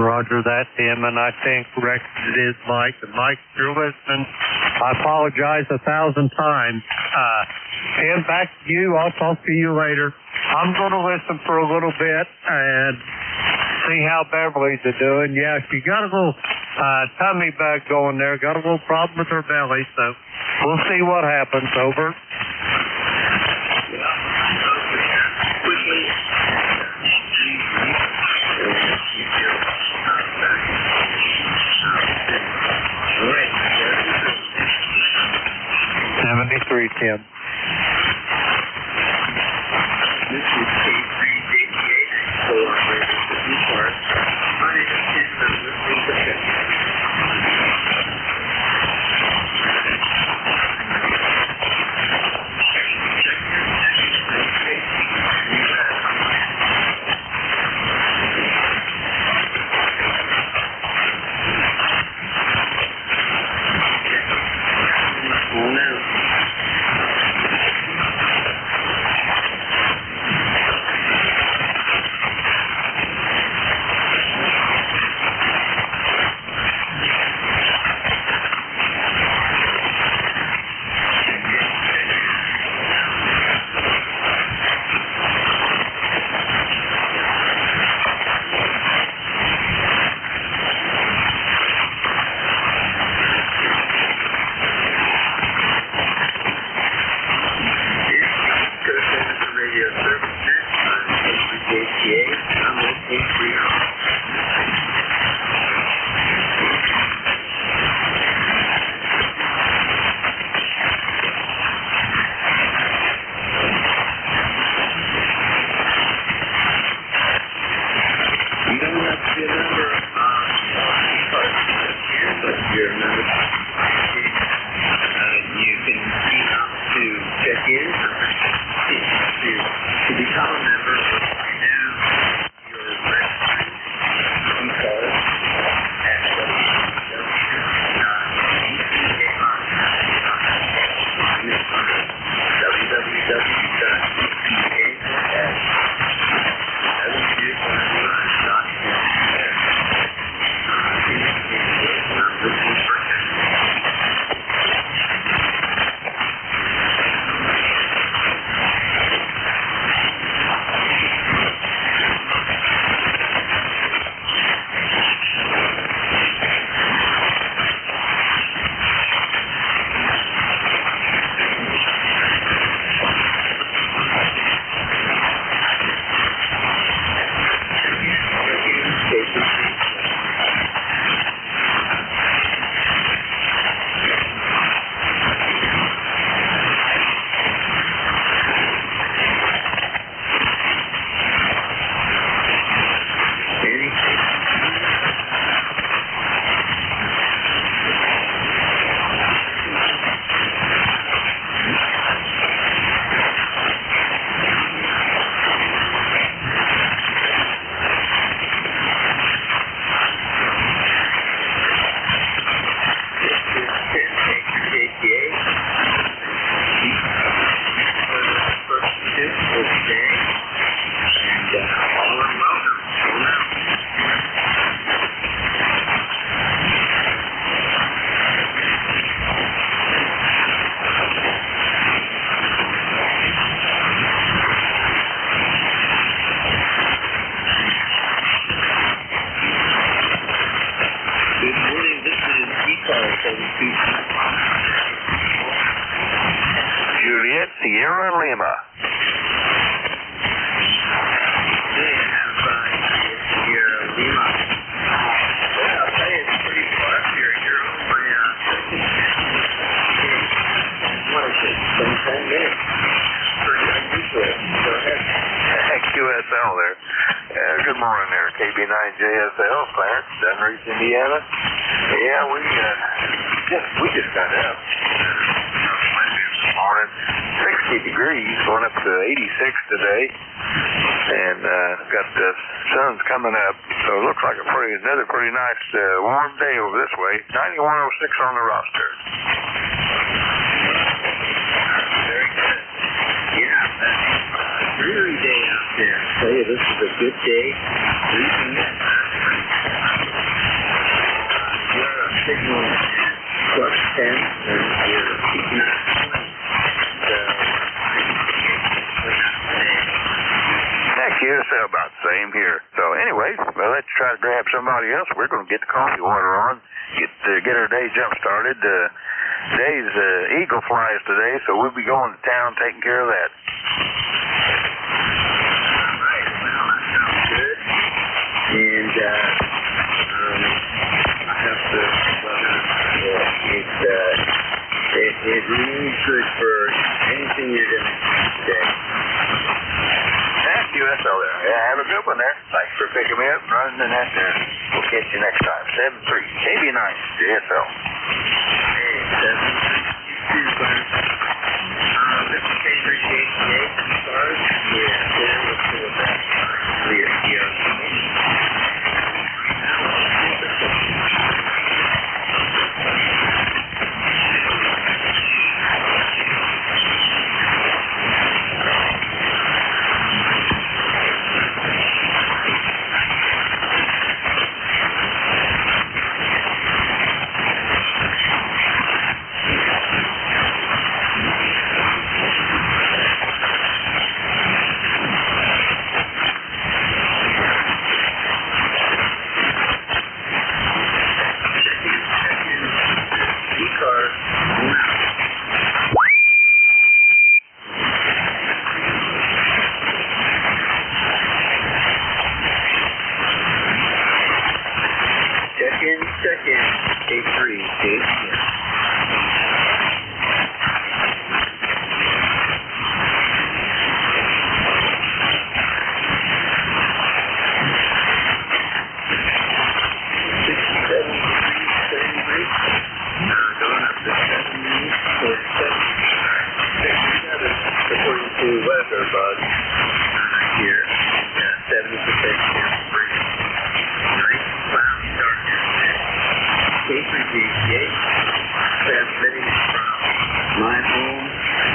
Roger that, Tim, and I think Rex is Mike. And Mike, if you're listening, I apologize 1,000 times. Tim, back to you. I'll talk to you later. I'm going to listen for a little bit and see how Beverly's doing. Yeah, she got a little tummy bug going there, got a little problem with her belly, so we'll see what happens. Over. Tim. This is K388, co-operator with ECARS. My name is Ken, and I'm listening to Sept. Juliet Sierra Lima. Sierra Lima. Well, I'll tell you, it's pretty far up here. You're over what is it? 10 minutes. Pretty unusual. Go ahead. QSL there. Good morning there, KB9JSL, Clarence, Dunreach, Indiana. Yeah, we just got up. This morning, 60 degrees, going up to 86 today. and got the sun's coming up, so it looks like another pretty nice warm day over this way. 9106 on the roster. Very good. Yeah, dreary day out there. I tell you, this is a good day. Your signal is plus 10, and you're keeping it at 20. QSL about the same here. So anyways, well, let's try to grab somebody else. We're going to get the coffee water on, get our day jump started. Today's Eagle flies today, so we'll be going to town taking care of that. All right, well, that sounds good. And I have to, it remains good for anything you're going to do today. QSL there. Yeah, have a good one there. Thanks for picking me up and running in that there. We'll catch you next time. 7-3, KB9, JSL. Hey, 7-3, you too, bud. This is K3JTA, ECARS. Yeah, there was to the back. Check-in, K3JTA. According to weather bug here, 70% chance of rain. Nice cloudy darkness. K3JTA, transmitting from my home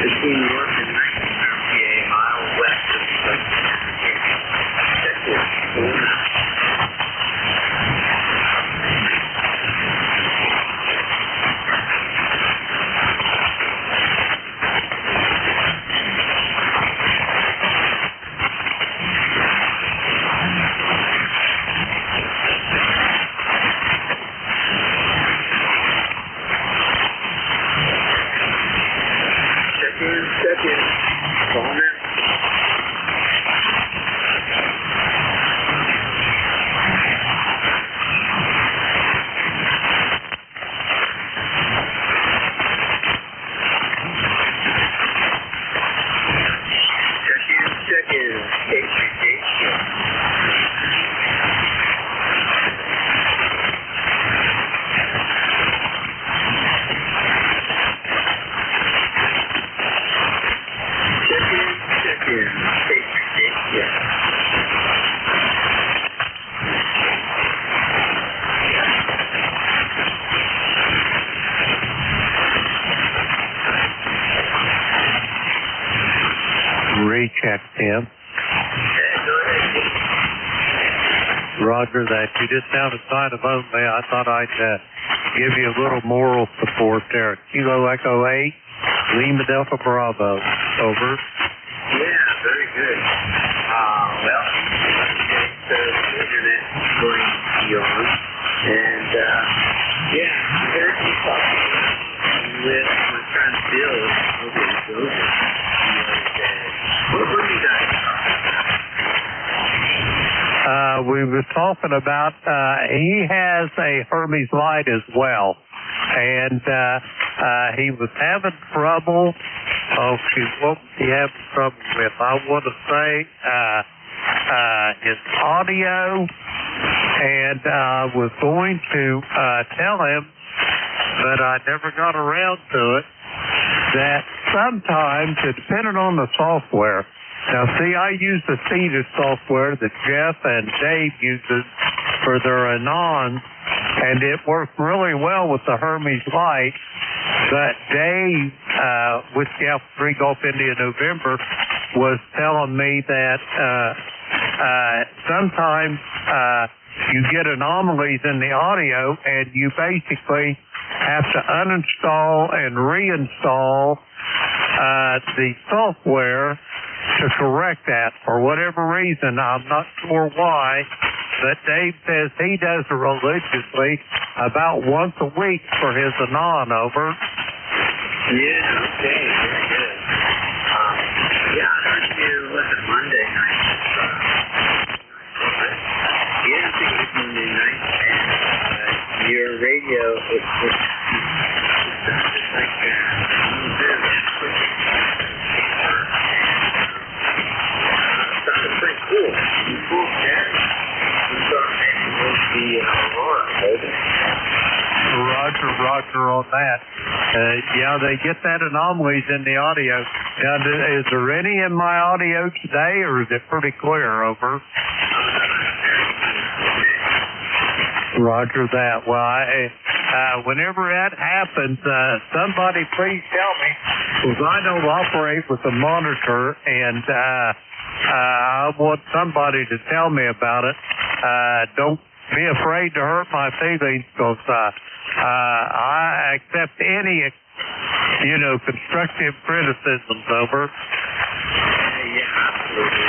between York and 19 PA, mile west of Sept. Check this. Check-in. Call me. Check-in. K3JTA. Recheck, Tim. Roger that. You just sounded kind of lonely. I thought I'd give you a little moral support there. Kilo Echo 8, Lima Delta Bravo. Over. Yeah, very good. Well, the internet going to be on. And, yeah, I heard you talking with my friend Bill over in Dover. What were you guys talking about? We were talking about, he has a Hermes light as well. And, he was having trouble. Oh, what was he having trouble with? I want to say, his audio. And I was going to tell him, but I never got around to it, that sometimes, depending on the software, Now, see, I use the Sept software that Jeff and Dave uses for their Anons, and it worked really well with the Hermes Light. But Dave, Whiskey Alpha 3 Golf India November, was telling me that sometimes you get anomalies in the audio, and you basically have to uninstall and reinstall the software to correct that. For whatever reason, I'm not sure why, but Dave says he does it religiously about once a week for his Anon over. Yeah, okay, very good. Yeah, I heard you, Monday night? Yeah, I think it was Monday night, and your radio, it sounded like sounded pretty cool. Cool, Jack. We thought maybe it would be Aurora, maybe. Roger on that. Yeah, they get that anomalies in the audio. Now, is there any in my audio today, or is it pretty clear over? Roger that. Well, whenever that happens, somebody please tell me, because I don't operate with a monitor, and I want somebody to tell me about it. Don't be afraid to hurt my feelings, because I accept any, constructive criticisms over. Yeah, absolutely.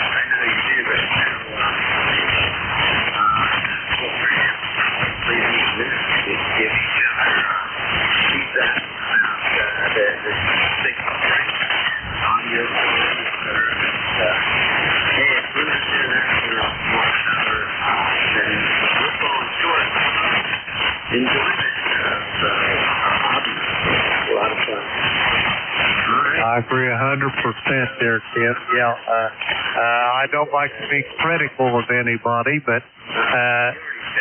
I know you do, but give each other feedback about the signal strength on your computer. Hey, if we're not doing that for one another, then we're falling short of enjoyment of our hobby. A lot of fun. All right. I agree 100% there, Kip. Yeah, I don't like to be critical of anybody, but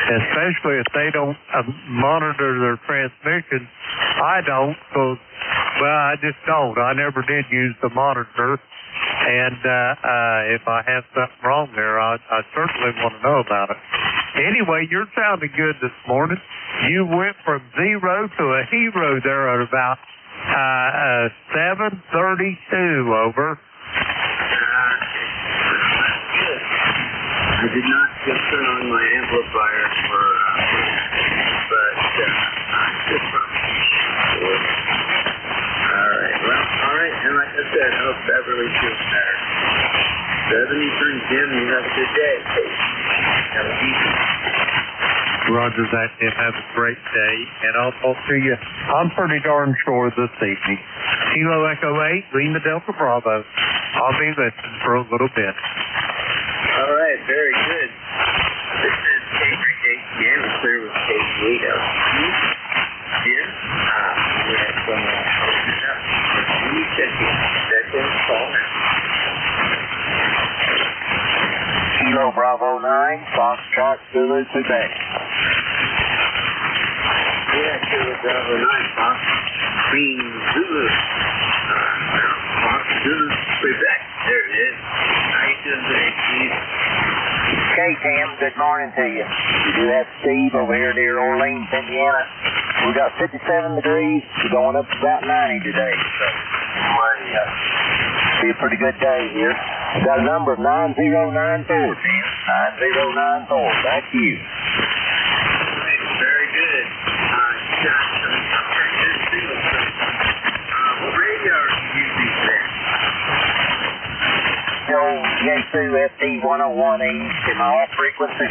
especially if they don't monitor their transmission. I don't, because, I just don't. I never did use the monitor, and if I have something wrong there, I certainly want to know about it. Anyway, you're sounding good this morning. You went from 0 to a hero there at about 7:32 over. I did not just turn on my amplifier but just all right, and like I said, I hope Beverly feels better. 7 Eastern, Jim, you have a good day. Have a easy. Roger that, Tim. Have a great day, and I'll talk to you, I'm pretty darn sure, this evening. Kilo Echo 8, Lima Delta Bravo. I'll be listening for a little bit. All right, very good. This is Cambridge ATM, and clear with KG8 LTE. Here, we have some opening up for any check-in call now. Kilo Bravo 9, Foxtrot Zulu Quebec. Yeah, Kilo Bravo 9, Fox Green Zulu. Fox Zulu Quebec. There it is. How you doing today, Steve? Okay, Tim, good morning to you. You do have Steve over here near Orleans, Indiana. We got 57 degrees. We're going up to about 90 today. So, be a pretty good day here. We got a number of 9094, Tim. 9094. Back to you. Right, very good. What radio are you using today? Yaesu FD101E in my off frequency. I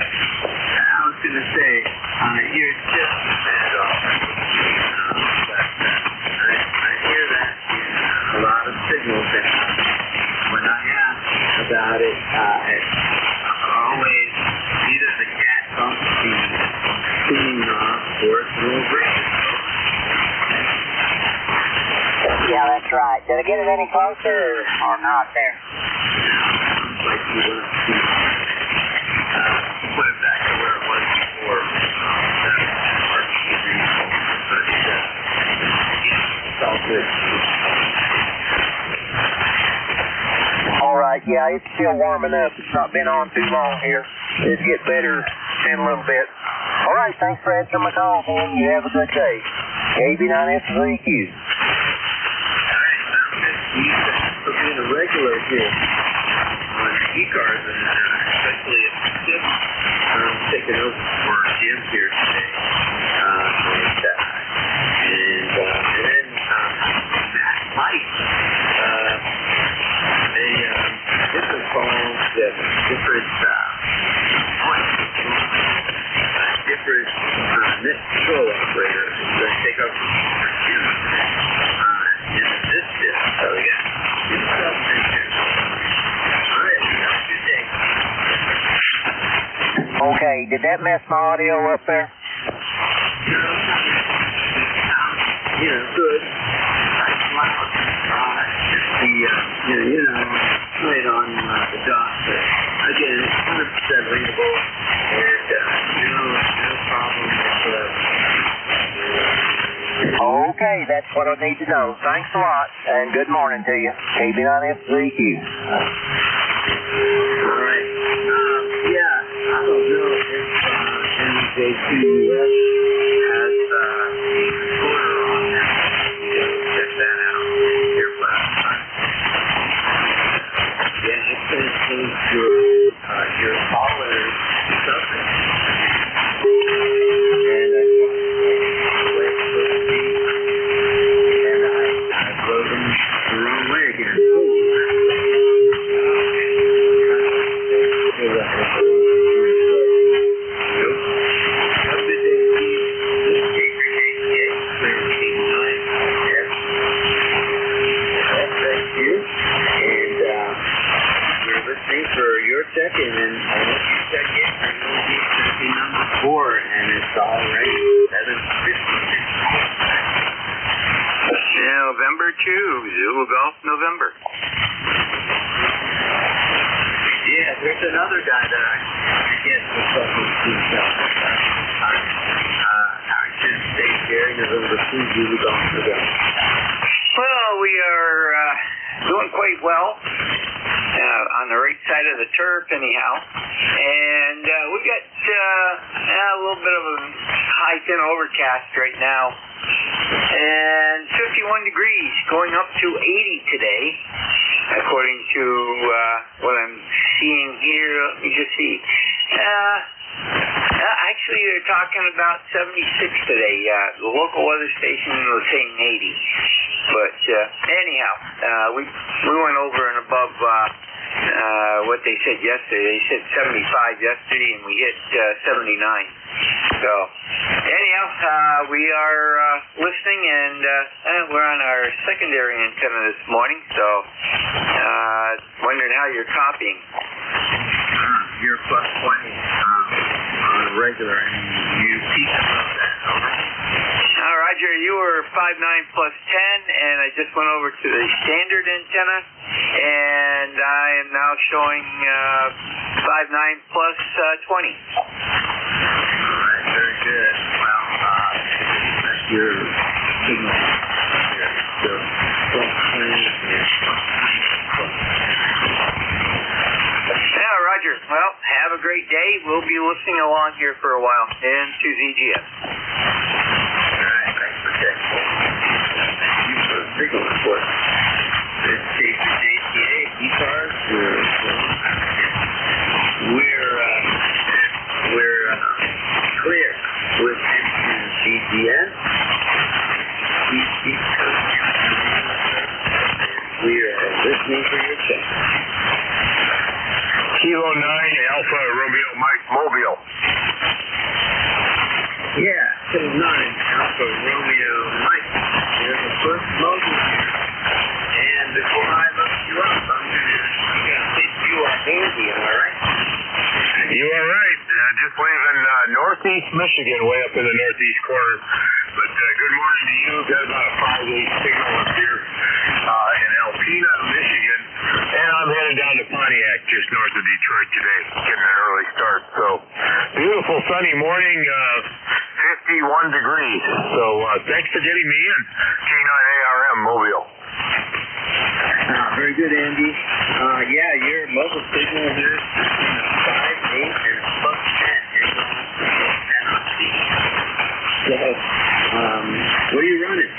was going to say, you're just a bit off. I hear that in a lot of signals. And when I ask about it, always either the cat bumps the tuning off or it's a little break. Yeah, that's right. Did I get it any closer or not there? Like you want to put it back to where it was before. It's all good. Yeah, it's still warming up. It's not been on too long here. It'll get better in a little bit. All right, thanks for answering my call, Tim. You have a good day. KB9F3Q. For being a regular here on ECARS, and especially if Sept taking over for Jim here today. And then Matt Pike, different phones, different net control operator is going to take up for Jim. In this shift, so yeah. Okay, did that mess my audio up there? Good. Playing on the dot, but again, it's 100% readable, and no problem whatsoever. Okay, that's what I need to know. Thanks a lot, and good morning to you. KB9F3Q. All right. I don't know if NJ2US has a recorder on that. Check that out. Here last time. Yeah, it can change your caller subject. And I wrote them the wrong way again. For your check-in, and I want you to check in for your number 4, and it's already 7:50. November 2, Zulu Golf, November. Yeah, there's another guy that I forget what's up with himself. I should stay here, November 2, Zulu Golf, November. Well, we are doing quite well. On the right side of the turf, anyhow. And we got a little bit of a high, thin overcast right now. And 51 degrees, going up to 80 today, according to what I'm seeing here. Let me just see. Actually, they're talking about 76 today. The local weather station was saying 80. But anyhow, we went over and above what they said yesterday. They said 75 yesterday, and we hit 79. So anyhow, we are listening, and we're on our secondary antenna this morning. So wondering how you're copying. You're plus 20 on a regular, and you teach about that. Roger, you were 5.9 plus 10, and I just went over to the standard antenna, and I am now showing 5.9 plus 20. All right, very good. Well, that's your signal here. So, plus 20 is Yeah, Roger. Well, have a great day. We'll be listening along here for a while into ZGS. Thank you for the signal report. This case is JTA, ECARS. We're clear with GGS. We are listening for your check. Kilo 9, Alpha Romeo Mike Mobile. Yeah, Kilo 9, Alpha Romeo Mike. There's the first mobile here. And before I look you up, I'm going to think you are handy, am I right? You are right. Just leaving northeast Michigan, way up in the northeast corner. But good morning to you. Got about a 5-8 signal up here in Alpena, Michigan. And I'm headed down to Pontiac, just north of Detroit today. Getting an early start. So, beautiful sunny morning, 51 degrees. So, thanks for getting me in. K9ARM Mobile. Very good, Andy. Yeah, your mobile signal here is between 5, 8, and plus 10. You're going plus 10 on speed. So, what are you running?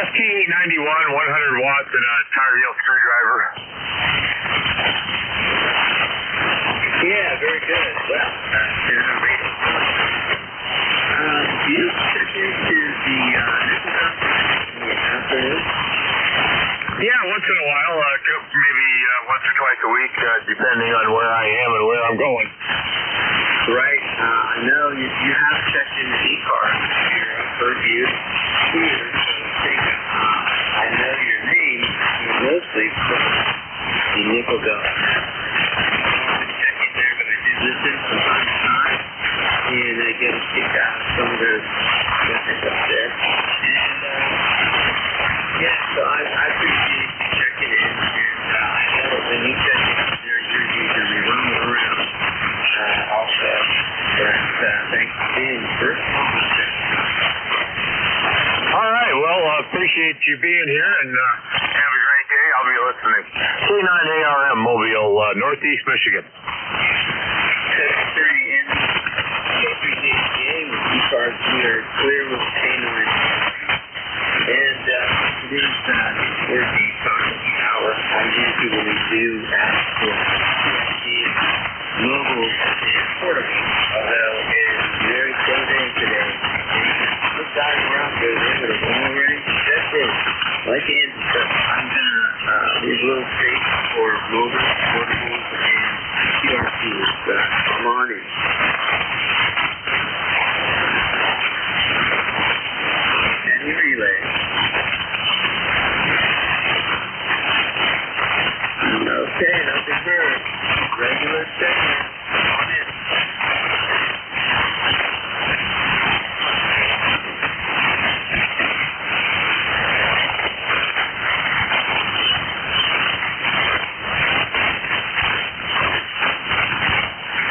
ST91, 100 watts, and a tire heel screwdriver. Yeah, very good. Well, do you check into the nickel company in the afternoon? Yeah, once in a while, maybe once or twice a week, depending on where I am and where I'm going. Right. I know you have checked into ECARS here. I've heard you here. I know your name mostly from the nickel belt. I'm checking there, but I do listen from time to time, and I get a kick out of some of those messages up there. And yeah, so I appreciate you checking in, and I know that when you check in there, you're usually roaming around also. But thanks for being the first conversation. All right, well, appreciate you being here, and have a great day. I'll be listening. K9ARM, Mobile, Northeast Michigan. Secretary in KPJCA with ECARS, we are clear with K9. And today's word the hour, I usually do ask for mobile and portable, although it is very slow day today. This guy's around goes in with a long range. That's it. Like Andy said, I'm going to leave a little space for mobile, portables, and QRCs. Come on in. Any relay. Okay, nothing heard. Regular segment. Come on in.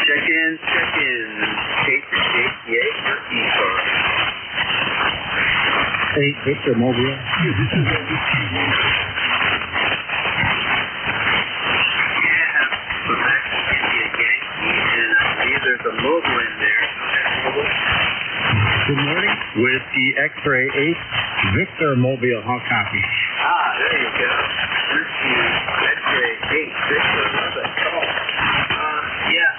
Check-in. KPJCA or ECARS? 8 Victor Mobile. There's a mobile in there. Good morning. With the X-Ray 8 Victor Mobile, how copy? There you go. Thank you. X-Ray 8 Victor, love that call. Yeah,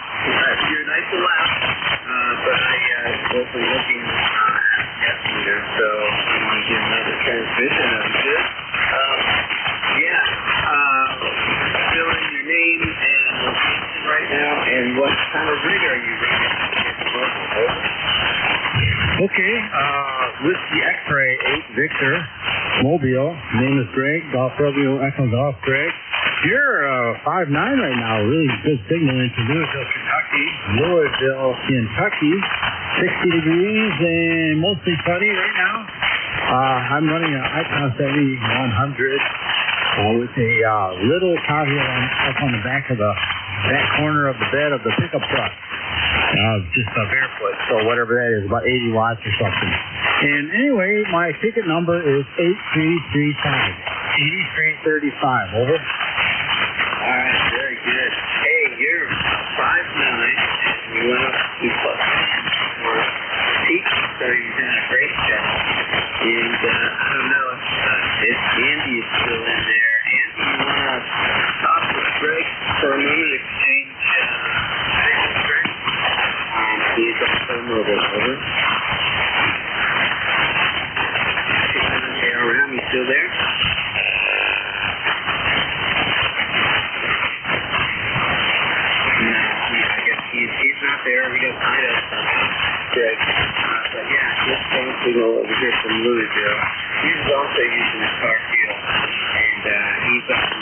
you're nice and loud, but I was looking at yes meter, so I want to get another transmission of this. Fill in your name and location right now, and what kind of rig are you running? Okay, with the X-Ray 8 Victor Mobile, name is Greg, Golf Romeo Echo Golf Greg. You're 5'9" right now, really good signal into Louisville, Kentucky. 60 degrees and mostly sunny right now. I'm running an Icon 7100 with a little cowheel up on the back corner of the bed of the pickup truck. Just barefoot, so whatever that is, about 80 watts or something. And anyway, my ticket number is 8335. 8335, over. All right, very good. Hey, you're 5'9", and you went up to plus 10 for teaching, so you're doing a great job. And I don't know if Andy is still in there. Andy, you want to talk with Greg for a moment, exchange signals, Greg? He's also mobile, over. ARM, you still there? He's not there. We got tied up Greg. But yeah, this phone signal over here from Louisville. He's also using his car field. And he's up in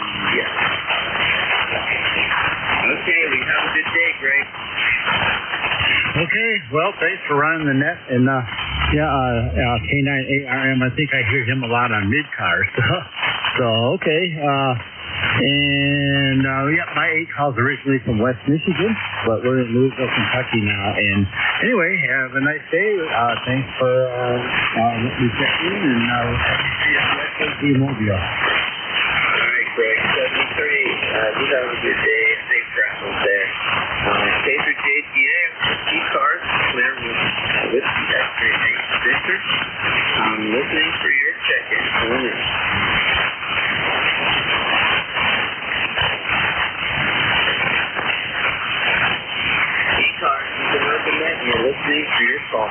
Okay, we have a good day, Greg. Okay, well, thanks for running the net. And K9ARM, I think I hear him a lot on mid-cars. So, okay. My 8 calls originally from West Michigan, but we're in Louisville, Kentucky now. And anyway, have a nice day. Thanks for letting me check in, and we'll see you at the Mobile. Roger. I'm listening for your check-in. Over. ECARS, you can open that and you're listening for your call.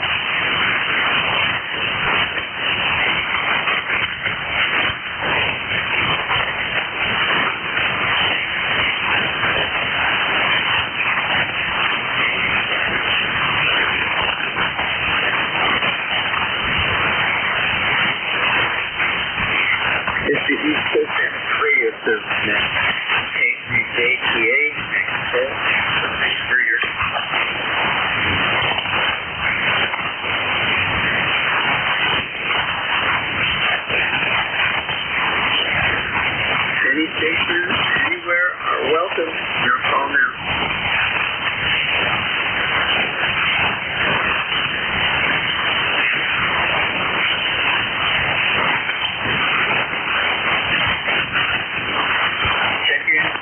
It's the East Coast Radio Service now. NJ2US, next call. Thanks for your any stations anywhere are welcome. Your call now.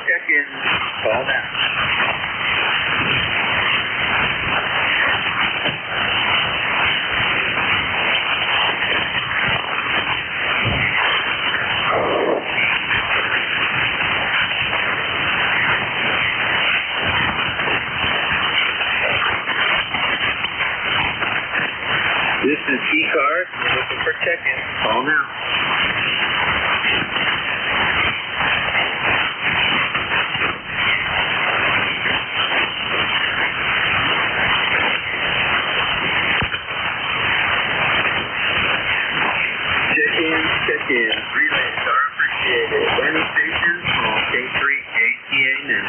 Check-in. Call now. This is ECARS. We're looking for check-in. Call now. Check-in. Relays are appreciated. Any stations, call K3JTA now.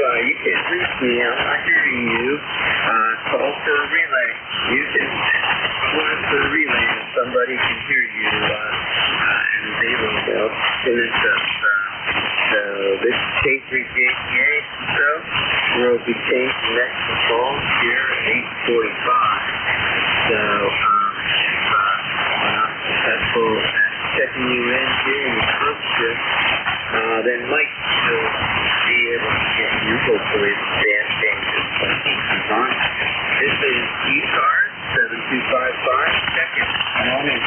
If you can't reach me, I'm not hearing you. Call for a relay. You can call for a relay if somebody can hear you and is able to finish up. So this is K3JTA. So we'll be changing next to call here at 8:45. So if not successful at checking you in during the first shift, then Mike will be able to get you hopefully the stand changes. This is ECARS 7255. Check-in. Come on in.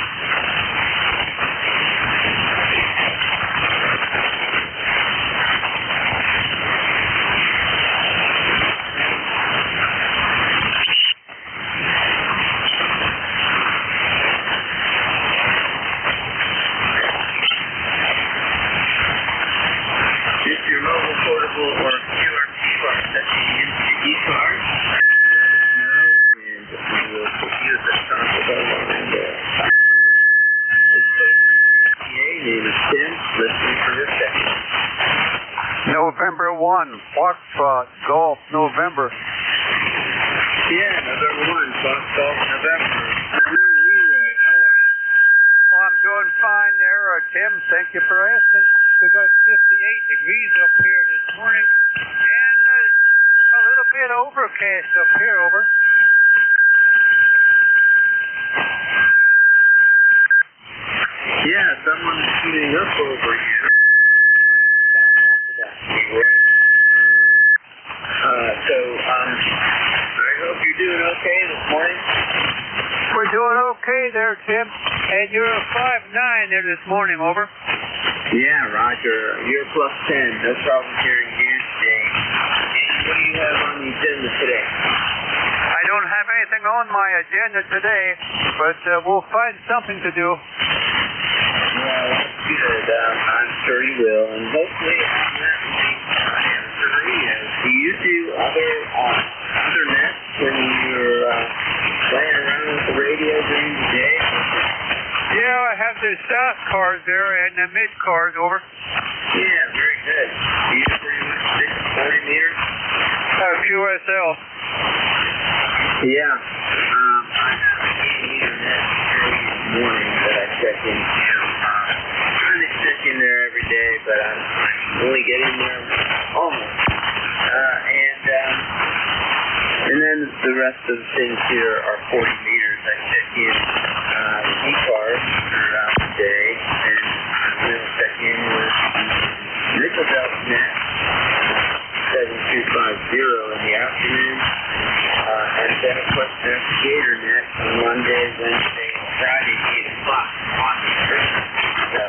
If your mobile, portable, or QRP are checking into ECARS, let us know, and we will put you at the top of our line there. It's KCA, name is Tim, listening for your check-in. November 1, Foxtrot, Golf, November. Yeah, November 1, Foxtrot, November. Good morning, Leroy. How are you? Oh, I'm doing fine there, Tim. Thank you for asking. We got 58 degrees up here this morning, and a little bit overcast up here, over. Yeah, someone's shooting up over you. I got after that, Leroy. I hope you're doing okay this morning. We're doing okay there, Tim. And you're a 5'9" there this morning, over. Yeah, Roger. You're plus 10. No problem hearing you today. And what do you have on the agenda today? I don't have anything on my agenda today, but we'll find something to do. Well, that's good. I'm sure you will. And hopefully on that answer is, do you do other nets when you're playing around with the radio during the day? Yeah, I have the south cars there and the mid cars, over. Yeah, very good. Do you pretty much stick to 40 meters? QSL. Yeah. I have a 80-meter net early in the morning that I check into. I check in there every day, but I only get in there almost. rest of the things here are 40 meters. I check in the ECARS throughout the day, and I'm going to check in with the nickel belt net, 7250 in the afternoon, and then of course the gator net on Monday, Wednesday, and Friday, 8 o'clock on the earth. So,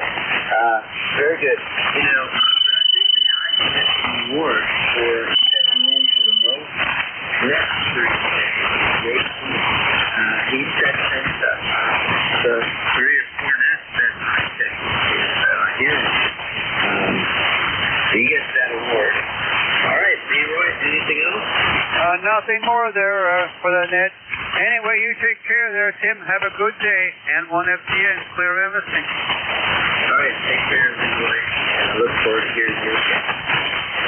very good. You know, I think the reward for checking in for the most net 3 days. He checks things up. So 3 or 4 nets that I check here. So he gets that award. All right, Leroy, anything else? Nothing more there for the net. Anyway, you take care there, Tim. Have a good day. And 1FTN, clear everything. All right, take care, Leroy. And I look forward to hearing you again.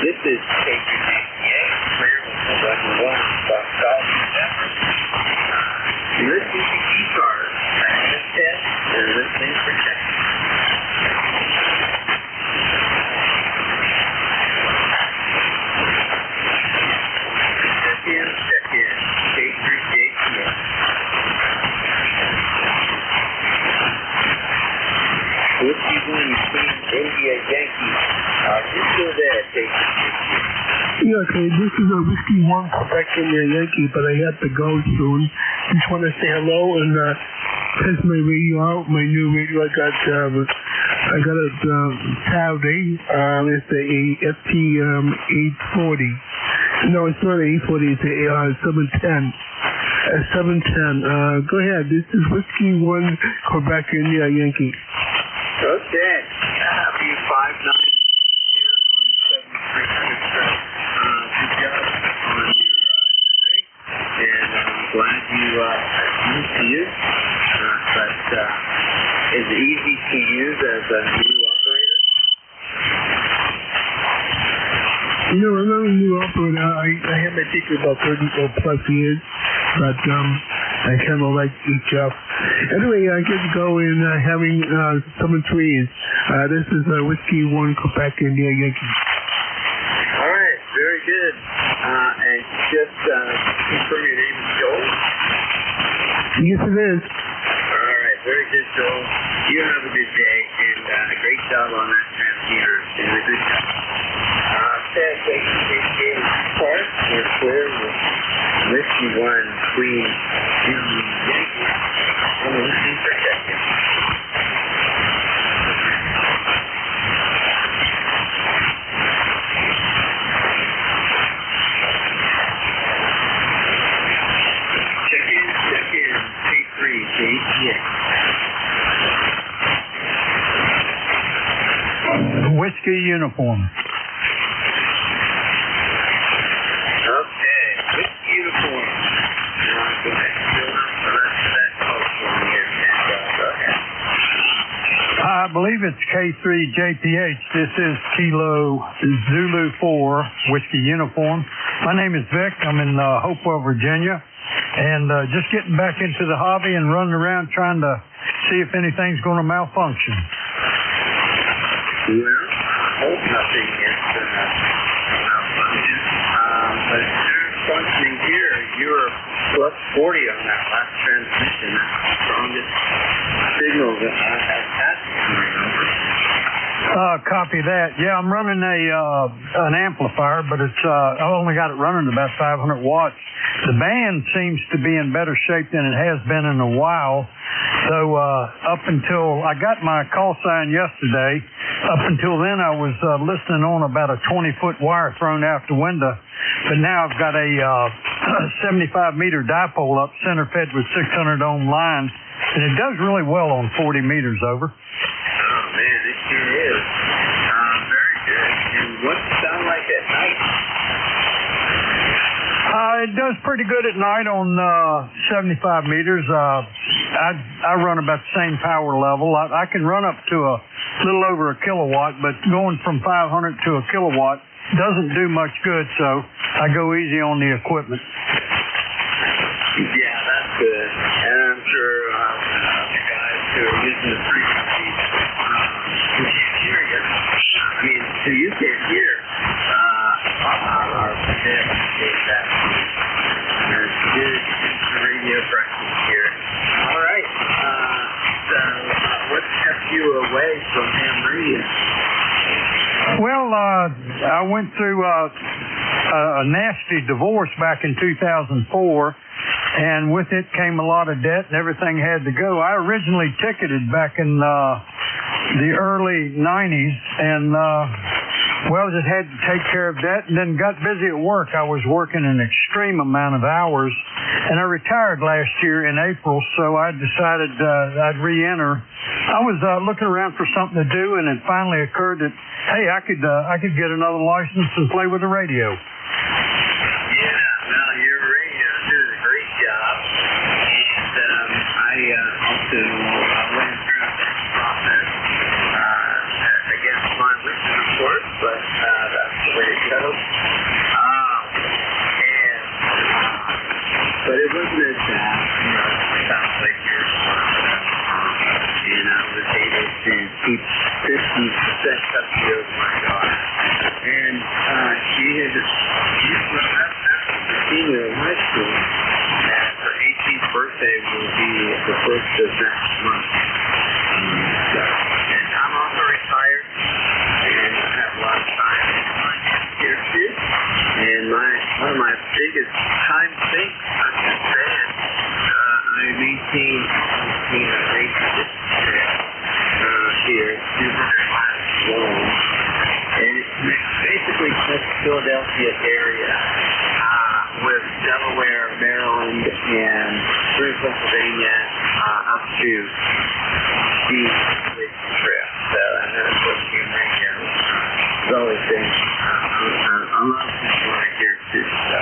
This is KQGA, clear with Button 1, South South Denver. You're listening to ECARS, practice test, and listening for check. Check in, K3JTS. Whiskey 1, Team India Yankee. You still there, K3JTS? Yeah, okay, this is a Whiskey 1 Quebec India Yankee, but I have to go soon. Just want to say hello and test my radio out, my new radio I got it Saturday. It's the FT 840. No, it's not 840, it's a 710. 710. Go ahead, this is Whiskey 1 Quebec India Yankee. Okay. Happy 5-9 here on 7300. Good job on your rig. And I'm glad you new to use. But is it easy to use as a new operator? You know, I'm not a new operator. I have my ticket about 30 plus years, but I kind of like each up. Anyway, I get to go in having some trees. This is Whiskey 1 Quebec India Yankee. All right, very good. And just confirm your name is Joel? Yes, it is. All right, very good, Joel. You have a good day, and great job on that transceiver. And a good job. Part, we're clear with Whiskey 1 Queen Yankee. I'm listening for check-in. Check-in, K3JTS. Whiskey uniform. Okay, Whiskey uniform. Go ahead, fill out the rest of that code for me here, go ahead. I believe it's K3JPH. This is Kilo Zulu 4 Whiskey uniform. My name is Vic. I'm in Hopewell, Virginia. And just getting back into the hobby and running around trying to see if anything's going to malfunction. Well, I hope nothing is malfunction. But if it's functioning here, you're plus 40 on that last transmission. That's the strongest signal that I have had coming over. Copy that. Yeah, I'm running an amplifier, but it's I've only got it running about 500 watts. The band seems to be in better shape than it has been in a while. So up until I got my call sign yesterday, up until then I was listening on about a 20-foot wire thrown out the window. But now I've got a 75-meter dipole up, center fed with 600 ohm lines, and it does really well on 40 meters over. Oh man, it sure is. Very good. And what's it sound like at night? It does pretty good at night on 75 meters. I run about the same power level. I can run up to a little over a kilowatt, but going from 500 to a kilowatt doesn't do much good, so I go easy on the equipment. Yeah, that's good. And I'm sure the guys who are using the frequency who can't hear you. I mean, who you can't hear are prepared to take that. And it's good. away from ham radio? Well, I went through a nasty divorce back in 2004, and with it came a lot of debt, and everything had to go. I originally ticketed back in the early 90s, and well, just had to take care of that, and then got busy at work. I was working an extreme amount of hours, and I retired last year in April, so I decided I'd re-enter. I was looking around for something to do, and it finally occurred that, hey, I could get another license and play with the radio. Yeah, well, your radio is doing a great job, and I also went through the process against my wishes, of course, but that's the way it goes. But it wasn't as bad, it sounds like yours was. And I was able to keep 50% custody over my daughter. And she had after senior in high school, and her 18th birthday will be the first of next month. And I'm also retired, and I have a lot of time here too. And one of my biggest time sinks, I should say, I maintain a relationship here, 200 miles long, and it basically connects Philadelphia area with Delaware, Maryland, and through Pennsylvania up to the trip. So, and then of course, Team Radio has always been a lot of people right here too. So,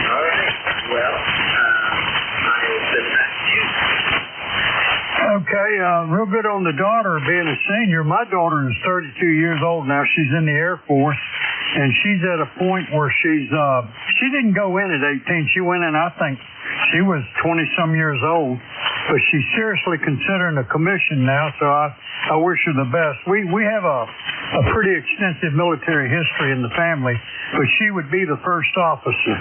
all right, well, I will send that to you. Okay, real good on the daughter being a senior. My daughter is 32 years old now. She's in the Air Force, and she's at a point where she didn't go in at 18. She went in, I think, she was 20-some years old, but she's seriously considering a commission now, so I wish her the best. We have a pretty extensive military history in the family, but she would be the first officer.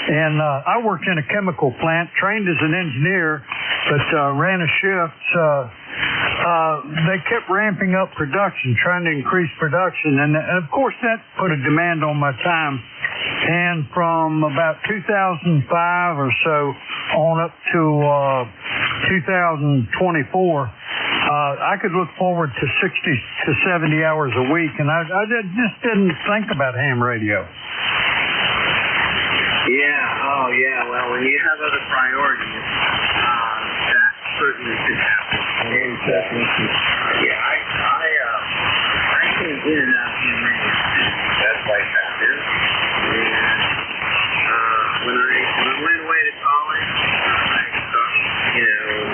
And I worked in a chemical plant, trained as an engineer, but ran a shift. They kept ramping up production, trying to increase production, and of course that put a demand on my time. And from about 2005 or so on up to 2024, I could look forward to 60 to 70 hours a week, and I just didn't think about ham radio. Well, when you have other priorities, that certainly could happen. And I came in and out of ham radio too. That's like that is. And when I went away to college, I started,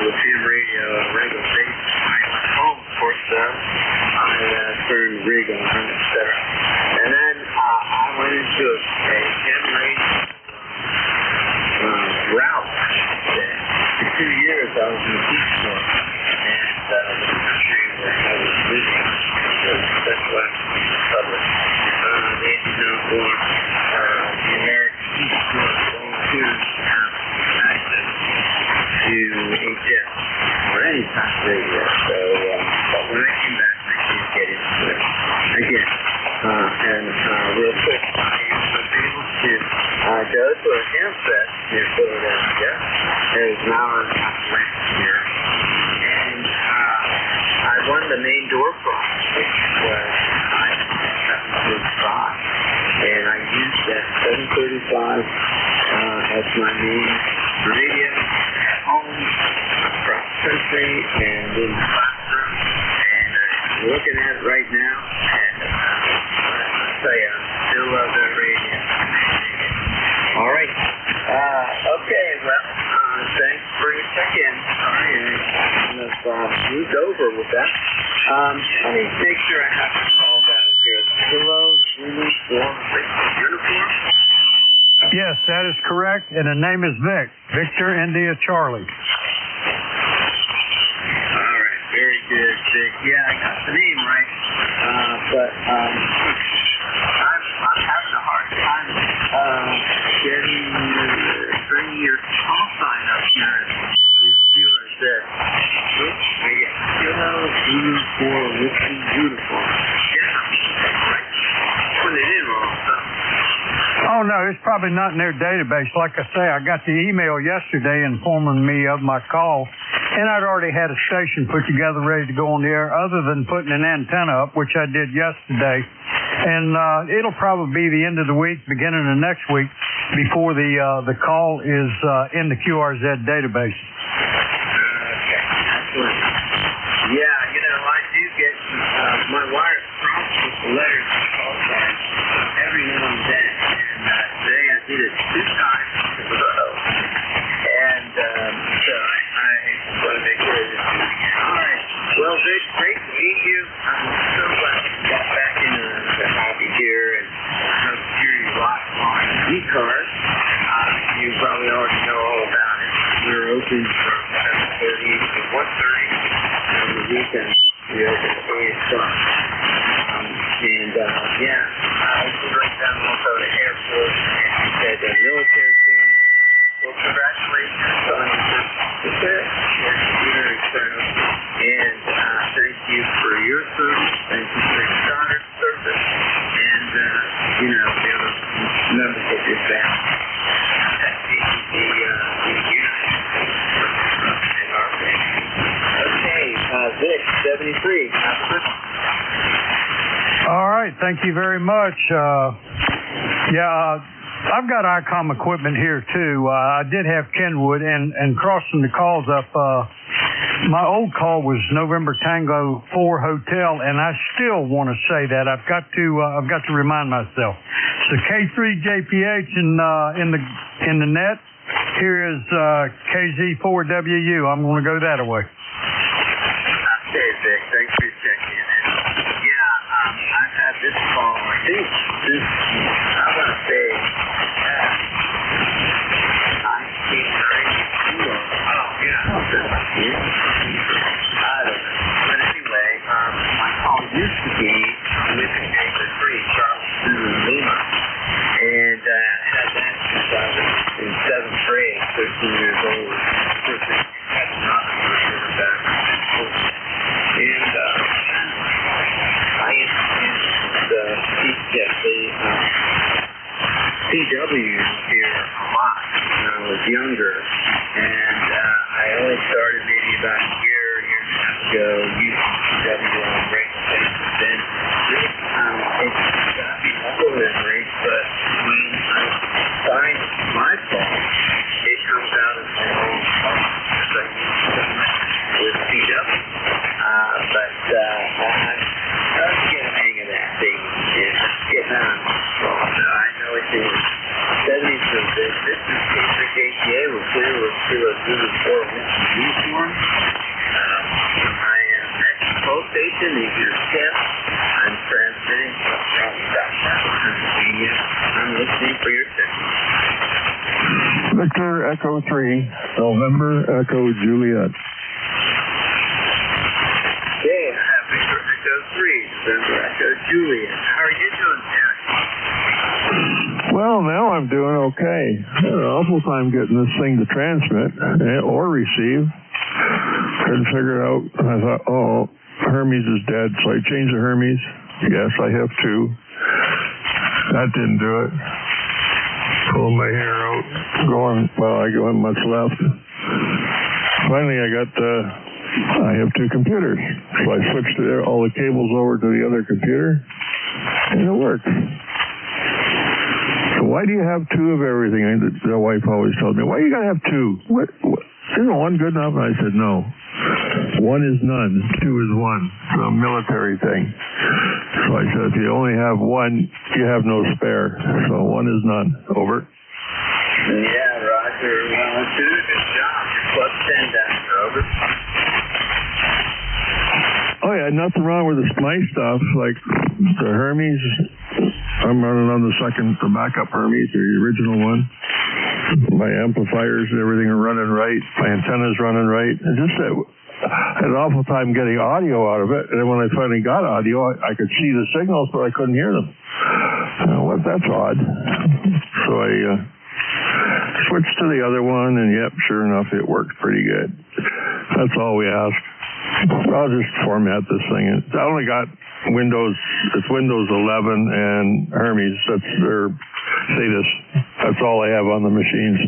with ham radio on a regular basis. I went home, of course, I turned rig on, etc. And then I went into a ham radio route. For 2 years, I was in the Peace Corps, and the country where I was living was Southwest Republic. They had known for the American Peace Corps volunteers have access to HF or any type of radio. So, but when I came back, I did get into it again. And real quick, I was able to go to a ham fest near Philadelphia. It was an hour and a half away from here. And I won the main door prize, which was $735. And I used that $735 as my main radio at home, across the country, and in the classroom. And I'm looking at it right now, and I tell you, I still love that radio. All right. Okay, well, thanks for your check-in. Sorry, I've moved over with that. Let me make sure I have to call down here. Kilo uniform uniform? Yes, that is correct, and the name is Vic. Victor India Charlie. All right, very good, Vic. Yeah, I got the name right, but I'm having a hard time bringing your call sign up here. You see what I said? I get Kilo uniform don't know. It's probably not in their database. Like I say, I got the email yesterday informing me of my call, and I'd already had a station put together ready to go on the air other than putting an antenna up, which I did yesterday. And it'll probably be the end of the week, beginning of next week, before the call is in the QRZ database. Okay, excellent. Yeah, you know, I do get my wire prompts with the letters and call signs every now and then. And today I did it 2 times. And so I want to make sure I didn't do it again. All right. Well, Vic, great to meet you. I'm so glad you got back into the hobby here. And I know security lots on ECARS. You probably already know all about it. We're open from 7:30 to 1:30 on the weekend. We open at 8 o'clock. I was right down also to Air Force and said military family. Well, congratulations on your success. We're very proud. And thank you for your service. Thank you for your daughter's service. And, you know, the other members of your family. Okay, Vic, 73. Have a good one. All right, thank you very much. I've got ICOM equipment here too. I did have Kenwood, and crossing the calls up, my old call was November Tango 4 Hotel, and I still want to say that. I've got to remind myself. So K3JPH in the net. Here is KZ4WU. I'm going to go that way. Okay, Vic. Thanks for checking in. I've had this call, I think, since, I want to say, 1992. I don't know. But anyway, my call used to be with the Jacob 3, Charles Zulu Lima. And had that since I was in 7th grade, 13 years old. That's not a version of that. And I introduced the CW here a lot when I was younger. And I only started maybe about a year and a half ago using CW on radio stations. Then it got me muscle memory, but when I find my phone, it comes out as my own phone because I use with CW. I was getting the hang of that thing and getting on. I know it's in 70s for this. This is K3KTA. We're clear with Kilo Zulu 4 uniform. I am at the post station. These are Sept. I'm transmitting from Pennsylvania. I'm listening for your signal. Victor Echo 3, November Echo Juliet. Okay, I have Victor Echo 3, November Echo Juliet. How are you doing, Jack? Well, now I'm doing okay. I had an awful time getting this thing to transmit or receive. Couldn't figure it out. I thought, Hermes is dead, so I changed to Hermes. Yes, I have 2. That didn't do it. Pulling my hair out, I got much left. Finally, I have 2 computers. So I switched all the cables over to the other computer, and it worked. So why do you have 2 of everything? The wife always tells me, why you got to have 2? What? Isn't one good enough? And I said, no. 1 is none. 2 is 1. It's a military thing. So I said, if you only have 1, you have no spare. So 1 is none. Over. Yeah, Roger. Well, do a good job. You're +10 down there. Over. Oh, yeah, nothing wrong with my stuff. Like the Hermes, I'm running on the backup Hermes, the original one. My amplifiers and everything are running right. My antenna's running right. And just that I had an awful time getting audio out of it. And then when I finally got audio, I could see the signals, but I couldn't hear them. That's odd. So I switched to the other one, and yep, sure enough, it worked pretty good. That's all we ask. I'll just format this thing. I only got it's Windows 11 and Hermes. That's their say this. That's all they have on the machines.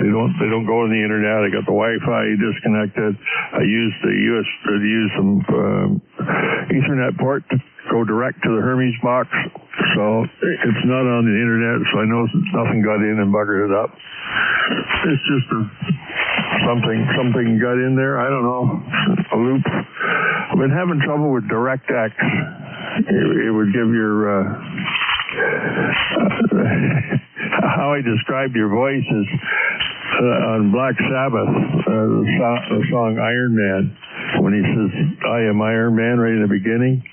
They don't go on the internet. I got the Wi-Fi disconnected. I use some Ethernet port to go direct to the Hermes box. So it's not on the internet, so I know nothing got in and buggered it up. It's just something got in there. I don't know, a loop. I've been having trouble with DirectX. It would give your how I described your voice is on Black Sabbath, the song Iron Man. When he says, I am Iron Man right in the beginning,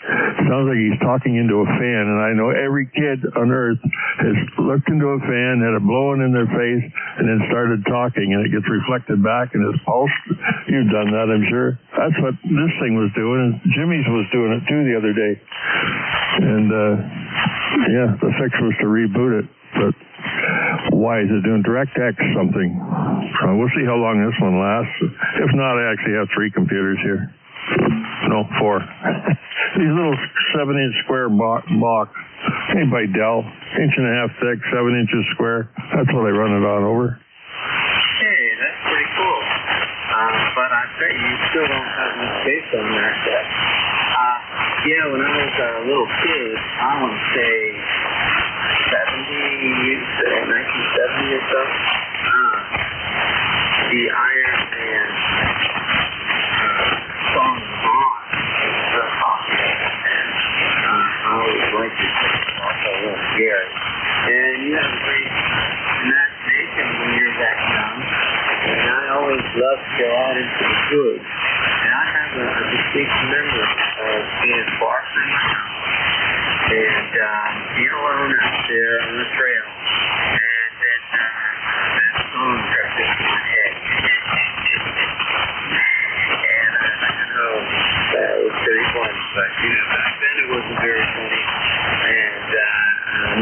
sounds like he's talking into a fan. And I know every kid on earth has looked into a fan, had it blowing in their face, and then started talking, and it gets reflected back in his pulse. You've done that, I'm sure. That's what this thing was doing, and Jimmy's was doing it too the other day. And, yeah, the fix was to reboot it. But why is it doing DirectX something? We'll see how long this one lasts. If not, I actually have 3 computers here. No, 4. These little 7-inch square box made by Dell, 1.5 inches thick, 7 inches square. That's what I run it on over. Hey, that's pretty cool. But I bet you still don't have much space on there. Yeah, when I was a little kid, I want to say 1970 or so, the Iron Man song on is real popular, and I always liked it. Also a little scary. And you have a great imagination when you're that young, and I always loved to go out into the woods. And I have a distinct memory of being in Boston, and being alone out there on the trail, and then that song crept into my head. And I know that was pretty funny, but back then it wasn't very funny. And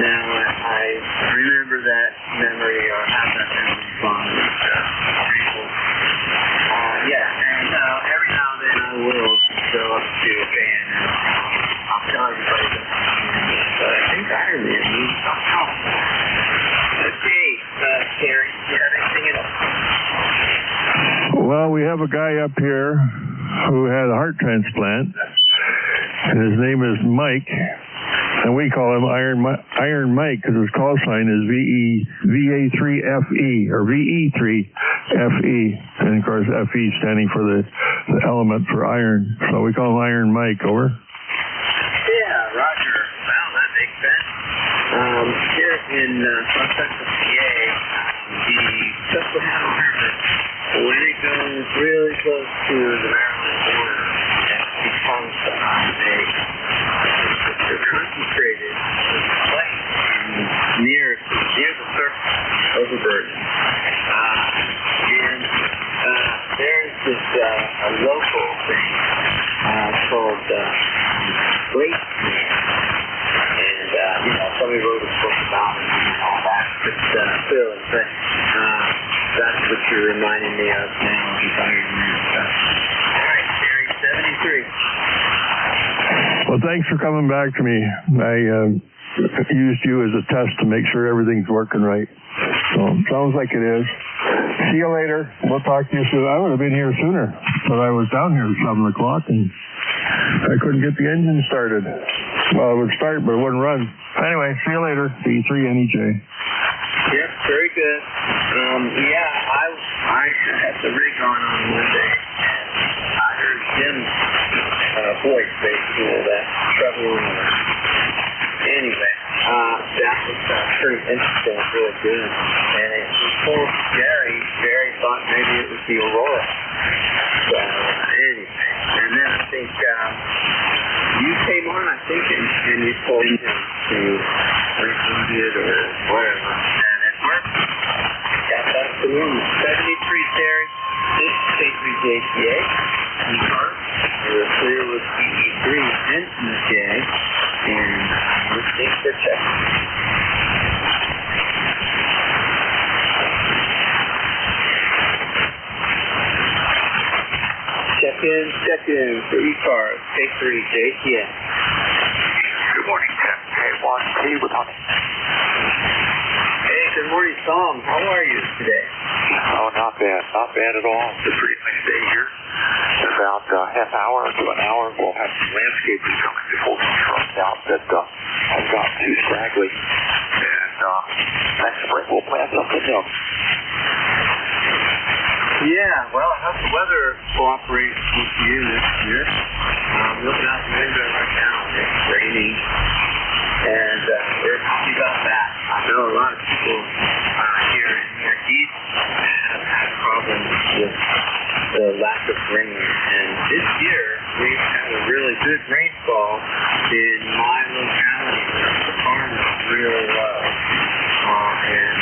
now I remember that memory, or have that memory fondly. Pretty cool. Yeah, and every now and then I will go up to a fan and I'll tell everybody that I think Iron Man means something. Okay, Terry, do you have anything else? Well, we have a guy up here who had a heart transplant, and his name is Mike, and we call him Iron Mike because his call sign is VA3FE or VE3FE, and of course FE standing for the element for iron. So we call him Iron Mike. Over. Yeah, Roger. Well, that makes sense. Here in Southwestern PA, the Susquehanna River, when it goes really close to the Maryland border, it becomes a concentrated place near the surface overburden. And there's this a local thing called Great Man. And, somebody wrote a book about it and all that. But still, that's what you're reminding me of now. Iron Man stuff. All right, Terry, 73. Well, thanks for coming back to me. I used you as a test to make sure everything's working right. So, sounds like it is. See you later. We'll talk to you soon. I would have been here sooner, but I was down here at 7 o'clock and I couldn't get the engine started. Well, it would start, but it wouldn't run. Anyway, see you later. B3NEJ. Yep, very good. I had the rig on Monday, and I heard Jim's voice, basically, that treble. Anyway, that was pretty interesting, really good. And he told Jerry thought maybe it was the Aurora. So, anyway, and then I think you came on, and you told him to reboot it or whatever. And it worked. Got back to normal. 73, Terry. This is K3JCA. ECARS. We're clear with CE3 and EJ. And let's take the check. Check in for ECARS, K3JCA. Good morning, Tim. K1T with Honey. Tom, how are you today? Oh, not bad. Not bad at all. It's a pretty nice day here. In about half hour to an hour, we'll have some landscapers coming to pull some shrubs out that have gotten too scraggly. And next spring, we'll plant something new. Yeah, well, I hope the weather cooperates with you this year. I'm looking out the window right now. It's raining. And we're happy about that. I know a lot of people here in the East have had problems with the lack of rain. And this year, we've had a really good rainfall in my locality. The farm is real low. And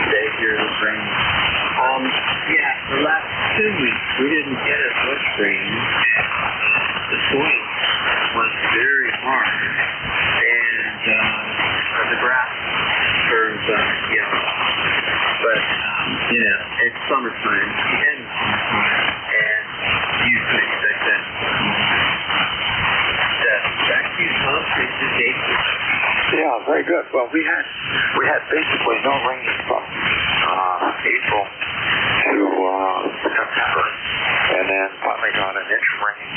today here is raining. Yeah, the last 2 weeks, we didn't get as much rain. The soil was very hard. And the grass turns yellow. But, it's summertime, and you can expect that. Back to you, Tom. It's the date. Yeah, very good. Well, we had basically no rain from April to September, and then finally got an inch of rain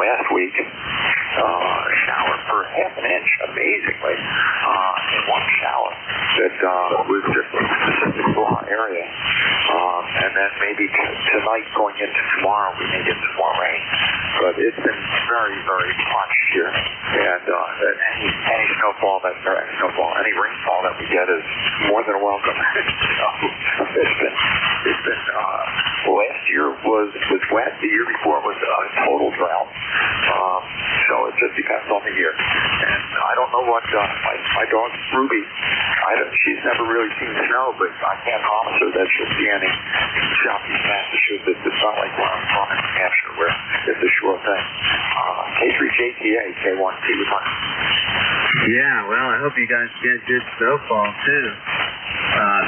last week. A shower for half an inch, amazingly, in one shower that was just in the Pacific Law area. And then maybe tonight going into tomorrow, we may get some more rain. But it's been very, very hot here. And any snowfall, any rainfall that we get is more than welcome. So it's been last year was wet. The year before was a total drought. So it just depends on the year. And I don't know what my dog Ruby. She's never really seen snow, but I can't promise her that she'll see any in southeast Massachusetts. It's not like where I'm from in New Hampshire, where it's a sure thing. K3JTA, K1T with us. Yeah, well, I hope you guys get good snowfall too.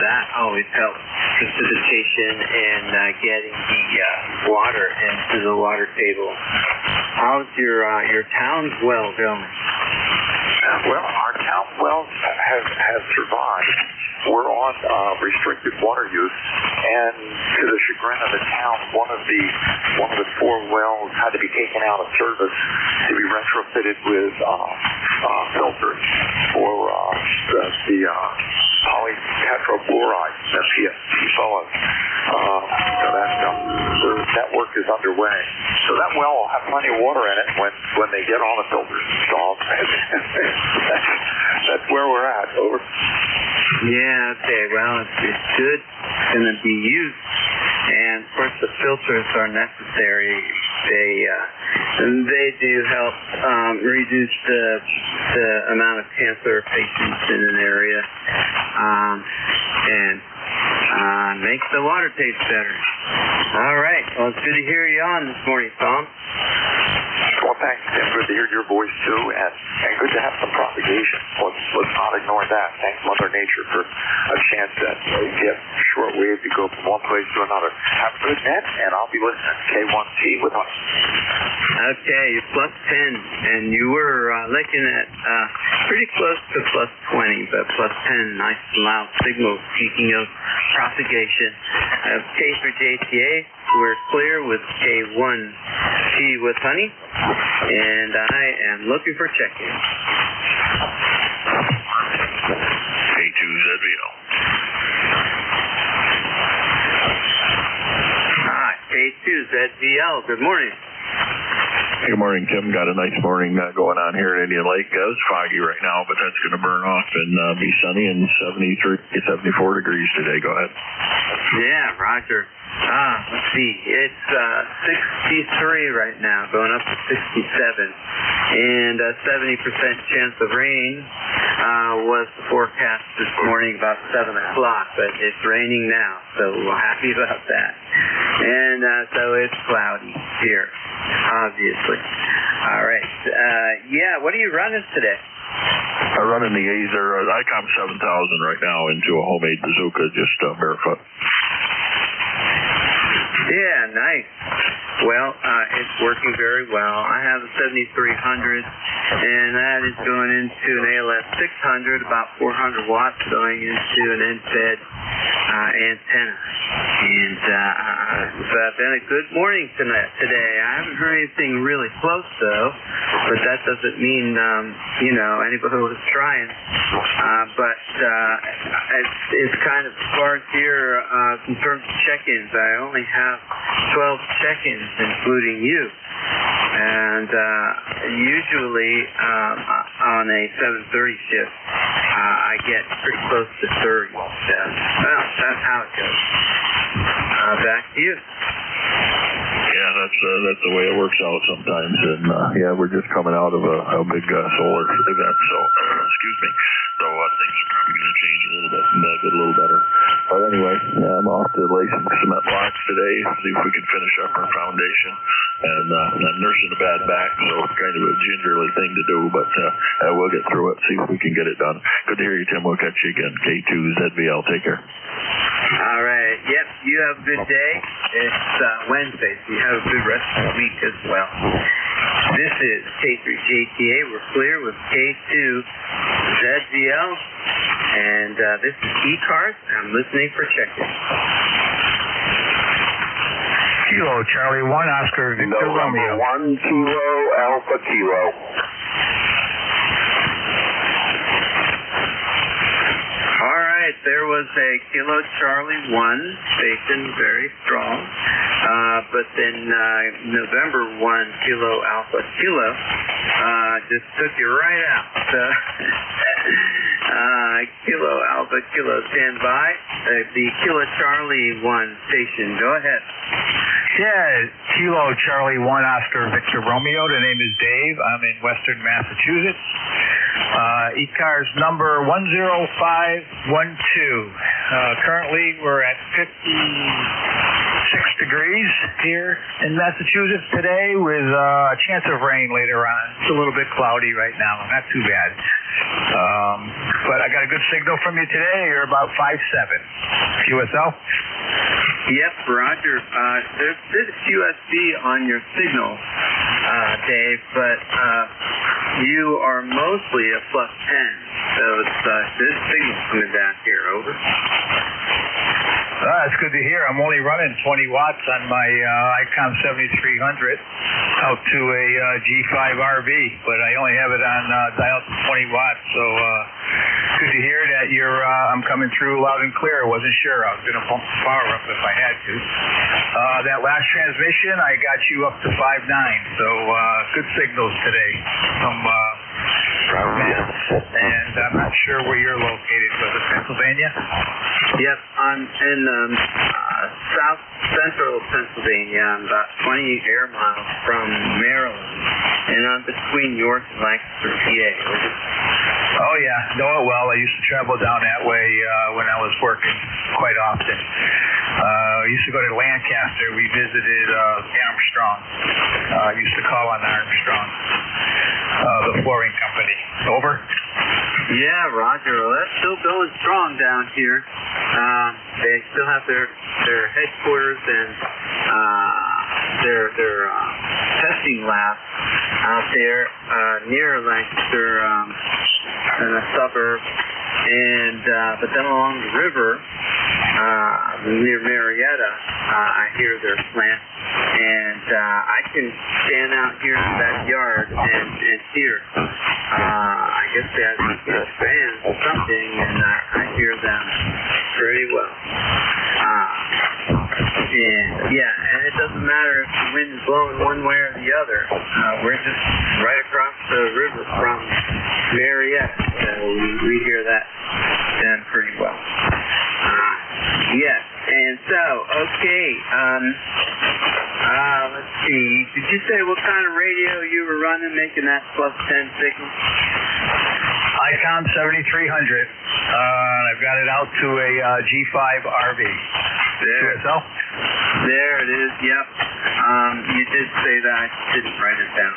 That always helps precipitation and getting the water into the water table. How's your town's well going? Well, our town wells have survived. We're on restricted water use, and to the chagrin of the town, one of the 4 wells had to be taken out of service to be retrofitted with filters for the polytetrafluoride, PFOS. So that work is underway. So that well will have plenty of water in it when they get all the filters installed. That's where we're at. Over. Yeah, okay. Well, it's good. It's going to be used. And, of course, the filters are necessary. They do help reduce the amount of cancer patients in an area and make the water taste better. All right. Well, it's good to hear you on this morning, Tom. Well, thanks, Tim. Good to hear your voice, too, and good to have some propagation. Let's not ignore that. Thanks, Mother Nature, for a chance to get shortwave to go from one place to another. Have a good net, and I'll be listening. K1T with us. Okay, you're plus 10, and you were looking at pretty close to plus 20, but plus 10, nice and loud signal. Speaking of propagation, K for JTA, we're clear with K1T with honey, and I am looking for check-in. K2ZVL. Hi, K2ZVL. Good morning. Good morning, Tim. Got a nice morning going on here at Indian Lake. It's foggy right now, but that's going to burn off and be sunny and 73, 74 degrees today. Go ahead. Yeah, Roger. Let's see. It's 63 right now, going up to 67. And a 70% chance of rain was the forecast this morning about 7 o'clock, but it's raining now, so we're happy about that. And so it's cloudy here, obviously. All right. Yeah, what are you running today? I'm running the Azer ICOM 7000 right now into a homemade bazooka, just barefoot. Yeah, nice. Well, it's working very well. I have a 7300, and that is going into an ALS 600, about 400 watts, going into an NFED antenna. And it's been a good morning today. I haven't heard anything really close, though, but that doesn't mean, anybody was trying. But it's kind of sparse here in terms of check-ins. I only have 12 check-ins, including you. And usually on a 7:30 shift, I get pretty close to 30. Well, that's how it goes. Back to you. Yeah, that's the way it works out sometimes. And we're just coming out of a big solar event, so excuse me. So things are probably going to change a little bit and get a little better. But anyway, I'm off to lay some cement blocks today, see if we can finish up our foundation. And I'm nursing a bad back, so it's kind of a gingerly thing to do, but we'll get through it, see if we can get it done. Good to hear you, Tim. We'll catch you again. K2ZVL. Take care. All right. Yep. You have a good day. It's Wednesday, so you have a good rest of the week as well. This is K3JTA. We're clear with K2ZVL. And this is ECARS. I'm listening for check-in. Kilo Charlie 1 Oscar Victor Romeo. 1 Kilo Alpha Kilo. All right, there was a Kilo Charlie 1 station, very strong. But then November 1 Kilo Alpha Kilo just took you right out. Kilo Alpha Kilo, stand by. The Kilo Charlie 1 station, go ahead. Yeah, Kilo Charlie 1 Oscar Victor Romeo. The name is Dave. I'm in Western Massachusetts. ECARS number 10512. Currently, we're at 56 degrees here in Massachusetts today with a chance of rain later on. It's a little bit cloudy right now. Not too bad. But I got a good signal from you today. You're about 5.7. QSL? Yep, Roger. There's QSB on your signal, Dave, but you are mostly a +10, so it's good signal coming down here. Over. That's good to hear. I'm only running 20 watts on my Icon 7300 out to a G5 RV, but I only have it on dial to 20 watts, so good to hear that I'm coming through loud and clear. I wasn't sure. I was going to pump the power up if I had to. That last transmission, I got you up to 5.9, so good signals today from and I'm not sure where you're located. Was it Pennsylvania? Yep, I'm in south central Pennsylvania. I'm about 20 air miles from Maryland, and I'm between York and Lancaster, PA. Oh yeah, know it well. I used to travel down that way when I was working quite often. I used to go to Lancaster. We visited Armstrong. I used to call on Armstrong, the flooring company. Over? Yeah, Roger. Well, that's still going strong down here. They still have their headquarters and their testing lab out there near Lancaster in a suburb. And but then along the river near Marietta, I hear their plant, and I can stand out here in the backyard and hear. I guess they have these fans or something, and I hear them pretty well. And it doesn't matter if the wind is blowing one way or the other. We're just right across the river from Marietta, so we hear that then pretty well. Yes, and so, okay, let's see. Did you say what kind of radio you were running, making that +10 signal? Icon 7300. I've got it out to a G5 RV. QSL? There it is, yep. You did say that. I didn't write it down.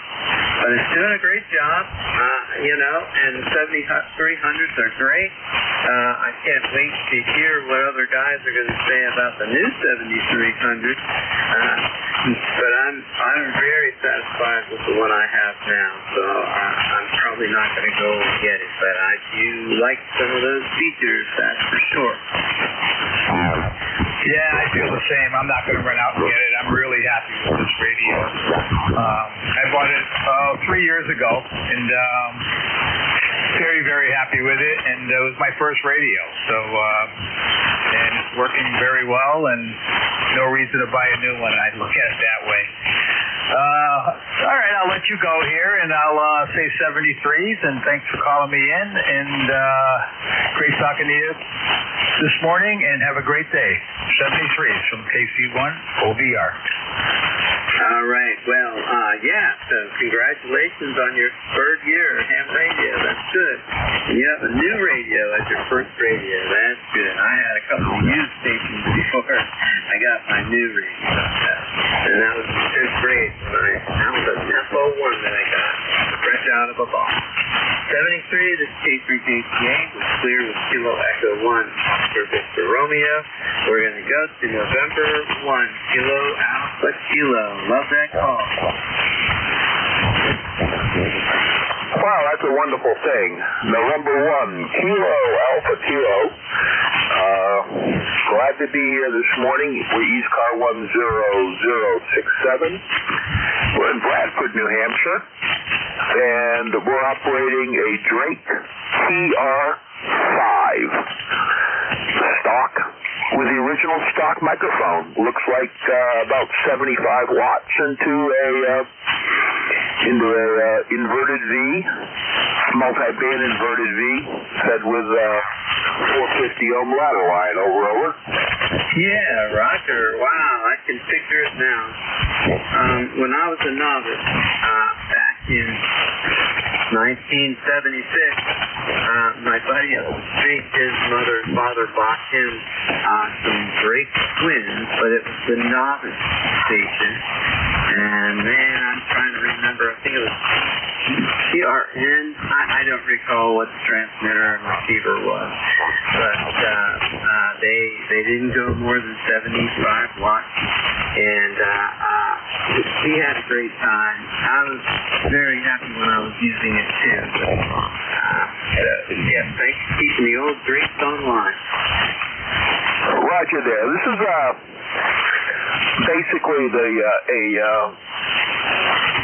But it's doing a great job, and the 7300s are great. I can't wait to hear what other guys are going to say about the new 7300. But I'm very satisfied with the one I have now, so I'm probably not going to go and get it. But I do like some of those features, that's for sure. Yeah, I feel the same. I'm not going to run out and get it. I'm really happy with this radio. I bought it 3 years ago, and very, very happy with it. And it was my first radio, so and it's working very well, and no reason to buy a new one. I look at it that way. All right, I'll let you go here, and I'll say 73s, and thanks for calling me in, and great talking to you this morning, and have a great day. 73s from KC1 OBR. All right, well, yeah, so congratulations on your third year ham radio. That's good. And you have a new radio as your first radio. That's good. I had a couple of used stations before I got my new radio. And that was the fifth grade. That was an FO1 that I got fresh out of a box. 73, this is K3JTA was clear with Kilo Echo 1 Oscar Victor Romeo. We're going to go to November 1, Kilo Alpha Kilo. Love that call. Wow, that's a wonderful thing. November 1, Kilo Alpha Kilo. Glad to be here this morning. We're ECARS 10067. We're in Bradford, New Hampshire. And we're operating a Drake TR5 stock with the original stock microphone. Looks like about 75 watts into a inverted V, multi-band inverted V, fed with 450 ohm ladder line. Over. Yeah, Roger. Wow, I can picture it now. When I was a novice, back in 1976, my buddy up the street, his father bought him some Drake Twins, but it was the novice station. And man, I'm trying to remember, I think it was TRN. I don't recall what the transmitter and receiver was, but they didn't go more than 75 watts, and we had a great time. I was very happy when I was using it too. Yeah, thanks for keeping the old Drakes online. Roger there. This is basically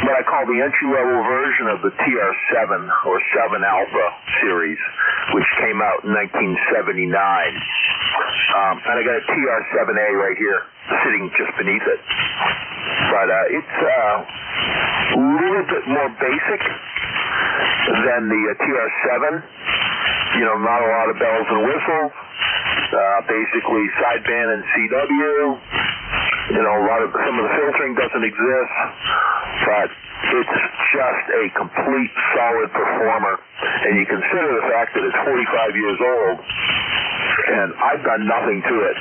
what I call the entry-level version of the TR7 or 7 Alpha series, which came out in 1979. And I got a TR7A right here, sitting just beneath it. But it's a little bit more basic than the TR7. You know, not a lot of bells and whistles. Basically sideband and CW. You know, some of the filtering doesn't exist, but it's just a complete solid performer. And you consider the fact that it's 45 years old, and I've done nothing to it.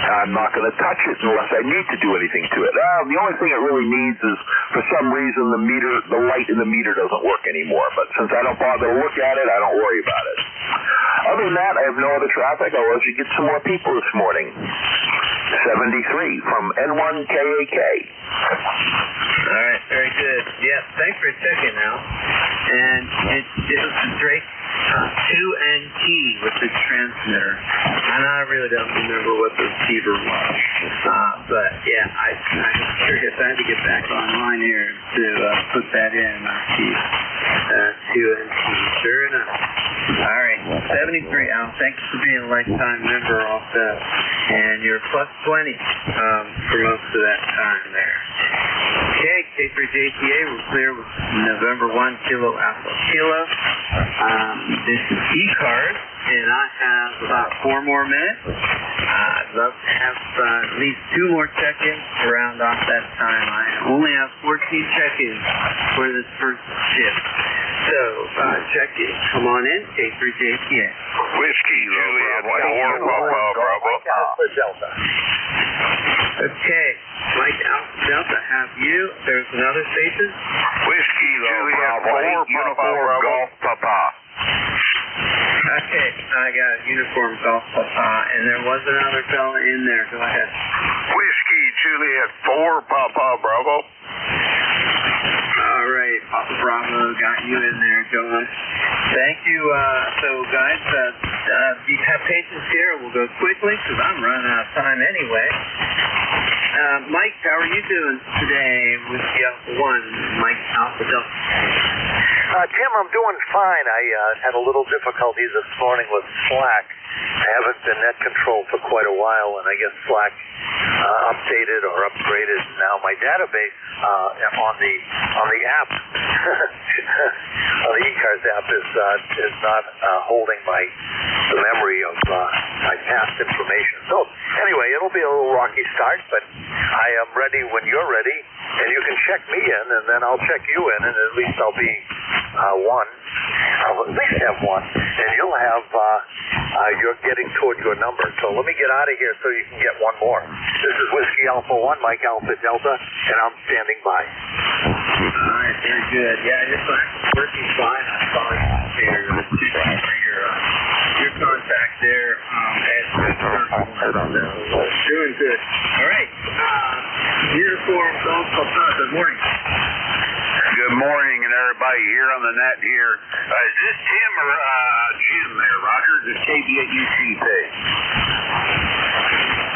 I'm not going to touch it unless I need to do anything to it. The only thing it really needs is, for some reason, the light in the meter doesn't work anymore. But since I don't bother to look at it, I don't worry about it. Other than that, I have no other traffic. I'll let you get some more people this morning. 73 from N1KAK. All right, very good. Yeah, thanks for checking out. And it was the Drake 2NT with the transmitter. And I really don't remember what the receiver was. But yeah, I'm curious. I had to get back online here to put that in. See, 2NT. Sure enough. All right, 73. Al, thanks for being a lifetime member also. And you're plus 20 for most of that time there. Okay, K3JTA, we're clear with November 1, Kilo Alpha Kilo. This is ECARS, and I have about 4 more minutes. I'd love to have at least 2 more check-ins to round off that time. I only have 14 check-ins for this first shift. So, check-in. Come on in, K3JTA. Whiskey, Juliet, Bravo. Delta. Okay, Mike Alpha Delta, have you? There's another station? Whiskey, Juliet, Uniform Golf Papa. Okay, I got Uniform Golf Papa, and there was another fella in there. Go ahead. Whiskey, Juliet 4, Papa Bravo. All right, Papa Bravo, got you in there, John. Thank you. So, guys, you have patience here. We'll go quickly because I'm running out of time anyway. Mike, how are you doing today with the Alpha 1, Mike Alpha Delta? Tim, I'm doing fine. I had a little difficulty this morning with Slack. I haven't been net control for quite a while, and I guess Slack updated or upgraded now my database on the app. The ECARS app is not holding the memory of my past information. So anyway, it'll be a little rocky start, but I am ready when you're ready, and you can check me in, and then I'll check you in, and at least I'll be one. I'll at least have one, and you'll have you're getting toward your number. So let me get out of here so you can get one more. This is Whiskey Alpha 1, Mike Alpha Delta, and I'm standing by. All right, very good. Yeah, your Slack is working fine. I saw your contact there doing good. All right. Uniform Golf Club. Good morning. Good morning, and everybody here on the net here. Is this Tim or Jim there, Roger? Is this KB8UCP?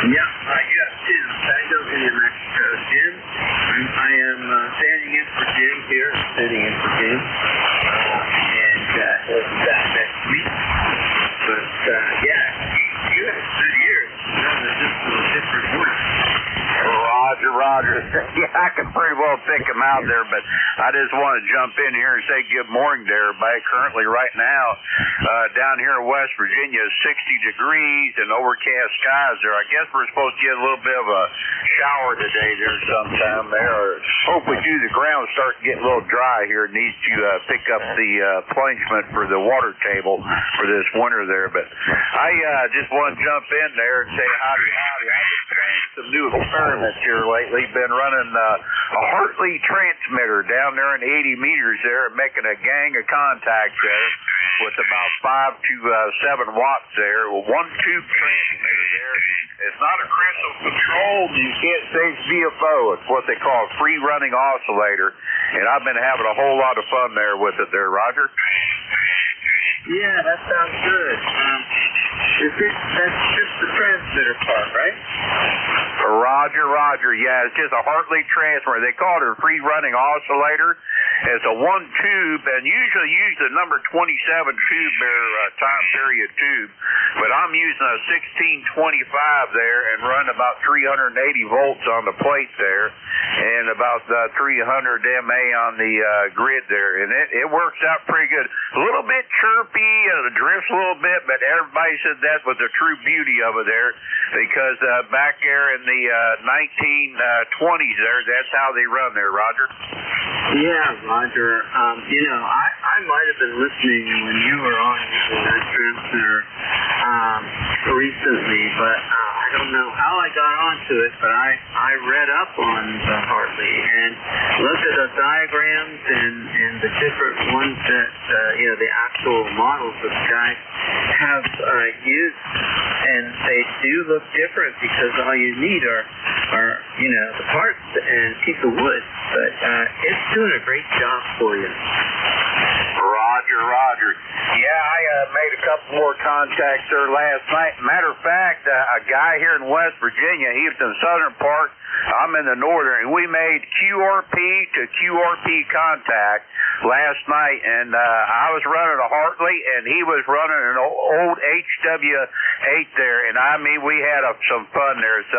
Yeah, yes, Tim. Tango in Mexico. Jim, I am standing in for Jim here, sitting in for Jim. And he'll be back next week. But, yeah, you have good years. Just a little different voice. Roger. Yeah, I can pretty well pick them out there, but I just want to jump in here and say good morning to everybody. Currently, right now, down here in West Virginia, 60 degrees and overcast skies there. I guess we're supposed to get a little bit of a shower today there sometime there. Hopefully, too, the ground's starting to get a little dry here. It needs to pick up the planchment for the water table for this winter there. But I just want to jump in there and say howdy. I've been trying some new experiments here lately. Been running a Hartley transmitter down there in 80 meters there, making a gang of contacts there with about 5 to 7 watts there. Well, 1-tube transmitter there. It's not a crystal controlled. You can't say it's VFO. It's what they call a free running oscillator. And I've been having a whole lot of fun there with it there, Roger. Yeah, that sounds good. That's just the transmitter part, right? Roger. Yeah, it's just a Hartley transmitter. They call it a free running oscillator. It's a 1-tube, and usually use the number 27 tube there, time period tube. But I'm using a 1625 there and run about 380 volts on the plate there, and about 300 MA on the grid there, and it works out pretty good. A little bit chirpy, and it drifts a little bit, but everybody said that was the true beauty of it there, because back there in the 1920s there, that's how they run there, Roger. Yeah, Roger. I might have been listening when you were on using that transmitter recently, but I don't know how I got onto it, but I read up on the Hartley and looked at the diagrams and the different ones that, the actual models that the guys have used, and they do look different because all you need are the parts and a piece of wood, but it's doing a great job for you. Roger. Yeah, I made a couple more contacts there last night. Matter of fact, a guy here in West Virginia, he was in the southern part, I'm in the northern, and we made QRP to QRP contact last night, and I was running a Hartley, and he was running an old HW8 there, and I mean, we had some fun there. So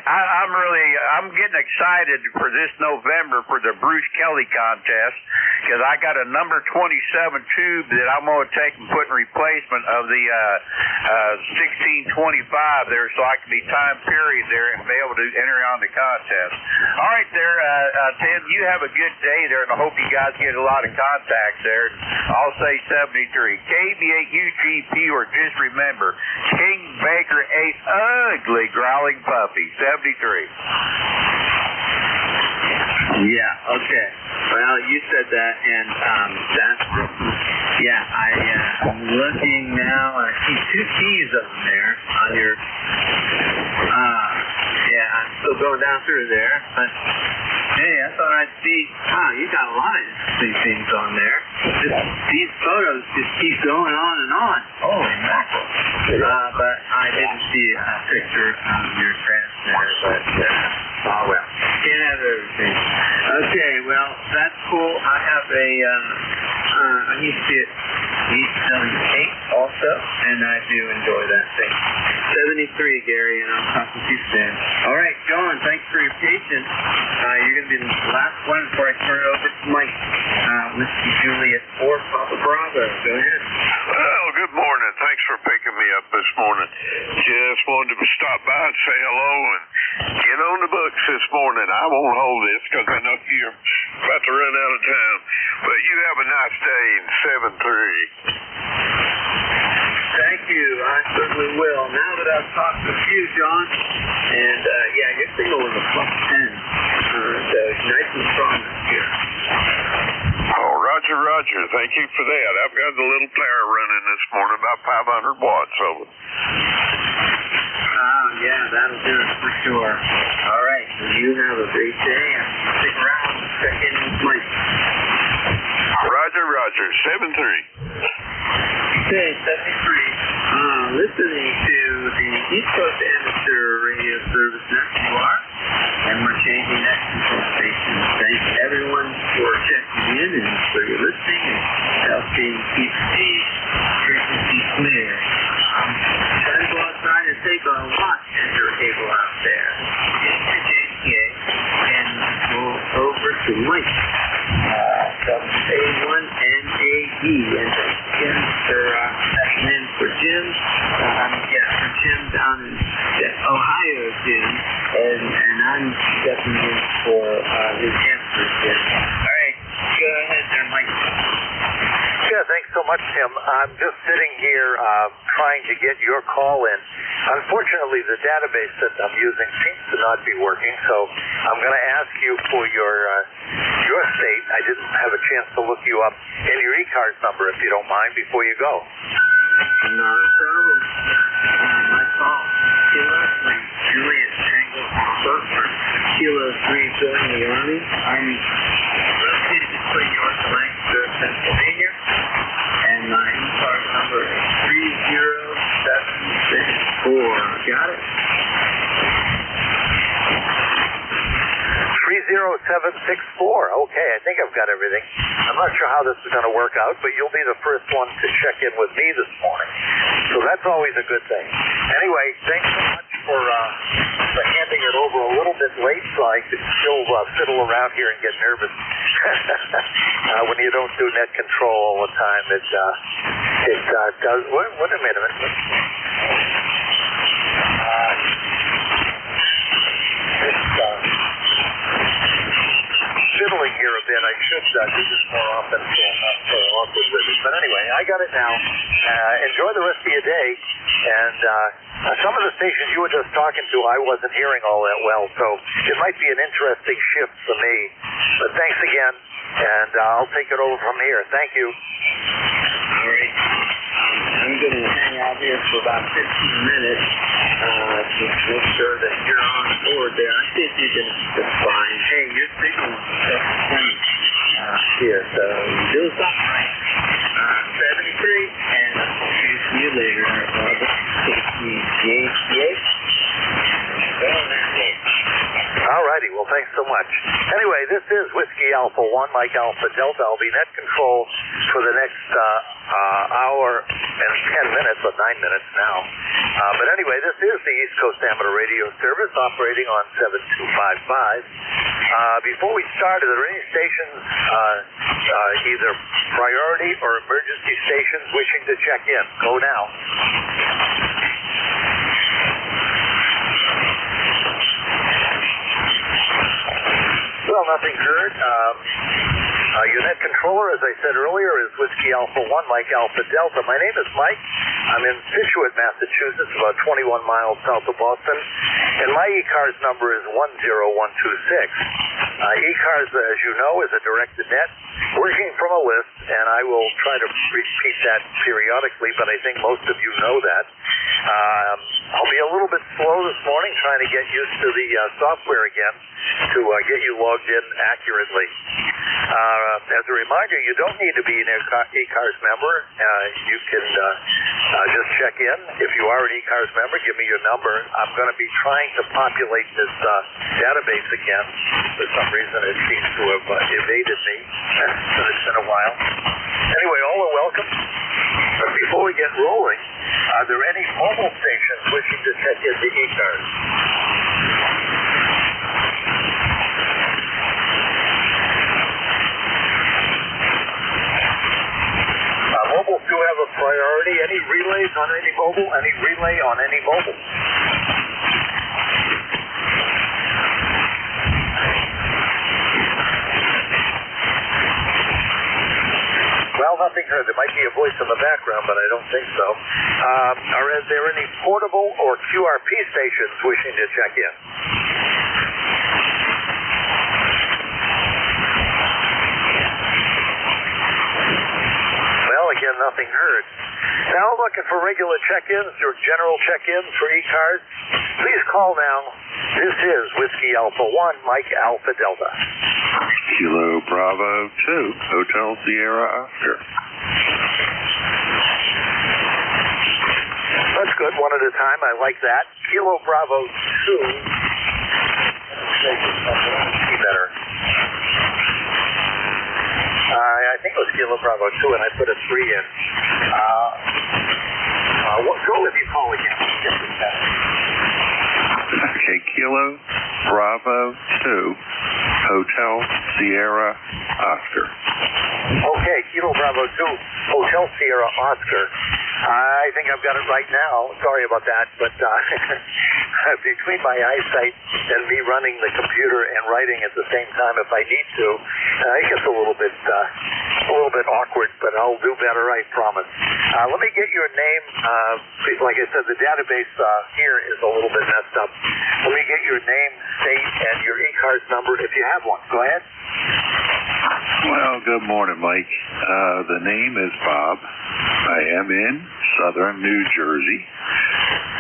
I'm getting excited for this November for the Bruce Kelly contest, because I got a number 27 tube that I'm going to take and put in replacement of the 1625 there, so I can be time period there and be able to enter on the contest. All right there, Tim, you have a good day there, and I hope you guys get a lot of contacts there. I'll say 73. KB8UGP, or just remember, King Baker ate ugly growling puppy. 73. Yeah, okay. Well, you said that, and I'm looking now, and I see 2 keys on there on your, I'm still going down through there. But, hey, I thought I'd see, you got a lot of interesting things on there. These photos just keep going on and on. Holy mackerel. But I didn't see a picture of your transmitter, but, oh well. Can't have everything. Okay, well, that's cool. I have I used to eat some cake also, and I do enjoy that thing. 73, Gary, and I'll talk with you soon. All right, John, thanks for your patience. You're going to be the last one before I turn it over to Mike. Whiskey Juliet 4, Papa Bravo. Go ahead. Well, good morning. Thanks for picking me up this morning. Just wanted to stop by and say hello and get on the books this morning. I won't hold this because I know you're about to run out of time. But you have a nice day in 7-3. Thank you. I certainly will. Now that I've talked with you, John, and your signal was a +10. So nice and strong this year. Oh, Roger. Thank you for that. I've got the little flare running this morning, about 500 watts over. Yeah, that'll do it for sure. All right. Well, you have a great day, and stick around and check in with Mike. Roger. 7-3. Okay, 73. Listening to the East Coast Amateur Radio Service Next you are, and we're changing that control station. Thanks everyone for checking in and for your listening and helping keep the frequency clear. I'm trying to go outside and take a watch enter cable out there. NJ2US, and go over to Mike. A1NAE, and Jim for in for Jim. For Jim down in Ohio, Jim, and I'm stepping in for New Hampshire, Jim. All right, go ahead there, Mike. Yeah, thanks so much, Tim. I'm just sitting here trying to get your call in. Unfortunately, the database that I'm using seems to not be working, so I'm going to ask you for your state. I didn't have a chance to look you up, and your ECARS number, if you don't mind, before you go. Not a problem. My fault. Kilo 3, Juliet Tango Alpha, Kilo 3, Billy Army. I'm located between York and Lancaster, Pennsylvania, and my ECARS number is 30764. Got it? 30764. Okay, I think I've got everything. I'm not sure how this is going to work out, but you'll be the first one to check in with me this morning. So that's always a good thing. Anyway, thanks so much for handing it over a little bit late so I could still fiddle around here and get nervous. When you don't do net control all the time, it does. Wait a minute. Fiddling here a bit. I should do this more often so I'm not so awkward with it. But anyway, I got it now. Enjoy the rest of your day. And some of the stations you were just talking to, I wasn't hearing all that well, so it might be an interesting shift for me. But thanks again, and I'll take it over from here. Thank you. All right. I'm going to hang out here for about 15 minutes to make sure that you're on board there. I think you're going to be just fine. Hey, your signal is funny here, so you're doing something right. 73, and I'll see you later. All righty, well, thanks so much. Anyway, this is Whiskey Alpha 1, Mike Alpha Delta. I'll be net control for the next hour and 10 minutes, or 9 minutes now. But anyway, this is the East Coast Amateur Radio Service operating on 7255. Before we start, are there any stations, either priority or emergency stations, wishing to check in? Go now. Well, nothing heard. Your net controller, as I said earlier, is Whiskey Alpha 1, Mike Alpha Delta. My name is Mike. I'm in Situate, Massachusetts, about 21 miles south of Boston, and my ECARS number is 10126. ECARS, as you know, is a directed net working from a list, and I will try to repeat that periodically, but I think most of you know that. I'll be a little bit slow this morning trying to get used to the software again to get you logged in accurately. As a reminder, you don't need to be an ECARS member. You can just check in. If you are an ECARS member, give me your number. I'm going to be trying to populate this database again. For some reason, it seems to have evaded me. It's been a while. Anyway, all are welcome. But before we get rolling, are there any mobile stations wishing to check into ECARS? Mobiles do have a priority. Any relays on any mobile? Any relay on any mobile? Well, nothing heard. There might be a voice in the background, but I don't think so. Are there any portable or QRP stations wishing to check in? Well, again, nothing heard. Now looking for regular check-ins or general check-ins for ECARS. Please call now. This is Whiskey Alpha 1, Mike Alpha Delta. Kilo Bravo 2, Hotel Sierra Oscar. That's good, one at a time. I like that. Kilo Bravo 2. See better. I think it was Kilo Bravo 2, and I put a 3 in. Go with your call again. Okay, Kilo Bravo 2, Hotel Sierra Oscar. Okay, Kilo Bravo 2, Hotel Sierra Oscar. I think I've got it right now. Sorry about that, but between my eyesight and me running the computer and writing at the same time if I need to, it gets a little bit awkward, but I'll do better, I promise. Let me get your name. Like I said, the database here is a little bit messed up. Let me get your name, state, and your ECARS number if you have one. Go ahead. Well, good morning, Mike. The name is Bob. I am in southern New Jersey,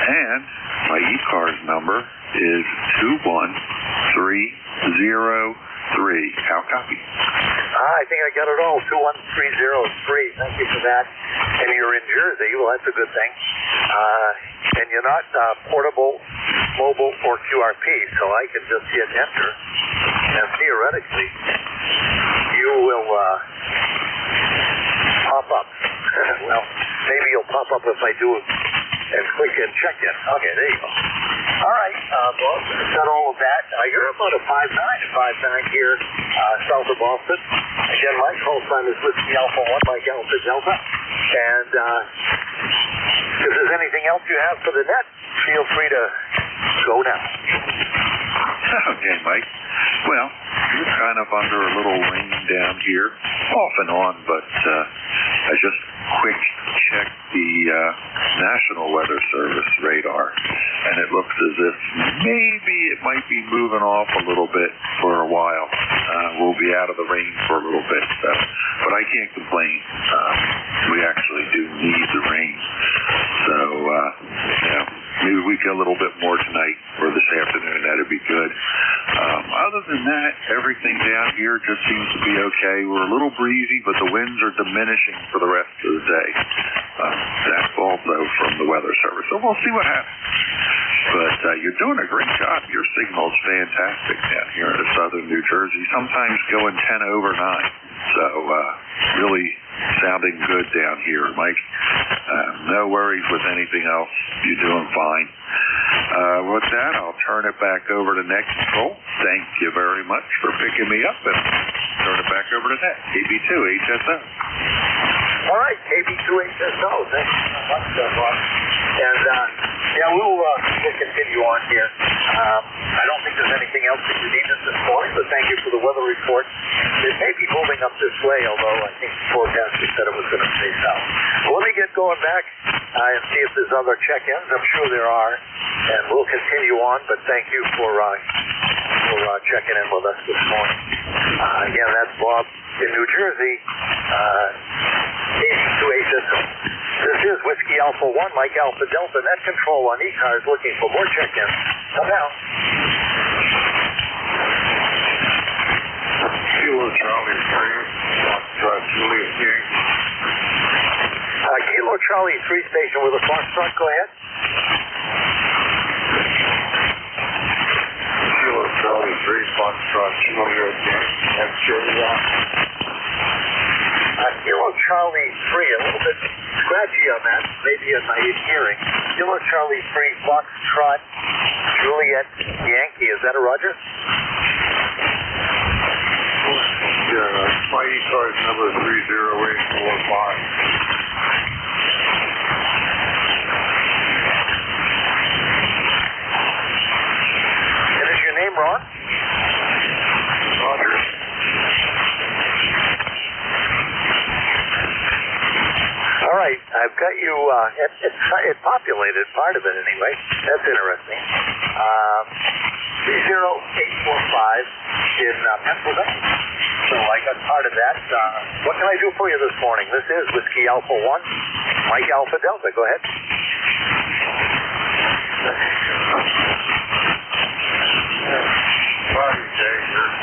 and my ECARS number is 21303. How copy? I think I got it all. 21303. Thank you for that. And you're in Jersey. Well, that's a good thing. And you're not portable, mobile, or QRP, so I can just hit enter. And theoretically, you will pop up. Well, maybe you'll pop up if I do it and click and check in. Okay, there you go. All right, well, got all of that. You're about a 5'9" here south of Boston. Again, my call sign is Whiskey Alpha 1, Mike Alpha Delta. And if there's anything else you have for the net, feel free to go now. Okay, Mike. Well, we're kind of under a little rain down here, off and on, but I just quick checked the National Weather Service radar, and it looks as if maybe it might be moving off a little bit for a while. We'll be out of the rain for a little bit, but I can't complain. We actually do need the rain. So, maybe we get a little bit more tonight or this afternoon. That'd be good. Other than that, everything down here just seems to be okay. We're a little breezy, but the winds are diminishing for the rest of the day. That's also from the Weather Service. So we'll see what happens. But you're doing a great job. Your signal's fantastic down here in southern New Jersey, sometimes going 10 over 9. So really sounding good down here, Mike. No worries with anything else. You're doing fine. With that, I'll turn it back over to Net Control. Thank you very much for picking me up, and turn it back over to Net, KB2HSO. All right, KB2HSO. Thank you so much, Bob. And we'll continue on here. I don't think there's anything else that you need at this point, but thank you for the weather report. It may be moving up this way, although I think the forecaster said it was going to stay south. Well, let me get going back and see if there's other check-ins. I'm sure there are, and we'll continue on, but thank you for checking in with us this morning. Again, that's Bob in New Jersey, KB2HSO. This This is Whiskey Alpha 1, Mike Alpha Delta, net control on ECARS looking for more check-ins. Come down. Kilo Charlie 3, Foxtrot Juliet Yankee. Kilo Charlie 3 station with a Foxtrot, go ahead. Kilo Charlie 3, Foxtrot Juliet Yankee, NJ2US. Kilo Charlie 3, a little bit scratchy on that, maybe in my hearing. Kilo Charlie 3, Foxtrot Juliet Yankee, is that a Roger? Yeah, my ECARS number 30845. And is your name Ron? Roger. All right, I've got you, it populated, part of it anyway. That's interesting. 30845 in Pennsylvania. So I got part of that. What can I do for you this morning? This is Whiskey Alpha 1, Mike Alpha Delta. Go ahead. Body day, 'cause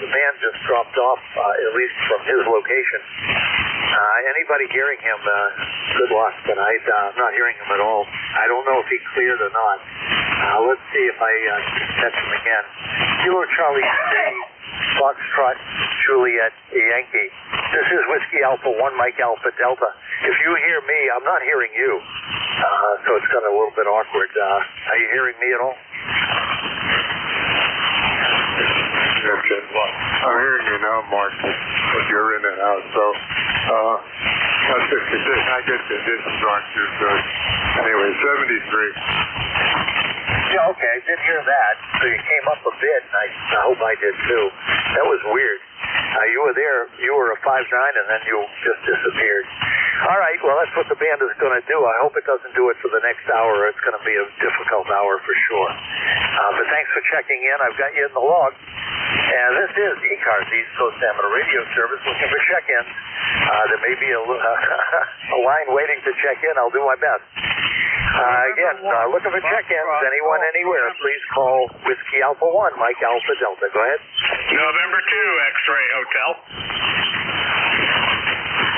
the man just dropped off, at least from his location. Anybody hearing him, good luck, but I'm not hearing him at all. I don't know if he cleared or not. Let's see if I catch him again. Kilo Charlie 3, Foxtrot Juliet Yankee. This is Whiskey Alpha 1, Mike Alpha Delta. If you hear me, I'm not hearing you. So it's kind of a little bit awkward. Are you hearing me at all? I'm hearing you now, Mark, but you're in and out, so I get the distance aren't too good. Anyway, 73. Yeah, okay, I did hear that. So you came up a bit, and I hope I did too. That was weird. You were there, you were a 5'9", and then you just disappeared. All right, well, that's what the band is going to do. I hope it doesn't do it for the next hour. It's going to be a difficult hour for sure. But thanks for checking in. I've got you in the log. And this is ECARS, East Coast Amateur Radio Service, looking for check-ins. There may be a line waiting to check in. I'll do my best. Again, looking for check-ins. Anyone, anywhere, please call Whiskey Alpha 1, Mike Alpha Delta. Go ahead. November 2, X-Ray Hotel.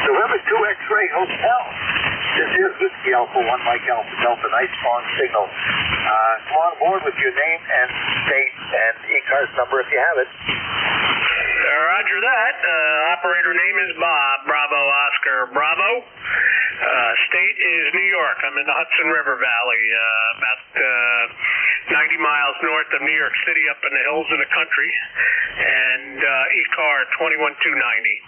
November 2 X-Ray Hotel. This is Whiskey Alpha 1, Mike Alpha Delta. Nice strong signal. Come on board with your name and state and ECARS number if you have it. Roger that. Operator name is Bob. Bravo, Oscar, Bravo. State is New York. I'm in the Hudson River Valley, about 90 miles north of New York City, up in the hills of the country. And ECAR 21290.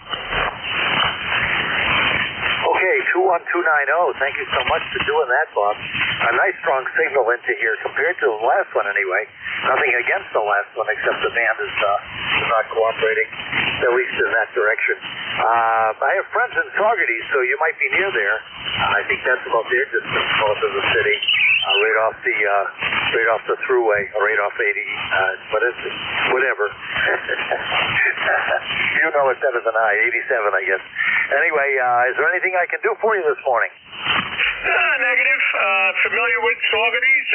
Okay, Okay, 21290. Thank you so much for doing that, Bob. A nice strong signal into here compared to the last one anyway. Nothing against the last one except the band is not cooperating, at least in that direction. I have friends in Saugerty, so you might be near there. I think that's about their distance north of the city, right off the thruway, right off 80. What is it? Whatever. You know it better than I. 87, I guess. Anyway, is there anything I can do for you this morning? Negative. Familiar with Saugerties?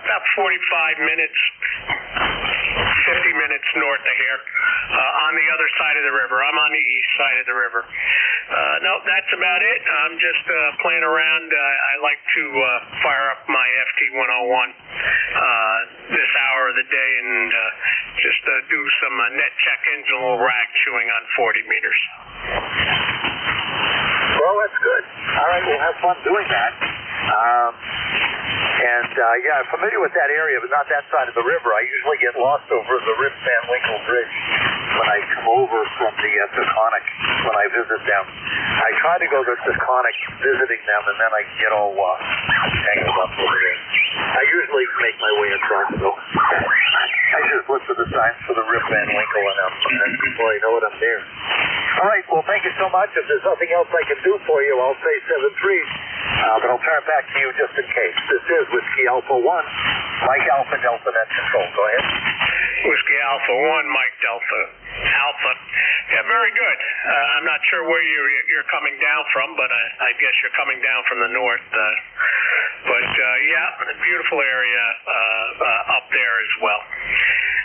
About 45 minutes, 50 minutes north of here, on the other side of the river. I'm on the east side of the river. No, that's about it. I'm just playing around. I like to fire up my FT101 this hour of the day and just do some net check-ins and a little rag chewing on 40 meters. Well, that's good. All right, we'll have fun doing that. Yeah, I'm familiar with that area, but not that side of the river. I usually get lost over the Rip Van Winkle Bridge when I come over from the Taconic when I visit them. I try to go to Taconic visiting them, and then I get all tangled up over there. I usually make my way across, though. I just look for the signs for the Rip Van Winkle, and then before I know it, I'm there. All right, well, thank you so much. If there's nothing else I can do for you, I'll say 7-3, but I'll turn it back to you just in case. This is Whiskey Alpha 1, Mike Alpha Delta Net Control. Go ahead. Whiskey Alpha 1, Mike Delta Alpha. Yeah, very good. I'm not sure where you're coming down from, but I guess you're coming down from the north. Yeah, beautiful area up there as well.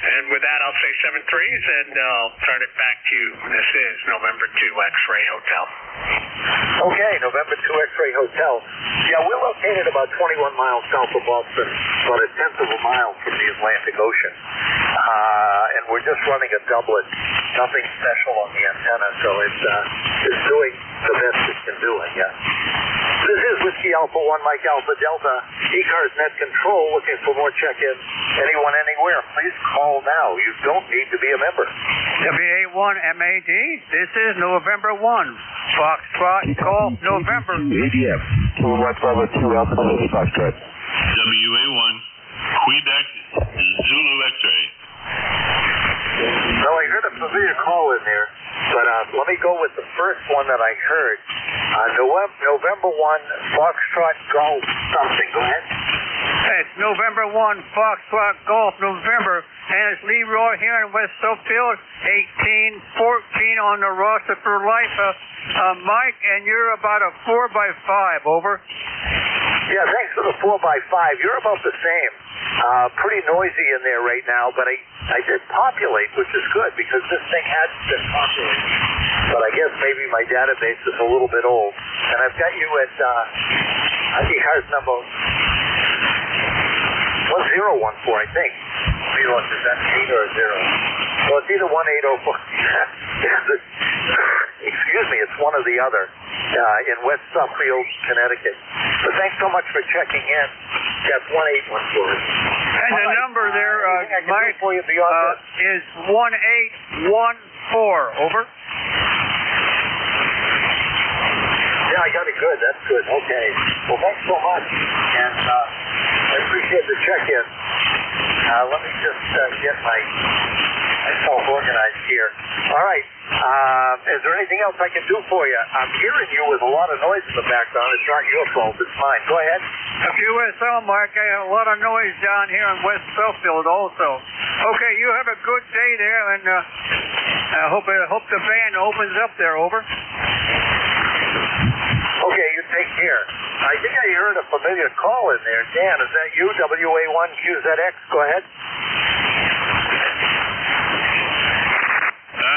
And with that, I'll say 7-3s, and I'll turn it back to you. This is November 2 X-Ray Hotel. Okay, November 2 X-Ray Hotel. Yeah, we're located about 21 miles south of Boston, about a tenth of a mile from the Atlantic Ocean. And we're just running a doublet. Nothing special on the antenna, so it's doing the best it can do, I guess. This is Whiskey Alpha 1, Mike Alpha Delta, ECARS Net Control, looking for more check-ins. Anyone, anywhere, please call now. You don't need to be a member. WA1MAD, this is November 1. Foxtrot, Golf, November. ADF, 2 West Bravo 2 Alpha Delta Foxtrot. WA1, Quebec, Zulu X-Ray. So I heard a familiar call in there, but let me go with the first one that I heard. November 1, Foxtrot Golf something. Go ahead. It's November 1, Foxtrot Golf, November, and it's Leroy here in West Soapfield, 1814 on the roster for life. Mike, and you're about a 4x5, over. Yeah, thanks for the 4x5. You're about the same. Pretty noisy in there right now, but I did populate, which is good because this thing had been populated. But I guess maybe my database is a little bit old. And I've got you at ECARS number 1014, I think. Is that 8 or 0? Well, it's either 1804. Excuse me, it's one or the other in West Suffield, Connecticut. But thanks so much for checking in. That's 1814. And the number there, Mike, is 1814. Over. Yeah, I got it good. That's good. Okay. Well, thanks so much. And I appreciate the check-in. Let me just get myself organized here. All right. Is there anything else I can do for you? I'm hearing you with a lot of noise in the background. It's not your fault. It's mine. Go ahead. QSL, Mark. I have a lot of noise down here in West Soapfield also. Okay, you have a good day there, and I hope the band opens up there. Over. Okay, you take care. I think I heard a familiar call in there. Dan, is that you? WA1QZX? Go ahead.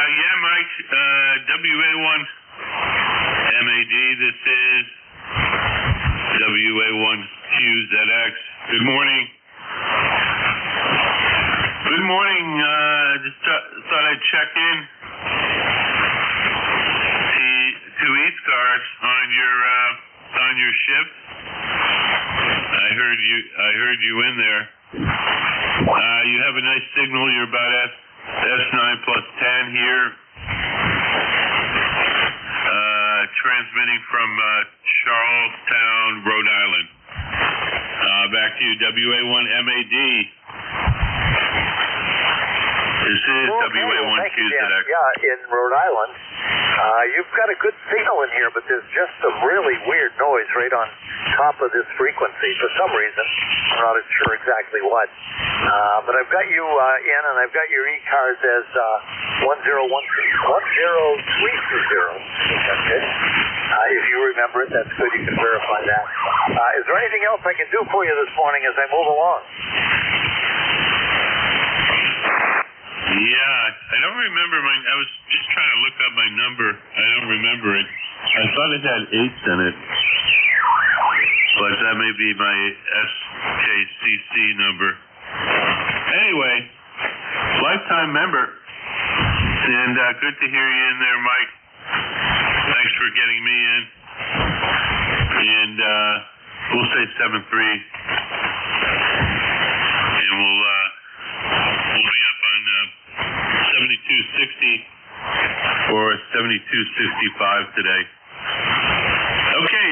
Yeah, Mike. WA1 MAD. This is WA1QZX. Good morning. Good morning. Just thought I'd check in to ECARS on your shift. I heard you in there. You have a nice signal. You're about S9 plus 10 here. from Charlestown, Rhode Island. Back to you, WA1MAD. This is WA1QZX. Yeah, in Rhode Island. You've got a good signal in here, but there's just some really weird noise right on top of this frequency for some reason. I'm not sure exactly what. But I've got you in, and I've got your ECARS as 10320. That's it. If you remember it, that's good. You can verify that. Is there anything else I can do for you this morning as I move along? Yeah, I don't remember I was just trying to look up my number. I don't remember it. I thought it had 8s in it. But that may be my SKCC number. Anyway, lifetime member. And good to hear you in there, Mike. Thanks for getting me in. And we'll say 7-3. And we'll be up on 7260 or 7265 today. Okay,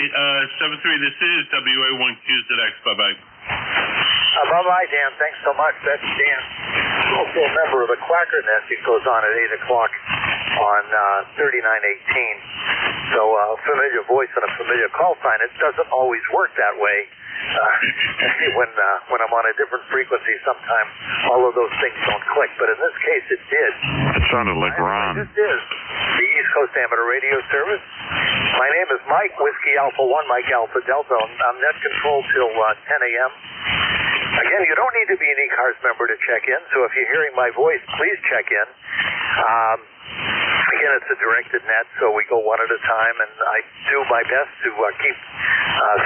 7-3, this is WA1QZX. Bye-bye. Bye-bye, Dan. Thanks so much. That's Dan. Also a member of the Quacker Nest. It goes on at 8 o'clock on 3918. So a familiar voice and a familiar call sign. It doesn't always work that way. When I'm on a different frequency, sometimes all of those things don't click. But in this case, it did. It sounded like Ron. This is the East Coast Amateur Radio Service. My name is Mike, Whiskey Alpha 1, Mike Alpha Delta. I'm net control till 10 a.m. Again, you don't need to be an ECARS member to check in, so if you're hearing my voice, please check in. Again, it's a directed net, so we go one at a time, and I do my best to keep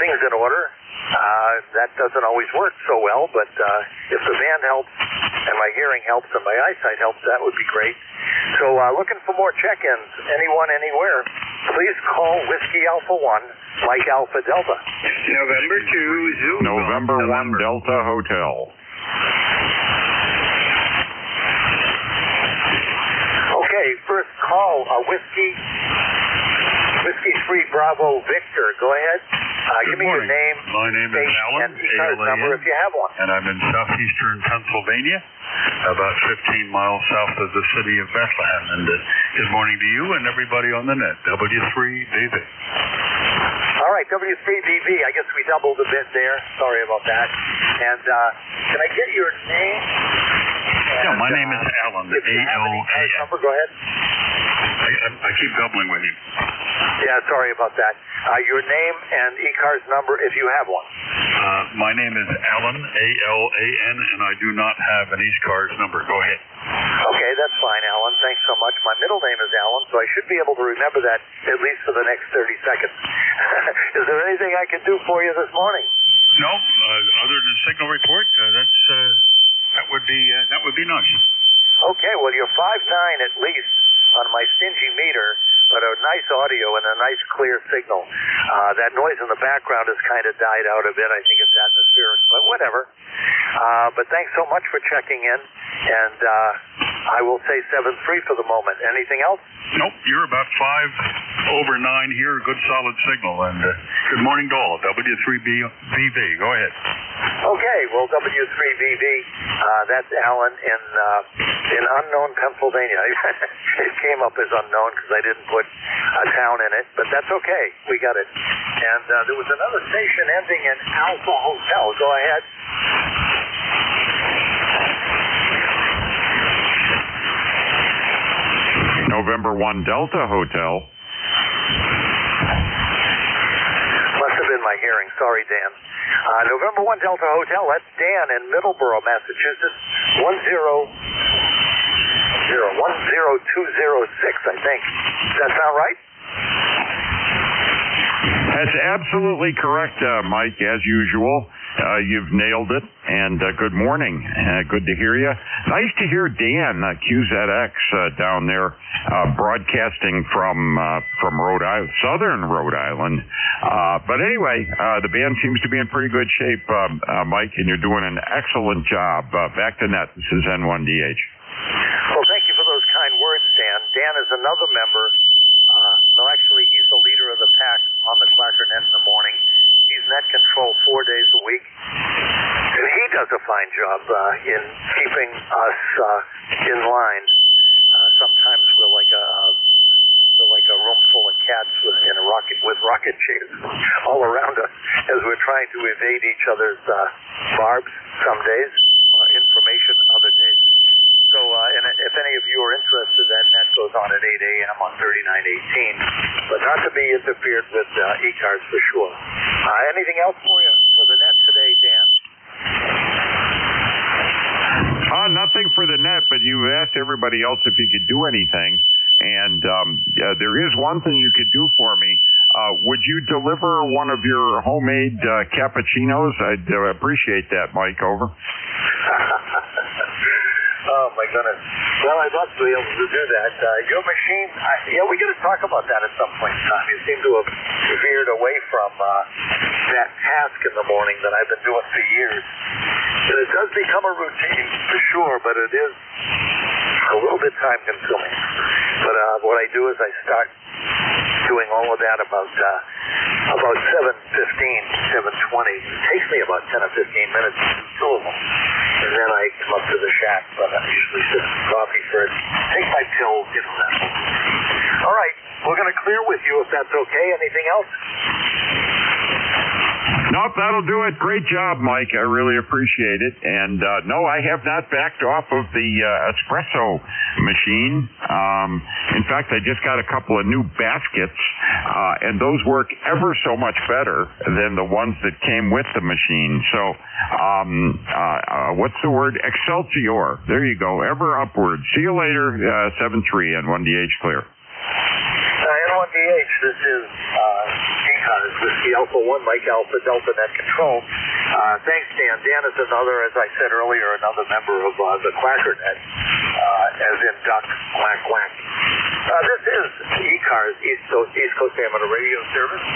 things in order. That doesn't always work so well, but if the band helps and my hearing helps and my eyesight helps, that would be great. So looking for more check-ins, anyone, anywhere, please call Whiskey Alpha 1, Mike Alpha Delta. November 2, Zulu. November 1 Delta Hotel. Okay, first call, Whiskey 3 Bravo Victor. Go ahead. Give me your name. My name is Alan, and ECARS number if you have one. and I'm in southeastern Pennsylvania, about 15 miles south of the city of Bethlehem. And good morning to you and everybody on the net, W3BV. All right, W3BV. I guess we doubled a bit there. Sorry about that. And can I get your name? Yeah, my name is Alan, A-L-A-N. Number, go ahead. I keep doubling with you. Yeah, sorry about that. Your name and ECARS number if you have one. My name is Alan, A-L-A-N, and I do not have an ECARS number. Go ahead. Okay, that's fine, Alan. Thanks so much. My middle name is Alan, so I should be able to remember that at least for the next 30 seconds. Is there anything I can do for you this morning? No, other than signal report, that would be nice. Okay, well, you're 5'9" at least on my stingy meter, but a nice audio and a nice clear signal. That noise in the background has kind of died out a bit. I think it's atmospheric, but whatever. But thanks so much for checking in, and I will say 7-3 for the moment. Anything else? Nope, you're about 5 over 9 here, good solid signal, and good morning to all. W3BV, go ahead. Okay, well, W3BV, that's Alan in unknown Pennsylvania. It came up as unknown because I didn't put a town in it, but that's okay. We got it. And there was another station ending in Alpha Hotel. Go ahead. November 1 Delta Hotel. Must have been my hearing. Sorry, Dan. November 1 Delta Hotel, that's Dan in Middleborough, Massachusetts. 10206, I think. Does that sound right? That's absolutely correct, Mike, as usual. You've nailed it, and good morning. Good to hear you. Nice to hear Dan, QZX, down there, broadcasting from Rhode Island, southern Rhode Island. But anyway, the band seems to be in pretty good shape, Mike, and you're doing an excellent job. Back to net. This is N1DH. Well, thank you for those kind words, Dan. Dan is another member. No, actually, he's the leader of the pack on the fine job in keeping us in line. Sometimes we're like a room full of cats with rocket chains all around us as we're trying to evade each other's barbs some days, information other days. So, and if any of you are interested, that goes on at 8 a.m. on 3918, but not to be interfered with ECARS for sure. Anything else for you for the net today, Dan? Nothing for the net, but you asked everybody else if you could do anything, and there is one thing you could do for me. Would you deliver one of your homemade cappuccinos? I'd appreciate that, Mike. Over. Oh, my goodness. Well, I'd love to be able to do that. Your machine, we got to talk about that at some point in time. You seem to have veered away from that task in the morning that I've been doing for years. And it does become a routine, for sure, but it is a little bit time-consuming. But what I do is I start doing all of that about 7:15, 7:20. It takes me about 10 or 15 minutes to do two of them. And then I come up to the shack, but I usually sip some coffee first, take my pills, that. All right, we're going to clear with you if that's okay. Anything else? Nope, that'll do it. Great job, Mike. I really appreciate it. And no, I have not backed off of the espresso machine. In fact, I just got a couple of new baskets, and those work ever so much better than the ones that came with the machine. So, what's the word? Excelsior. There you go. Ever upward. See you later, 7-3 and 1DH clear. N1DH, this is ECARS, Whiskey Alpha 1, Mike Alpha Delta Net Control. Thanks, Dan. Dan is another, as I said earlier, another member of the Quacker Net, as in duck, quack, quack. This is ECARS, East Coast Amateur Radio Service.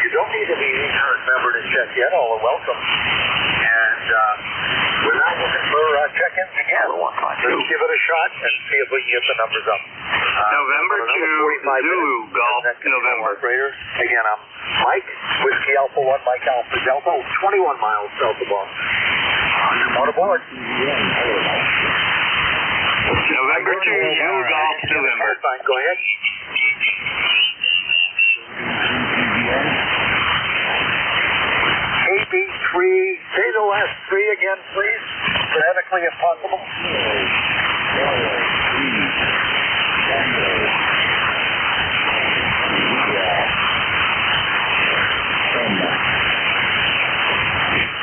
You don't need to be an ECARS member to check in. All are welcome. And we're not looking for check-ins again. Let's give it a shot and see if we can get the numbers up. November 2, Zulu Golf, November. Operator. Again, I'm Mike, Whiskey Alpha 1, Mike Alpha Delta, 21 miles south of Boston. On aboard. November 2, Zulu Golf, November. Fine, go ahead. KB3, say the last three again, please, phonetically if possible.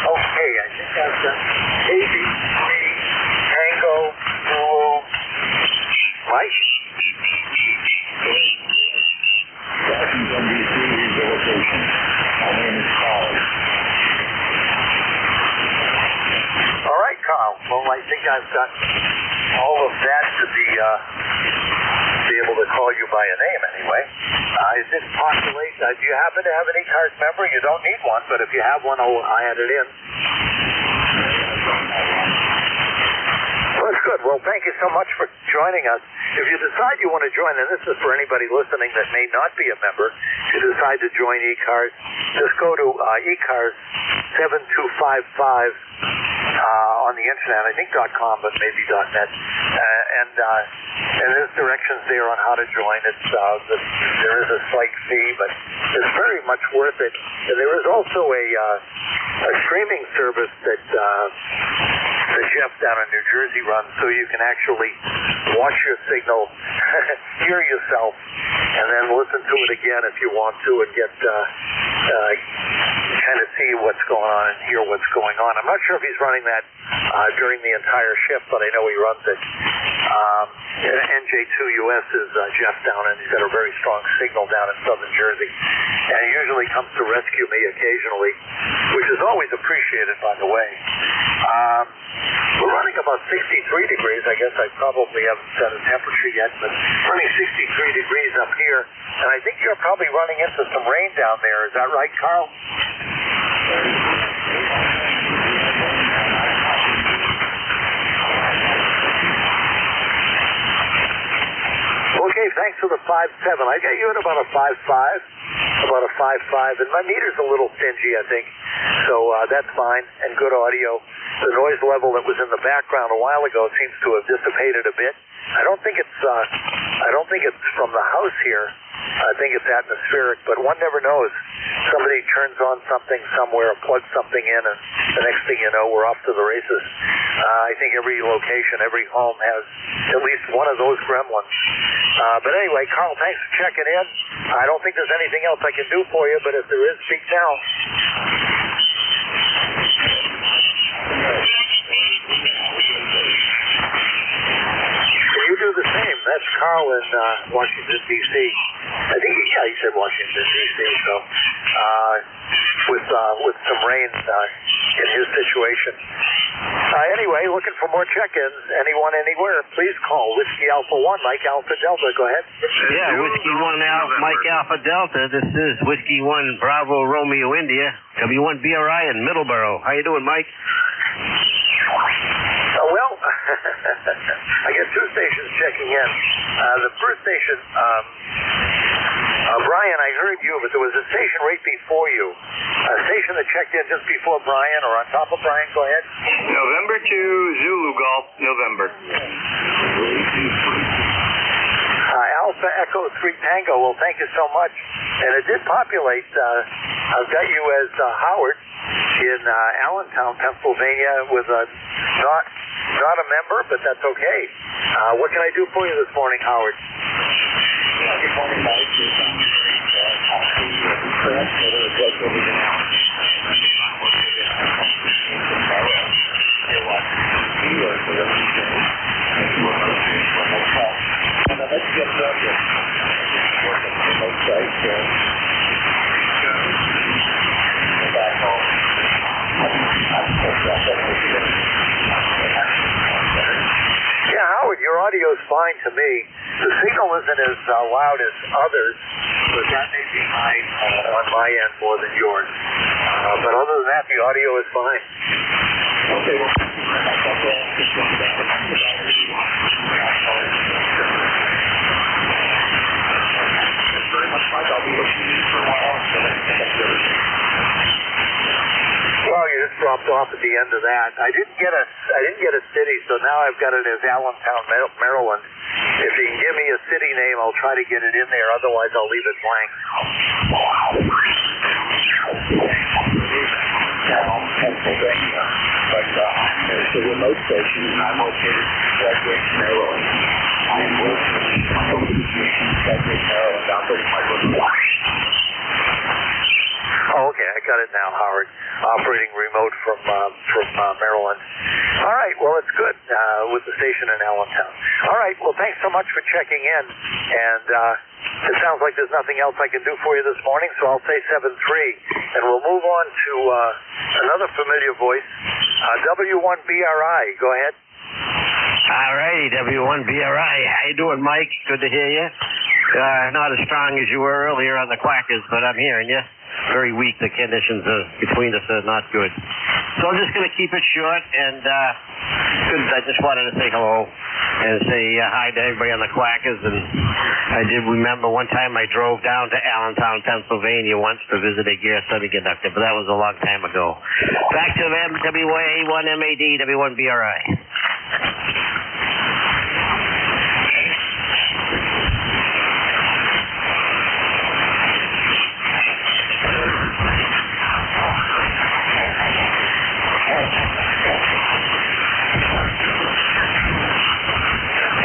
Okay, I think that's KB3, Tango, Zulu, Mike? Washington, D.C. is the location. My name is Carl. All right, Carl. Well, I think I've got all of that to be able to call you by a name anyway. Is this populate? Do you happen to have an ECARS member? You don't need one, but if you have one, I'll add it in. Well, that's good. Well, thank you so much for joining us. If you decide you want to join, and this is for anybody listening that may not be a member, if you decide to join ECARS, just go to ECARS 7255 on the internet, I think .com, but maybe .net, and there's directions there on how to join. There is a slight fee, but it's very much worth it. And there is also a streaming service that Jeff down in New Jersey runs, so you can actually watch your signal, hear yourself, and then listen to it again if you want to, and get kind of see what's going on and hear what's going on. I'm not sure if he's running that during the entire shift, but I know he runs it. NJ2US is Jeff down, and he's got a very strong signal down in southern Jersey. And he usually comes to rescue me occasionally, which is always appreciated, by the way. We're running about 63 degrees. I guess I probably haven't set a temperature yet, but running 63 degrees up here. And I think you're probably running into some rain down there. Is that right, Carl? Okay, thanks for the 5.7. I got you at about a 5.5. about a 5.5, and my meter's a little stingy, I think. So that's fine, and good audio. The noise level that was in the background a while ago seems to have dissipated a bit. I don't think it's from the house here. I think it's atmospheric, but one never knows. Somebody turns on something somewhere, plugs something in, and the next thing you know, we're off to the races. I think every location, every home has at least one of those gremlins. But anyway, Carl, thanks for checking in. I don't think there's anything else I can do for you, but if there is, speak now. You do the same. That's Carl in Washington, D.C. I think, he said Washington, D.C. So, with some rain in his situation. Anyway, looking for more check-ins. Anyone, anywhere, please call Whiskey Alpha 1, Mike Alpha Delta. Go ahead. Yeah, Whiskey 1 Alpha, Mike Alpha Delta. This is Whiskey 1 Bravo Romeo India, W1BRI in Middleborough. How you doing, Mike? Well, I got two stations checking in. The first station, Brian, I heard you, but there was a station right before you. A station that checked in just before Brian, or on top of Brian. Go ahead. November 2, Zulu Golf, November. Alpha Echo 3 Tango. Well, thank you so much. And it did populate. I've got you as Howard in Allentown, Pennsylvania, with a not a member, but that's okay. What can I do for you this morning, Howard? Good morning, Mike. Let's get started. Back home. Yeah, Howard, your audio is fine to me. The signal isn't as loud as others, but that may be mine on my end more than yours. But other than that, the audio is fine. Okay, well, very much, Mike. I'll be listening for a while. Well, you just dropped off at the end of that. I didn't get a city, so now I've got it as Allentown, Maryland. If you can give me a city name, I'll try to get it in there. Otherwise, I'll leave it blank. Pennsylvania, but there's a remote station, and I'm located in Frederick, Maryland. I am working in Frederick, Maryland, operating my remote. Oh, okay, I got it now, Howard. Operating remote from Maryland. All right, well, it's good with the station in Allentown. All right, well, thanks so much for checking in. And it sounds like there's nothing else I can do for you this morning, so I'll say 7-3. And we'll move on to another familiar voice, W1BRI. Go ahead. All righty, W1BRI. How you doing, Mike? Good to hear you. Not as strong as you were earlier on the Quackers, but I'm hearing you. Very weak. The conditions between us are not good. So I'm just going to keep it short, and I just wanted to say hello and say hi to everybody on the Quackers. And I did remember one time I drove down to Allentown, Pennsylvania once to visit a Gear Semiconductor, but that was a long time ago. Back to them, WA1MAD, W1BRI.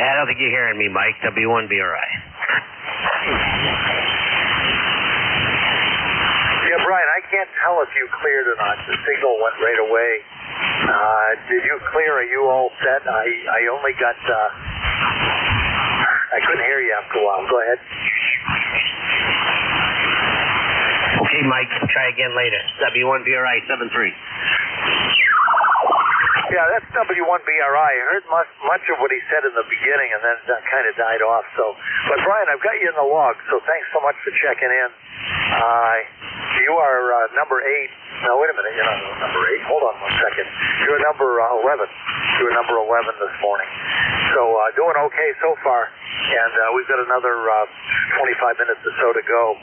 I don't think you're hearing me, Mike. W1BRI. Yeah, Brian, I can't tell if you cleared or not. The signal went right away. Did you clear? Are you all set? I only got... I couldn't hear you after a while. Go ahead. Okay, Mike. Try again later. W1BRI 7-3. Yeah, that's W1BRI. I heard much of what he said in the beginning, and then that kind of died off. But Brian, I've got you in the log, so thanks so much for checking in. You are number 8. No, wait a minute. You're not number 8. Hold on one second. You're number 11. You were number 11 this morning. So doing okay so far. And we've got another 25 minutes or so to go.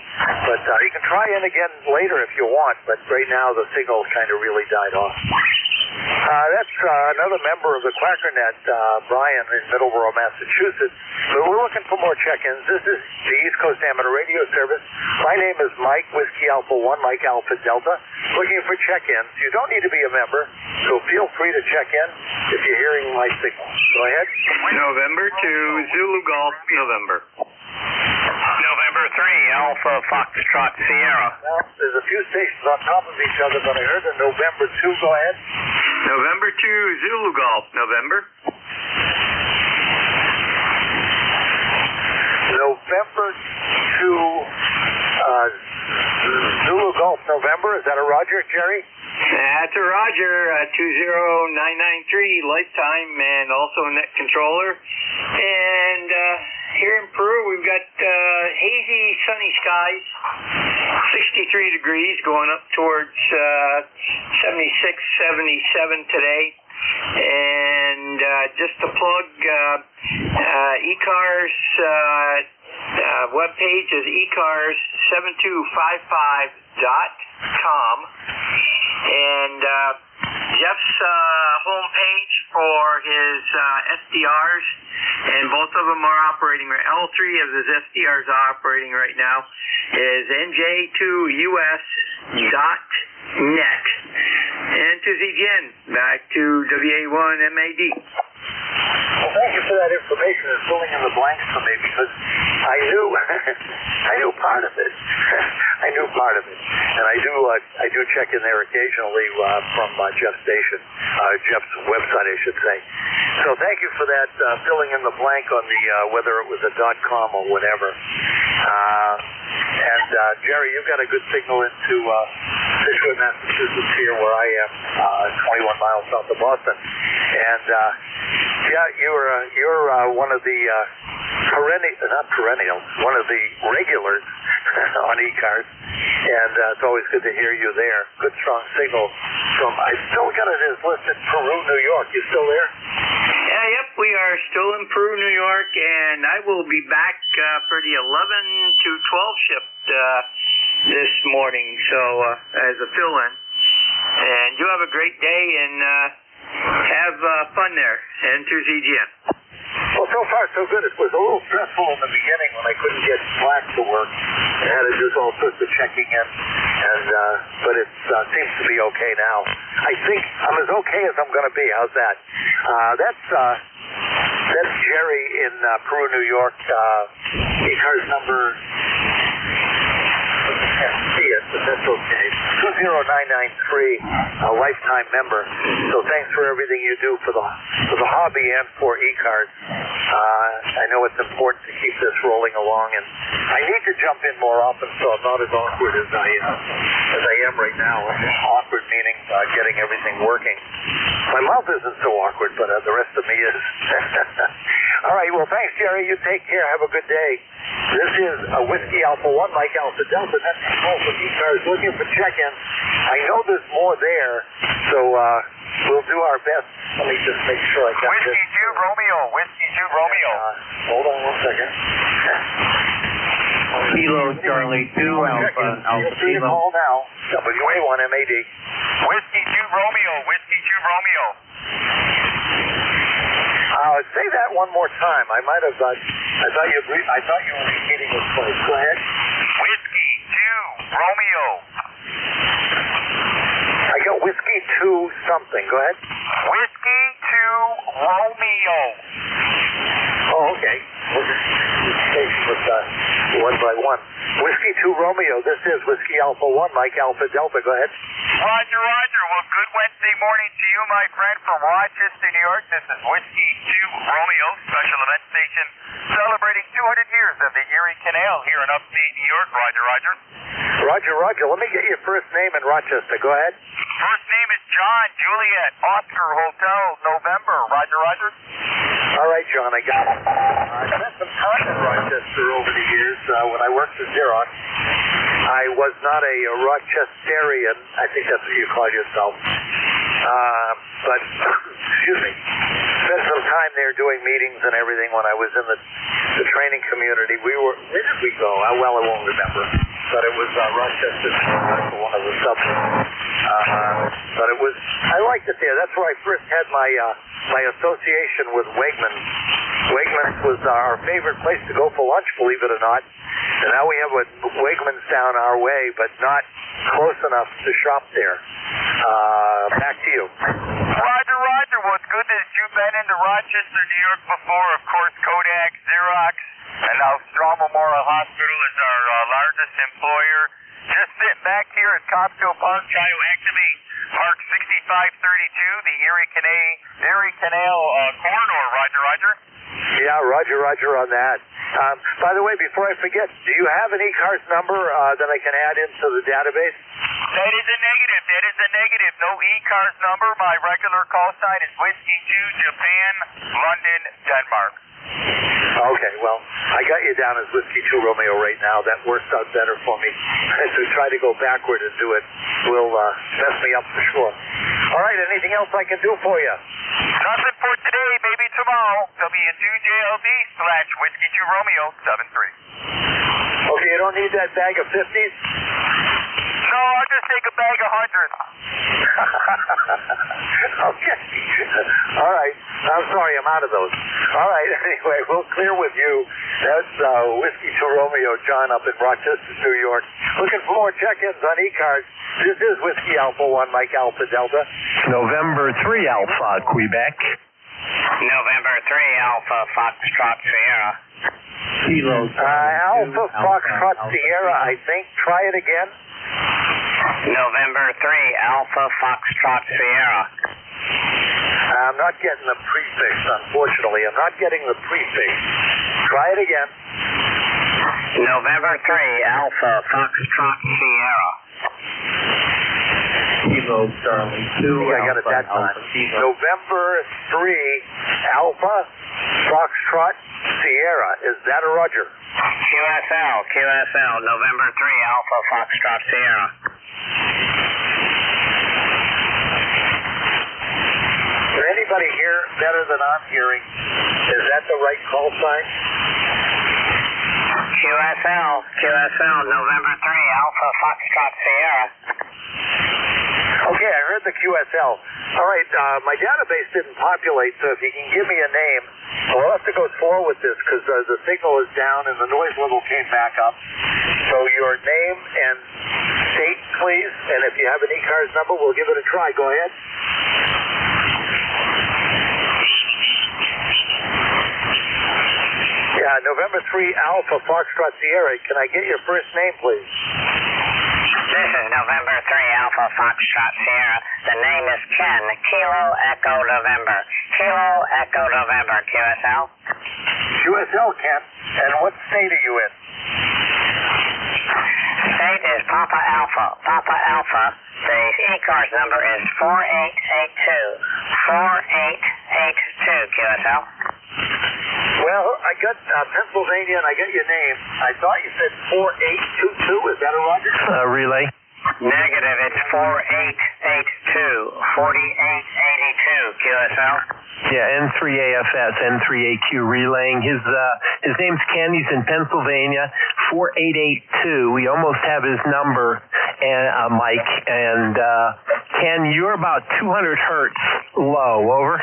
But you can try in again later if you want, but right now the signal's kind of really died off. That's another member of the QuackerNet, Brian, in Middleborough, Massachusetts. But we're looking for more check-ins. This is the East Coast Amateur Radio Service. My name is Mike, Whiskey Alpha 1, Mike Alpha Delta. Looking for check-ins. You don't need to be a member, so feel free to check in if you're hearing my signal. Go ahead. November 2, Zulu Golf, November. November 3, Alpha Foxtrot Sierra. Well, there's a few stations on top of each other, but I heard a November 2. Go ahead. November 2, Zulu Golf, November. November 2, Zulu Golf, November. Is that a Roger, Jerry? That's a Roger, 20993, lifetime, and also net controller. And here in Peru, we've got hazy, sunny skies, 63 degrees, going up towards 76, 77 today. And just to plug, ECARS webpage is ECARS7255.com. And Jeff's homepage for his SDRs, and both of them are operating. All three of his SDRs are operating right now, is NJ2US.net. And to Zijian, back to WA1MAD. Well, thank you for that information and filling in the blanks for me, because I knew part of it. I knew part of it, and I do check in there occasionally from Jeff's station, Jeff's website, I should say. So thank you for that filling in the blank on the whether it was a .com or whatever. And Jerry, you've got a good signal into Situate, Massachusetts, here where I am, 21 miles south of Boston, and yeah, you're one of the one of the regulars on ECARS, and it's always good to hear you there. Good strong signal from, I still got it as listed, Peru, New York. You still there? Yeah, yep, we are still in Peru, New York, and I will be back for the 11 to 12 shift this morning, so as a fill-in. And you have a great day, and have fun there, and to Zijian. Well, so far so good. It was a little stressful in the beginning when I couldn't get Slack to work. I had to do all sorts of checking in, and but it seems to be okay now. I think I'm as okay as I'm going to be. How's that? That's Jerry in Peru, New York. ECARS number. I can't see it, but that's okay. 20993, a lifetime member. So thanks for everything you do for the hobby and for ECARS. I know it's important to keep this rolling along, and I need to jump in more often so I'm not as awkward as I am right now. Awkward meaning getting everything working. My mouth isn't so awkward, but the rest of me is. All right, well, thanks, Jerry. You take care. Have a good day. This is a Whiskey Alpha 1, Mike Alpha Delta. That's the call for ECARS looking for check-ins. I know there's more there, so we'll do our best. Let me just make sure I got Whiskey this. 2 Romeo, Whiskey 2 Romeo. Hold on 1 second. Kilo Charlie 2 Alpha Alpha Kilo. Call now. WA1MAD. Whiskey 2 Romeo, Whiskey 2 Romeo. Say that one more time. I might have. I thought you were repeating it twice. Go ahead. Whiskey 2 Romeo. I got Whiskey 2 something. Go ahead. Whiskey 2 Romeo. Oh, okay. With one by one. Whiskey 2 Romeo. This is Whiskey Alpha 1, Mike Alpha Delta. Go ahead. Roger, Roger. Well, good Wednesday morning to you, my friend, from Rochester, New York. This is Whiskey 2 Romeo, special event station, celebrating 200 years of the Erie Canal here in upstate New York. Roger, Roger. Roger, Roger. Let me get your first name in Rochester. Go ahead. First name is John Juliet, Oscar Hotel, November. Roger, Roger. All right, John, I got it. I spent some time in Rochester over the years when I worked at Xerox. I was not a Rochesterian. I think that's what you call yourself. But, excuse me, spent some time there doing meetings and everything when I was in the training community. Where did we go? Well, I won't remember. But it was Rochester, one of the suburbs. But it was, I liked it there. That's where I first had my association with Wegmans. Wegmans was our favorite place to go for lunch, believe it or not. And now we have a Wegmans down our way, but not close enough to shop there. Back to you. Roger, Roger. Well, it's good that you've been into Rochester, New York before. Of course, Kodak, Xerox, and now Straw Memorial Hospital is our largest employer. Just sitting back here at Copsville Park, trying to activate Park 6532, the Erie Canal corridor. Roger, Roger. Yeah, Roger on that. By the way, before I forget, do you have an ECARS number that I can add into the database? That is a negative. No ECARS number. My regular call sign is Whiskey 2, Japan, London, Denmark. Okay, well, I got you down as Whiskey 2 Romeo right now. That works out better for me. To try to go backward and do it will mess me up for sure. All right, anything else I can do for you? Nothing for today, maybe tomorrow. W2JLB/Whiskey 2 Romeo 73. Okay, you don't need that bag of 50s? No, I'll just take a bag of 100s. Okay. All right. I'm sorry, I'm out of those. All right, anyway, we'll clear with you. That's Whiskey 2 Romeo, John, up in Rochester, New York. Looking for more check-ins on ECARS. This is Whiskey Alpha 1, Mike Alpha Delta. November 3 Alpha, Quebec. November 3 Alpha Foxtrot Sierra. Alpha Foxtrot Sierra, I think. Try it again. November 3 Alpha Foxtrot Sierra. I'm not getting the prefix, unfortunately. I'm not getting the prefix. Try it again. November 3 Alpha Foxtrot Sierra. Kilo Charlie 2. I got it that time. November 3 Alpha Foxtrot Sierra. Is that a Roger? QSL, November 3 Alpha Foxtrot Sierra. Can anybody hear better than I'm hearing? Is that the right call sign? QSL, November 3 Alpha Foxtrot Sierra. Okay, I heard the QSL. All right, my database didn't populate, so if you can give me a name, we'll have to go slow with this because the signal is down and the noise level came back up. So your name and state, please, and if you have an ECARS number, we'll give it a try. Go ahead. Yeah, November 3 Alpha Foxtrot Sierra. Can I get your first name, please? This is November 3 Alpha Foxtrot Sierra. The name is Ken. Kilo Echo November. Kilo Echo November. QSL? QSL, Ken. And what state are you in? State is Papa Alpha. Papa Alpha. The ECARS number is 4882. 4882. QSL? Well, I got Pennsylvania and I got your name. I thought you said 4822. Is that a Roger? Relay. Negative. It's 4882. 4882. QSL? Yeah, N3AFS, N3AQ relaying. His name's Ken. He's in Pennsylvania. 4882. We almost have his number, and Mike. And Ken, you're about 200 hertz low. Over.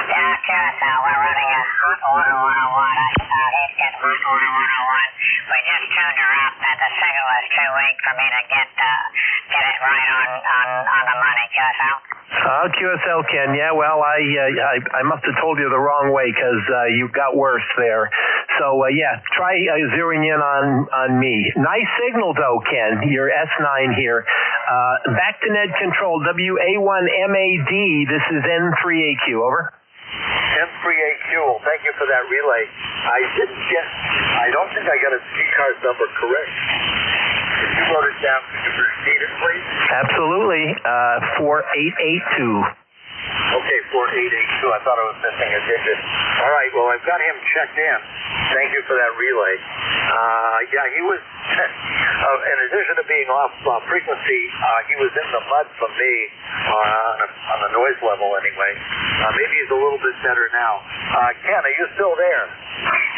Yeah, QSL, we're running a hot order 101. He's getting hot order 101. We just tuned her up, and the signal is too weak for me to get it right on the money. QSL? QSL, Ken. Yeah, well, I must have told you the wrong way because you got worse there. So, yeah, try zeroing in on me. Nice signal, though, Ken. Your S9 here. Back to Ned Control, WA1MAD. This is N3AQ. Over. N3AQ. Well, thank you for that relay. I don't think I got a ECARS number correct. If you wrote it down, could you repeat it, please? Absolutely. 4882. Okay, 4882. I thought I was missing a digit. All right, well, I've got him checked in. Thank you for that relay. Yeah, he was, in addition to being off frequency, he was in the mud from me on the noise level anyway. Maybe he's a little bit better now. Ken, are you still there?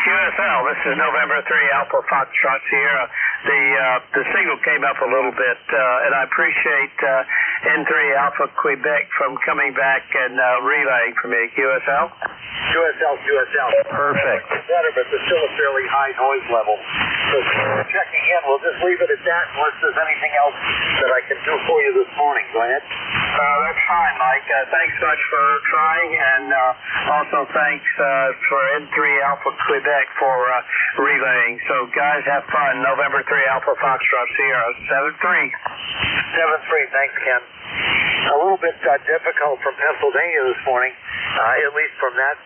QSL, this is November 3 Alpha Foxtrot Sierra. The signal came up a little bit, and I appreciate N3 Alpha Quebec from coming back and relaying for me. QSL? QSL. Perfect. Better, but there's still a fairly high noise level. So checking in, we'll just leave it at that unless there's anything else that I can do for you this morning. Go ahead. That's fine, Mike. Thanks much for trying, and also thanks for N3 Alpha Quebec for relaying. So, guys, have fun. November 3 Alpha Foxtrot Sierra, 7-3. 7-3, thanks, Ken. A little bit difficult from Pennsylvania this morning, at least from that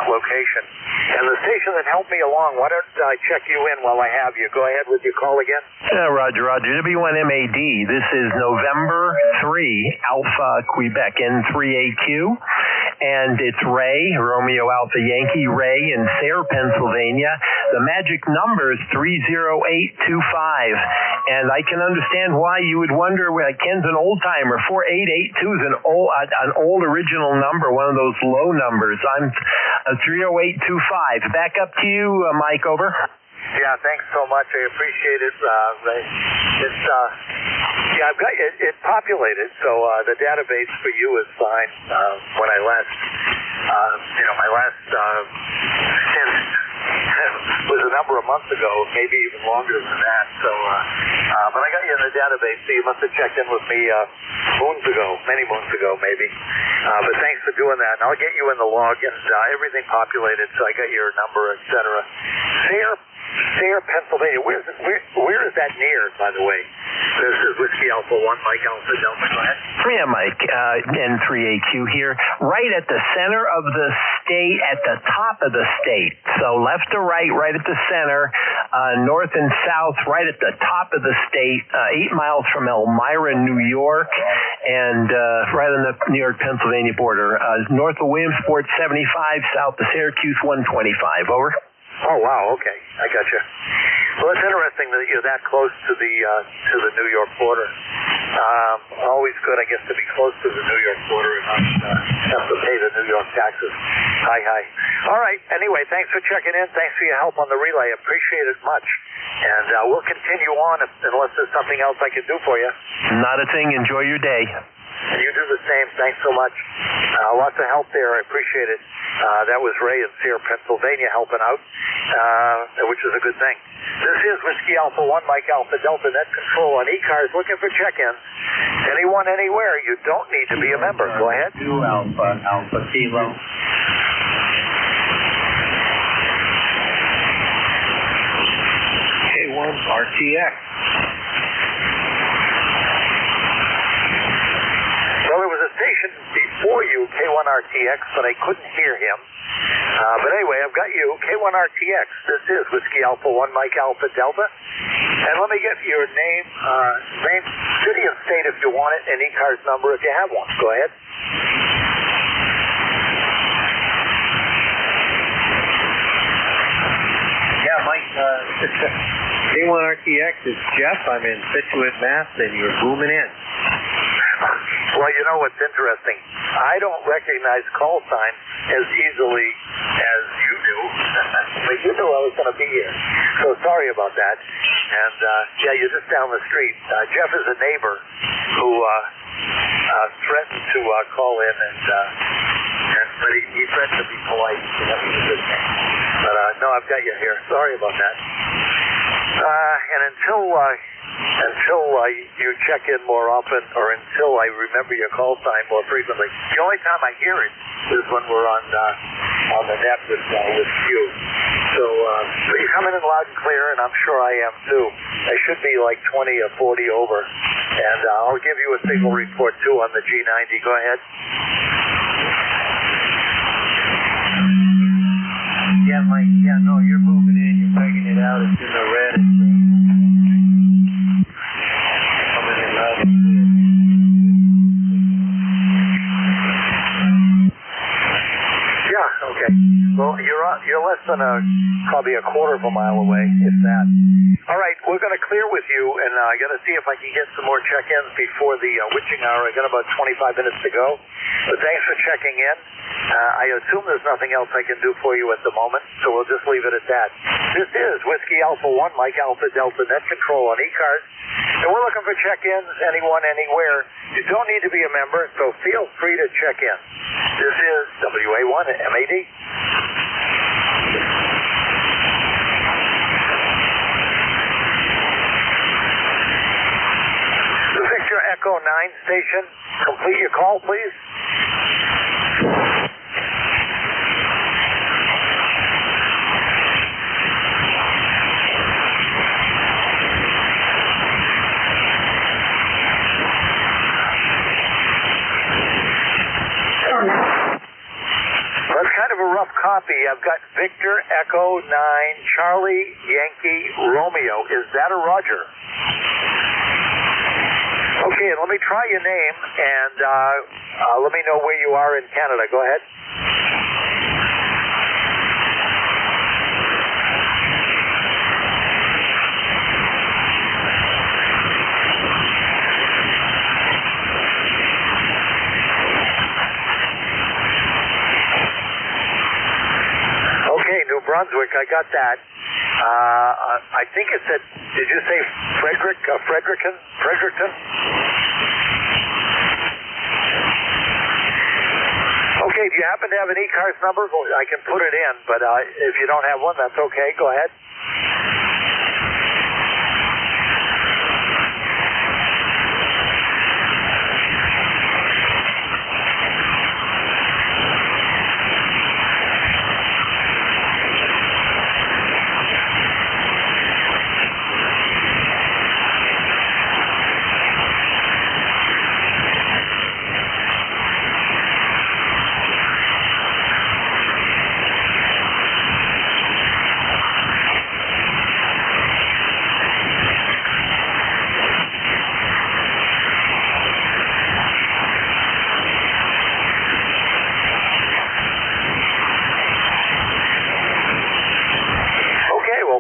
location. And the station that helped me along, why don't I check you in while I have you? Go ahead with your call again. Roger. W1MAD. This is November 3 Alpha Quebec N3AQ. And it's Ray, Romeo Alpha Yankee, Ray in Sayre, Pennsylvania. The magic number is 30825. And I can understand why you would wonder, Ken's an old timer. 4882 is an old original number, one of those low numbers. I'm 30825. Back up to you, Mike, over. Yeah, thanks so much. I appreciate it, Ray. I've got it populated, so the database for you is fine. When I last, my last stint was a number of months ago, maybe even longer than that. So, but I got you in the database, so you must have checked in with me many moons ago, maybe. But thanks for doing that, and I'll get you in the log and everything populated, so I got your number, etc. Sayre, Pennsylvania. Where is that near, by the way? This is Whiskey Alpha 1, Mike Alpha Delta. Go ahead. Yeah, Mike, N3AQ here. Right at the center of the state, at the top of the state. So left to right at the center, north and south, right at the top of the state, 8 miles from Elmira, New York, and right on the New York-Pennsylvania border. North of Williamsport, 75, south of Syracuse, 125. Over. Oh, wow, okay. I got you. Well, it's interesting that you're that close to the New York border. Always good, I guess, to be close to the New York border and not have to pay the New York taxes. Hi. All right. Anyway, thanks for checking in. Thanks for your help on the relay. Appreciate it much. And we'll continue on unless there's something else I can do for you. Not a thing. Enjoy your day. And you do the same. Thanks so much. Lots of help there. I appreciate it. That was Ray in Sayre, Pennsylvania, helping out, which is a good thing. This is Whiskey Alpha 1, Mike Alpha Delta, Net Control on ECARS, looking for check-ins. Anyone, anywhere. You don't need to be a member. Go ahead. 2 Alpha Kilo. K1 RTX. Well, there was a station before you, K1RTX, but I couldn't hear him. But anyway, I've got you, K1RTX. This is Whiskey Alpha 1, Mike Alpha Delta. And let me get your name, city and state if you want it, and ECARS number if you have one. Go ahead. Yeah, Mike, K1RTX is Jeff. I'm in Situate, Mass, and you're booming in. Well, you know what's interesting? I don't recognize call sign as easily as you do. But you knew I was going to be here. So sorry about that. And, yeah, you're just down the street. Jeff is a neighbor who threatened to call in, but he threatened to be polite. So that was a good thing. But, no, I've got you here. Sorry about that. And until you check in more often, or until I remember your call sign more frequently, the only time I hear it is when we're on the net with you. So you're coming in loud and clear, and I'm sure I am too. I should be like 20 or 40 over, and I'll give you a signal report too on the G90. Go ahead. Yeah, Mike. Yeah, no, you're moving in. You're pegging it out. It's in the red. Coming in loud and clear. You're less than probably a quarter of a mile away, if that. All right, we're going to clear with you, and I got to see if I can get some more check-ins before the witching hour. I got about 25 minutes to go. But thanks for checking in. I assume there's nothing else I can do for you at the moment, so we'll just leave it at that. This is Whiskey Alpha 1, Mike Alpha Delta Net Control on ECARS, and we're looking for check-ins, anyone, anywhere. You don't need to be a member, so feel free to check in. This is WA1 MAD. The Victor Echo 9 station, complete your call, please. That's kind of a rough copy. I've got Victor Echo 9 Charlie Yankee Romeo. Is that a Roger? Okay, let me try your name, and let me know where you are in Canada. Go ahead. Okay, New Brunswick, I got that. I think it said, did you say Fredericton? Okay, do you happen to have an ECARS number? Well, I can put it in, but if you don't have one, that's okay. Go ahead.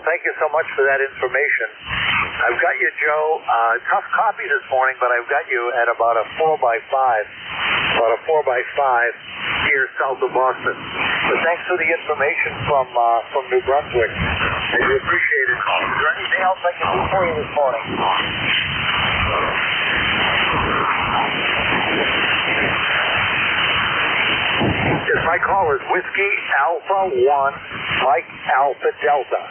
Thank you so much for that information. I've got you, Joe. Tough copy this morning, but I've got you at about a 4x5 here south of Boston. But thanks for the information from New Brunswick. I do appreciate it. Is there anything else I can do for you this morning? Yes, my call is Whiskey Alpha 1, Mike Alpha Delta,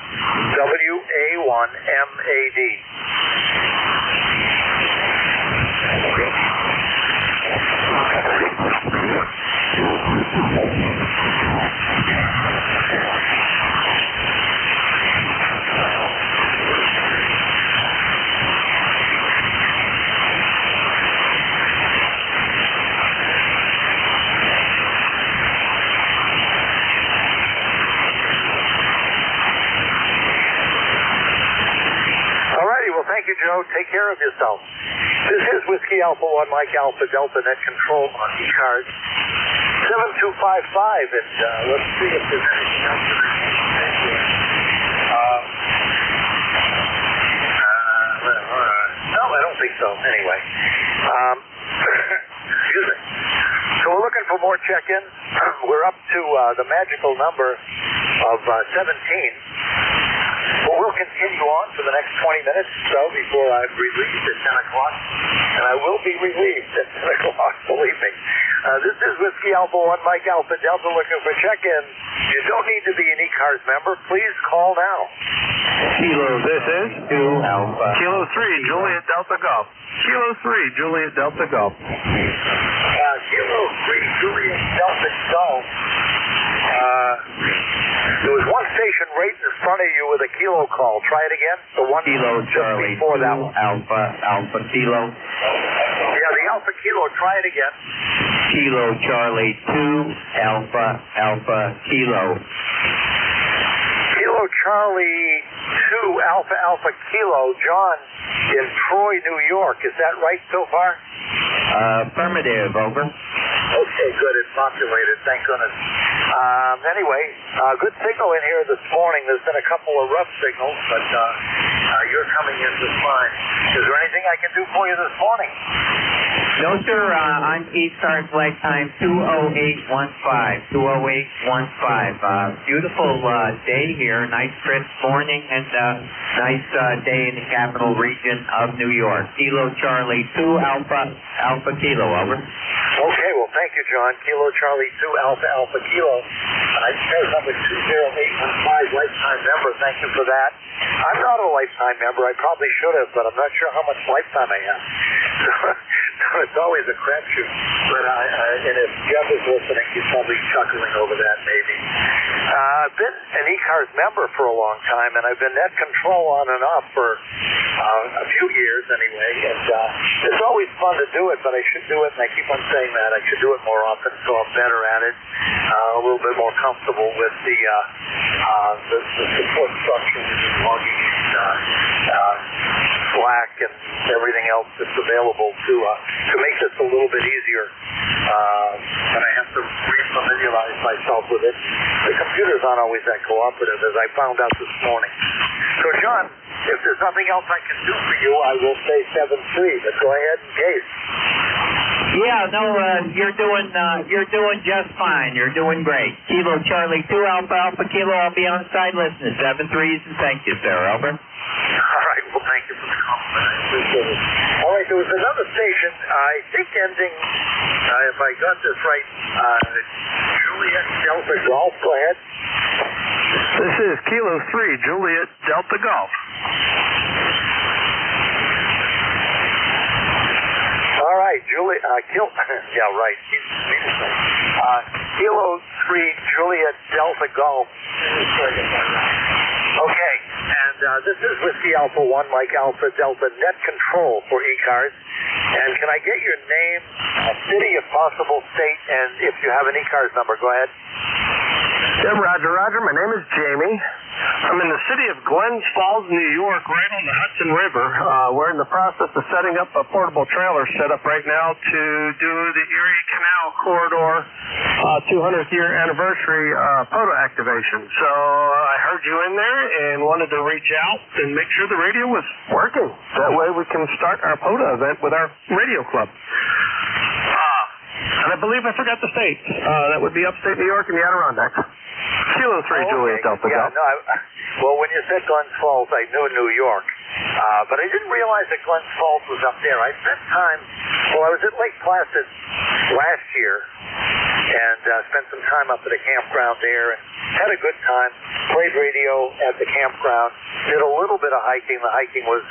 WA1 MAD. Thank you, Joe. Take care of yourself. This is Whiskey Alpha 1, Mike Alpha Delta Net Control on ECARS 7255, and let's see if there's anything else that I can say here. No, I don't think so. Anyway. Excuse me. So we're looking for more check-ins. We're up to the magical number of 17. Well, we'll continue on for the next 20 minutes or so before I'm relieved at 10 o'clock. And I will be relieved at 10 o'clock, believe me. This is Whiskey Alpha 1, Mike Alpha Delta looking for check-in. You don't need to be an ECARS member. Please call now. Kilo, this is 2 Alpha. Kilo 3, Juliet Delta Golf. Kilo 3, Juliet Delta Golf. Kilo 3, Juliet Delta Golf. There was one station right in front of you with a kilo call. Try it again. The one Kilo Charlie before 2 that one. Alpha Kilo. Yeah, the Alpha Kilo. Try it again. Kilo Charlie 2 Alpha Kilo. Kilo Charlie 2 Alpha Kilo. John in Troy, New York. Is that right so far? Affirmative, over. Okay, good. It's populated. Thank goodness. Anyway, good signal in here this morning. There's been a couple of rough signals, but you're coming in just fine. Is there anything I can do for you this morning? No, sir. I'm ECARS lifetime 20815. 20815. Beautiful day here. Nice crisp morning and nice day in the capital region of New York. Kilo Charlie 2 Alpha Kilo. Over. Okay, well, thank you, John. Kilo Charlie 2 Alpha Kilo. ECARS number 20815, lifetime member. Thank you for that. I'm not a lifetime member. I probably should have, but I'm not sure how much lifetime I have. It's always a crapshoot. But and if Jeff is listening, he's probably chuckling over that, maybe. I've been an ECARS member for a long time, and I've been net control on and off for a few years anyway. And it's always fun to do it, but I should do it, and I keep on saying that. I should do it more often, so I'm better at it. A little bit more comfortable with the support structure, logging Slack and everything else that's available to make this a little bit easier. But I have to refamiliarize myself with it. The computers aren't always that cooperative, as I found out this morning. So, John, if there's nothing else I can do for you, I will say 7-3, but go ahead in case. Yeah, no, you're doing just fine. You're doing great. Kilo Charlie 2 Alpha Kilo. I'll be on side listening. 7 3s, and thank you, sir. Over. All right, well, thank you for the compliment. I appreciate it. All right, there was another station, I think ending, if I got this right, Juliet Delta Golf. Go ahead. This is Kilo 3, Juliet Delta Golf. All right, yeah, right. Kilo 3, Juliet Delta Golf. Okay, and this is Whiskey Alpha 1, Mike Alpha Delta, net control for ECARS. And can I get your name, city if possible, state, and if you have an ECARS number, go ahead. Yeah, Roger. My name is Jamie. I'm in the city of Glens Falls, New York, right on the Hudson River. We're in the process of setting up a portable trailer setup right now to do the Erie Canal Corridor 200th year anniversary photo activation. So I heard you in there and wanted to reach out and make sure the radio was working. That way we can start our POTA event with our radio club. And I believe I forgot the state. That would be upstate New York and the Adirondacks. Kilo 3 Juliet Delta Golf. Yeah, no, well, when you said Glens Falls, I knew New York. But I didn't realize that Glens Falls was up there. I spent time, I was at Lake Placid last year and spent some time up at a campground there and had a good time. Played radio at the campground. Did a little bit of hiking. The hiking was,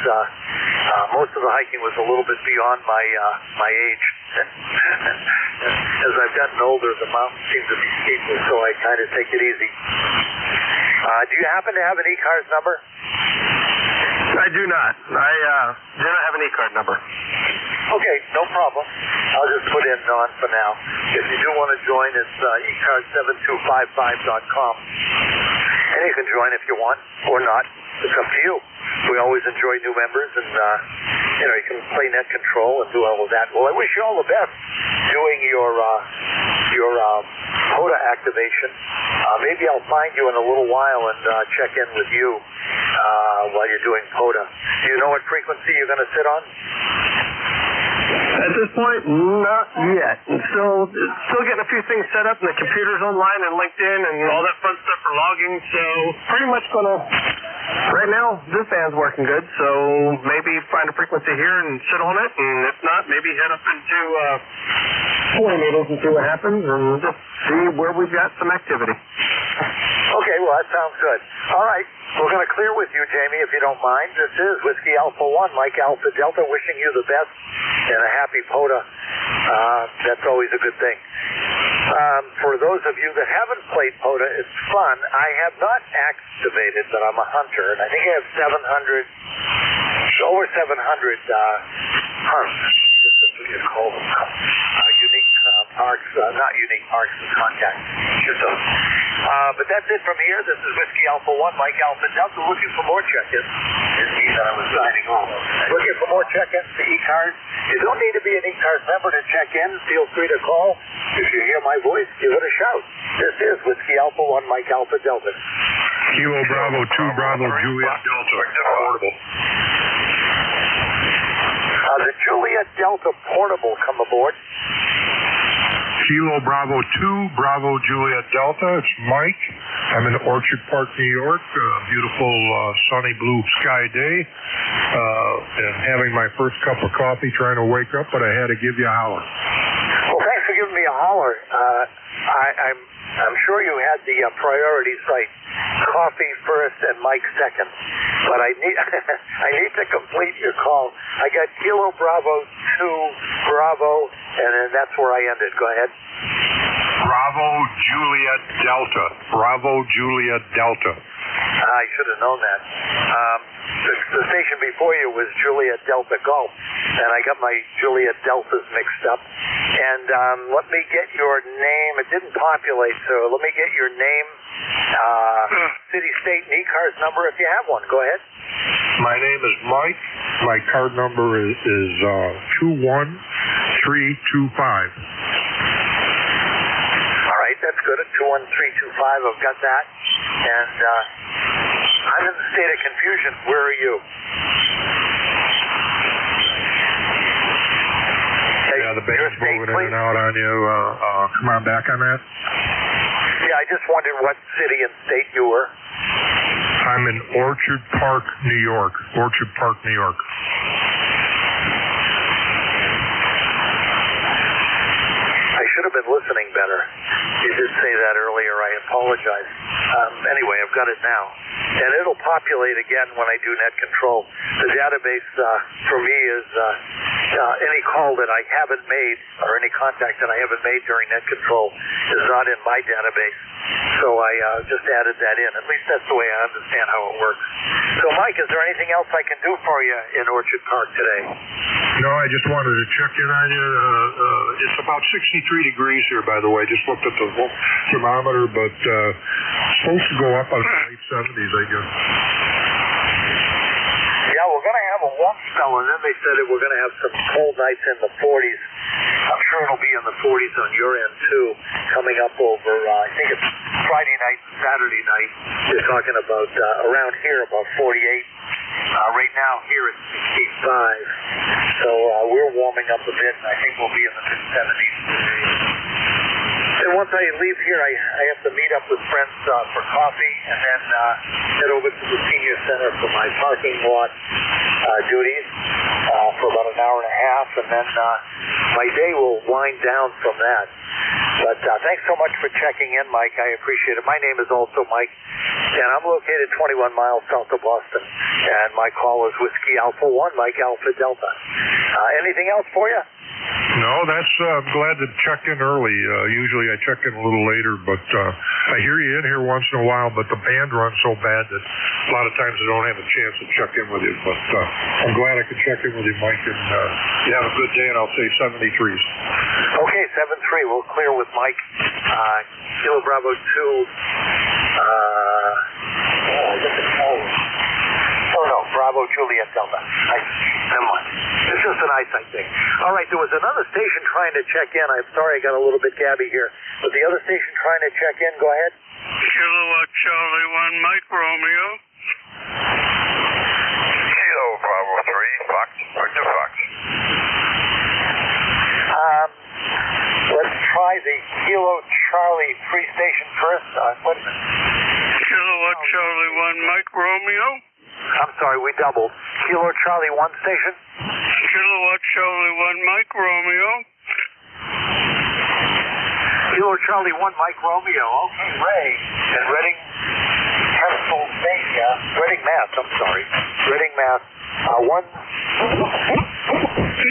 most of the hiking was a little bit beyond my age. As I've gotten older, the mountains seem to be steeper, so I kind of take it easy. Do you happen to have an ECARS number? I do not. I do not have an ECARS number. Okay, no problem. I'll just put in on for now. If you do want to join, it's ECARS7255.com. And you can join if you want or not. It's up to you. We always enjoy new members, and you can play net control and do all of that. Well, I wish you all the best doing your POTA activation. Maybe I'll find you in a little while and check in with you while you're doing POTA. Do you know what frequency you're going to sit on? At this point, not yet. I'm still getting a few things set up, and the computer's online and LinkedIn and all that fun stuff for logging. So pretty much gonna. Right now, this band's working good, so maybe find a frequency here and sit on it, and if not, maybe head up into 20 needles and see what happens, and just see where we've got some activity. Okay, well, that sounds good. All right, we're going to clear with you, Jamie, if you don't mind. This is Whiskey Alpha 1, Mike Alpha Delta, wishing you the best and a happy POTA. That's always a good thing. For those of you that haven't played POTA, it's fun. I have not activated, but I'm a hunter, and I think I have over 700 hunts. This is what you call them. Unique parks, contact yourself. But that's it from here. This is Whiskey Alpha 1, Mike Alpha Delta, looking for more check-ins. It means that I was signing off. Looking for more check-ins to ECARS. You don't need to be an ECARS member to check in. Feel free to call. If you hear my voice, give it a shout. This is Whiskey Alpha 1, Mike Alpha Delta. Kilo Bravo 2, Bravo Juliet Delta. Portable. The Juliet Delta Portable come aboard. Kilo Bravo 2, Bravo Juliet Delta. It's Mike. I'm in Orchard Park, New York. Beautiful sunny blue sky day. And having my first cup of coffee, trying to wake up, but I had to give you a holler. Well, thanks for giving me a holler. I'm sure you had the priorities right. Coffee first and Mike second. But I need I need to complete your call. I got Kilo Bravo 2, Bravo, and then that's where I ended. Go ahead. Bravo Juliet Delta. Bravo Juliet Delta. I should have known that. The station before you was Juliet Delta Golf, and I got my Juliet Deltas mixed up. And let me get your name. It didn't populate, so let me get your name, city, state, and ECARS number if you have one. Go ahead. My name is Mike. My card number is 21325. All right, that's good. 21325. I've got that. And I'm in the state of confusion. Where are you? Yeah, the band's moving in and out on you. Come on back on that. Yeah, I just wondered what city and state you were. I'm in Orchard Park, New York. Orchard Park, New York. I should have been listening better. You did say that earlier. I apologize. Anyway, I've got it now. And it'll populate again when I do net control. The database for me is any call that I haven't made or any contact that I haven't made during net control is not in my database. So I just added that in. At least that's the way I understand how it works. So, Mike, is there anything else I can do for you in Orchard Park today? No, I just wanted to check in on you. It's about 63 degrees here, by the way. Just looked at the thermometer, but supposed to go up on the late 70s, I guess. Yeah, we're going to have a warm spell, and then they said that we're going to have some cold nights in the 40s. I'm sure it'll be in the 40s on your end, too, coming up over, I think it's Friday night and Saturday night. They're talking about, around here, about 48. Right now, here it's 65. So we're warming up a bit, and I think we'll be in the mid-70s today. And once I leave here, I have to meet up with friends for coffee, and then head over to the senior center for my parking lot duties for about an hour and a half, and then my day will wind down from that. But thanks so much for checking in, Mike. I appreciate it. My name is also Mike, and I'm located 21 miles south of Boston, and my call is Whiskey Alpha 1, Mike Alpha Delta. Anything else for you? No, I'm glad to check in early. Usually I check in a little later, but I hear you in here once in a while, but the band runs so bad that a lot of times I don't have a chance to check in with you. But I'm glad I could check in with you, Mike, and you have a good day, and I'll say 73s. Okay, 7-3. We'll clear with Mike. Kilo Bravo 2. Bravo Juliet Delta. Never mind. It's just an eyesight thing. All right, there was another station trying to check in. I'm sorry I got a little bit gabby here. But the other station trying to check in, go ahead. Kilowatt Charlie 1, Mike Romeo. Kilo Bravo 3, Fox, Victor Fox. Let's try the Kilo Charlie 3 station first. Wait a minute. Kilowatt Charlie 1, Mike Romeo. I'm sorry, we doubled. Kilo Charlie 1 station. Kilowatt Charlie 1, Mike Romeo. Kilo Charlie 1, Mike Romeo. Okay, Ray. And Reading, Pennsylvania. Reading, Mass. I'm sorry. Reading, Mass. One.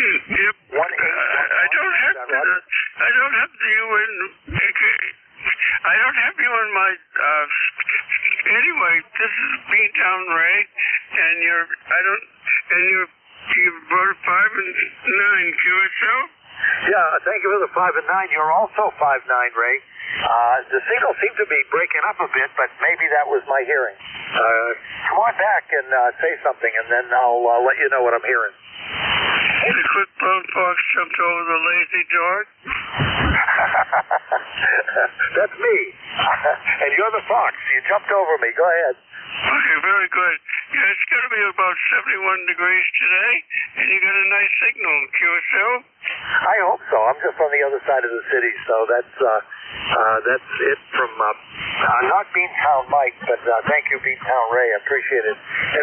Yep. I don't have you in. I don't have you in my. Anyway, this is B-Town Ray, and you're voted 5 and 9 QSO. Yeah, thank you for the 5 and 9. You're also 5-9, Ray. The signal seemed to be breaking up a bit, but maybe that was my hearing. Come on back and say something, and then I'll let you know what I'm hearing. The quick brown fox jumped over the lazy dog. That's me. And you're the fox. You jumped over me. Go ahead. Okay, very good. Yeah, it's going to be about 71 degrees today, and you got a nice signal, QSL. I hope so. I'm just on the other side of the city, so that's it from not Beantown Mike, but thank you, Beantown Ray. I appreciate it.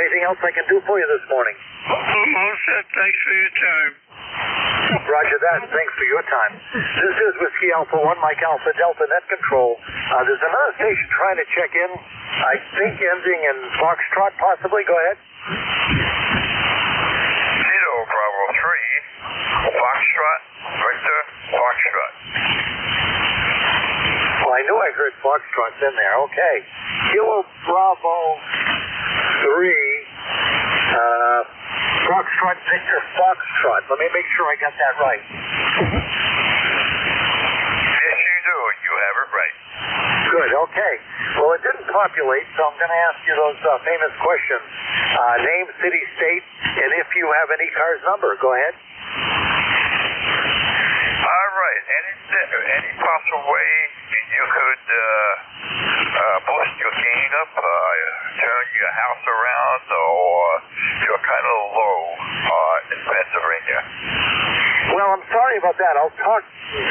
Anything else I can do for you this morning? I'm all set. Thanks for your time. Roger that, and thanks for your time. This is Whiskey Alpha 1, Mike Alpha Delta Net Control. There's another station trying to check in, I think ending in Foxtrot, possibly. Go ahead. Kilo Bravo 3, Foxtrot, Victor, Foxtrot. Well, I knew I heard Foxtrot's in there. Okay. Kilo Bravo 3, Foxtrot, Victor, Foxtrot. Let me make sure I got that right. Yes, you do. You have it right. Good, okay. Well, it didn't populate, so I'm going to ask you those famous questions. Name, city, state, and if you have an ECARS number. Go ahead. All right. Any possible way you could boost your gain up, turn your house around, or you're kind of low in Pennsylvania? Well, I'm sorry about that. I'll talk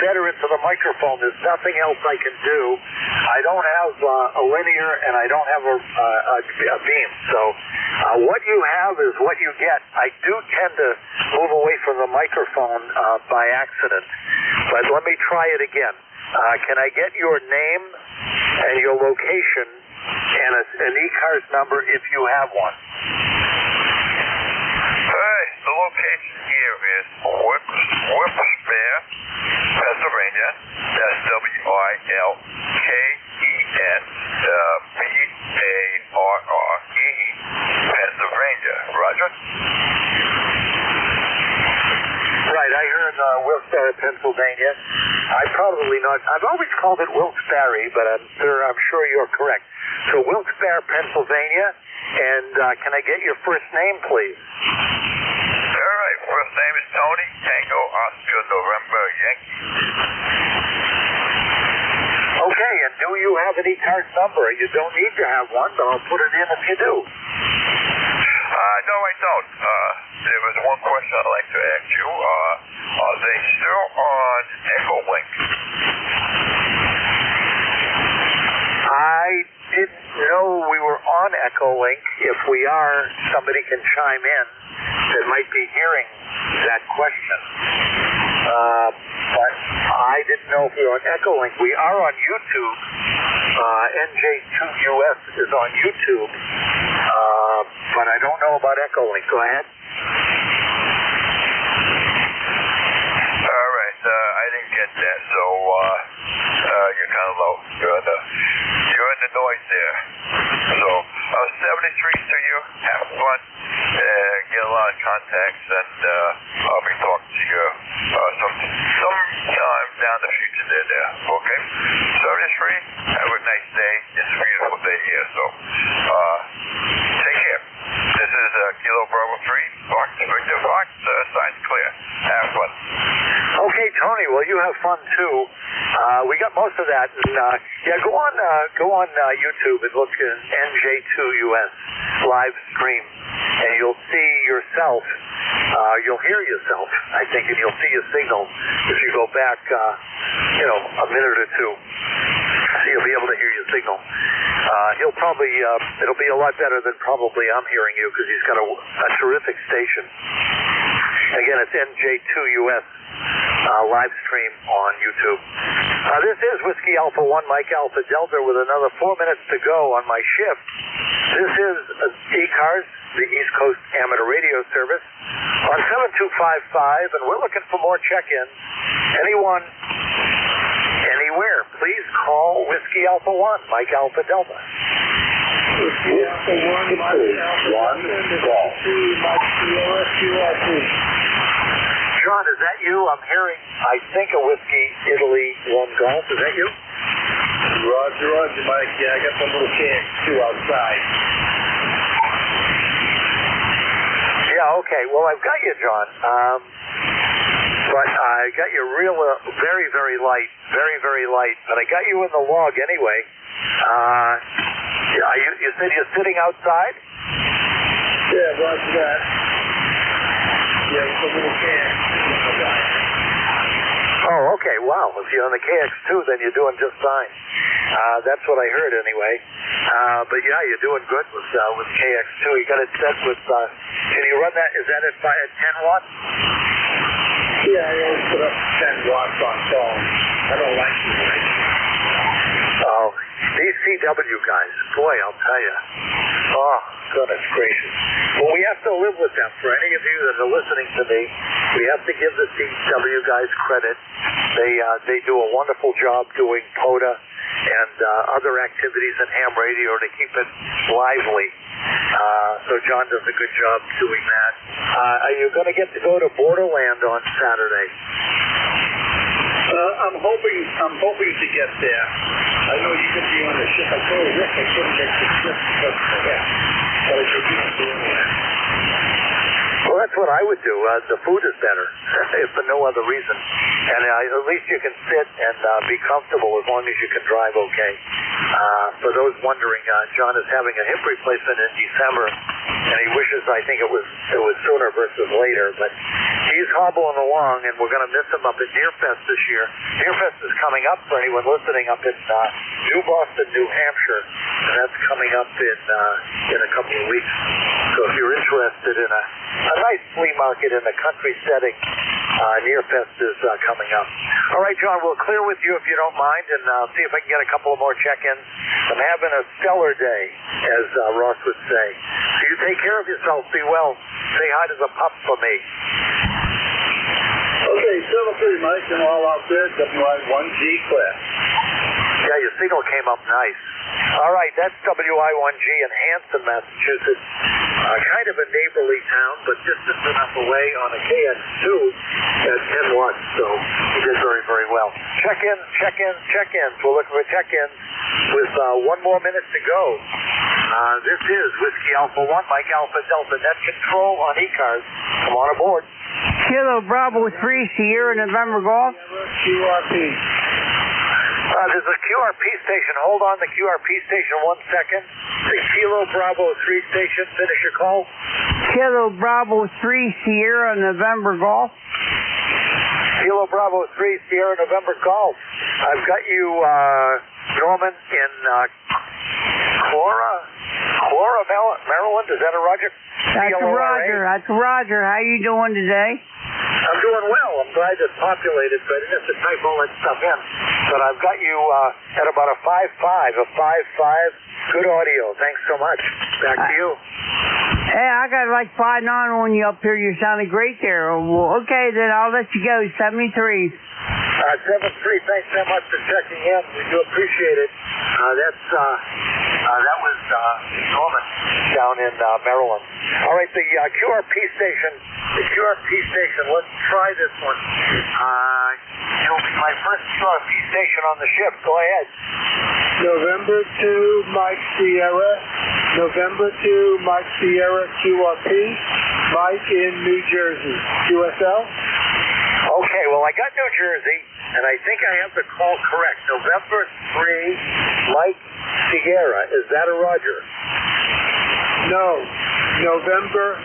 better into the microphone. There's nothing else I can do. I don't have a linear, and I don't have a beam. So what you have is what you get. I do tend to move away from the microphone by accident. But let me try it again. Can I get your name and your location and an ECARS number if you have one? The location here is Wilkes-Barre, Pennsylvania. That's WILKENPARRE, Pennsylvania. Roger? Right, I heard Wilkes-Barre, Pennsylvania. I've always called it Wilkes-Barre, but I'm sure you're correct. So Wilkes-Barre, Pennsylvania, and can I get your first name, please? All right, first name is Tony, Tango, Oscar, November, Yankee. Okay, and do you have an ECARS number? You don't need to have one, but I'll put it in if you do. No, I don't. There was one question I'd like to ask you. Are they still on EchoLink? I didn't know we were on EchoLink. If we are, somebody can chime in that might be hearing that question. But I didn't know if we were on EchoLink. We are on YouTube. NJ2US is on YouTube. But I don't know about EchoLink. Go ahead. All right, I didn't get that. So you're kind of low. You're in the noise there. So 73 to you. Have fun. Get a lot of contacts, and I'll be talking to you sometime down the future there. Okay? 73. Have a nice day. It's a beautiful day here. So take care. This is Kilo Bravo 3, Fox, Victor Fox, signs clear. Have fun. Okay, Tony, well, you have fun, too. We got most of that. And, go on YouTube and look at NJ2US live stream, and you'll see yourself. You'll hear yourself, I think, and you'll see your signal if you go back, a minute or two. So you'll be able to hear your signal. It'll be a lot better than probably I'm hearing you because he's got a terrific station. Again, it's NJ2US live stream on YouTube. This is Whiskey Alpha 1, Mike Alpha Delta with another 4 minutes to go on my shift. This is ECARS, the East Coast Amateur Radio Service, on 7255, and we're looking for more check-ins. Anyone, anywhere, please call Whiskey Alpha 1, Mike Alpha Delta. Whiskey Alpha 1, Mike Alpha 1, call. Sure, John, is that you? I'm hearing, I think, a Whiskey Italy 1 Golf. Is that you? Roger, Roger, Mike. Yeah, I got some little KX2 outside. Yeah, okay. Well, I've got you, John. But I got you real, very, very light. Very, very light. But I got you in the log anyway. You said you're sitting outside? Yeah, roger that. Yeah, with a little KX2. Oh, okay. Wow. If you're on the KX2, then you're doing just fine. That's what I heard anyway. But yeah, you're doing good with KX2. You got it set with, can you run that, is that at 10 watts? Yeah, I always put up 10 watts on phone. I don't like it. Oh, these CW guys, boy, I'll tell you. Oh, goodness gracious. Well, we have to live with them. For any of you that are listening to me, we have to give the CW guys credit. They do a wonderful job doing POTA and other activities in ham radio to keep it lively. So John does a good job doing that. Are you going to get to go to Borderland on Saturday? I'm hoping to get there. I know you could be on the ship. I told Rick I couldn't make the trip because of that. But I could be on Borderland. Well, that's what I would do. The food is better, if for no other reason. And at least you can sit and be comfortable as long as you can drive okay. For those wondering, John is having a hip replacement in December, and he wishes, I think it was sooner versus later, but he's hobbling along, and we're going to miss him up at Deerfest this year. Deerfest is coming up for anyone listening up in New Boston, New Hampshire, and that's coming up in a couple of weeks. So if you're interested in a nice flea market in a country setting, Deerfest is coming up. All right, John, we'll clear with you if you don't mind, and see if I can get a couple of more check-ins. I'm having a stellar day, as Ross would say. So you take care of yourself. Be well. Say hi to the pup for me. Okay, Silver City, Mike, and all out there, WI1G clear. Yeah, your signal came up nice. All right, that's WI1G in Hanson, Massachusetts. Kind of a neighborly town, but distance enough away on a KX2 at 10 watts, so he did very, very well. Check-ins. We're looking for check-ins with 1 more minute to go. This is Whiskey Alpha 1, Mike Alpha Delta, net control on ECARS. Come on aboard. Kilo Bravo 3, Sierra November Golf. QRP. There's a QRP station. Hold on the QRP station 1 second. The Kilo Bravo 3 station. Finish your call. Kilo Bravo 3, Sierra November Golf. Kilo Bravo 3, Sierra November Golf. I've got you, Norman, in Clora, Maryland. Is that a Roger? That's Roger. That's Roger. How you doing today? I'm doing well. I'm glad it's populated, so I didn't have to type all that stuff in. But I've got you at about a 5.5. Good audio. Thanks so much. Back to you. Hey, I got like 5.9 on you up here. You sounded great there. Well, okay, then I'll let you go. 73. 7-3, thanks so much for checking in. We do appreciate it. That was Norman down in Maryland. All right, the QRP station, let's try this one. It'll be my first QRP station on the ship. Go ahead. November 2, Mike Sierra. November 2, Mike Sierra, QRP. Mike in New Jersey. QSL? Okay, well, I got New Jersey, and I think I have the call correct. November 3, Mike Sierra. Is that a Roger? No. November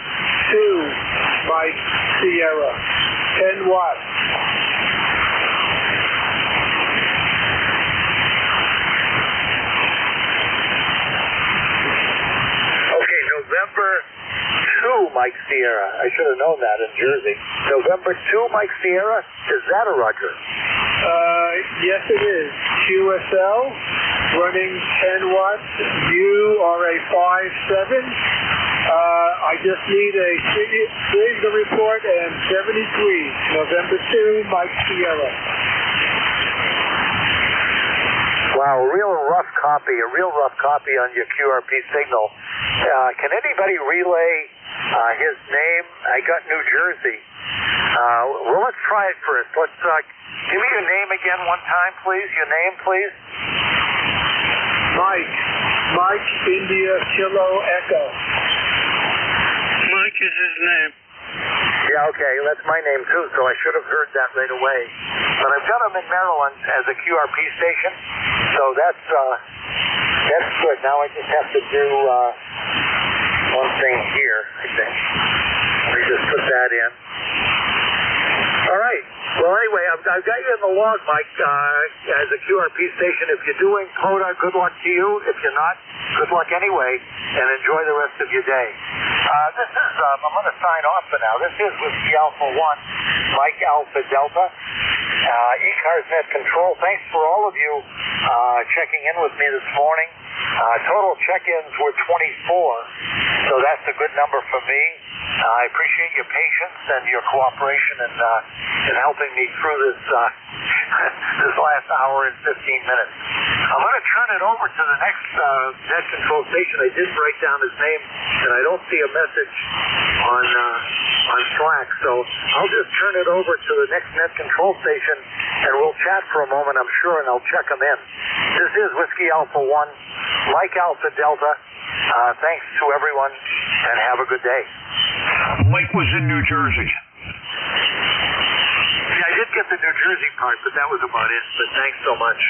2, Mike Sierra. 10 watts. Okay, November 2, Mike Sierra. I should have known that in Jersey. November 2, Mike Sierra. Is that a Roger? Yes, it is. QSL, running 10 watts. You are a 5.7. I just need a signal report and 73. November 2, Mike Sierra. Wow, real rough copy, a real rough copy on your QRP signal. Can anybody relay his name? I got New Jersey. Well, let's try it first. Let's give me your name again one time, please. Your name, please. Mike, India, Kilo, Echo. Mike is his name. Yeah, okay, that's my name too, so I should have heard that right away. But I've got him in Maryland as a QRP station, so that's good. Now I just have to do one thing here, I think. Let me just put that in. All right. Well, anyway, I've got you in the log, Mike, as a QRP station. If you're doing POTA, good luck to you. If you're not, good luck anyway, and enjoy the rest of your day. This is, I'm going to sign off for now. This is Whiskey Alpha 1, Mike Alpha Delta, ECARS Net Control. Thanks for all of you checking in with me this morning. Total check-ins were 24, so that's a good number for me. I appreciate your patience and your cooperation in helping me through this this last hour and 15 minutes. I'm going to turn it over to the next net control station. I did write down his name, and I don't see a message on Slack, so I'll just turn it over to the next net control station, and we'll chat for a moment, I'm sure, and I'll check them in. This is Whiskey Alpha 1, Mike Alpha Delta. Thanks to everyone, and have a good day. Mike was in New Jersey. Yeah, I did get the New Jersey part, but that was about it. But thanks so much.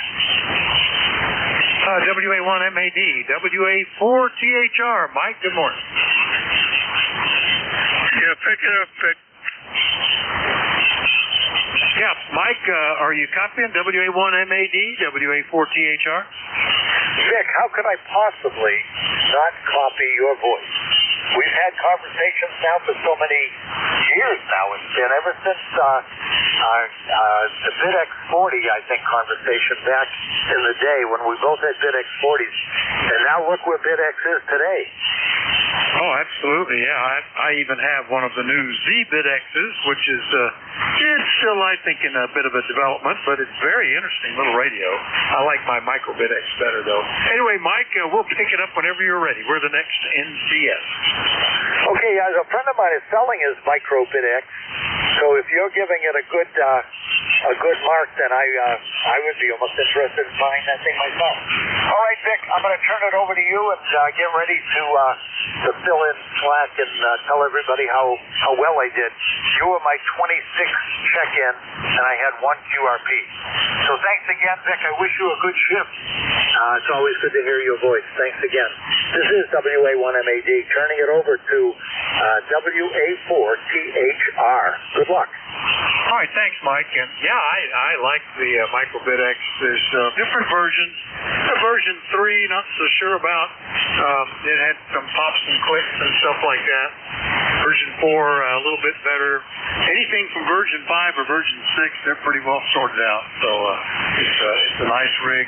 WA1MAD, WA4THR. Mike, good morning. Yeah, pick it up, Vic. Yeah, Mike, are you copying WA1MAD, WA4THR? Vic, how could I possibly not copy your voice? We've had conversations now for so many years now. It's been ever since the BitX 40, I think, conversation back in the day when we both had BitX 40s. And now look where BitX is today. Oh, absolutely, yeah. I even have one of the new Z-BitXs, which is it's still, I think, in a bit of a development, but it's very interesting little radio. I like my micro BitX better, though. Anyway, Mike, we'll pick it up whenever you're ready. We're the next NCS. Okay, a friend of mine is selling his micro BitX, so if you're giving it a good mark, then I would be almost interested in buying that thing myself. All right, Vic, I'm going to turn it over to you and get ready to fill in Slack and tell everybody how well I did. You were my 26th check-in, and I had one QRP. So thanks again, Vic. I wish you a good shift. It's always good to hear your voice. Thanks again. This is WA1MAD, turning it over to WA4THR. Good luck. All right, thanks, Mike. And yeah, I like the micro BitX. There's different versions. Version 3, not so sure about. It had some pops and clicks and stuff like that. Version 4, a little bit better. Anything from version 5 or version 6, they're pretty well sorted out. So it's a nice rig.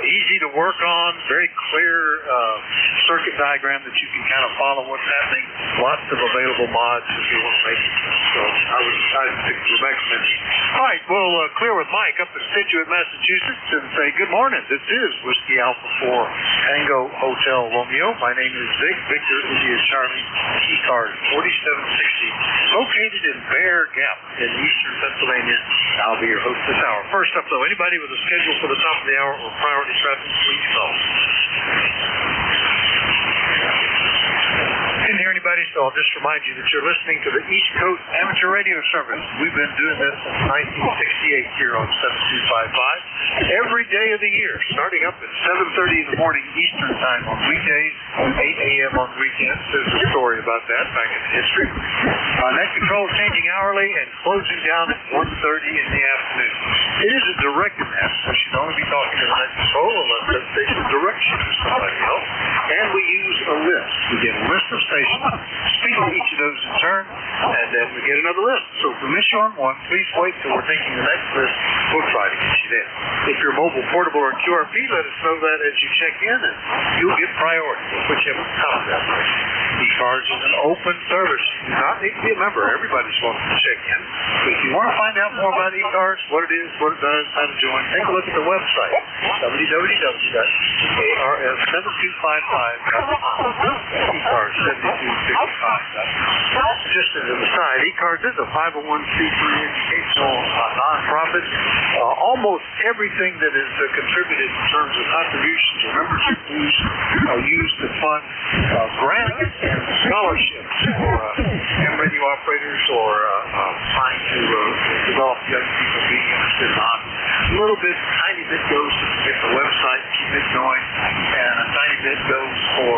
Easy to work on, very clear circuit diagram that you can kind of follow what's happening. Lots of available mods if you want to make it. So I would recommend it. All right, we'll clear with Mike up in Situate, Massachusetts, and say good morning. This is Whiskey Alpha 4 Tango Hotel Romeo. My name is Vic, Victor India Charlie, ECARS 4760, located in Bear Gap in eastern Pennsylvania. I'll be your host this hour. First up, though, anybody with a schedule for the top of the hour or priority traffic, please call. Didn't hear anybody, so I'll just remind you that you're listening to the East Coast Amateur Radio Service. We've been doing this since 1968 here on 7255. Every day of the year, starting up at 7:30 in the morning Eastern Time on weekdays, 8 a.m. on weekends. There's a story about that back in history. Net control is changing hourly and closing down at 1:30 in the afternoon. It is a directed net, so you should only be talking to the net control unless that station directs you to somebody else. And we use a list. We get a list of stations. Speak to each of those in turn, and then we get another list. So if we miss you on one, please wait till we're taking the next list. We'll try to get you there. If you're mobile, portable, or QRP, let us know that as you check in, and you'll get priority. We'll put you up at the top of that list. ECARS is an open service. You do not need to be a member. Everybody's welcome to check in. If you want to find out more about ECARS, what it is, what it does, how to join, take a look at the website, www.ECARS7255.com. ECARS7255.com. Just as an aside, ECARS is a 501c3 educational nonprofit. Almost everything that is contributed in terms of contributions or membership dues are used to fund grants and scholarships for ham radio operators or trying to develop young people being interested in hockey. A little bit, tiny bit goes to get the website, keep it going, and a tiny bit goes for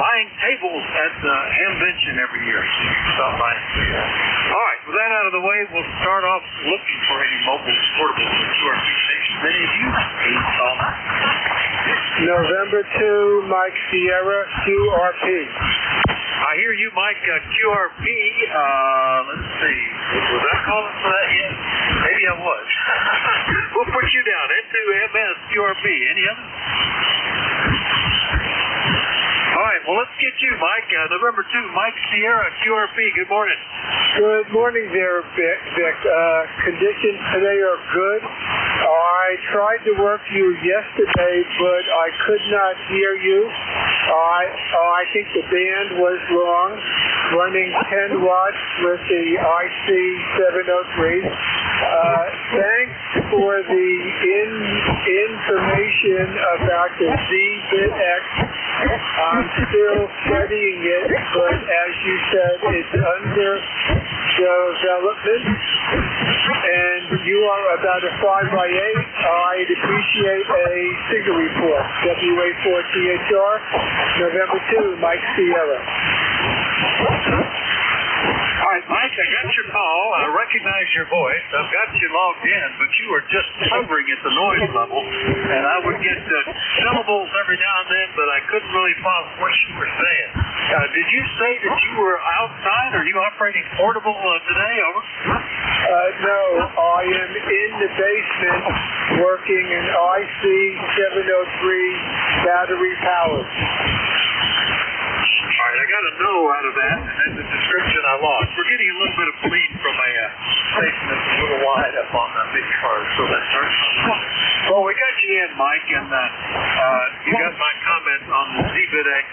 buying tables at the Hamvention every year. So you can stop by and see that. All right, with that out of the way, we'll start off looking for any mobile portable QRP stations. Any of you? November 2, Mike Sierra, QRP. I hear you, Mike, QRP. Let's see. Was I calling for that yet? Maybe I was. We'll put you down. N2US QRP. Any others? All right, well, let's get you, Mike. November 2, Mike Sierra, QRP. Good morning. Good morning there, Vic. Conditions today are good. I tried to work you yesterday, but I could not hear you. I think the band was wrong, running 10 watts with the IC703. Thanks for the information about the ZBitX. I'm still studying it, but as you said, it's under development, and you are about a 5x8. I'd appreciate a signal report. WA4THR, November 2, Mike Sierra. All right, Mike, I got your call. I recognize your voice. I've got you logged in, but you were just hovering at the noise level, and I would get syllables every now and then, but I couldn't really follow what you were saying. Did you say that you were outside? Are you operating portable today? Over? No, I am in the basement working an IC703 battery powered. All right, I got a no out of that, and then the description I lost. We're getting a little bit of bleed from a station that's a little wide up on the big car, so that's hurting. Well, we got you in, Mike, and you got my comments on the ZBitX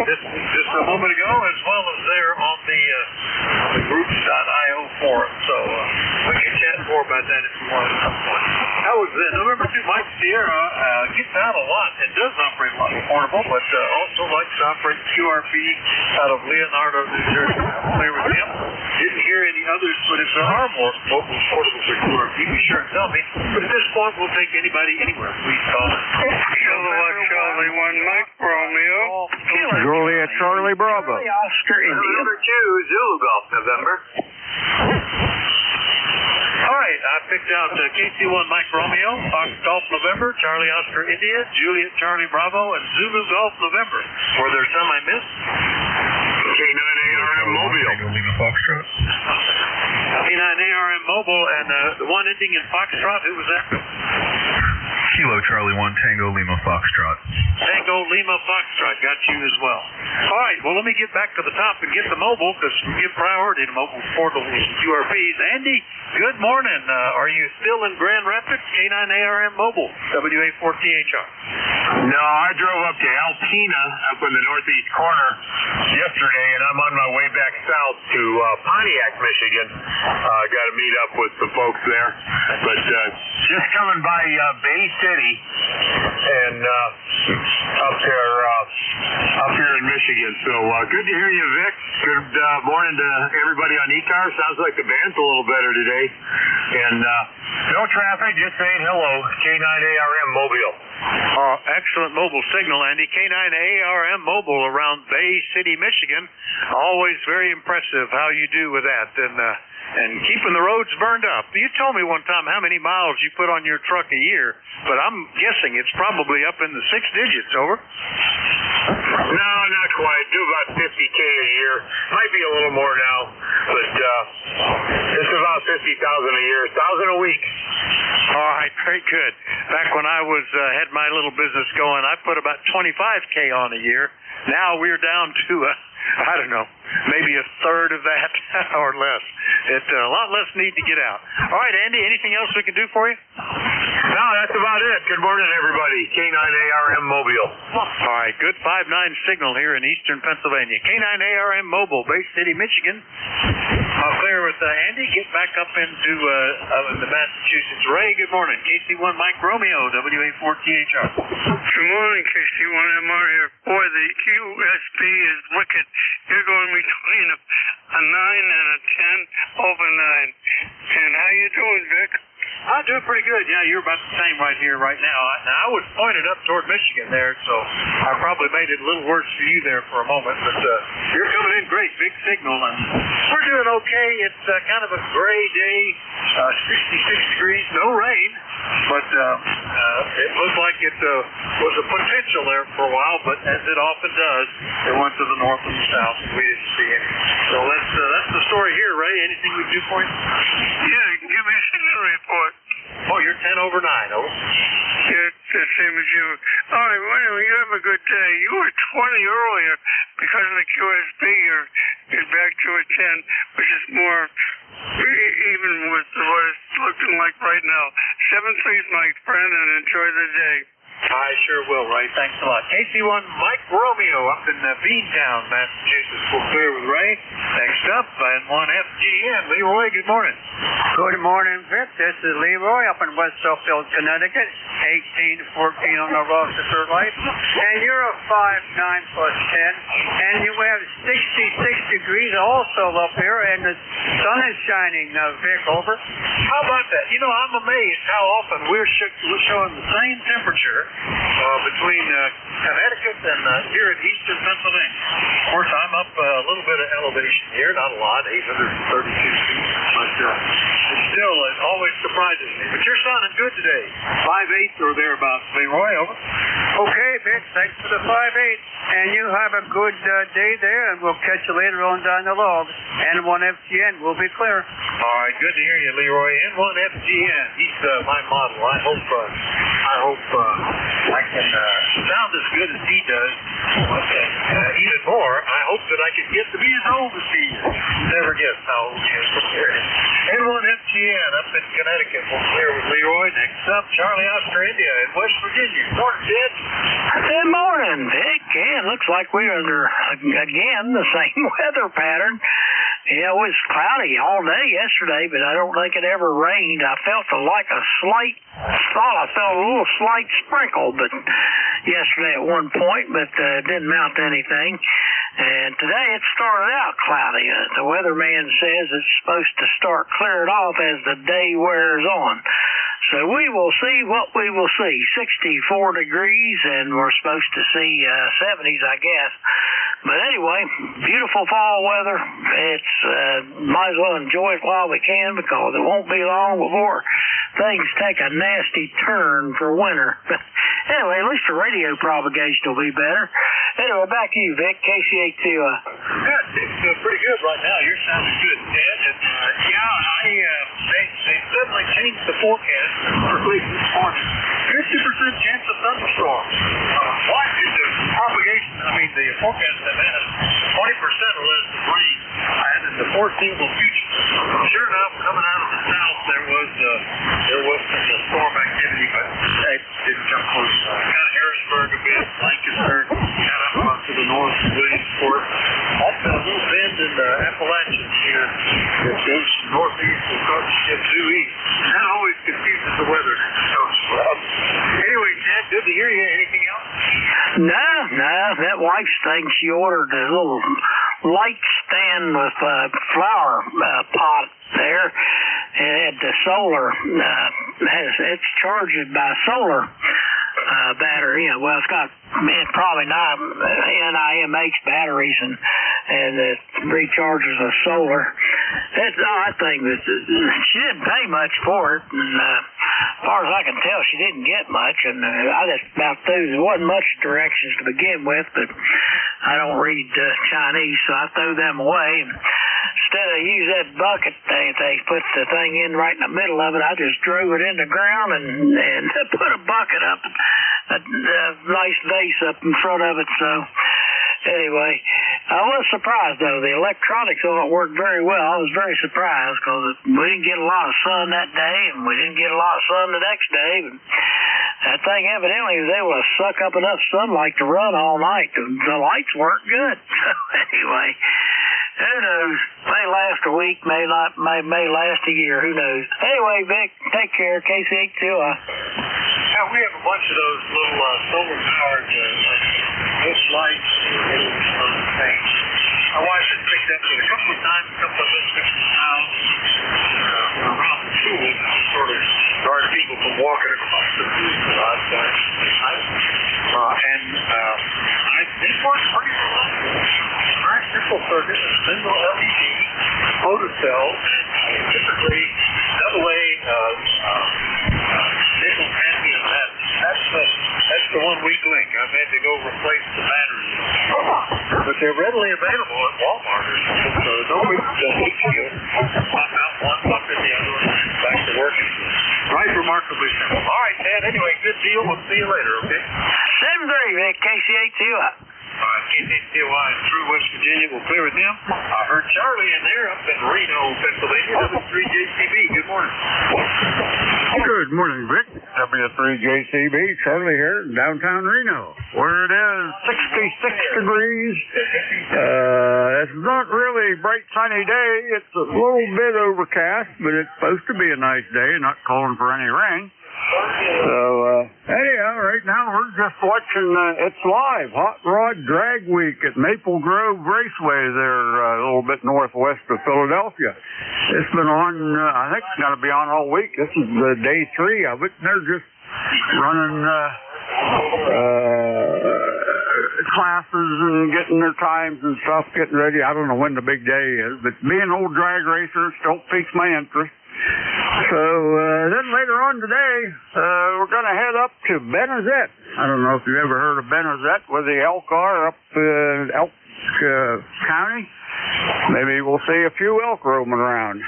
just a moment ago, as well as there on the groups.io forum. So we can chat more about that if you want at some point. That was November 2, Mike Sierra. Gets out a lot and does operate a lot portable, but also likes to operate QRP out of Leonardo, New Jersey. I'm familiar with him. Didn't hear any others, but if there are more mobile portables for QRP, be sure and tell me. But at this point, we'll take anybody anywhere. Please call us. Charlie 1, Mike Romeo. Juliet Charlie Bravo. Oscar India. Number 2, Zulu Golf, November. All right, I picked out KC1 Mike Romeo, Fox Golf November, Charlie Oscar India, Juliet Charlie Bravo, and Zulu Golf November. Were there some I missed? K9ARM Mobile. Lima Foxtrot. K9ARM Mobile, and the one ending in Foxtrot, who was that? Kilo Charlie 1 Tango Lima Foxtrot. Tango Lima Foxtrot got you as well. All right, well, let me get back to the top and get the mobile, because we give priority to mobile portables and QRPs. Andy, good morning. Are you still in Grand Rapids? K9ARM Mobile, WA4THR. No, I drove up to Alpena, up in the northeast corner yesterday, and I'm on my way back south to Pontiac, Michigan. Got to meet up with some folks there. But just coming by Bay City and up here in Michigan. So good to hear you, Vic. Good morning to everybody on ECARS. Sounds like the band's a little better today. And no traffic, just saying hello. K9ARM Mobile. Excellent mobile signal, Andy. K9ARM Mobile around Bay City, Michigan. Always very impressive how you do with that. And keeping the roads burned up. You told me one time how many miles you put on your truck a year, but I'm guessing it's probably up in the 6 digits, over? No, not quite. Do about 50K a year. Might be a little more now, but it's about 50,000 a year. 1,000 a week. All right, very good. Back when I was had my little business going, I put about 25K on a year. Now we're down to, I don't know, maybe a third of that or less. It's a lot less need to get out. All right, Andy, anything else we can do for you? No, that's about it. Good morning, everybody. K9ARM Mobile. All right, good 5-9 signal here in eastern Pennsylvania. K9ARM Mobile, Bay City, Michigan. I'll clear with Andy. Get back up into the Massachusetts. Ray, good morning. KC1 Mike Romeo, WA4THR. Good morning, KC1MR here. Boy, the QSB is wicked. You're going between a 9 and a 10 over 9. And how you doing, Vic? I'm doing pretty good. Yeah, you're about the same right here, right now. Now, I was pointed up toward Michigan there, so I probably made it a little worse for you there for a moment. But you're coming in great, big signal, and we're doing okay. It's kind of a gray day, 66 degrees, no rain, but it looked like it was a potential there for a while. But as it often does, it went to the north and the south, and we didn't see any. So that's the story here, Ray. Anything we can do for you? Yeah, give me a signal report. Oh, you're 10 over 9, over. Yeah, the same as you. All right, well, anyway, you have a good day. You were 20 earlier because of the QSB. You're back to a 10, which is more even with what it's looking like right now. 7-3, my friend, and enjoy the day. I sure will, Ray. Thanks a lot. KC1 Mike Romeo up in Beantown, Massachusetts. We'll clear with Ray. Next up, and 1FGN. Leroy, good morning. Good morning, Vic. This is Leroy up in West Suffield, Connecticut. 18-14 on the Rochester Light. And you're a 5-9 plus 10. And you have 66 degrees also up here, and the sun is shining, Vic, over. How about that? You know, I'm amazed how often we're showing the same temperature between Connecticut and here in eastern Pennsylvania. Of course, I'm up a little bit of elevation here, not a lot, 832 feet, but still, it always surprises me. But you're sounding good today. 5'8" or thereabouts, Leroy, over. Okay, Vic, thanks for the 5'8". And you have a good day there, and we'll catch you later on down the log. And 1FGN will be clear. All right, good to hear you, Leroy. N1FGN, he's my model. I hope I can sound as good as he does. But even more, I hope that I can get to be as old as he is. Never guess how old he is. N1FGN up in Connecticut. We'll clear with Leroy. Next up, Charlie Oscar India in West Virginia. Morning, Ted. Good morning, Vic. Yeah, it looks like we're under, again, the same weather pattern. Yeah, it was cloudy all day yesterday, but I don't think it ever rained. I felt a little slight sprinkle, but yesterday at one point, but didn't mount to anything. And today it started out cloudy. The weatherman says it's supposed to start clearing off as the day wears on. So we will see what we will see. 64 degrees, and we're supposed to see 70s, I guess. But anyway, beautiful fall weather. It's might as well enjoy it while we can, because it won't be long before things take a nasty turn for winter. But anyway, at least the radio propagation will be better. Anyway, back to you, Vic. KC82. Yeah, it's pretty good right now. You're sounding good, Ted. And, they suddenly changed the forecast for Cleveland this morning. 50% chance of thunderstorm. Why did the propagation, the forecast that had 20% or less of rain and in the foreseeable future. Sure enough, coming out of the south, there was some storm activity, but it didn't come close. Kind of Harrisburg a bit, Lancaster, kind of up to the north of Williamsport. Also a little bend in the Appalachians here that goes from northeast to due east. That always confuses the weather. Anyway, Ted, good to hear you. Anything else? No. That wife's thing, she ordered a little light stand with a flower pot there. It had the solar. It's charged by solar battery. Well, it's got probably not NIMH batteries, and it recharges with solar. I think that she didn't pay much for it, and as far as I can tell, she didn't get much, and I just about threw. There wasn't much directions to begin with, but I don't read Chinese, so I threw them away. And instead of use that bucket, they put the thing in right in the middle of it. I just drove it in the ground and put a bucket up, a nice vase up in front of it. So anyway, I was surprised though. The electronics on it worked very well. I was very surprised because we didn't get a lot of sun that day, and we didn't get a lot of sun the next day. But that thing evidently was able to suck up enough sunlight to run all night. The lights worked good. So anyway, who knows? May last a week, may not, may last a year. Who knows? Anyway, Vic, take care. KC2. Yeah, we have a bunch of those little solar-powered lights and things. My wife has picked up a couple of times, a couple of visitors from town around the pool, sort of guard people from walking across the pool outside. It works pretty well. Very simple circuit, a single LED photocell, typically AA nickel cadmium battery. That's the 1 week link. I've had to go replace the batteries. But they're readily available at Walmart or something, so no big deal. Pop out one, pop in the other, and back to working. Right, remarkably simple. All right, Dad, anyway, good deal. We'll see you later, okay? 7-3, Vic, KC2. All right, KC2Y in through West Virginia. We'll clear with them. I heard Charlie in there up in Reno, Pennsylvania. W3JCB. Good morning. Good morning, Vic. W3JCB, Charlie here in downtown Reno, where it is 66 degrees. It's not really a bright sunny day. It's a little bit overcast, but it's supposed to be a nice day, not calling for any rain. So, anyhow, right now we're just watching, it's live, Hot Rod Drag Week at Maple Grove Raceway there, a little bit northwest of Philadelphia. It's been on, I think it's going to be on all week. This is day 3 of it, and they're just running classes and getting their times and stuff, getting ready. I don't know when the big day is, but being an old drag racer still piques my interest. So then later on today, we're going to head up to Benazet. I don't know if you've ever heard of Benazet, where the elk are up in Elk County. Maybe we'll see a few elk roaming around.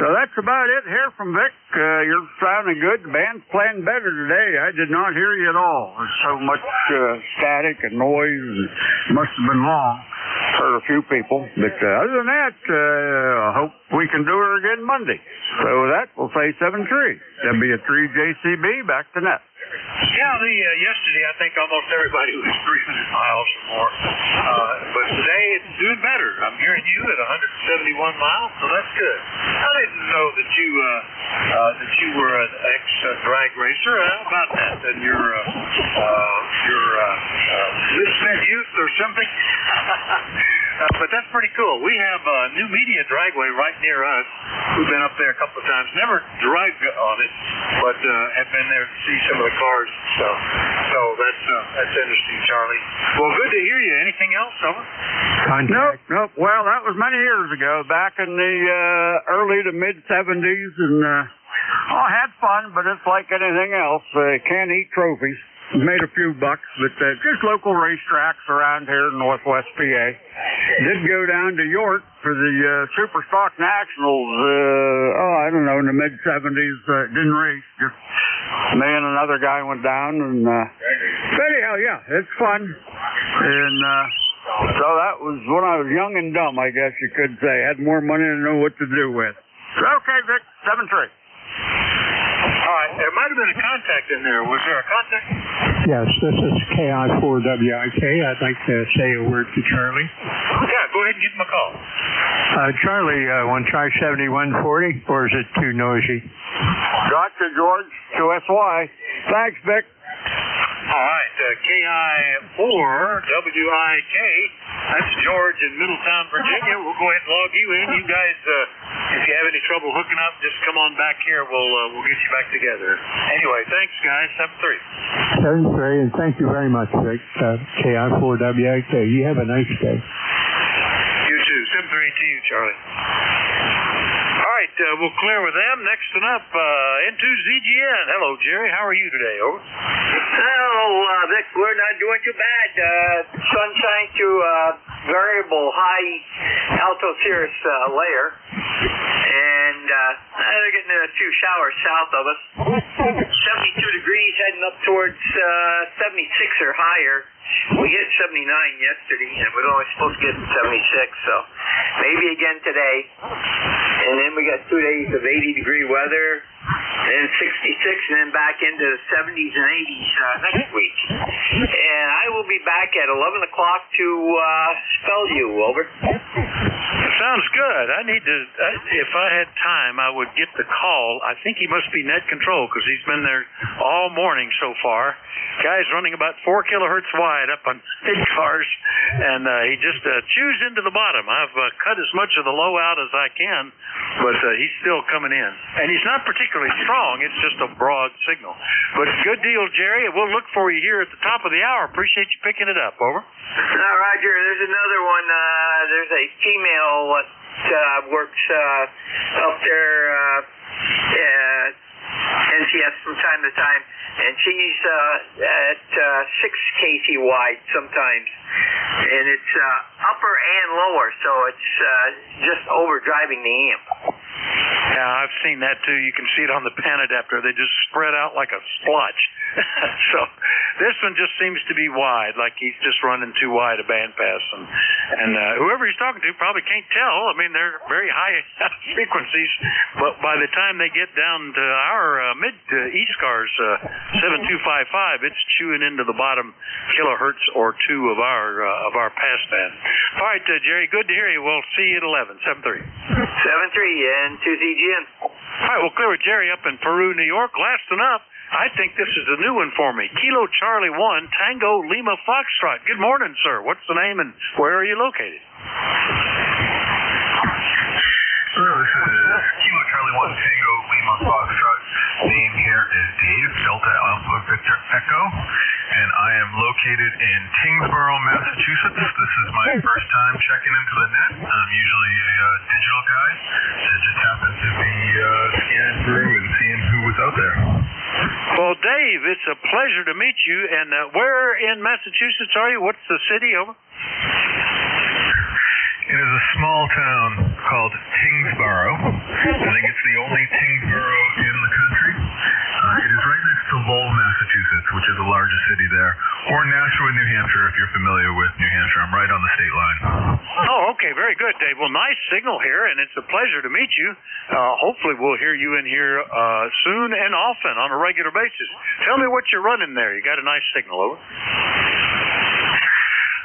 So that's about it here from Vic. You're sounding good. The band's playing better today. I did not hear you at all. There's so much static and noise. It must have been long. Heard a few people. But other than that, I hope we can do her again Monday. So with that, we'll say 7-3. W3JCB, back to net. Yeah, yesterday I think almost everybody was 300 miles or more. But today it's doing better. I'm hearing you at 171 miles, so that's good. I didn't know that you were an ex-drag racer. How about that? And you're misspent youth or something? But that's pretty cool. We have a new media dragway right near us. We've been up there a couple of times. Never drove on it, but have been there to see some of the cars. So that's interesting, Charlie. Well, good to hear you. Anything else, Summer? Nope. Well, that was many years ago, back in the early to mid-70s, and I had fun, but it's like anything else. Can't eat trophies. Made a few bucks, but just local racetracks around here in Northwest PA. Did go down to York for the Super Stock Nationals, I don't know, in the mid-70s. Didn't race, just me and another guy went down. And but anyhow, yeah, it's fun. And so that was when I was young and dumb, I guess you could say. Had more money to know what to do with. Okay, Vic, 7-3. All right, there might have been a contact in there. Was there a contact? Yes, this is KI4WIK. I'd like to say a word to Charlie. Yeah, go ahead and give him a call. Charlie, want to try 7140, or is it too noisy? Gotcha, George. 2SY. Thanks, Vic. All right, KI4WIK. That's George in Middletown, Virginia. We'll go ahead and log you in. You guys, if you have any trouble hooking up, just come on back here. We'll get you back together. Anyway, thanks, guys. 7-3. 7-3, and thank you very much, Vic. KI4WIK. You have a nice day. You too. 7-3 to you, Charlie. All right, we'll clear with them. Next one up, N2ZGN. Hello, Jerry. How are you today? Over. Hello, Vic. We're not doing too bad. Sunshine to variable high alto cirrus layer, and they're getting a few showers south of us. 72 degrees, heading up towards 76 or higher. We hit 79 yesterday, and we were only supposed to get 76, so maybe again today. And then we got 2 days of 80-degree weather, then 66, and then back into the 70s and 80s next week. And I will be back at 11 o'clock to spell you. Over. Sounds good. I need to, if I had time, I would get the call. I think he must be net control because he's been there all morning so far. Guy's running about 4 kilohertz wide up on ECARS, and he just chews into the bottom. I've cut as much of the low out as I can, but he's still coming in. And he's not particularly strong. It's just a broad signal. But good deal, Jerry. We'll look for you here at the top of the hour. Appreciate you picking it up. Over. Roger, there's another one. There's a female that works up there NCS from time to time, and she's at 6 kT wide sometimes, and it's upper and lower, so it's just overdriving the amp. Yeah, I've seen that too. You can see it on the pan adapter. They just spread out like a splotch. So this one just seems to be wide, like he's just running too wide a bandpass, and whoever he's talking to probably can't tell. I mean, they're very high frequencies, but by the time they get down to our mid ECARS 7255, it's chewing into the bottom kilohertz or 2 of our passband. All right, Jerry, good to hear you. We'll see you at 11, 7-3. 7-3 and 2ZGN. All right, we'll clear with Jerry up in Peru, New York. Last enough. I think this is a new one for me. Kilo Charlie 1, Tango Lima Foxtrot. Good morning, sir. What's the name and where are you located? Hello, this is Kilo Charlie 1, Tango Lima Foxtrot. Name here is Dave, Delta Alpha Victor Echo, and I am located in Tyngsboro, Massachusetts. This is my first time checking into the net. I'm usually a digital guy. It just happened to be scanning through and seeing who was out there. Well, Dave, it's a pleasure to meet you. And where in Massachusetts are you? What's the city? Over. It is a small town called Tyngsboro. I think it's the only Tyngsboro in the country. It is right next to Lowell, Massachusetts, which is the largest city there, or Nashua, New Hampshire, if you're familiar with New Hampshire. I'm right on the state line. Oh, okay. Very good, Dave. Well, nice signal here, and it's a pleasure to meet you. Hopefully we'll hear you in here soon and often on a regular basis. Tell me what you're running there. You got a nice signal, over.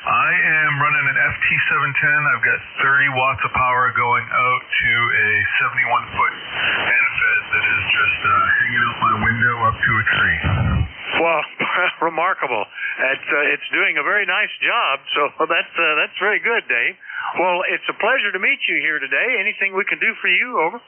I am running an FT710. I've got 30 watts of power going out to a 71-foot end fed that is just hanging out my window up to a tree. Well, remarkable. It's doing a very nice job, so that's very good, Dave. Well, it's a pleasure to meet you here today. Anything we can do for you, over?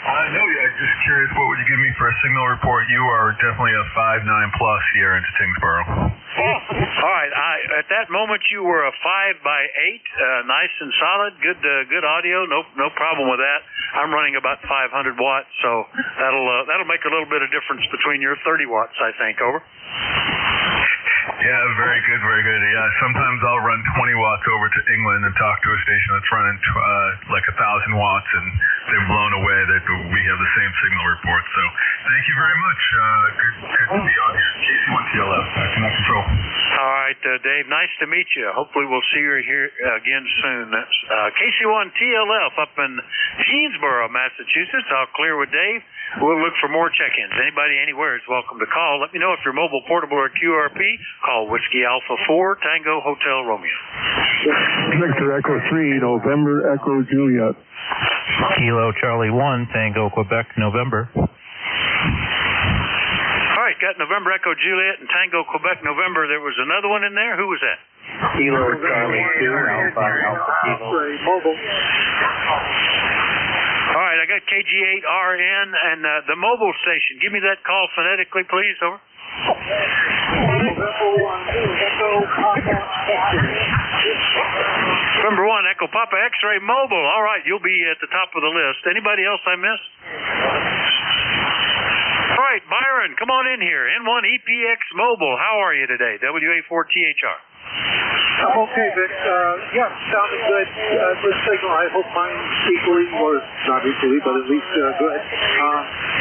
No, I'm just curious, what would you give me for a signal report? You are definitely a 5.9 plus here into Tyngsboro. All right. At that moment, you were a 5x8, nice and solid, good audio, no problem with that. I'm running about 500 watts, so that'll make a little bit of difference between your 30 watts, I think. Over. Yeah, very good, very good. Yeah, sometimes I'll run 20 watts over to England and talk to a station that's running like 1,000 watts, and they're blown away that we have the same signal report. So thank you very much. Good to be on here. KC1TLF, Connect Control. All right, Dave, nice to meet you. Hopefully we'll see you here again soon. That's KC1TLF up in Tyngsboro, Massachusetts. I'll clear with Dave. We'll look for more check-ins. Anybody anywhere is welcome to call. Let me know if you're mobile, portable, or QRP. Call Whiskey Alpha 4, Tango Hotel Romeo. Victor Echo 3, November Echo Juliet. Kilo Charlie 1, Tango Quebec, November. All right, got November Echo Juliet and Tango Quebec, November. There was another one in there. Who was that? Kilo Charlie 2, Alpha Kilo. Mobile. All right, I got KG8RN and the mobile station. Give me that call phonetically, please. Over. Number 1, Echo Papa X-Ray Mobile. All right, you'll be at the top of the list. Anybody else I missed? All right, Byron, come on in here. N1 EPX Mobile. How are you today? WA4THR. Okay, Vic. Yeah, sounded good. Good signal. I hope mine's equally, or not equally, but at least good.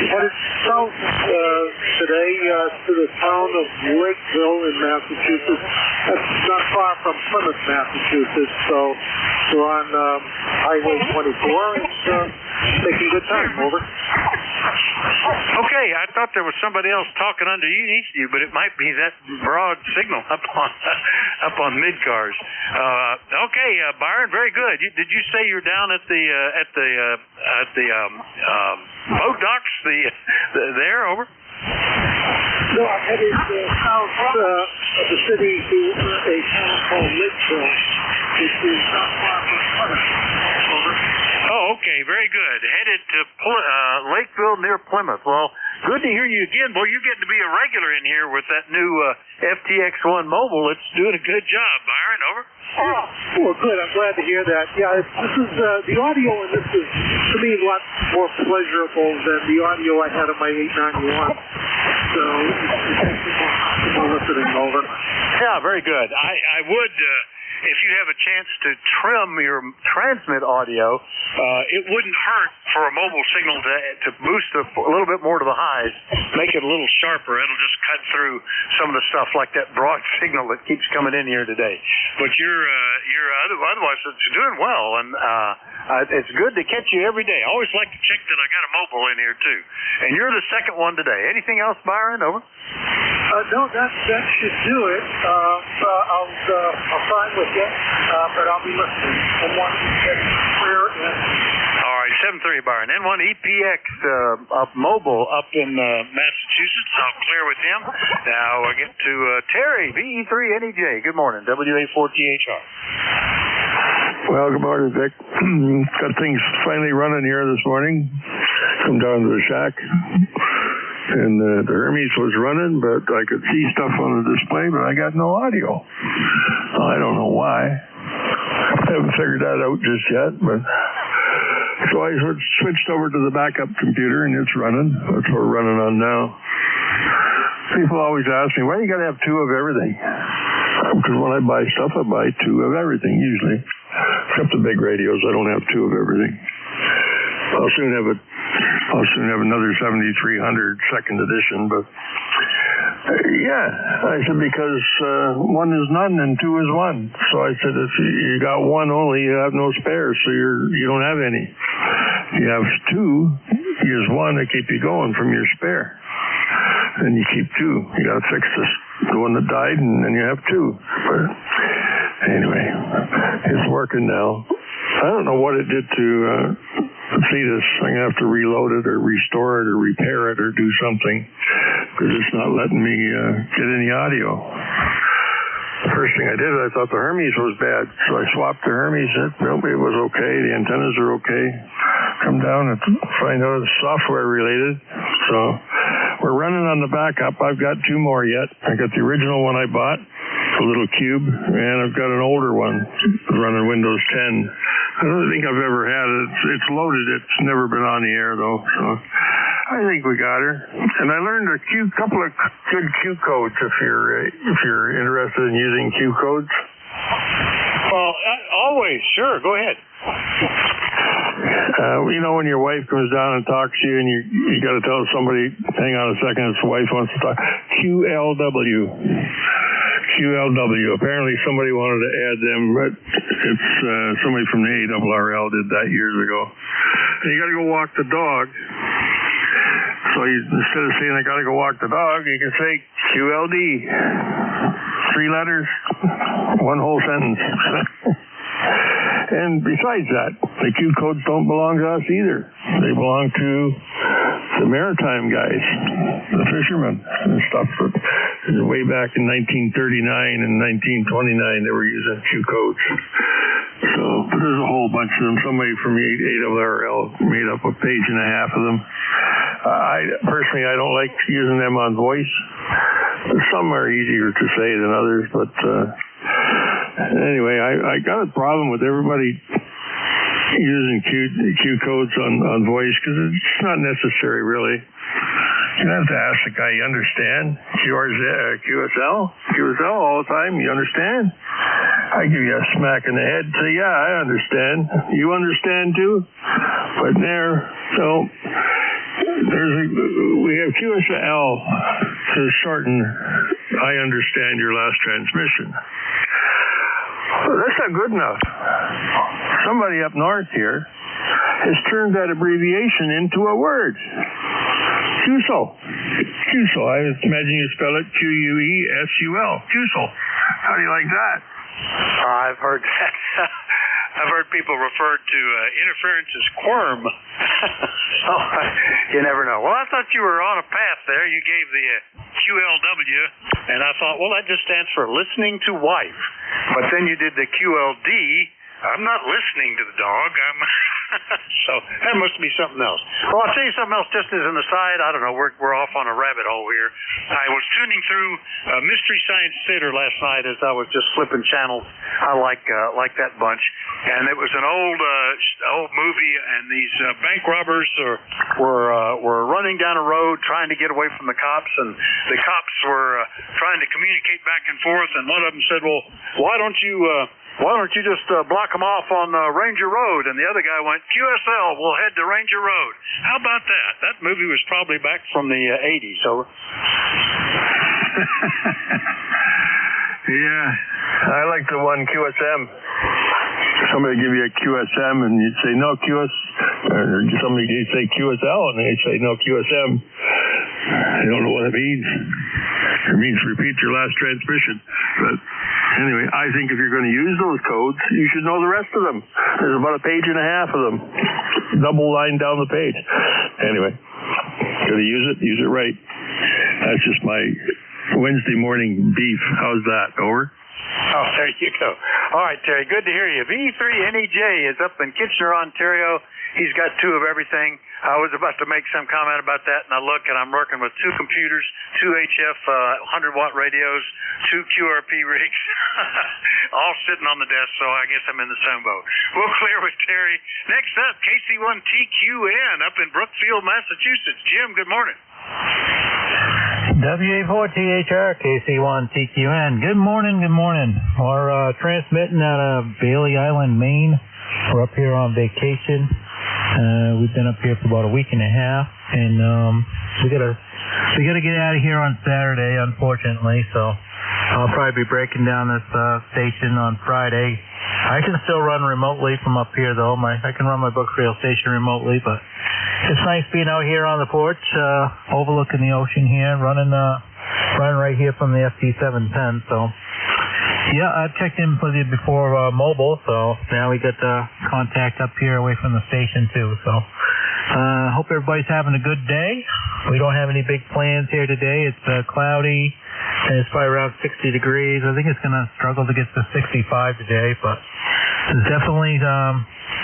Headed south today to the town of Lakeville in Massachusetts. That's not far from Plymouth, Massachusetts. So we're on Highway 24. It's taking good time. Over. Okay, I thought there was somebody else talking underneath you, but it might be that broad signal up on mid-cars. Okay, Byron, very good. Did you say you're down at the boat docks? There, over. No, I'm headed south of the city to a town called Lakeville, which is not far from Plymouth. Over. Oh, okay, very good. Headed to Lakeville near Plymouth. Well, good to hear you again. Boy, you're getting to be a regular in here with that new FTX1 mobile. It's doing a good job, Byron. Over. Oh, well, good. I'm glad to hear that. Yeah, this is the audio, and this is to me a lot more pleasurable than the audio I had on my 891. So it's more listening. Over. Yeah, very good. I would. If you have a chance to trim your transmit audio, it wouldn't hurt for a mobile signal to boost a little bit more to the highs, make it a little sharper. It'll just cut through some of the stuff like that broad signal that keeps coming in here today. But you're otherwise it's doing well, and it's good to catch you every day. I always like to check that I got a mobile in here too. And you're the second one today. Anything else, Byron? Over. No, that should do it. I'll sign with you, but I'll be listening. N1 clear in. All right, 7-3, Byron. N1 EPX up mobile up in Massachusetts. I'll clear with him. Now I get to Terry, VE3NEJ. Good morning, WA4THR. Well, good morning, Vic. Got things finally running here this morning. Come down to the shack. And the Hermes was running, but I could see stuff on the display, but I got no audio. I don't know why. I haven't figured that out just yet, but so I switched over to the backup computer, and it's running. That's what we're running on now. People always ask me, why you got to have two of everything? Because when I buy stuff, I buy two of everything, usually. Except the big radios, I don't have two of everything. I'll soon have another 7300 second edition, but yeah, I said because one is none and two is one. So I said if you got one only, you have no spares, so you don't have any. You have two, use one to keep you going from your spare. Then you keep two. You got to fix the one that died, and then you have two. But anyway, it's working now. I don't know what it did to Cetus. I'm going to have to reload it or restore it or repair it or do something because it's not letting me get any audio. The first thing I did, I thought the Hermes was bad, so I swapped the Hermes. It was okay. The antennas are okay. Come down and find out it's software related. So we're running on the backup. I've got two more yet. I got the original one I bought, the little cube, and I've got an older one running Windows 10. I don't think I've ever had it. It's loaded. It's never been on the air though. So I think we got her. And I learned a couple of good Q codes if you're interested in using Q codes. Well, always, sure. Go ahead. When your wife comes down and talks to you, and you got to tell somebody, hang on a second, his wife wants to talk. QLW. Apparently somebody wanted to add them, but it's somebody from the ARRL did that years ago. And you got to go walk the dog. So instead of saying I got to go walk the dog, you can say QLD. 3 letters, one whole sentence. And besides that, the Q codes don't belong to us either. They belong to the maritime guys, the fishermen and stuff. Way back in 1939 and 1929, they were using Q codes. So there's a whole bunch of them. Somebody from the ARRL made up a page and a half of them. Personally, I don't like using them on voice. Some are easier to say than others, but anyway, I got a problem with everybody using Q codes on voice because it's not necessary, really. You have to ask the guy, you understand? QSL all the time, you understand? I I give you a smack in the head and say, yeah, I understand. You understand too? But we have QSL to shorten, I understand your last transmission. Well, that's not good enough. Somebody up north here has turned that abbreviation into a word. QSL. QSL. I imagine you spell it Q-U-E-S-U-L. QSL. How do you like that? I've heard that. I've heard people refer to interference as quirm. So you never know. Well, I thought you were on a path there. You gave the QLW, and I thought, well, that just stands for listening to wife. But then you did the QLD. I'm not listening to the dog. So that must be something else. Well, I'll tell you something else just as an aside. I don't know. We're off on a rabbit hole here. I was tuning through Mystery Science Theater last night as I was just flipping channels. I like that bunch. And it was an old movie, and these bank robbers were running down a road trying to get away from the cops, and the cops were trying to communicate back and forth. And one of them said, "Well, why don't you just block them off on Ranger Road?" And the other guy went, "QSL, we'll head to Ranger Road." How about that? That movie was probably back from the 80s. So. Yeah, I like the one QSM. Somebody give you a QSM and you'd say no QS. Somebody you'd say QSL and they'd say no QSM. I don't know what it means. It means repeat your last transmission. But anyway, I think if you're going to use those codes, you should know the rest of them. There's about a page and a half of them. Double line down the page. Anyway, going to use it right. That's just my Wednesday morning beef. How's that? Over? Oh, there you go. All right, Terry, good to hear you. V3NEJ is up in Kitchener, Ontario. He's got two of everything. I was about to make some comment about that, and I look, and I'm working with two computers, two HF 100-watt radios, two QRP rigs, all sitting on the desk, so I guess I'm in the same boat. We'll clear with Terry. Next up, KC1TQN up in Brookfield, Massachusetts. Jim, good morning. WA4THR, KC1TQN. Good morning, good morning. We're transmitting out of Bailey Island, Maine. We're up here on vacation. We've been up here for about a week and a half, and we gotta get out of here on Saturday, unfortunately. So I'll probably be breaking down this station on Friday. I can still run remotely from up here, though. I can run my Brookfield station remotely, but it's nice being out here on the porch, overlooking the ocean here, running right here from the FT710. So. Yeah, I checked in with you before mobile, so now we got contact up here away from the station too. So hope everybody's having a good day. We don't have any big plans here today. It's cloudy, and it's probably around 60 degrees. I think it's going to struggle to get to 65 today, but it's definitely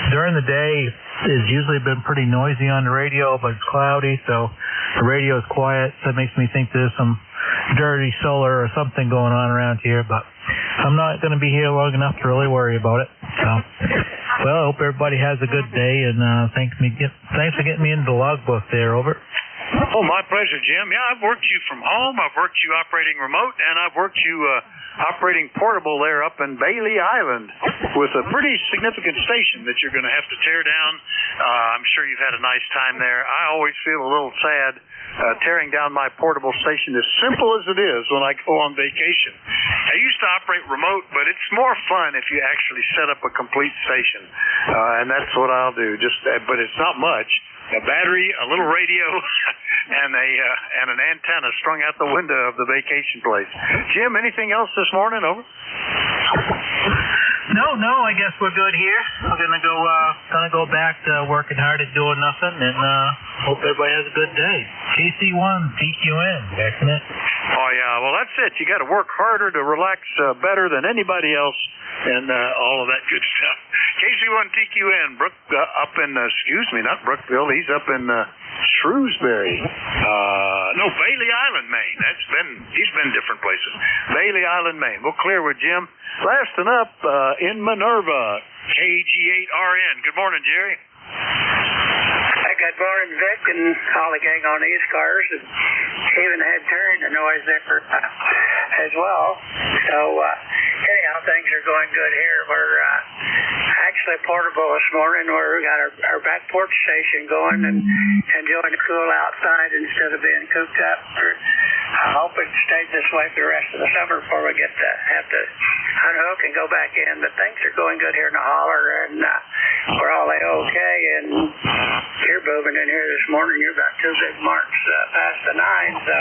during the day it's usually been pretty noisy on the radio, but it's cloudy, so the radio is quiet. So that makes me think there's some dirty solar or something going on around here, but I'm not going to be here long enough to really worry about it. So, well, I hope everybody has a good day, and thanks for getting me into the logbook there. Over. Oh, my pleasure, Jim. Yeah, I've worked you from home. I've worked you operating remote, and I've worked you operating portable there up in Bailey Island with a pretty significant station that you're going to have to tear down. I'm sure you've had a nice time there. I always feel a little sad tearing down my portable station, as simple as it is when I go on vacation. I used to operate remote, but it's more fun if you actually set up a complete station, and that's what I'll do. But it's not much. A battery, a little radio, and an antenna strung out the window of the vacation place. Jim, anything else this morning? Over. No, I guess we're good here. We're gonna go back to working hard at doing nothing, and hope everybody has a good day. KC1TQN, isn't it? Oh yeah, well that's it. You got to work harder to relax better than anybody else, and all of that good stuff. KC1TQN, up in not Brookfield. He's up in Shrewsbury. No, Bailey Island, Maine. He's been different places. Bailey Island, Maine. We'll clear with Jim. Lasting up in Minerva, KG8RN. Good morning, Jerry. Good morning, Vic, and all the gang on the ECARS, and even had turned the noise there as well. So anyhow, things are going good here. We're actually portable this morning. We got our back porch station going and enjoying the cool outside instead of being cooped up. I hope it stays this way for the rest of the summer before we get to have to unhook and go back in. But things are going good here in the holler, and we're all okay. And you're moving in here this morning. You're about 2 big marks past the 9, so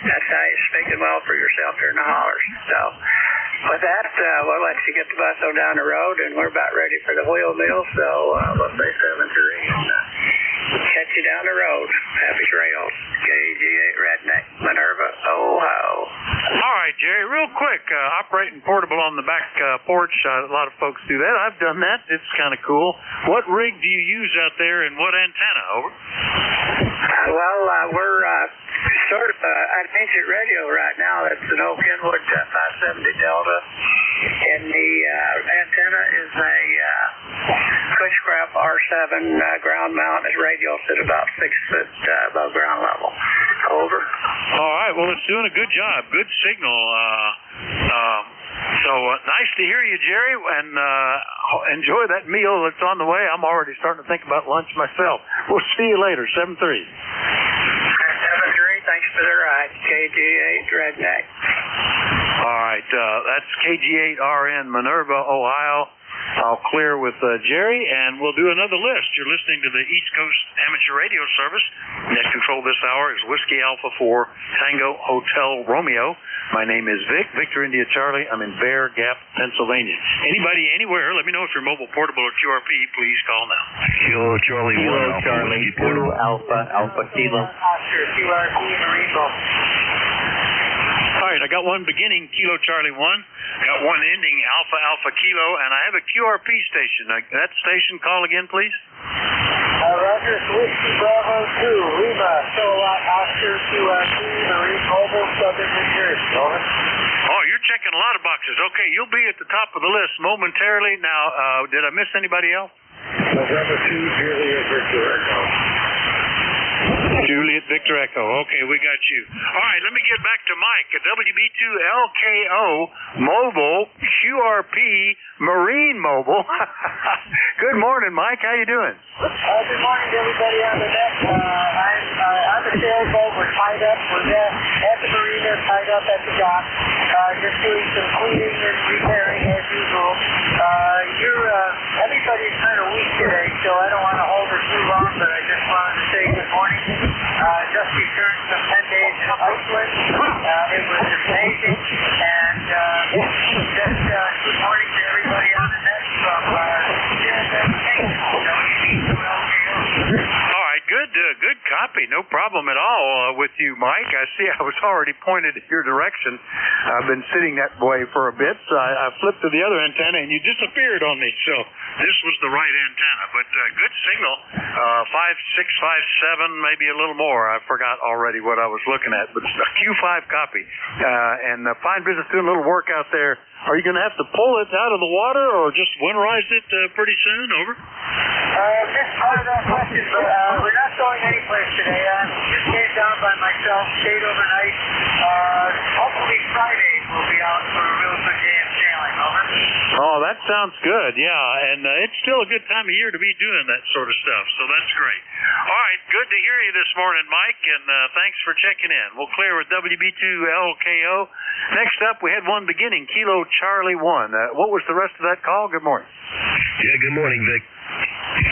that's how you're speaking well for yourself here in the hollers. So with that, we'll let you get the bus on down the road, and we're about ready for the wheel mill. So we'll say 7-3 and catch you down the road. Happy trails. KG8 Redneck, Minerva, Ohio. All right, Jerry, real quick, operating portable on the back porch. A lot of folks do that. I've done that. It's kind of cool. What rig do you use out there and what antenna? Over. Well, we're sort of an ancient radio right now. It's an old Kenwood 570 Delta, and the antenna is a Cushcraft R7 ground mount. Its radial is about 6 foot above ground level. Over. All right. Well, it's doing a good job. Good signal. So nice to hear you, Jerry, and enjoy that meal that's on the way. I'm already starting to think about lunch myself. We'll see you later. 7-3. 7-3. Thanks for the ride. KG8 Redneck. All right. That's KG8RN, Minerva, Ohio. I'll clear with Jerry, and we'll do another list. You're listening to the East Coast Amateur Radio Service. Net control this hour is Whiskey Alpha 4 Tango Hotel Romeo. My name is Vic, Victor India Charlie. I'm in Bear Gap, Pennsylvania. Anybody anywhere, let me know if you're mobile, portable, or QRP. Please call now. Kilo Charlie 1 Alpha Charlie 2 Alpha Kilo. Oscar QRP Marine. All right, I got one beginning Kilo Charlie 1, got one ending Alpha Kilo, and I have a QRP station. That station, call again, please. Roger, Whiskey Bravo 2, Lima, Kilowatt Oscar QRP Marine Mobile, Southern New Jersey. Over. Oh, you're checking a lot of boxes. Okay, you'll be at the top of the list momentarily. Now, did I miss anybody else? November 2, Juliet Victor Echo. Juliet Victor Echo. Okay, we got you. All right, let me get back to Mike at WB2LKO Mobile QRP Marine Mobile. Good morning, Mike. How you doing? Good morning to everybody on the net. I'm a sailboat. We're tied up. We're at the marina, tied up at the dock, just doing some cleaning and repairing as usual. Everybody's kind of weak today, so I don't want to hold her too long, but I just wanted to say good morning. Just returned from 10 days in Iceland. It was amazing, and just good morning to everybody on the net from All right, good copy. No problem at all with you, Mike. I see I was already pointed in your direction. I've been sitting that way for a bit, so I flipped to the other antenna, and you disappeared on me, so this was the right antenna. But good signal, 5, 6, 5, 7, maybe a little more. I forgot already what I was looking at, but a Q5 copy. And fine business doing a little work out there. Are you going to have to pull it out of the water or just winterize it pretty soon? Over. Just part of that question, but we're not going anyplace today. Just came down by myself, stayed overnight. Hopefully Friday we'll be out for a real good day of sailing. Over. Oh, that sounds good. Yeah, and it's still a good time of year to be doing that sort of stuff, so that's great. All right, good to hear you this morning, Mike, and thanks for checking in. We'll clear with WB2LKO. Next up, we had one beginning, Kilo Charlie 1. What was the rest of that call? Good morning. Yeah, good morning, Vic.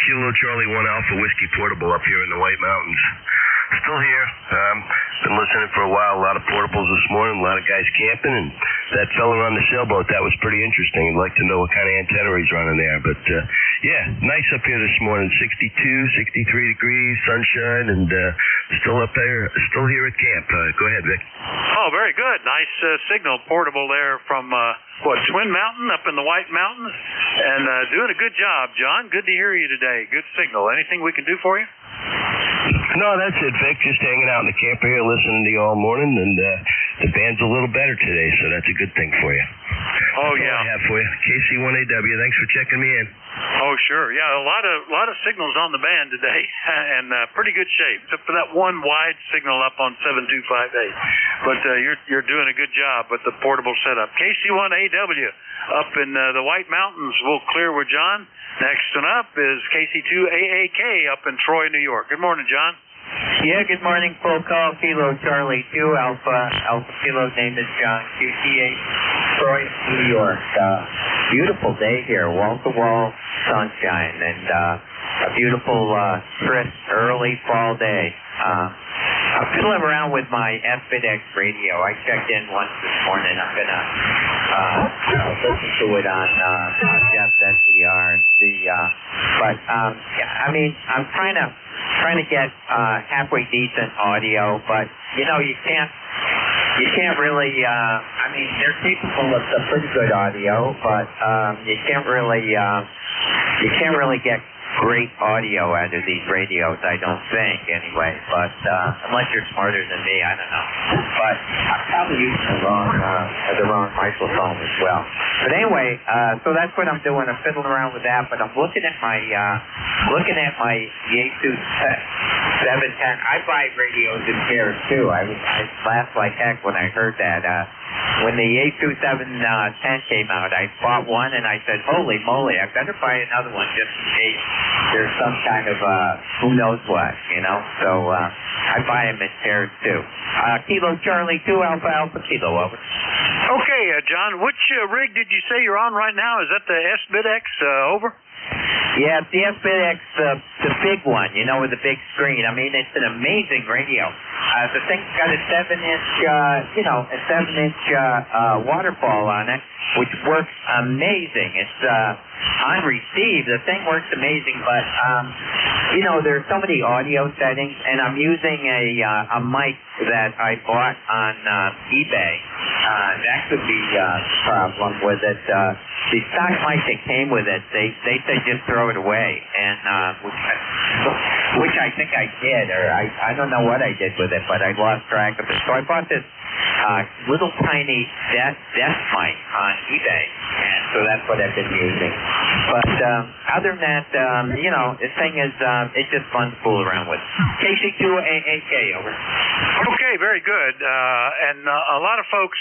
Kilo Charlie 1 Alpha Whiskey Portable up here in the White Mountains. Still here. Been listening for a while. A lot of portables this morning. A lot of guys camping. And that fella on the sailboat, that was pretty interesting. I'd like to know what kind of antenna he's running there. But, yeah, nice up here this morning. 62, 63 degrees, sunshine, and still up there, still here at camp. Go ahead, Vic. Oh, very good. Nice signal portable there from, Twin Mountain up in the White Mountains. And doing a good job, John. Good to hear you today. Good signal. Anything we can do for you? No, that's it, Vic. Just hanging out in the camper here, listening to you all morning, and the band's a little better today, so that's a good thing for you. Oh, that's yeah. all I have for you. KC1AW, thanks for checking me in. Oh, sure. Yeah, a lot of signals on the band today, and pretty good shape, except for that one wide signal up on 7258. But you're doing a good job with the portable setup. KC1AW up in the White Mountains. We'll clear with John. Next one up is KC2AAK up in Troy, New York. Good morning, John. Yeah, good morning. Full call, Kilo Charlie 2 Alpha Kilo's name is John, QT8, Troy, New York. Beautiful day here, wall-to-wall sunshine, and a beautiful, crisp, early fall day. I'm fiddling around with my FBitX radio. I checked in once this morning. I'm gonna listen to it on Jeff's SDR and see. I mean, I'm trying to get halfway decent audio, but you know, you can't really. I mean, they're capable of some pretty good audio, but you can't really get great audio out of these radios, I don't think, anyway. But unless you're smarter than me, I don't know. But I'm probably using the wrong microphone as well. But anyway, so that's what I'm doing. I'm fiddling around with that. But I'm looking at my ECARS 710. I buy radios in pairs too. I laughed like heck when I heard that. When the ECARS 710 came out, I bought one and I said, "Holy moly! I better buy another one just in case there's some kind of who knows what, you know." So I buy them in pairs too. Kilo Charlie 2 Alpha Kilo, over. Okay, John, which rig did you say you're on right now? Is that the SBitX, over? Yeah, it's the SBitX, the big one, you know, with the big screen. I mean, it's an amazing radio. The thing's got a 7-inch waterfall on it, which works amazing. It's on receive. The thing works amazing, but you know, there's so many audio settings, and I'm using a mic that I bought on eBay. That could be a problem with it. The stock mic that came with it, they said just throw it away, and which I think I did, or I don't know what I did with it, but I lost track of it. So I bought this little tiny desk mic on eBay, and so that's what I've been using. But other than that, you know, the thing is, it's just fun to fool around with. KC2AAK, over. Okay, very good. And a lot of folks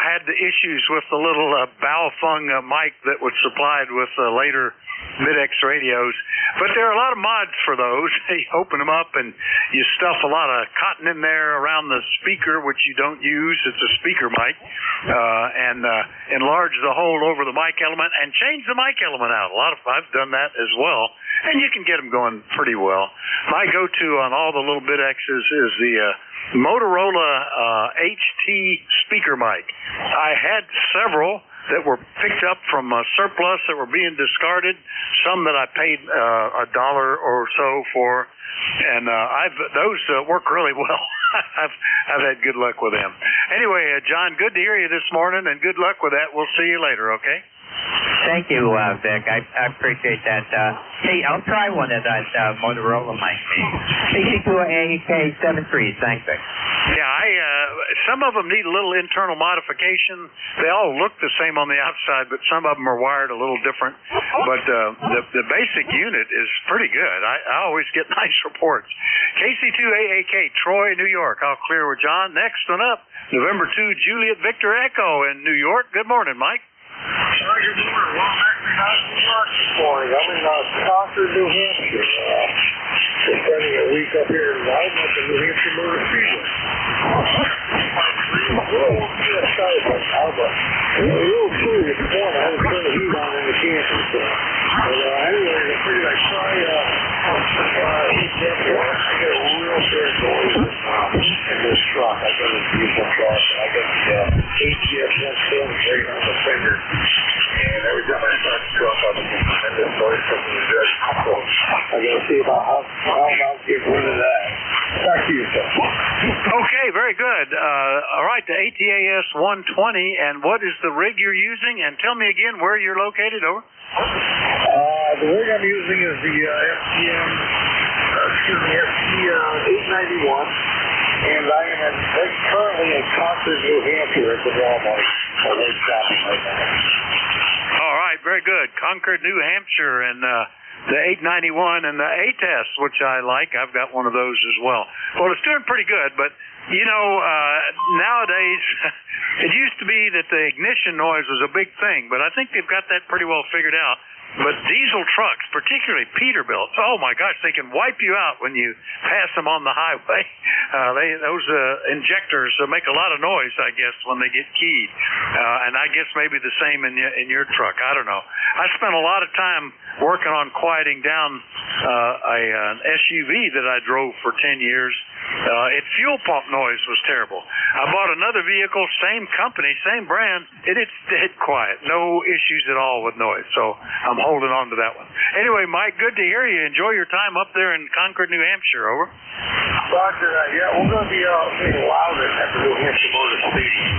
had the issues with the little Baofeng mic that was supplied with later MidX radios, but there are a lot of mods for those. You open them up and you stuff a lot of cotton in there around the speaker, which you don't use. It's a speaker mic, and enlarge the hole over the mic element and change the mic element out. I've done that as well, and you can get them going pretty well. My go-to on all the little BitXs is the Motorola HT speaker mic. I had several that were picked up from surplus that were being discarded, some that I paid $1 or so for, and those work really well. I've had good luck with them. Anyway, John, good to hear you this morning, and good luck with that. We'll see you later, okay? Thank you, Vic. I appreciate that. Hey, I'll try one of that Motorola mic. KC2AAK73. Thanks, Vic. Yeah, some of them need a little internal modification. They all look the same on the outside, but some of them are wired a little different. But the basic unit is pretty good. I always get nice reports. KC2AAK, Troy, New York. I'll clear with John. Next one up, November 2, Juliet Victor Echo in New York. Good morning, Mike. Good morning. Well, I'm actually not in New York this morning. I'm in Concord, New Hampshire. Just spending a week up here riding at the New Hampshire Motor Speedway. Sorry about that, but a little chilly this morning. I had to turn the heat on in the camper. So, anyway, I figured I'd try I get a real big noise in this truck. I got a diesel truck, and I got the ATS 110 right on the finger. And every time I start the truck, I get tremendous noise from the jet. So I got to see about how I'll get rid of that. Back to you, sir. Okay, very good. All right, the ATAS 120, and what is the rig you're using? And tell me again where you're located, over. The rig I'm using is the FT891, and I am currently in Concord, New Hampshire at the Walmart. All right, very good. Concord, New Hampshire, and the 891 and the ATES, which I like. I've got one of those as well. Well, it's doing pretty good, but you know, nowadays it used to be that the ignition noise was a big thing, but I think they've got that pretty well figured out. But diesel trucks, particularly Peterbilt, oh my gosh, they can wipe you out when you pass them on the highway. Those injectors make a lot of noise, I guess, when they get keyed. And I guess maybe the same in your truck. I don't know. I spent a lot of time working on quieting down an SUV that I drove for 10 years. Its fuel pump noise was terrible. I bought another vehicle, same company, same brand, and it's dead quiet. No issues at all with noise. So I'm holding on to that one. Anyway, Mike, good to hear you. Enjoy your time up there in Concord, New Hampshire. Over. Roger that. Yeah, we're going to be being louder at the New Hampshire Motor Speeding.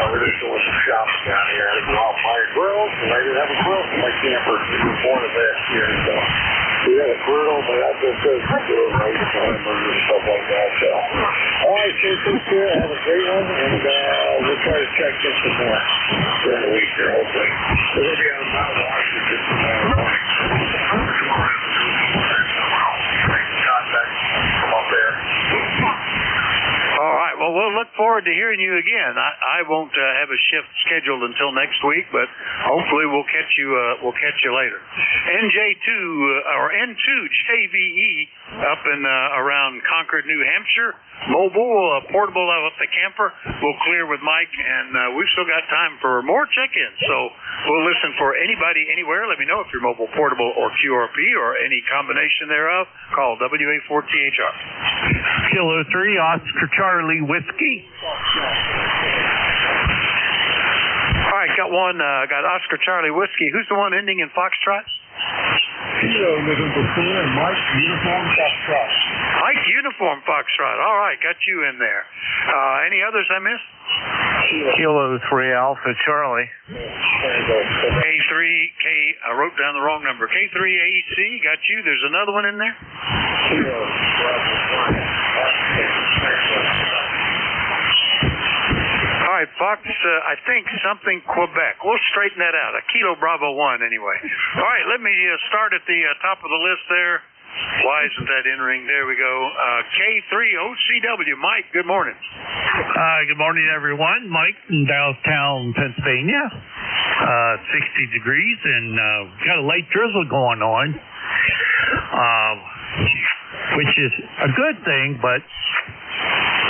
We're just doing some shopping down here. I had to go out and buy a grill, and I didn't have a grill for my camper. We were born of last year, so we had a grill, but I just did hamburgers and stuff like that. So, all right, so take care. Have a great one, and we'll try to check in some more during the week here, hopefully. We're going to be on Mount Washington tomorrow morning. Contact from up there. All right. Well, we'll look forward to hearing you again. I won't have a shift scheduled until next week, but hopefully we'll catch you later. NJ2 or N2JVE up in around Concord, New Hampshire. Mobile, portable out of the camper. We'll clear with Mike, and we've still got time for more check-ins. So we'll listen for anybody anywhere. Let me know if you're mobile, portable, or QRP, or any combination thereof. Call WA4THR. Kilo 3, Oscar Charlie Whiskey. All right, got one. Got Oscar Charlie Whiskey. Who's the one ending in Foxtrot? Kilo November 4, Mike Uniform Foxtrot. Mike Uniform Foxtrot. All right, got you in there. Any others I missed? Kilo 3, Alpha Charlie. K3K. I wrote down the wrong number. K3AC. Got you. There's another one in there. All right, Fox, I think something Quebec. We'll straighten that out. A Kilo Bravo 1 anyway. All right, let me start at the top of the list there. Why isn't that entering? There we go. K3OCW. Mike, good morning. Good morning, everyone. Mike from Downtown, Pennsylvania. 60 degrees, and got a light drizzle going on, which is a good thing, but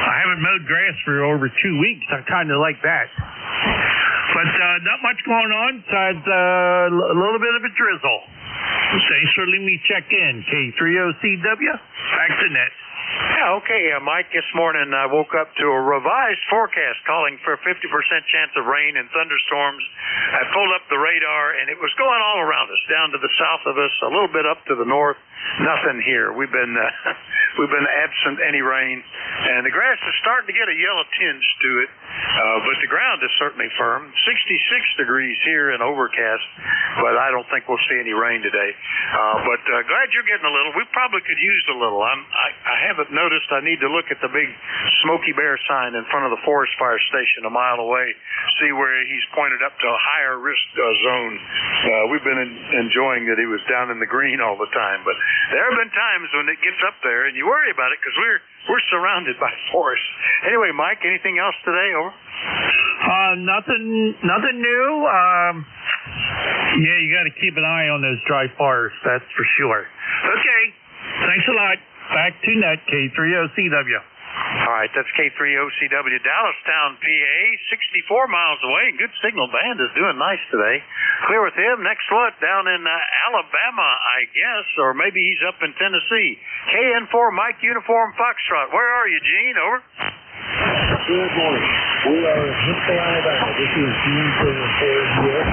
I haven't mowed grass for over 2 weeks. I kind of like that. But not much going on besides a little bit of a drizzle. Thanks for letting me check in. K3OCW, back to net. Yeah, okay, Mike, this morning I woke up to a revised forecast calling for a 50% chance of rain and thunderstorms. I pulled up the radar, and it was going all around us, down to the south of us, a little bit up to the north. Nothing here. We've been absent any rain, and the grass is starting to get a yellow tinge to it, but the ground is certainly firm. 66 degrees here and overcast, but I don't think we'll see any rain today. But glad you're getting a little. We probably could use a little. I haven't noticed. I need to look at the big Smoky Bear sign in front of the forest fire station a mile away, see where he's pointed up to a higher risk zone. We've been enjoying that he was down in the green all the time, but there have been times when it gets up there and you worry about it because we're surrounded by forest. Anyway, Mike, anything else today? Over. Nothing new. Yeah, you got to keep an eye on those dry forests. That's for sure. Okay. Thanks a lot. Back to net, K3OCW. All right, that's K3OCW, Dallastown, PA, 64 miles away. Good signal band is doing nice today. Clear with him. Next what? Down in Alabama, I guess, or maybe he's up in Tennessee. KN4 Mike Uniform Foxtrot. Where are you, Gene? Over. Good morning. We are in Hinsdale, Alabama. This is Gene for the third year.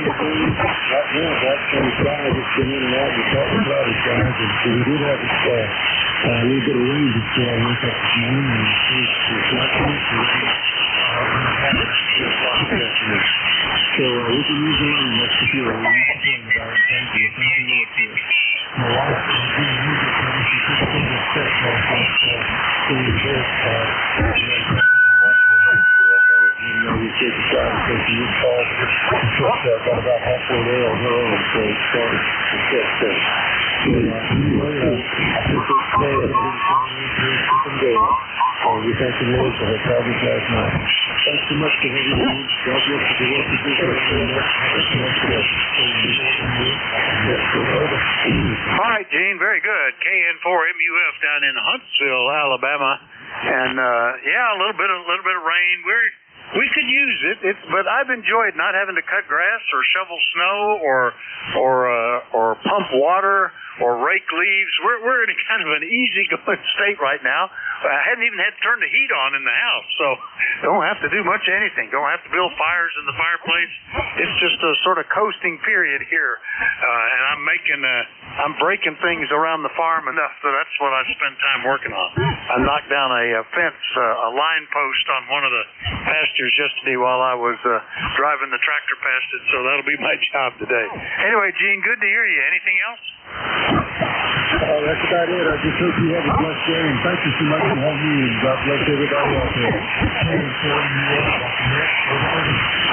Right now, that's when the skies has been in and out. We caught the cloudy skies, and so we did have a little bit of rain before I woke up this morning, and it's not too much rain. So we can use the rain next to you. My wife is going to use it when she puts it in the set last night. So we both appreciate the time because you called. Got about halfway there on her own, so it's started to get there. Anyway, I think it's today and we thank the Lord for her coverage last night. Thanks so much for everything. God bless you for what you do for us. All right, Gene, very good. KN4MUF down in Huntsville, Alabama, and yeah, a little bit of rain. We could use it, but I've enjoyed not having to cut grass or shovel snow or pump water or rake leaves. We're in kind of an easygoing state right now. I hadn't even had to turn the heat on in the house, so don't have to do much of anything. Don't have to build fires in the fireplace. It's just a sort of coasting period here, and I'm breaking things around the farm enough that that's what I spend time working on. I knocked down a fence, a line post on one of the pastures yesterday while I was driving the tractor past it, so that'll be my job today. Anyway, Gene, good to hear you. Anything else? That's about it. I just hope you have a blessed day, and thank you so much for having me, and God bless everybody out there.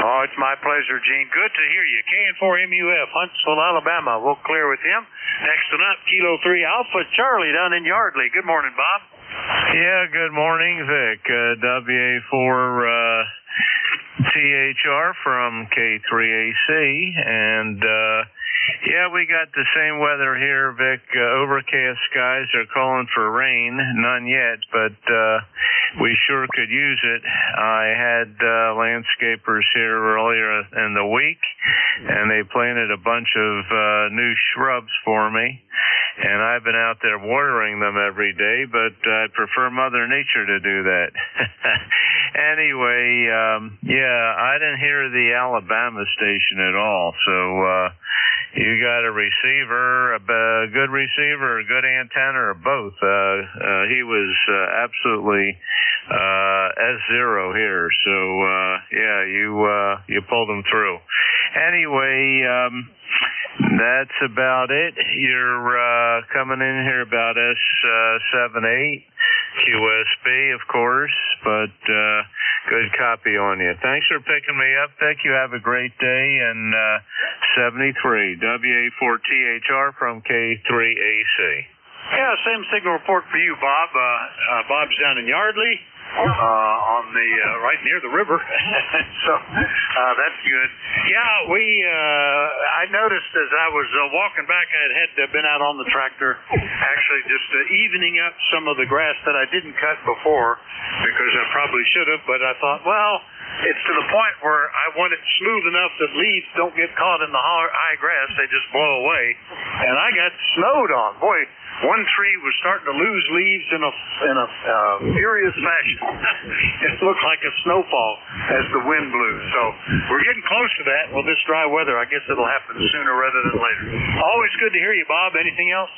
Oh, it's my pleasure, Gene. Good to hear you. KN4MUF, Huntsville, Alabama. We'll clear with him. Next one up, Kilo 3 Alpha Charlie down in Yardley. Good morning, Bob. Yeah, good morning, Vic. WA4 THR from K3AC, and yeah, we got the same weather here, Vic. Overcast skies are calling for rain. None yet, but we sure could use it. I had landscapers here earlier in the week, and they planted a bunch of new shrubs for me. And I've been out there watering them every day, but I prefer Mother Nature to do that. Anyway, yeah, I didn't hear the Alabama station at all, so you got a receiver, a good receiver, a good antenna, or both. He was absolutely S0 here, so yeah, you pulled him through. Anyway, that's about it. You're coming in here about S78 QSB, of course, but good copy on you. Thanks for picking me up, Vic. You have a great day. And 73 WA4THR from K3AC. Yeah, same signal report for you, Bob. Bob's down in Yardley, on the right near the river, so that's good. Yeah, I noticed as I was walking back, I had been out on the tractor, actually just evening up some of the grass that I didn't cut before, because I probably should have, but I thought, well, it's to the point where I want it smooth enough that leaves don't get caught in the high grass, they just blow away, and I got snowed on. Boy, one tree was starting to lose leaves in a furious fashion. It looked like a snowfall as the wind blew. So we're getting close to that with this dry weather. I guess it'll happen sooner rather than later. Always good to hear you, Bob. Anything else?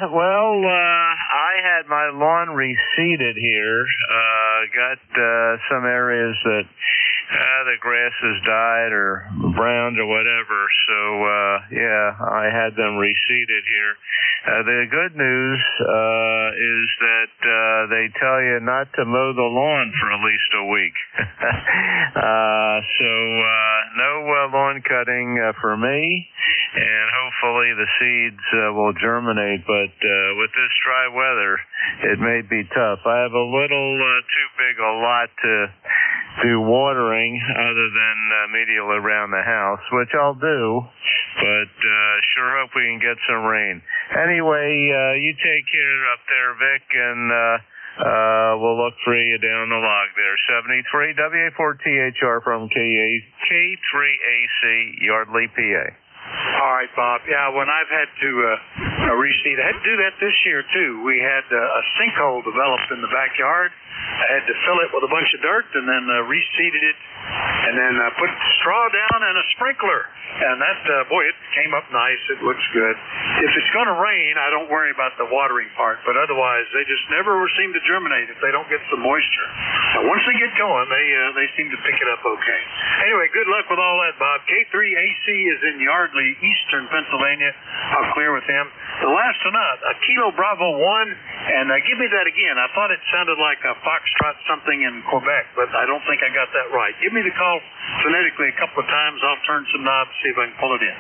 Well, I had my lawn reseeded here. Got some areas that the grass has died or browned or whatever. So, yeah, I had them reseeded here. The good news is that they tell you not to mow the lawn for at least a week. So no lawn cutting for me, and hopefully the seeds will germinate. But with this dry weather, it may be tough. I have a little too big a lot to do watering other than immediately around the house, which I'll do, but sure hope we can get some rain. Anyway, you take care up there, Vic, and we'll look for you down the log there. 73 WA4THR from K3AC, Yardley, PA. All right, Bob. Yeah, when I've had to reseed, I had to do that this year, too. We had a sinkhole developed in the backyard. I had to fill it with a bunch of dirt and then reseeded it, and then put straw down and a sprinkler. And that, boy, it came up nice. It looks good. If it's going to rain, I don't worry about the watering part, but otherwise, they just never seem to germinate if they don't get some moisture. And once they get going, they seem to pick it up okay. Anyway, good luck with all that, Bob. K3AC is in Yardley, Eastern Pennsylvania. I'll clear with him. The last one up, a Kilo Bravo 1 And give me that again. I thought it sounded like a foxtrot something in Quebec, but I don't think I got that right. Give me the call phonetically a couple of times. I'll turn some knobs, see if I can pull it in.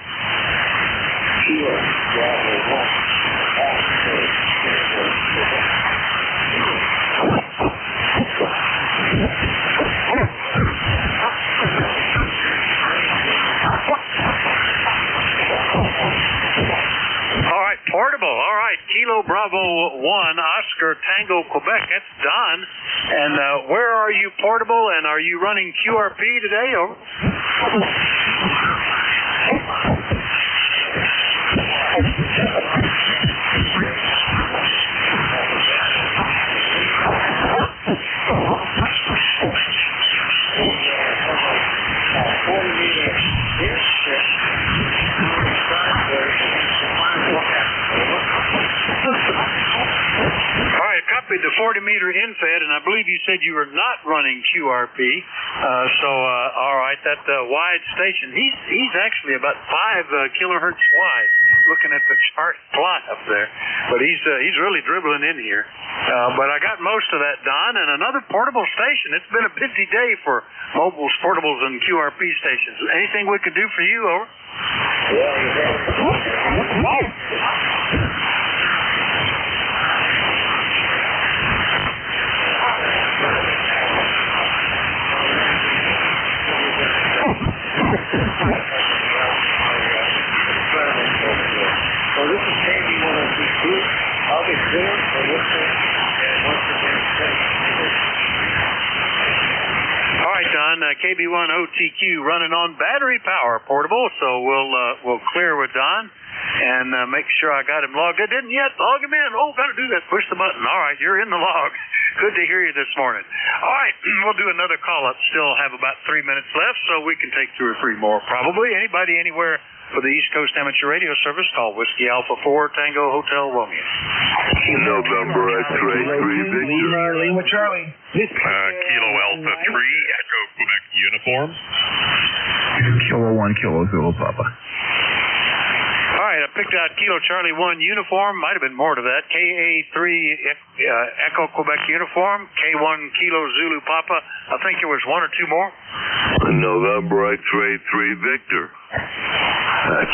All right, portable. All right, Kilo Bravo 1, Oscar Tango, Quebec. That's Don. And where are you, portable? And are you running QRP today? Over. All right, copied the 40-meter infed, and I believe you said you were not running QRP. All right, that wide station, he's actually about 5 kilohertz wide, looking at the chart plot up there. But he's really dribbling in here. But I got most of that done, and another portable station. It's been a busy day for mobiles, portables, and QRP stations. Anything we could do for you, over? So this is KB102. I'll be clear for listening, and once again, thank you. All right, Don, KB1OTQ running on battery power, portable, so we'll clear with Don and make sure I got him logged. I didn't yet log him in. Oh, got to do that. Push the button. All right, you're in the log. Good to hear you this morning. All right, we'll do another call-up. Still have about 3 minutes left, so we can take 2 or 3 more probably. Anybody, anywhere for the East Coast Amateur Radio Service, call Whiskey Alpha 4 Tango Hotel Romeo. November X-ray 3 Victor. Lima Charlie. Kilo Alpha 3 Echo Quebec Uniform. Kilo 1 Kilo Zulu Papa. All right, I picked out Kilo Charlie 1 uniform. Might have been more to that. KA3 Echo Quebec uniform. K1 Kilo Zulu Papa. I think there was 1 or 2 more. November X-ray 3 Victor.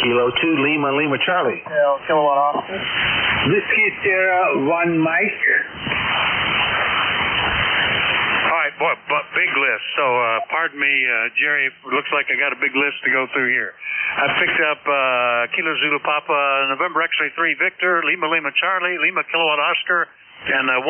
Kilo 2 Lima Charlie. Kilowatt Oscar. Whiskey Sierra 1 Mike. All right, boy, big list. So, pardon me, Jerry, looks like I got a big list to go through here. I picked up Kilo Zulu Papa, November X-ray 3 Victor, Lima Charlie, Lima Kilowatt Oscar, and 1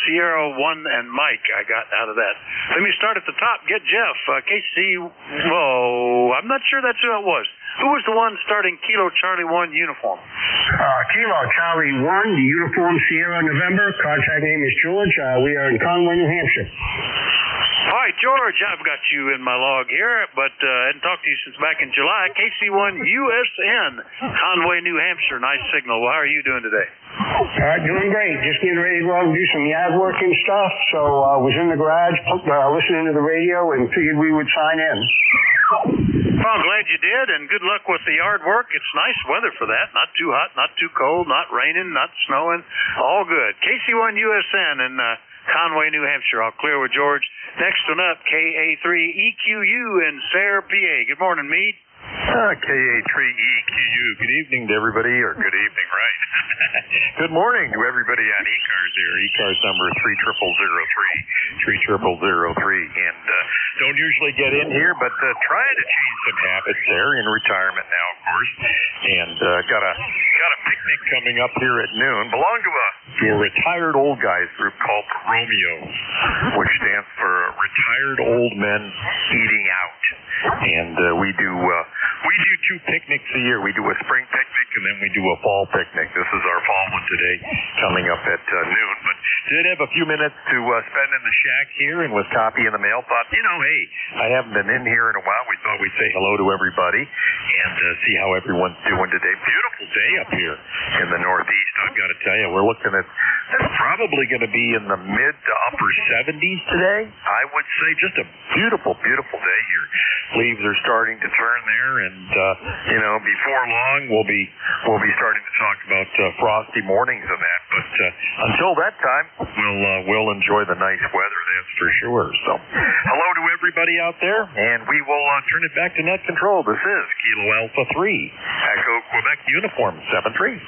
Sierra 1 and Mike I got out of that. Let me start at the top. Get Jeff. KC, whoa, I'm not sure that's who it was. Who was the one starting Kilo Charlie 1 uniform? Kilo Charlie 1, the uniform Sierra November. Contact name is George. We are in Conway, New Hampshire. All right, George, I've got you in my log here, but I hadn't talked to you since back in July. KC1USN, Conway, New Hampshire. Nice signal. Well, how are you doing today? Doing great. Just getting ready to go out and do some yard work and stuff. So I was in the garage listening to the radio and figured we would sign in. Well, I'm glad you did, and good luck with the yard work. It's nice weather for that. Not too hot, not too cold, not raining, not snowing. All good. KC1USN in Conway, New Hampshire. I'll clear with George. Next one up, KA3EQU in Sayre, PA. Good morning, Meade. KA3EQU. Good evening to everybody, or good evening, right? Good morning to everybody on ECARS here. ECARS number 30003, 30003. And don't usually get in here, but trying to change some habits there. In retirement now, of course. And got a picnic coming up here at noon. Belong to a retired old guys group called Romeo, which stands for Retired Old Men Eating Out. And we do 2 picnics a year. We do a spring picnic and then we do a fall picnic. This is our fall one today, coming up at noon. But did have a few minutes to spend in the shack here, and with copy in the mail, thought, hey, I haven't been in here in a while. We thought we'd say hello to everybody and see how everyone's doing today. Beautiful day up here in the Northeast. I've got to tell you, we're looking at It's probably going to be in the mid to upper 70s today. I would say just a beautiful, beautiful day here. Leaves are starting to turn there, and before long we'll be starting to talk about frosty mornings and that. But until that time, we'll enjoy the nice weather. That's for sure. So, hello to everybody out there, and we will turn it back to net control. This is Kilo Alpha 3, Echo Quebec Uniform 73.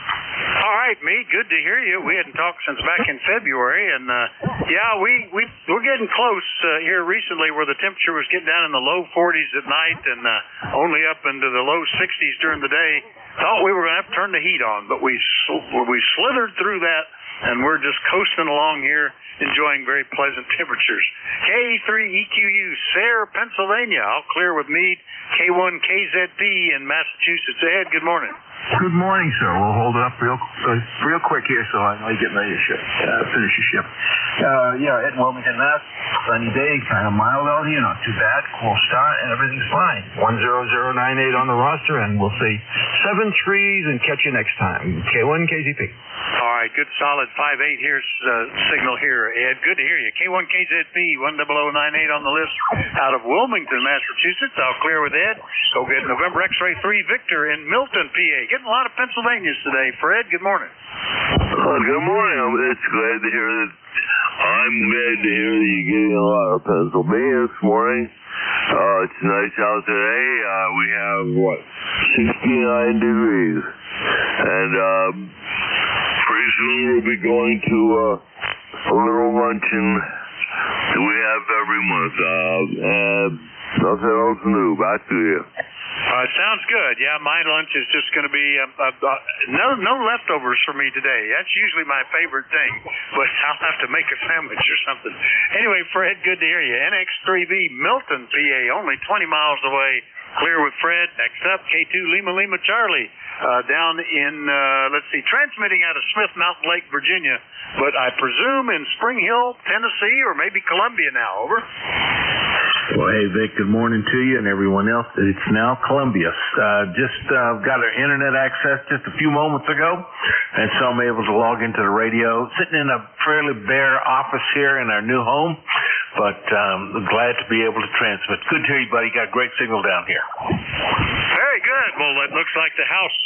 All right, Meade, good to hear you. We hadn't talked since back in February, and we're getting close here recently, where the temperature was getting down in the low 40s at night and only up into the low 60s during the day. Thought we were going to have to turn the heat on, but we slithered through that, and we're just coasting along here, enjoying very pleasant temperatures. K3EQU, Sayre, Pennsylvania. All clear with Meade. K1KZP in Massachusetts. Ed, good morning. Good morning, sir. We'll hold it up real quick here, so I know you're getting ready to finish your shift. Ed, Wilmington, Mass. Sunny day, kind of mild out here, not too bad. Cool start, and everything's fine. 10098 on the roster, and we'll say 7 threes and catch you next time. K1KZP. All right, good solid 5-8 here's signal here, Ed. Good to hear you. K1KZP, 10098 on the list out of Wilmington, Massachusetts. I'll clear with Ed. Go get November X-Ray 3 Victor in Milton, PA. Getting a lot of Pennsylvanians today. Fred, good morning. Good morning. It's glad to hear that. I'm glad to hear that you're getting a lot of Pennsylvania this morning. It's nice out today. We have, 69 degrees. And pretty soon we'll be going to a little luncheon that we have every month. Nothing else new. Back to you. Sounds good. Yeah, my lunch is just going to be no leftovers for me today. That's usually my favorite thing, but I'll have to make a sandwich or something. Anyway, Fred, good to hear you. NX3B, Milton, PA, only 20 miles away. Clear with Fred. Next up, K2 Lima Lima Charlie, down in, transmitting out of Smith Mountain Lake, Virginia, but I presume in Spring Hill, Tennessee, or maybe Columbia now. Over. Well, hey, Vic, good morning to you and everyone else. It's now Columbia. Just got our internet access just a few moments ago, and so I'm able to log into the radio. Sitting in a fairly bare office here in our new home, but glad to be able to transmit. Good to hear you, buddy. Got a great signal down here. Very good. Well, it looks like the house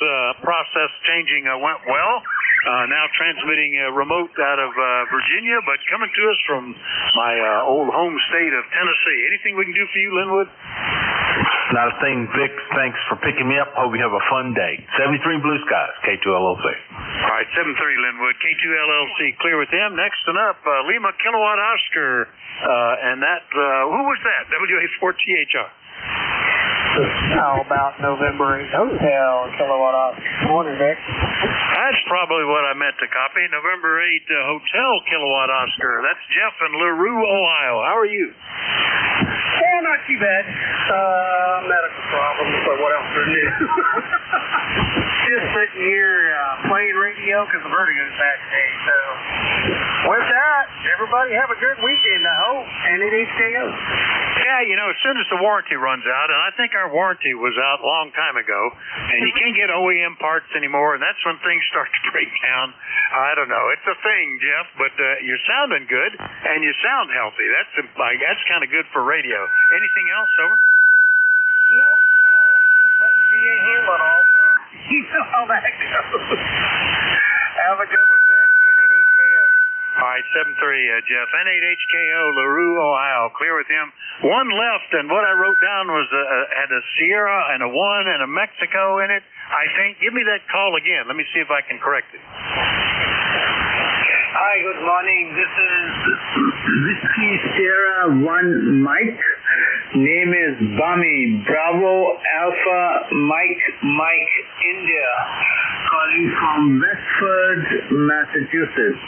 process changing went well. Now transmitting remote out of Virginia, but coming to us from my old home state of Tennessee. Anything we can do for you, Linwood? Not a thing, Vic. Thanks for picking me up. Hope you have a fun day. 73 Blue Skies, K2 LLC. All right, 73 Linwood, K2 LLC. Clear with them. Next one up, Lima Kilowatt Oscar. And that, who was that? WA4THR. How about November 8 Hotel Kilowatt Oscar? Morning, Vic. That's probably what I meant to copy. November 8 Hotel Kilowatt Oscar. That's Jeff in LaRue, Ohio. How are you? Oh, not too bad. Medical problems, but what else is new? Just sitting here playing radio because the vertigo's back today. So, with that, everybody have a good weekend, I hope. And it is KO. Yeah, as soon as the warranty runs out, and I think our warranty was out a long time ago, and you can't get OEM parts anymore, and that's when things start to break down. I don't know. It's a thing, Jeff, but you're sounding good, and you sound healthy. That's kind of good for radio. Anything else, over? No. Just letting you be a human also. You know how that goes. Have a good one, Vic. N8HKO. All right, 7-3, Jeff. N8HKO, LaRue, Ohio. Clear with him. One left, and what I wrote down was had a Sierra and a 1 and a Mexico in it. I think. Give me that call again. Let me see if I can correct it. Hi, good morning. This is Whiskey Sierra 1 Mike. Name is Bami. Bravo Alpha Mike India. Calling from Westford, Massachusetts.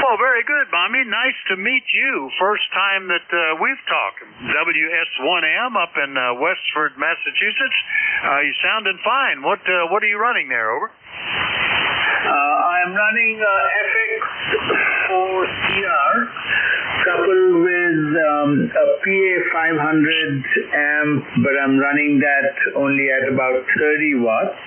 Well, very good, Bami. Nice to meet you. First time that we've talked. WS1M up in Westford, Massachusetts. You sounding fine. What are you running there, over? I'm running FX4CR coupled with a PA 500 amp, but I'm running that only at about 30 watts.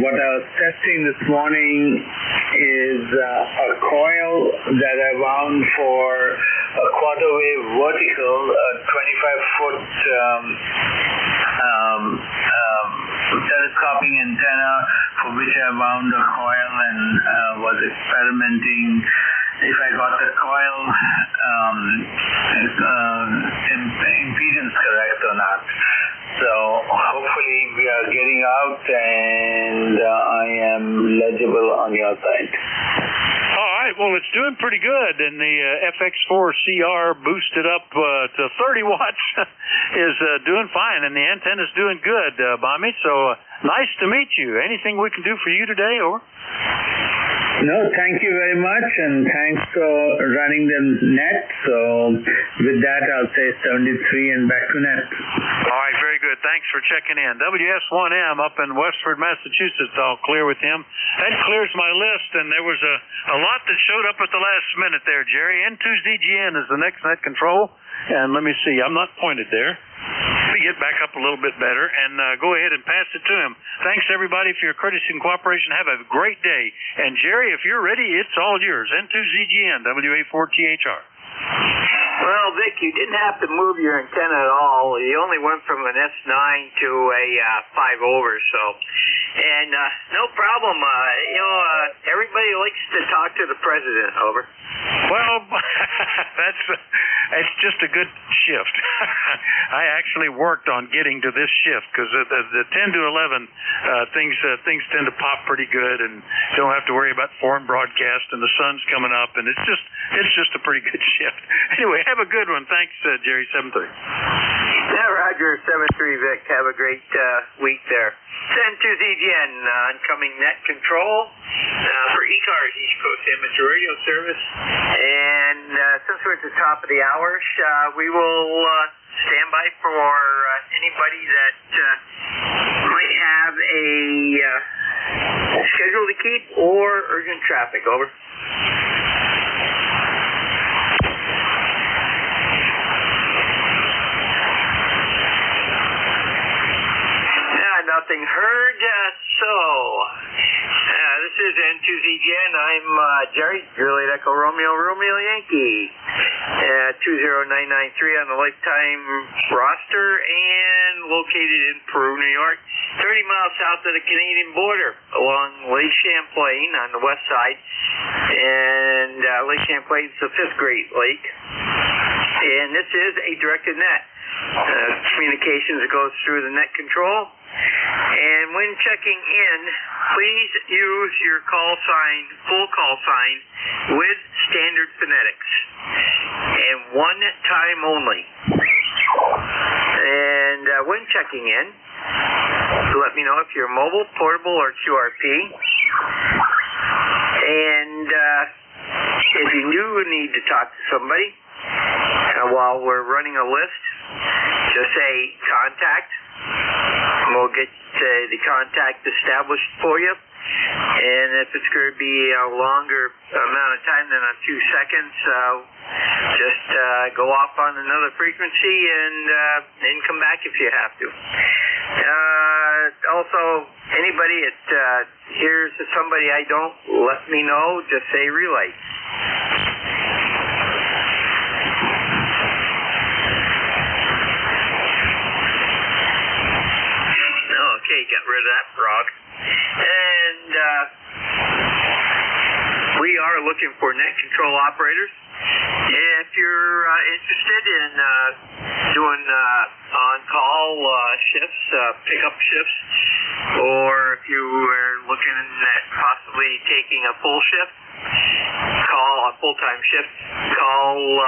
What I was testing this morning is a coil that I wound for a quarter wave vertical, a 25-foot telescoping antenna, for which I wound a coil and was experimenting if I got the coil impedance correct or not. So hopefully we are getting out and I am legible on your side. All right, well, it's doing pretty good, and the FX4CR boosted up to 30 watts is doing fine, and the antenna's doing good, Bommy, so nice to meet you. Anything we can do for you today, over? No, thank you very much, and thanks for running the net. So with that, I'll say 73 and back to net. All right, very good. Thanks for checking in. WS1M up in Westford, Massachusetts, all clear with him. That clears my list, and there was a lot that showed up at the last minute there, Jerry. N2ZGN is the next net control, and let me see. I'm not pointed there. Let me get back up a little bit better and go ahead and pass it to him. Thanks, everybody, for your courtesy and cooperation. Have a great day. And, Jerry, if you're ready, it's all yours. N2ZGN, WA4THR. Well, Vic, you didn't have to move your antenna at all. You only went from an S9 to a 5 over, so. And no problem. Everybody likes to talk to the president, over. Well, it's just a good shift. I actually worked on getting to this shift because the 10 to 11 things tend to pop pretty good, and don't have to worry about foreign broadcast, and the sun's coming up, and it's just a pretty good shift. Anyway, have a good one. Thanks, Jerry 73. Yeah, Roger 73, Vic. Have a great week there. N2ZGN, oncoming net control for ECARS, East Coast Amateur Radio Service. And since we're at the top of the hour, we will stand by for anybody that might have a schedule to keep or urgent traffic. Over. Nothing heard, this is N2ZGN. I'm Jerry, Juliet Echo Romeo Yankee, 20993 on the lifetime roster and located in Peru, New York, 30 miles south of the Canadian border along Lake Champlain on the west side. And Lake Champlain is the 5th Great Lake. And this is a directed net. Communications that goes through the net control. And when checking in, please use your full call sign with standard phonetics. And one time only. And when checking in, let me know if you're mobile, portable, or QRP. And if you do need to talk to somebody while we're running a list, just say contact. We'll get the contact established for you. And if it's going to be a longer amount of time than a few seconds, just go off on another frequency and then come back if you have to. Also, anybody that hears somebody I don't, let me know. Just say relay. Okay, got rid of that frog. And we are looking for net control operators. If you're interested in doing on-call shifts, pickup shifts, or if you are looking at possibly taking a full shift, call a full-time shift, call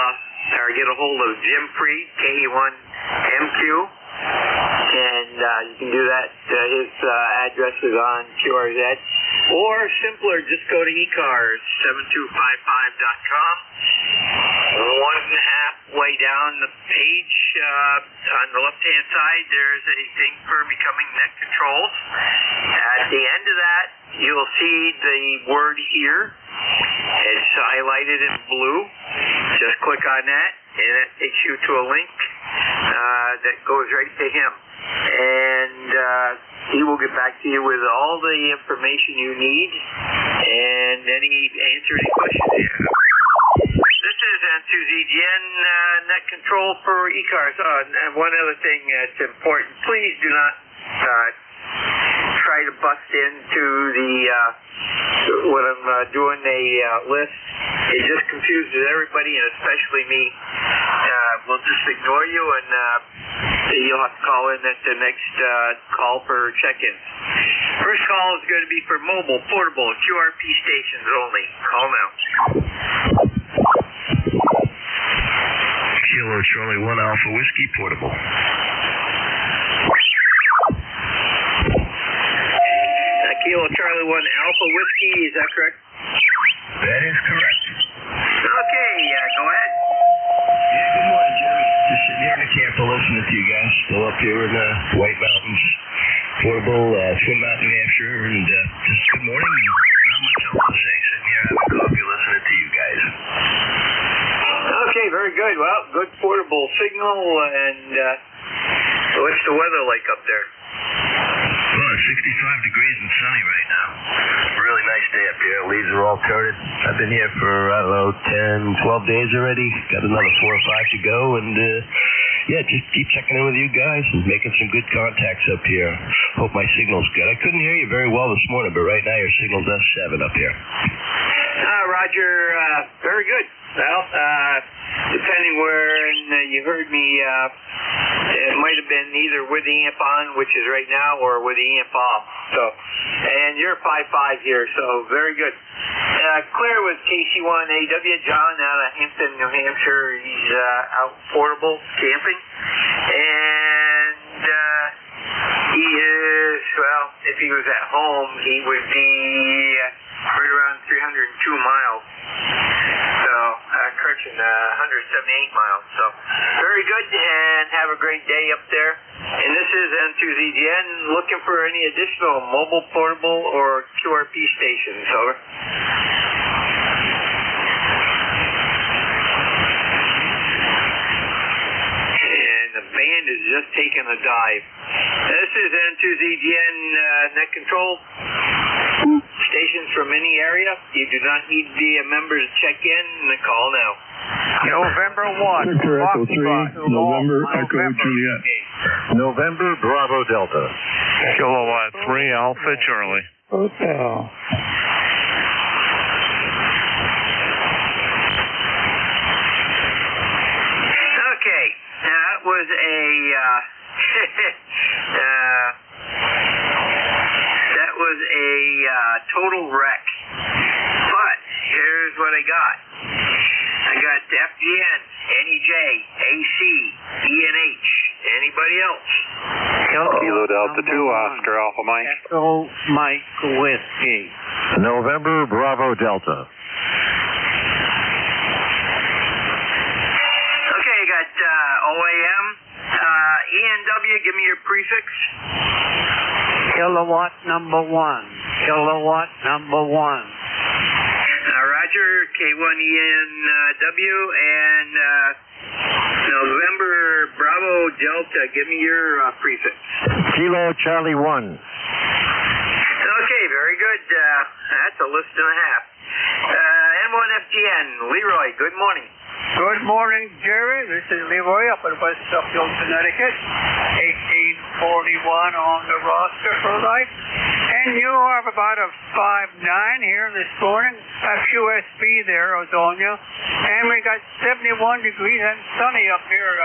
or get a hold of Jim Freed, KE1MQ. And you can do that. His address is on QRZ. Or simpler, just go to ECARS7255.com. 1.5 way down the page on the left-hand side, there's a thing for becoming net controls. At the end of that, you'll see the word here. It's highlighted in blue. Just click on that, and that takes you to a link that goes right to him. And he will get back to you with all the information you need and answer any questions you have. This is N2ZGN net control for ECARS. And one other thing that's important, please do not try to bust into when I'm doing a list. It just confuses everybody, and especially me. We'll just ignore you, and you'll have to call in at the next call for check-ins. First call is going to be for mobile, portable, QRP stations only. Call now. Kilo Charlie 1 Alpha Whiskey, portable. Kilo Charlie 1 Alpha Whiskey, is that correct? That is correct. Okay, go ahead. Yeah, good morning, Jerry. Just sitting here in the camper listening to you guys. Still up here in the White Mountains, portable, Twin Mountain, New Hampshire, and just good morning. Not much else to say. Sitting here having coffee listening to you guys. Okay, very good. Well, good portable signal, and what's the weather like up there? Well, it's 65 degrees and sunny right now. Really nice day up here. Leaves are all turning. I've been here for, 10, 12 days already. Got another 4 or 5 to go, and just keep checking in with you guys and making some good contacts up here. Hope my signal's good. I couldn't hear you very well this morning, but right now your signal's S7 up here. Roger, very good. Well, depending where you heard me, it might have been either with the amp on, which is right now, or with the amp off. So, and you're 5.5 here, so very good. Clear with KC1AW, John out of Hampton, New Hampshire. He's out portable camping, and he is, well, if he was at home, he would be right around 302 miles. So, correction, 178 miles. So, very good, and have a great day up there. And this is N2ZGN, looking for any additional mobile, portable, or QRP stations. Over. And the band is just taking a dive. This is N2ZGN net control. Stations from any area. You do not need to be a member to check in. Call now. November 1. Victor Echo 3, November Echo Juliet. November Bravo Delta. Kilowatt 3 Alpha Charlie. Hotel. Okay, that was a total wreck. But here's what I got. I got FGN, NEJ, AC, ENH. Anybody else? Kilo Delta 2, Oscar Alpha Mike. Echo Mike Whiskey. November Bravo Delta. Okay, I got OAM. ENW, give me your prefix. Kilowatt number 1. Kilowatt number 1. Roger, K1ENW, and November Bravo Delta, give me your prefix. Kilo Charlie 1. Okay, very good. That's a list and a half. N1FGN, Leroy, good morning. Good morning, Jerry. This is Leroy up in West Suffield, Connecticut. 1841 on the roster for life. And you have about a 5.9 here this morning. QSB there is on you. And we got 71 degrees and sunny up here,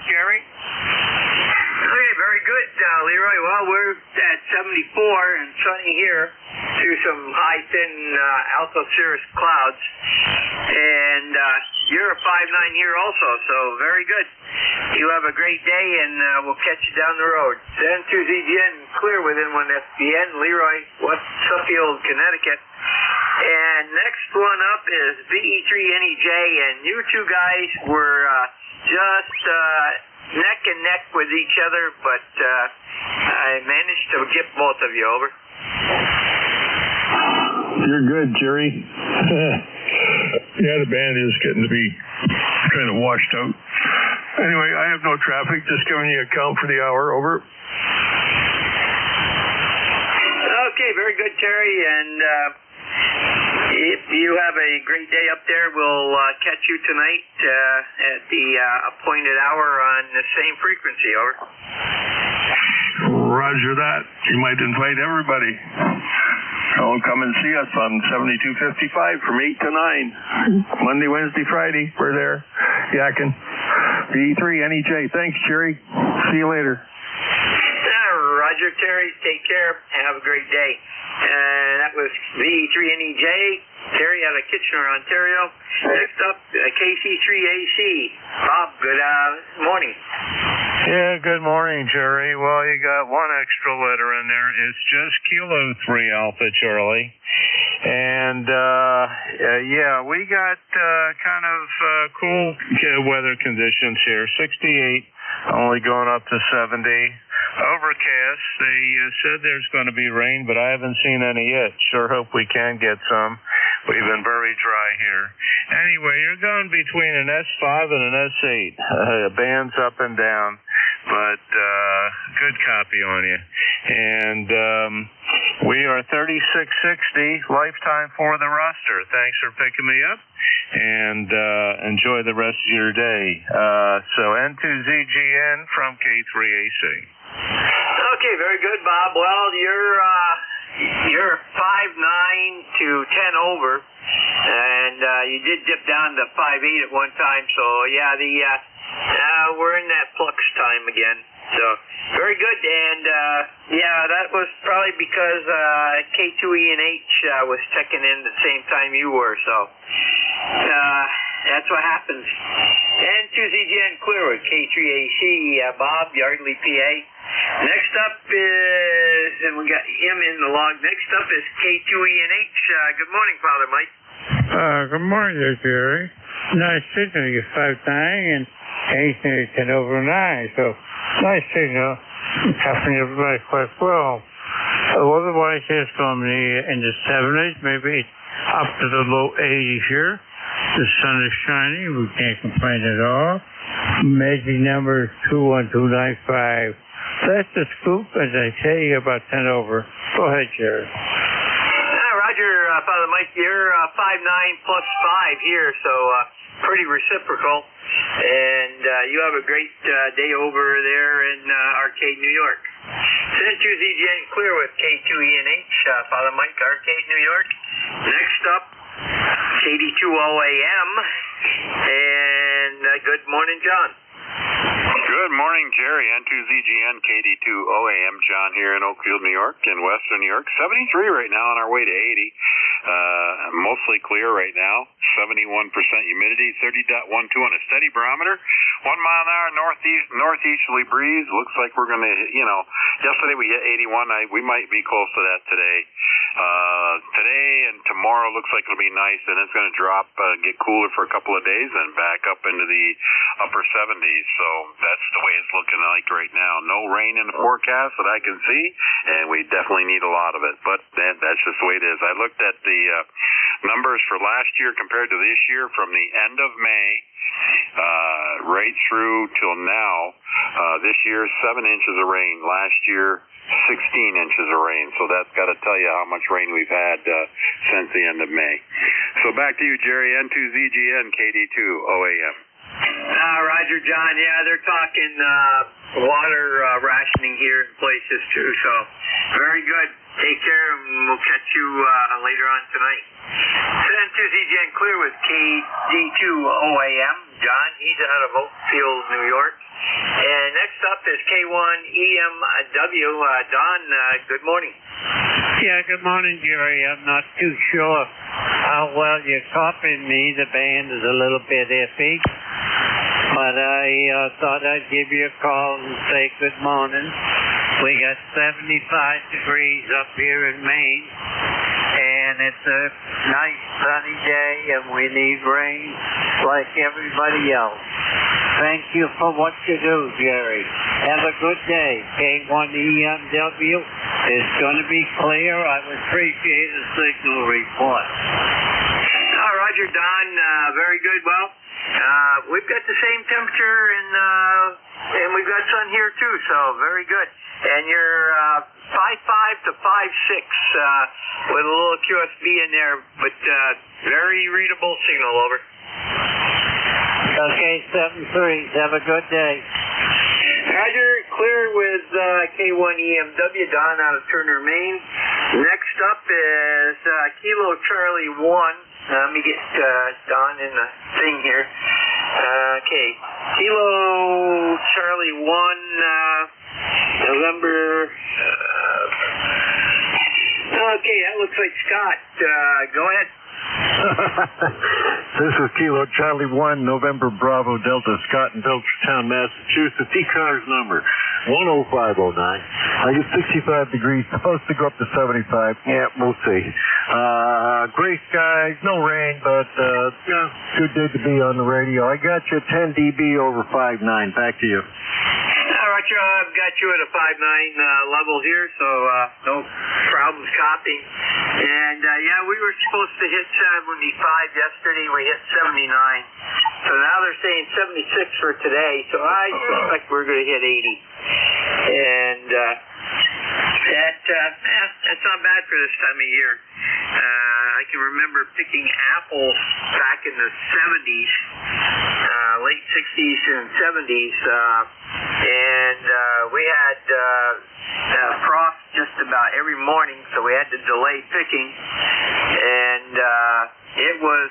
Jerry. Okay, very good, Leroy. Well, we're at 74 and sunny here through some high, thin alto cirrus clouds. And you're a 5.9 here also, so very good. You have a great day, and we'll catch you down the road. N2ZGN, clear with N1FBN, Leroy, West Suffield, Connecticut. And next one up is VE3NEJ, and you two guys were just neck and neck with each other, but I managed to get both of you. Over. You're good, Jerry. Yeah, the band is getting to be kind of washed out. Anyway, I have no traffic. Just giving you a count for the hour. Over. Okay, very good, Terry. And if you have a great day up there, we'll catch you tonight at the appointed hour on the same frequency. Over. Roger that. You might invite everybody. Come and see us on 7255 from 8 to 9. Monday, Wednesday, Friday. We're there. Yakking. V3 NEJ. Thanks, Jerry. See you later. Roger, Terry. Take care. Have a great day. And that was V3 NEJ. Terry out of Kitchener, Ontario. Next up, KC3AC. Bob, good morning. Yeah, good morning, Jerry. Well, you got one extra letter in there. It's just Kilo 3 Alpha Charlie. And, yeah, we got kind of cool weather conditions here. 68, only going up to 70. Overcast. They said there's going to be rain, but I haven't seen any yet. Sure hope we can get some. We've been very dry here. Anyway, you're going between an S5 and an S8. Bands up and down, but good copy on you. And we are 3660 lifetime for the roster. Thanks for picking me up, and enjoy the rest of your day. So N2ZGN from K3AC. Okay, very good, Bob. Well, you're 5'9" to 10 over, and you did dip down to 5'8" at one time. So yeah, we're in that flux time again. So very good, and yeah, that was probably because K2E and H was checking in at the same time you were. So that's what happens. And 2ZGN Clearwood, K3AC, Bob, Yardley, PA. Next up is, and we got him in the log. Next up is K2E and H. Good morning, Father Mike. Good morning there, Jerry. Nice signal. You're 5'9" and anything is 10 over 9. So nice signal. Helping everybody quite well. Otherwise, it's going to be in the 70s, maybe up to the low 80s here. The sun is shining. We can't complain at all. Magic number is 21295. That's the scoop, as I say, about 10 over. Go ahead, Jerry. Roger, Father Mike, you're 5'9" plus 5 here, so pretty reciprocal. And you have a great day over there in Arcade, New York. Send 2ZGN clear with K2ENH, Father Mike, Arcade, New York. Next up, KD2OAM. And good morning, John. Good morning, Jerry. N2ZGN KD2OAM. John here in Oakfield, New York, in Western New York. 73 right now on our way to 80. Mostly clear right now. 71% humidity. 30.12 on a steady barometer. 1 mile an hour northeasterly breeze. Looks like we're going to, yesterday we hit 81. We might be close to that today. Today and tomorrow looks like it'll be nice, and it's going to drop, get cooler for a couple of days, and back up into the upper 70s. So that's the way it's looking like right now. No rain in the forecast that I can see, and we definitely need a lot of it. But that's just the way it is. I looked at the numbers for last year compared to this year from the end of May right through till now. This year, 7 inches of rain. Last year, 16 inches of rain. So that's got to tell you how much rain we've had since the end of May. So back to you, Jerry. N2ZGN KD2OAM. Roger, John. Yeah, they're talking water rationing here in places too. So very good. Take care, and we'll catch you later on tonight. Send 2ZGN clear with KD2OAM. John, he's out of Oakfield, New York. And next up is K1EMW. Don, good morning. Yeah, good morning, Jerry. I'm not too sure how well you're copying me. The band is a little bit iffy. But I thought I'd give you a call and say good morning. We got 75 degrees up here in Maine. And it's a nice sunny day, and we need rain like everybody else. Thank you for what you do, Jerry. Have a good day. K1EMW is going to be clear. I would appreciate a signal report. All right. Roger, Don. Very good. Well, we've got the same temperature, and we've got sun here too, so very good. And you're 5.5 to 5.6 with a little QSB in there, but very readable signal. Over. Okay, 7-3. Have a good day. Roger, clear with K1EMW, Don out of Turner, Maine. Next up is Kilo Charlie 1. Let me get Don in the thing here. Okay, Kilo Charlie 1, November. Okay, that looks like Scott. Go ahead. This is Kilo Charlie 1, November Bravo Delta, Scott in Belchertown, Massachusetts. ECARS number 10509. I get 65 degrees, supposed to go up to 75. Yeah, we'll see. Gray skies, no rain, but good day to be on the radio. I got you 10 dB over 5.9. Back to you. Roger, I've got you at a 5.9 level here, so no problems copying. And yeah, we were supposed to hit 75 yesterday. We hit 79. So now they're saying 76 for today. So I suspect we're going to hit 80. And that's not bad for this time of year. I can remember picking apples back in the 70s, late 60s and 70s, and we had frost just about every morning, so we had to delay picking, and it was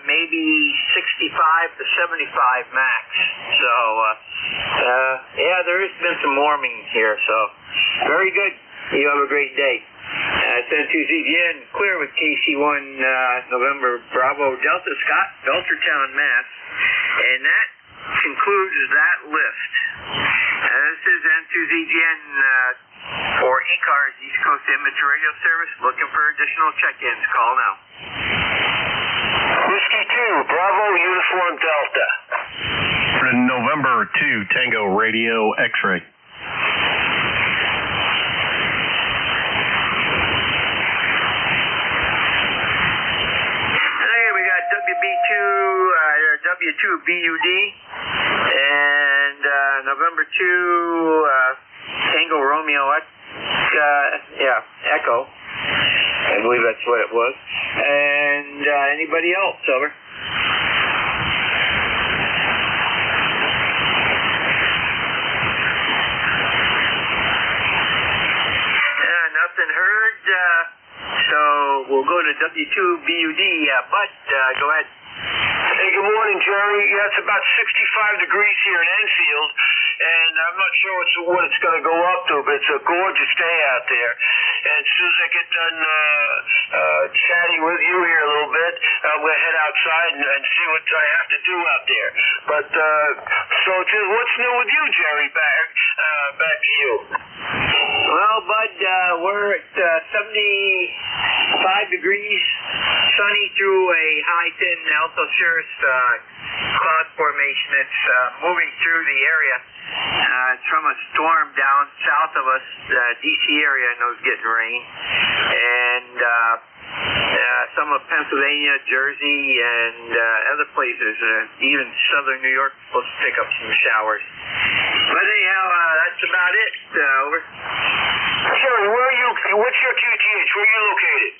maybe 65 to 75 max. So yeah, there has been some warming here, so very good. You have a great day. N2ZGN, clear with KC1 November Bravo Delta, Scott, Belchertown, Mass. And that concludes that list. This is N2ZGN for ECARS, East Coast Amateur Radio Service. Looking for additional check-ins. Call now. Whiskey 2, Bravo Uniform Delta. November 2, Tango Radio X-Ray. W2BUD and November 2 Tango Romeo Echo. I believe that's what it was. And anybody else? Over. Nothing heard. So we'll go to W2BUD. Bud, go ahead. Hey, good morning, Jerry. Yeah, it's about 65 degrees here in Enfield, and I'm not sure what it's going to go up to, but it's a gorgeous day out there. And as soon as I get done chatting with you here a little bit, I'm going to head outside and see what I have to do out there. But so, just what's new with you, Jerry? Back to you. Well, Bud, we're at 75 degrees, sunny through a high 10 alto cirrus cloud formation that's moving through the area. It's from a storm down south of us, D.C. area, I know is getting rain. And some of Pennsylvania, Jersey, and other places, even southern New York, supposed to pick up some showers. But anyhow, that's about it. Over. Jerry, where are you? What's your QTH? Where are you located?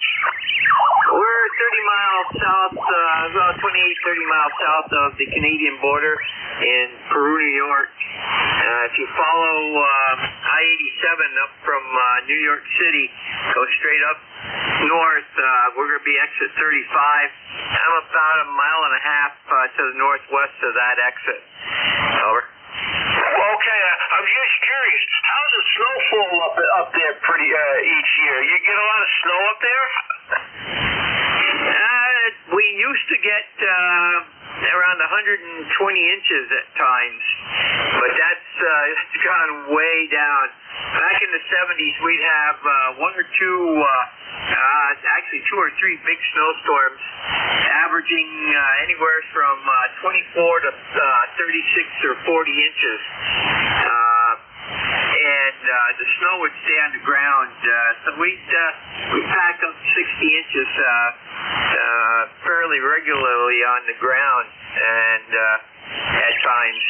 We're 30 miles south, about 28, 30 miles south of the Canadian border in Peru, New York. If you follow I-87 up from New York City, go straight up north, we're going to be exit 35. I'm about a mile and a half to the northwest of that exit. Over. Okay, I'm just curious. How's the snowfall up there pretty each year? You get a lot of snow up there? We used to get around 120 inches at times, but that's gone way down. Back in the 70s, we'd have one or two, actually 2 or 3 big snowstorms, averaging anywhere from 24 to 36 or 40 inches. And the snow would stay on the ground. So we'd pack up 60 inches fairly fairly regularly on the ground, and at times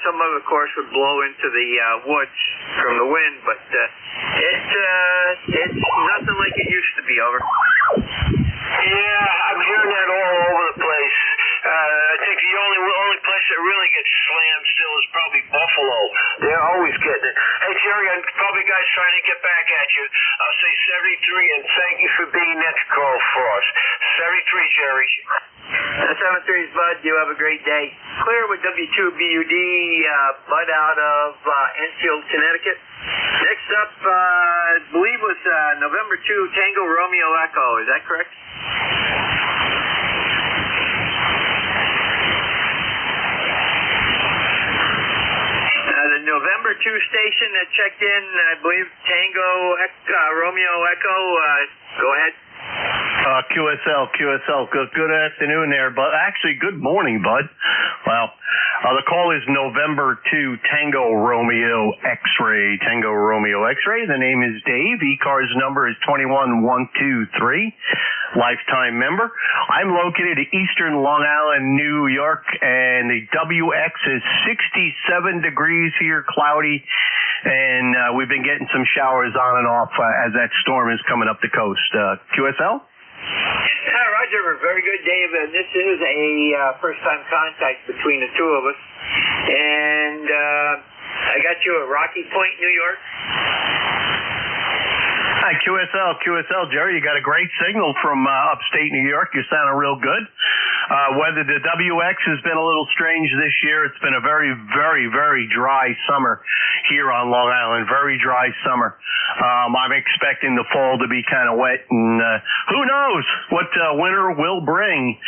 some of it, of course, would blow into the woods from the wind, but it's nothing like it used to be. Over. Yeah, I'm hearing that all over the place. I think the only place that really gets slammed still is probably Buffalo. They're always getting it. Hey, Jerry, I'm probably guys trying to get back at you. I'll say 73, and thank you for being next call for us. 73, Jerry. 73's Bud. You have a great day. Clear with W2BUD, Bud out of Enfield, Connecticut. Next up, I believe was November 2 Tango Romeo Echo. Is that correct? The November 2 station that checked in, I believe, Tango Romeo Echo. Go ahead. QSL. Good afternoon there, but actually, good morning, Bud. Well, the call is November 2 Tango Romeo X-Ray. Tango Romeo X-Ray. The name is Dave. ECARS number is 21123. Lifetime member. I'm located at Eastern Long Island, New York, and the WX is 67 degrees here, cloudy, and we've been getting some showers on and off as that storm is coming up the coast. QSL? Roger, very good, Dave. And this is a first-time contact between the two of us. And I got you at Rocky Point, New York. Hi, QSL. Jerry, you got a great signal from upstate New York. You're sounding real good. Whether the WX has been a little strange this year, it's been a very, very, very dry summer here on Long Island. Very dry summer. I'm expecting the fall to be kind of wet, and who knows what winter will bring.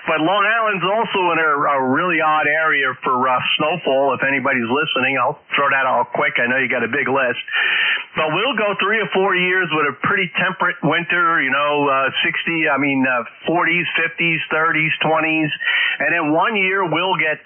But Long Island's also in a really odd area for snowfall. If anybody's listening, I'll throw that out quick. I know you got a big list. But we'll go 3 or 4 years with a pretty temperate winter, 40s, 50s, 30s, 20s, and then 1 year we'll get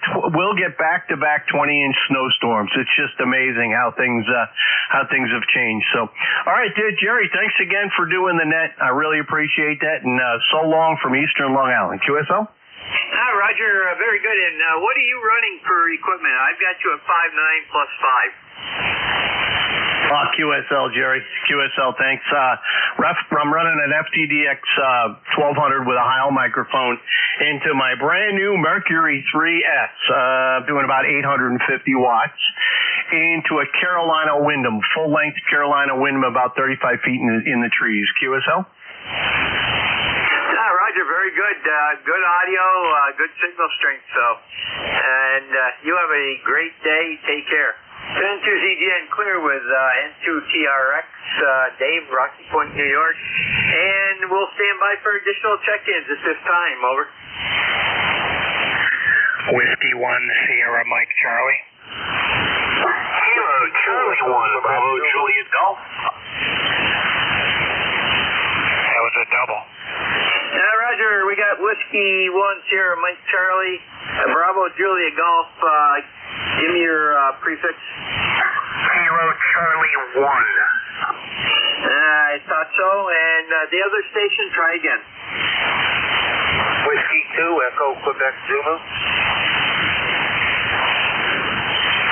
back-to-back 20-inch snowstorms. It's just amazing how things have changed. So, all right, Jerry, thanks again for doing the net. I really appreciate that, and so long from Eastern Long Island. QSL? Hi, Roger. Very good. And what are you running for equipment? I've got you at 5.9 plus 5. QSL, Jerry. QSL, thanks. I'm running an FTDX 1200 with a Heil microphone into my brand new Mercury 3S, doing about 850 watts, into a Carolina Windham, full-length Carolina Windham, about 35 feet in the trees. QSL? Roger, very good. Good audio, good signal strength. And you have a great day. Take care. N2ZGN clear with N2TRX, Dave, Rocky Point, New York. And we'll stand by for additional check-ins at this time. Over. Whiskey 1, Sierra Mike Charlie. Kilo Charlie 1, Bravo Juliet Golf. That was a double. Roger, we got Whiskey 1, Sierra Mike Charlie, Bravo Juliet Golf. Give me your prefix. Kilo Charlie 1. I thought so. And the other station, try again. Whiskey 2, Echo Quebec Zulu.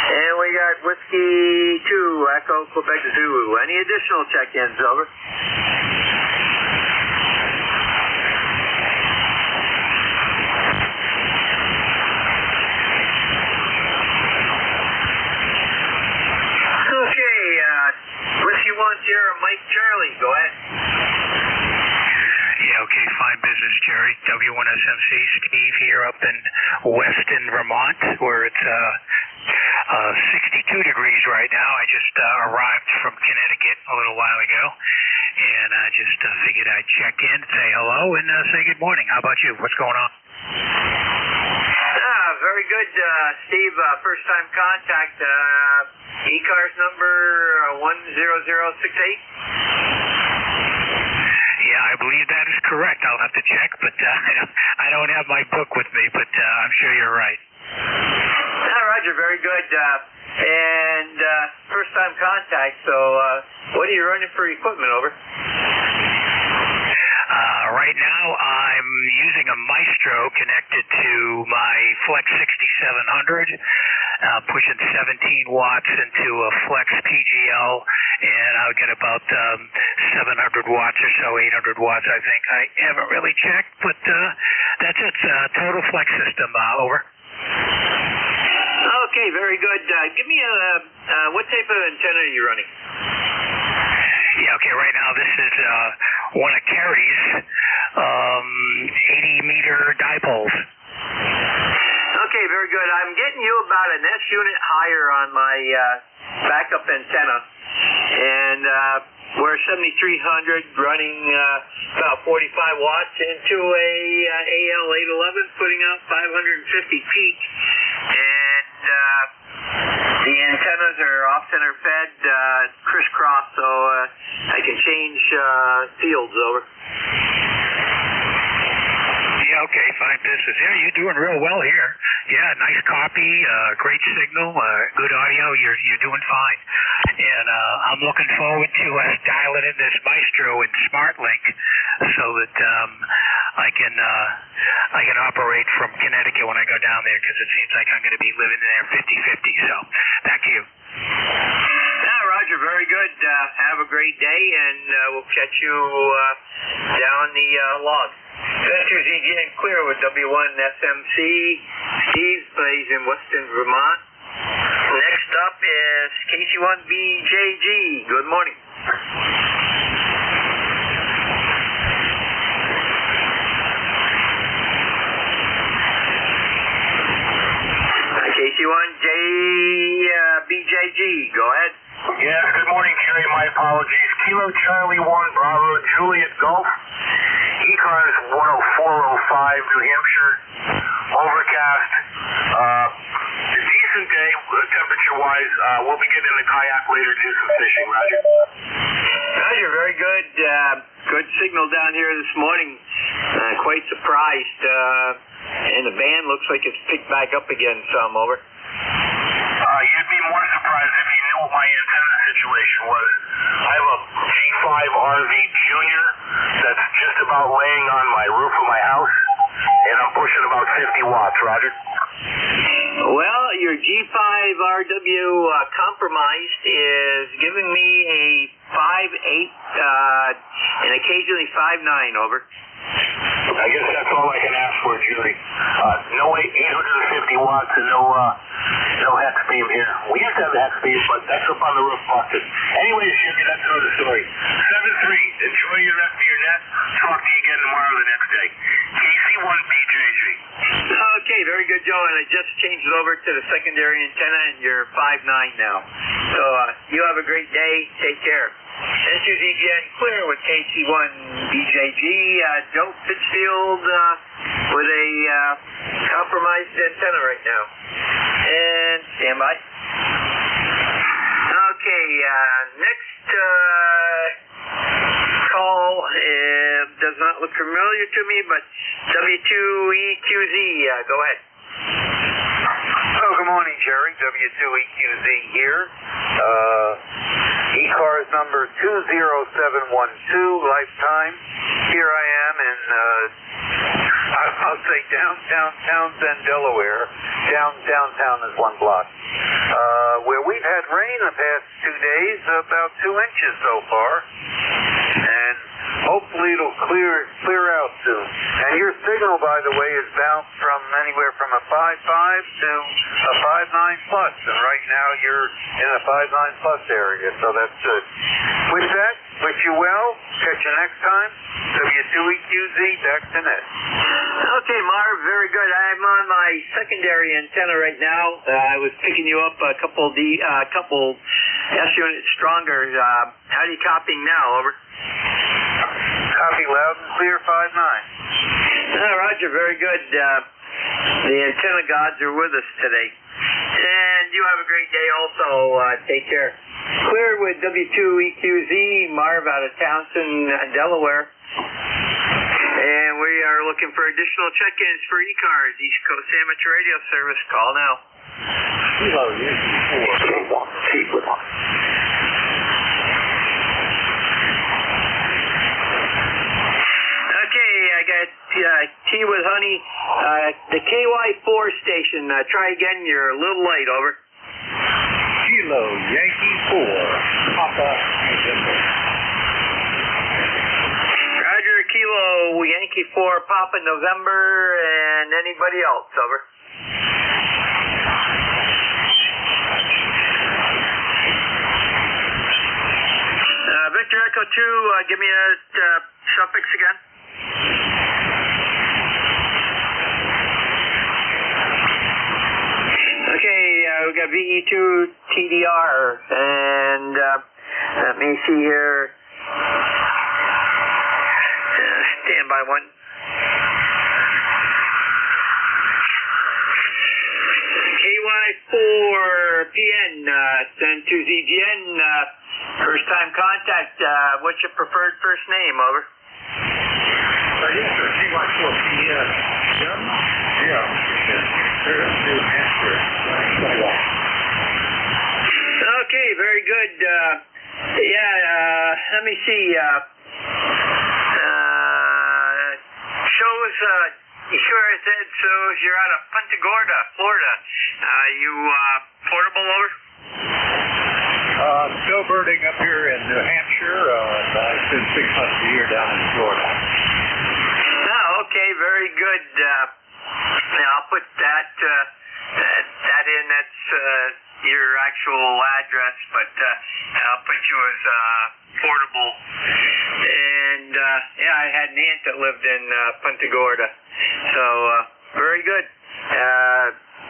And we got Whiskey 2, Echo Quebec Zulu. Any additional check-ins? Over. Whiskey 1, Sierra Mike Charlie. Go ahead. Yeah, okay, fine business, Jerry. W1SMC, Steve here up in Weston, Vermont, where it's 62 degrees right now. I just arrived from Connecticut a little while ago, and I just figured I'd check in, say hello, and say good morning. How about you? What's going on? Very good, Steve. First-time contact. ECARS number 10068. Yeah, I believe that is correct. I'll have to check, but I don't have my book with me, but I'm sure you're right. Roger, very good. And first-time contact, so what are you running for equipment? Over. Right now, I'm using a Maestro connected to my Flex 6700, pushing 17 watts into a Flex PGL, and I'll get about 700 watts or so, 800 watts, I think. I haven't really checked, but that's it. Total Flex system. Over. Okay, very good. Give me what type of antenna are you running? Yeah, okay, right now this is one of Kerry's 80-meter dipoles. Okay, very good. I'm getting you about an S unit higher on my backup antenna, and we're 7300 running about 45 watts into a AL811, putting out 550 peak, and the antennas are off-center fed, crisscross, so I can change fields. Over. Yeah, okay, fine business. Yeah, you're doing real well here. Yeah, nice copy, great signal, good audio. You're doing fine. And I'm looking forward to us dialing in this Maestro and SmartLink so that I can operate from Connecticut when I go down there, because it seems like I'm going to be living there 50-50. So, back to you. Yeah, Roger, very good. Have a great day, and we'll catch you down the log. Ventures EGN Clear with W1SMC. Steve plays in Weston, Vermont. Next up is KC1BJG. Good morning. KC1BJG, go ahead. Yes, good morning, Jerry. My apologies. Kilo Charlie 1 Bravo Juliet Golf. ECARS 10405, New Hampshire. Overcast. Decent day, temperature-wise. We'll be getting in the kayak later to do some fishing, Roger. Roger, very good. Good signal down here this morning. Quite surprised. And the band looks like it's picked back up again some. Over. You'd be more surprised if you knew what my antenna situation was. I have a G5 RV Junior that's just about laying on my roof of my house, and I'm pushing about 50 watts, Roger. Well, your G5RW compromised is giving me a 5.8 and occasionally 5.9, over. I guess that's all I can ask for, Julie. No 850 watts and no hex beam here. We used to have a hex beam, but that's up on the roof busted. Anyways, Jimmy, that's another story. 7-3, enjoy your rest of your net. Talk to you again tomorrow or the next day. KC1BJG. Okay, very good, Joe. And I just changed it over to the secondary antenna, and you're 5.9 now. So you have a great day. Take care. This is EGN Clear with KC1BJG. Joe Pittsfield with a compromised antenna right now. And stand by. Okay, next call does not look familiar to me, but W2EQZ, go ahead. Oh, good morning, Jerry. W2EQZ here. ECARS number 20712, lifetime. Here I am in, I'll say downtown Townsend, Delaware. Downtown is one block. Where we've had rain the past 2 days, about 2 inches so far. And hopefully it'll clear out soon. And your signal, by the way, is bounced from anywhere from a 5.5 to a 5.9 plus. And right now you're in a 5.9 plus area, so that's good. With that, wish you well. Catch you next time. W2EQZ, back to net. Okay, Marv, very good. I'm on my secondary antenna right now. I was picking you up a couple S units stronger. How are you copying now? Over. Copy loud and clear, 5.9. Roger, very good. The antenna gods are with us today. And you have a great day also. Take care. Clear with W2EQZ, Marv out of Townsend, Delaware. And we are looking for additional check-ins for ECARS, East Coast Amateur Radio Service. Call now. Okay, station. Try again. You're a little late. Over. Kilo Yankee 4, Papa November. Roger, Kilo Yankee 4, Papa November, and anybody else? Over. Victor Echo 2, give me a suffix again. Okay, we got VE2 TDR, and let me see here. Standby 1. KY4PN, send to ZGN. First time contact, what's your preferred first name? Over. Yes, sir. KY4PN. Jim? Yeah. New Hampshire. Okay, very good. Let me see. Shows, sure it said shows you're out of Punta Gorda, Florida. You portable? Over? Snowbirding up here in New Hampshire. I spend 6 months a year down in Florida. Oh, okay, very good. I'll put that in. That's your actual address, but I'll put you as portable. And I had an aunt that lived in Punta Gorda, so very good.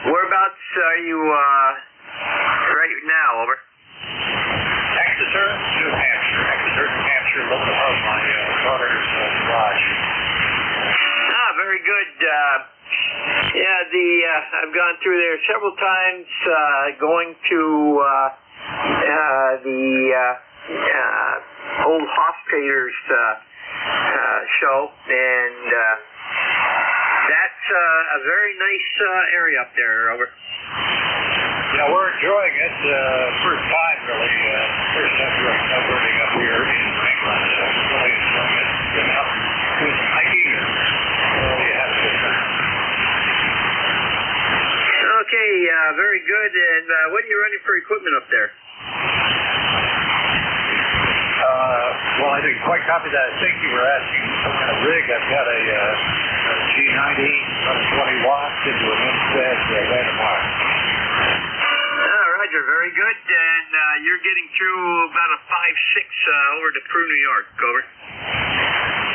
Whereabouts are you right now? Over. Exeter, New Hampshire. Exeter, New Hampshire, local of my daughter's garage. Very good. I've gone through there several times, going to the old Hospiters show, and that's a very nice area up there. Over. Yeah, we're enjoying it. First time, really. First time doing snowbirding up here in New England. Really enjoying it. Been out doing some hiking and really having a good time. Okay, very good. And what are you running for equipment up there? Well, I didn't quite copy that. I think you were asking some kind of rig. I've got a G90 running 20 watts into an instead random wire. Roger, very good. And you're getting through about a 5.6 over to Peru, New York. Over.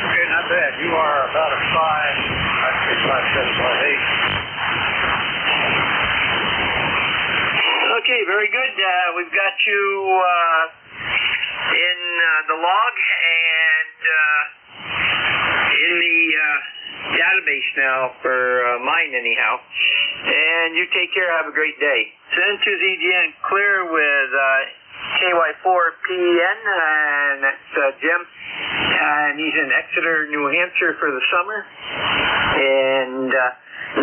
Okay, not bad. You are about a 5, I'd say 5.7, 5.8. Okay, very good. We've got you in the log and in the database now for mine anyhow. And you take care. Have a great day. Send to ZGN clear with KY4PN, and that's Jim. And he's in Exeter, New Hampshire for the summer. And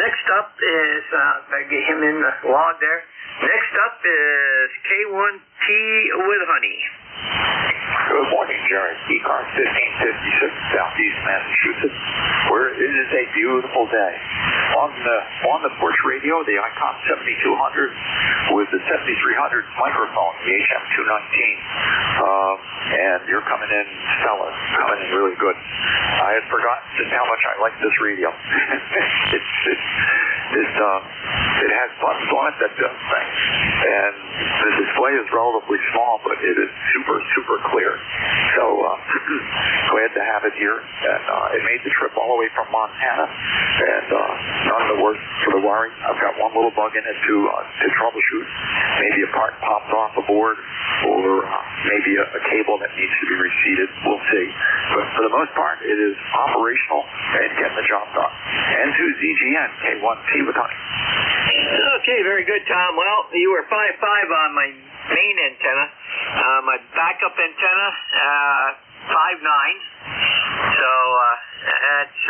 next up is, if I get him in the log there. Next up is K1T with Honey. Good morning, Jerry. ECARS 1556, Southeast Massachusetts, where it is a beautiful day. On the porch radio, the ICOM 7200 with the 7300 microphone, the HM219, and you're coming in stellar, coming in really good. I had forgotten just how much I like this radio. It has buttons on it that does things, and the display is relatively small, but it is super, super clear. So glad to have it here, and it made the trip all the way from Montana, and none the worse for the wiring. I've got one little bug in it to troubleshoot. Maybe a part popped off a board, or maybe a cable that needs to be reseated. We'll see. But for the most part, it is operational and getting the job done. And to ZGN, K1T with Honey. Okay, very good, Tom. Well, you were 5.5 on my main antenna. My backup antenna, 5.9. So that's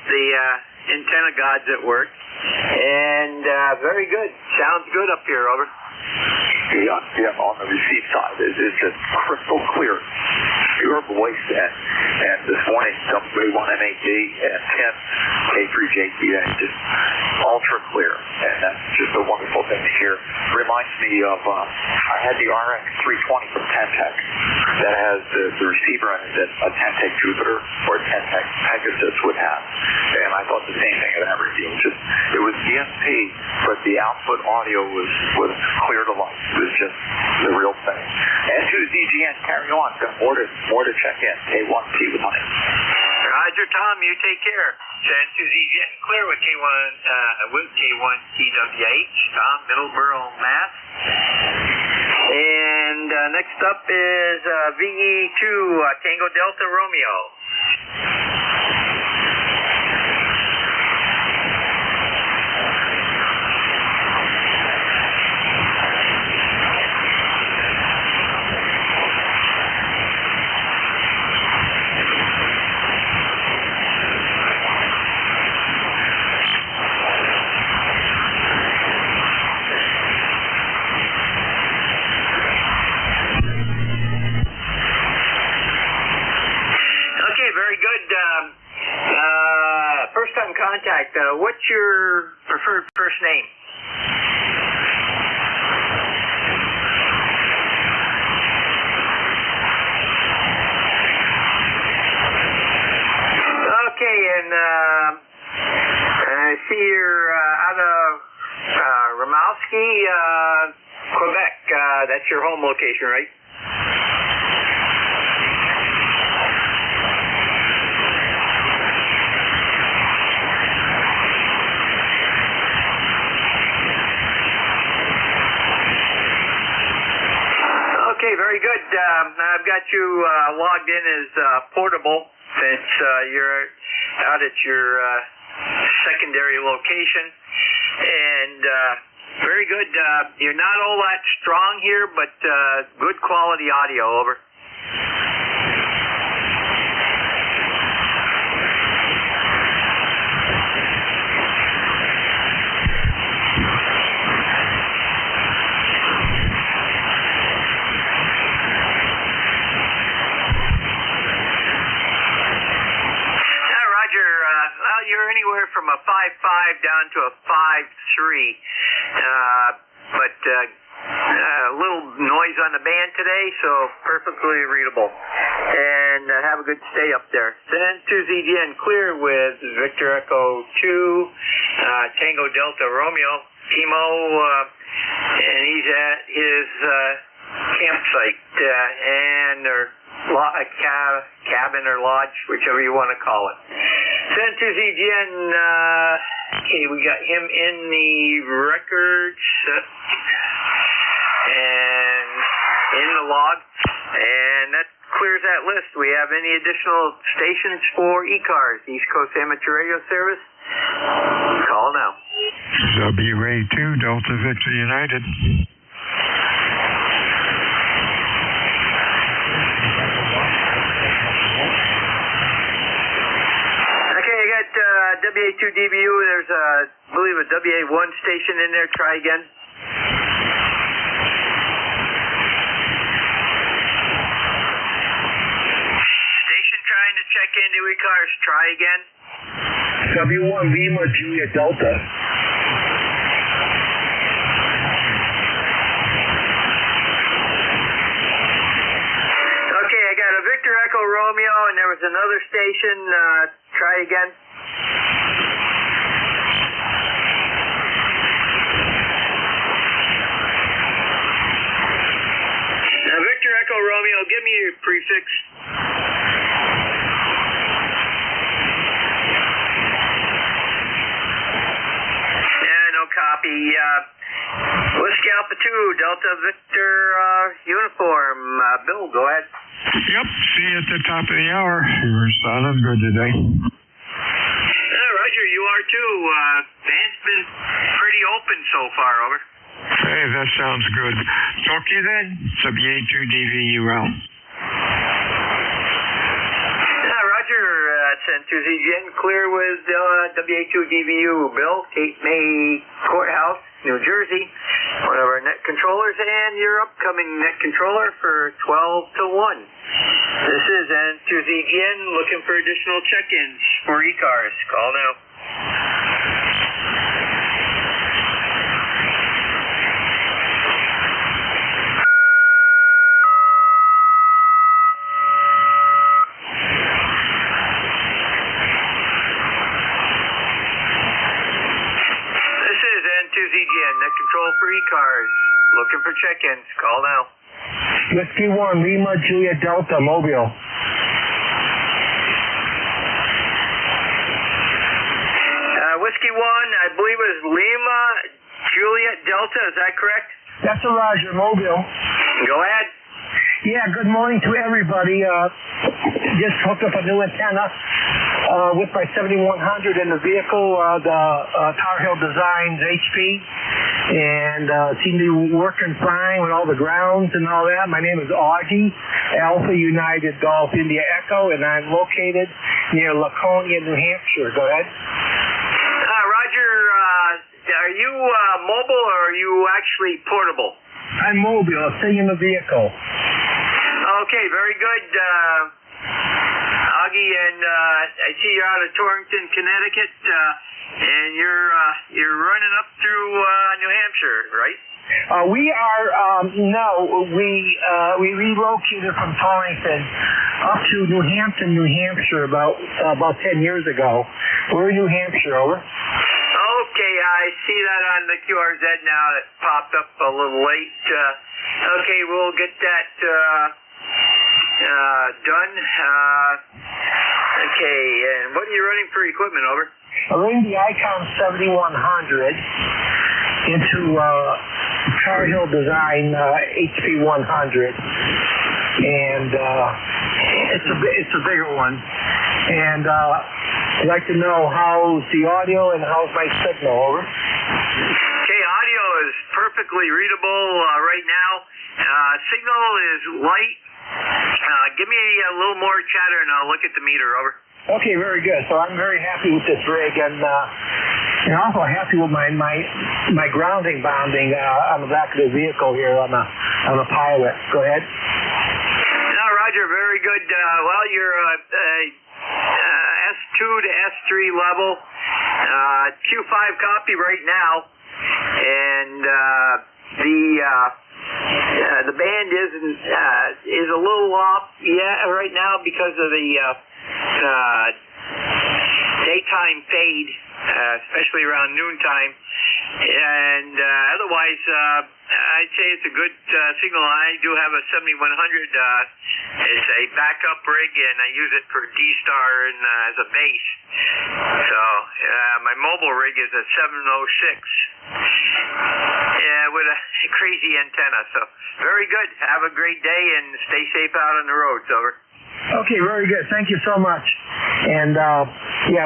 the antenna gods at work. And very good. Sounds good up here. Over. on the receive side. It's just crystal clear, pure voice. And this morning, W1MAD and 10 K3JTA, just ultra clear. And that's just a wonderful thing to hear. Reminds me of, I had the RX320 from Tentec that has the receiver on it that a Tentec Jupiter or a Tentec Pegasus would have. And I thought the same thing at Evergy. It was DSP, but the output audio was clear to life. It was just the real thing. N2ZGN, carry on. Got more to check in. K1T with money. Roger, Tom. You take care. N2ZGN clear with K1TWH. Tom, Middleborough, Mass. And next up is VE2 Tango Delta Romeo. First-time contact. What's your preferred first name? Okay, and I see you're out of Rimouski, Quebec. That's your home location, right? Okay, very good. I've got you logged in as portable since you're out at your secondary location. And very good. You're not all that strong here, but good quality audio. Over. You're anywhere from a 5.5 down to a 5.3, but a little noise on the band today, so perfectly readable. And have a good stay up there. Then N2ZGN clear with Victor Echo 2, Tango Delta Romeo, Timo, and he's at his campsite, and their cabin or lodge, whichever you want to call it. N2ZGN, okay, we got him in the records and in the log, and that clears that list. We have any additional stations for ECARS, East Coast Amateur Radio Service? Call now. WA2 Delta Victor United. WA2DBU, there's I believe a WA1 station in there. Try again. Station trying to check into ECARS. Try again. W1 Lima Julia Delta. Okay, I got a Victor Echo Romeo, and there was another station. Try again. Now, Victor Echo Romeo, give me your prefix. Yeah, no copy. Whiskey Alpha 2, Delta Victor Uniform. Bill, go ahead. Yep, see you at the top of the hour. You were sounding good today. Roger, you are too. Band's been pretty open so far, over. Hey, that sounds good. Talk to you then. WA2DVUL. Roger, N2ZGN clear with WA2DVU. Bill, Cape May Courthouse. New Jersey, one of our net controllers, and your upcoming net controller for 12 to 1. This is N2ZGN looking for additional check-ins for ECARS. Call now. N2ZGN, net control for ECARS. Looking for check-ins. Call now. Whiskey 1, Lima, Juliet, Delta, Mobile. Whiskey 1, I believe it was Lima, Juliet, Delta. Is that correct? That's a Roger, Mobile. Go ahead. Yeah, good morning to everybody. Just hooked up a new antenna with my 7100 in the vehicle, the Tar Heel Designs HP, and seem to be working fine with all the grounds and all that. My name is Augie, Alpha United Golf India Echo, and I'm located near Laconia, New Hampshire. Go ahead. Roger, are you mobile or are you actually portable? I'm mobile. I'm sitting in the vehicle. Okay, very good, Augie, and I see you're out of Torrington, Connecticut, and you're running up through New Hampshire, right? We are we relocated from Torrington up to New Hampton, New Hampshire about 10 years ago. We're in New Hampshire, over. Okay, I see that on the QRZ now. It popped up a little late. Okay, we'll get that done. Okay, and what are you running for equipment, over? I'm running the Icon 7100 into Tar Heel Design HP 100, and it's a bigger one. And I'd like to know how's the audio and how's my signal, over? Okay, audio is perfectly readable right now. Signal is light. Give me a little more chatter and I'll look at the meter, over. Okay, very good. So I'm very happy with this rig, and also happy with my grounding bonding on the back of the vehicle here on the pilot. Go ahead. No, Roger, very good. Well, you're S2 to S3 level, Q5 copy right now, and the band is a little off, right now because of the daytime fade, especially around noontime, and otherwise I'd say it's a good signal. I do have a 7100. It's a backup rig, and I use it for D-Star and as a base. So my mobile rig is a 706 with a crazy antenna. So very good. Have a great day and stay safe out on the roads, over. Okay, very good. Thank you so much. And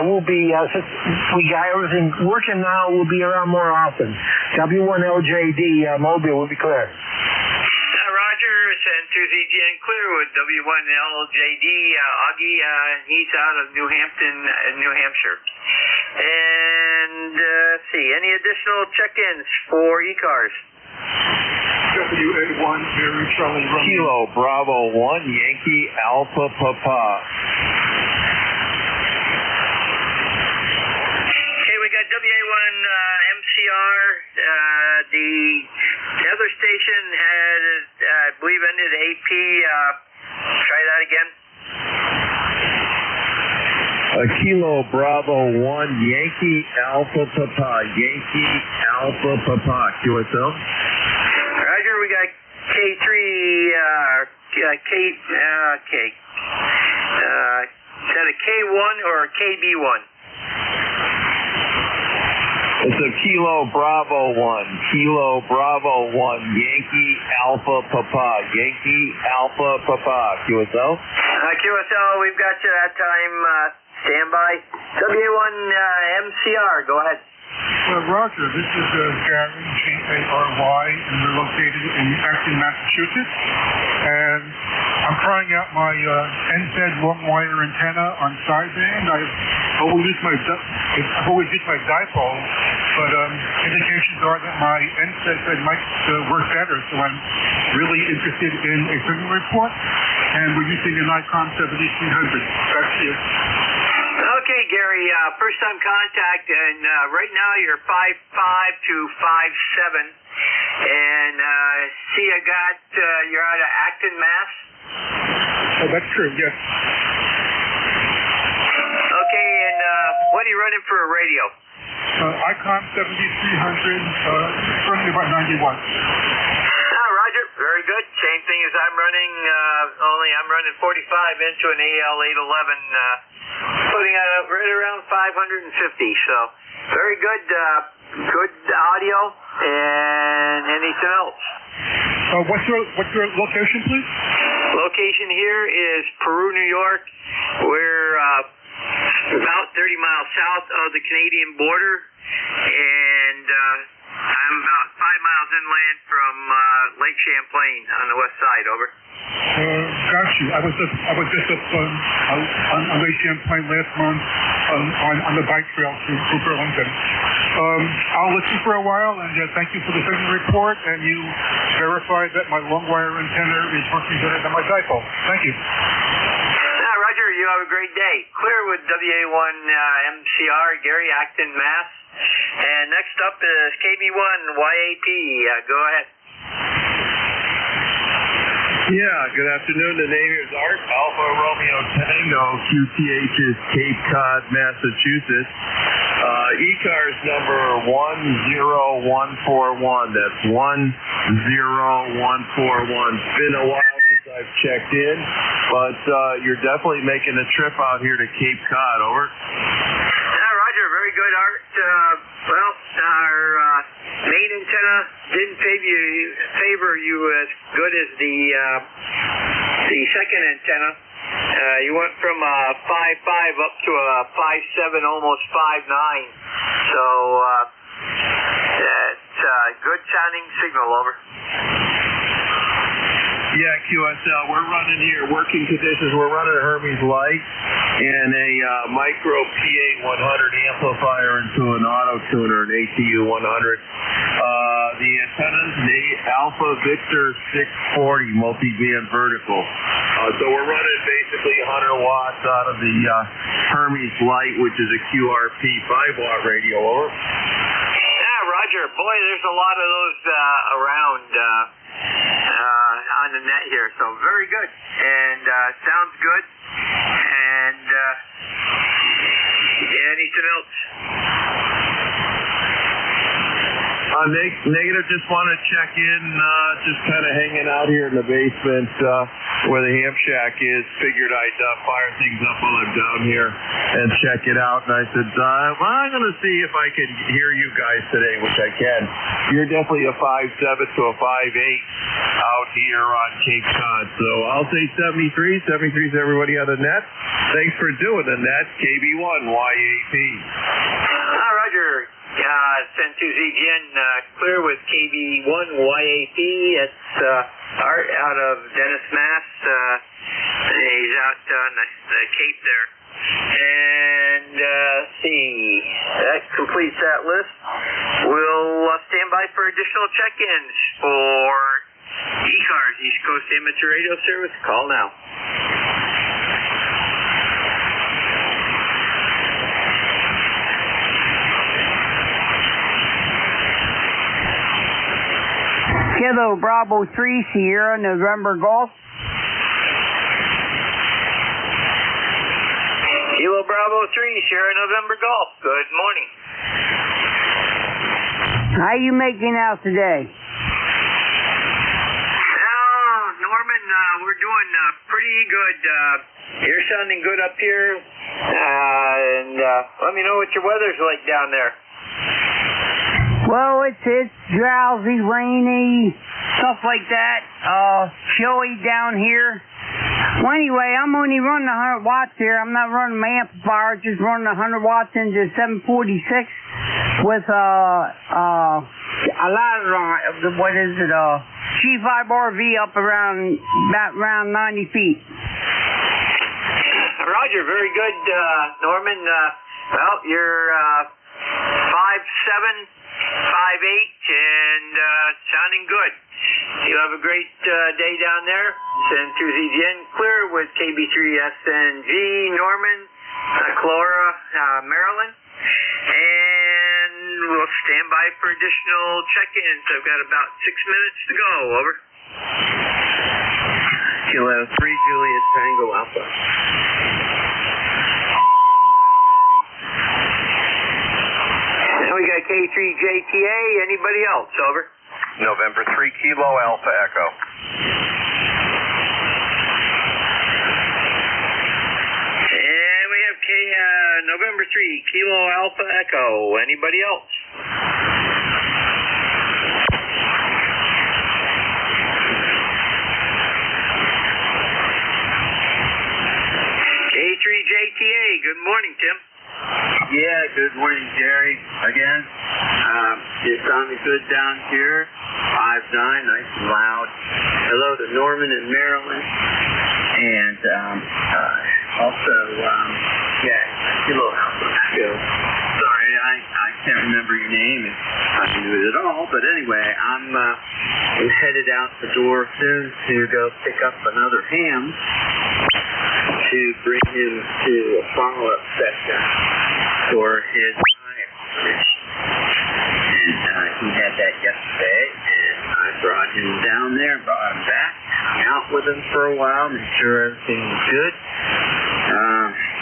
we'll be since we got everything working now, we'll be around more often. W1LJD Mobile will be clear. Roger, it's N2ZGN clear with W1LJD Augie. He's out of New Hampton, New Hampshire. And let's see, any additional check-ins for ECARS? WA1 Mary Charlie Romeo. Kilo Bravo 1 Yankee Alpha Papa. Okay, we got WA1 MCR. The other station had, I believe, ended AP. Try that again. Kilo Bravo 1 Yankee Alpha Papa. Yankee Alpha Papa. QSL. Roger, we got K3, is that a K1 or a KB1? It's a Kilo Bravo 1. Kilo Bravo 1 Yankee Alpha Papa. Yankee Alpha Papa. QSL? QSL, we've got you that time. Stand by. WA1 MCR, go ahead. Roger, this is Gary, G-A-R-Y, and we're located in Acton, Massachusetts. And I'm trying out my NZ long wire antenna on sideband. I've always used my dipole, but indications are that my NSAID might work better, so I'm really interested in a signal report, and we're using an ICOM 7300. Back to you. Okay, Gary, first time contact, and right now you're 5'5" to 5'7", and see I got, you're out of Acton, Mass? Oh, that's true, yes. Okay, and what are you running for a radio? ICOM 7300, running about 90 watts. Roger, very good. Same thing as I'm running, only I'm running 45 into an AL811, putting out right around 550, so very good, good audio, and anything else? What's your location, please? Location here is Peru, New York. We're about 30 miles south of the Canadian border, and I'm about 5 miles inland from Lake Champlain on the west side. Over. Got you. I was just up on Lake Champlain last month on the bike trail through Burlington. I'll listen for a while, and thank you for the signal report, and you verified that my long wire antenna is working better than my dipole. Thank you. Roger, you have a great day. Clear with WA1 MCR, Gary, Acton, Mass. And next up is KB1 YAP. Go ahead. Yeah, good afternoon. The name is Art, Alpha Romeo Tango, QTH is Cape Cod, Massachusetts. ECARS number 10141. That's 10141. It's been a while since I've checked in, but you're definitely making a trip out here to Cape Cod. Over. Roger, very good, Art. Well, our main antenna didn't favor you as good as the second antenna. You went from a 5.5 up to a 5.7, almost 5.9. So it's a good sounding signal. Over. Yeah, QSL, we're running here, working conditions, we're running a Hermes Light and a micro PA100 amplifier into an auto tuner, an ATU 100. The antenna's the Alpha Victor 640 multi-band vertical. So we're running basically 100 watts out of the Hermes Light, which is a QRP 5-watt radio. Over. Roger. Boy, there's a lot of those around on the net here, so very good, and sounds good. And anything else? Negative, just want to check in, just kind of hanging out here in the basement where the ham shack is. Figured I'd fire things up while I'm down here and check it out. And I said, well, I'm going to see if I can hear you guys today, which I can. You're definitely a 5.7 to a 5.8 out here on Cape Cod. So I'll say 73. 73 is everybody on the net. Thanks for doing the net. KB1 YAP. Roger. 10-2ZGN, clear with KB1 YAP. It's Art out of Dennis, Mass. He's out on the Cape there. And let's see, that completes that list. We'll stand by for additional check-ins for ECARS, East Coast Amateur Radio Service. Call now. Kilo Bravo 3, Sierra, November Golf. Kilo Bravo 3, Sierra, November Golf. Good morning. How you making out today? Norman, we're doing pretty good. You're sounding good up here. And let me know what your weather's like down there. Well, it's drowsy, rainy, stuff like that. Chilly down here. Well, anyway, I'm only running 100 watts here. I'm not running my amplifier, just running 100 watts into 746 with a ladder on it. What is it? G5RV up around 90 feet. Roger, very good, Norman. Well, you're 5'7" and sounding good. You have a great day down there. Send to ZGN Clear with KB3SNG Norman, Clora, Maryland. And we'll stand by for additional check-ins. I've got about 6 minutes to go. Over. Kilo 3 Juliet Tango Alpha. And we got K3JTA. Anybody else? Over. November 3 Kilo Alpha Echo. And we have November 3 Kilo Alpha Echo. Anybody else? K3JTA. Good morning, Tim. Yeah, good morning, Jerry. Again, it sounded good down here. 5-9, nice and loud. Hello to Norman in Maryland. And also, Kilo Alpha Echo. Sorry, I can't remember your name. It's nothing to do with it at all. But anyway, I'm headed out the door soon to go pick up another ham to bring him to a follow-up session for his eye operation. And he had that yesterday, and I brought him down there, brought him back, hung out with him for a while, made sure everything was good.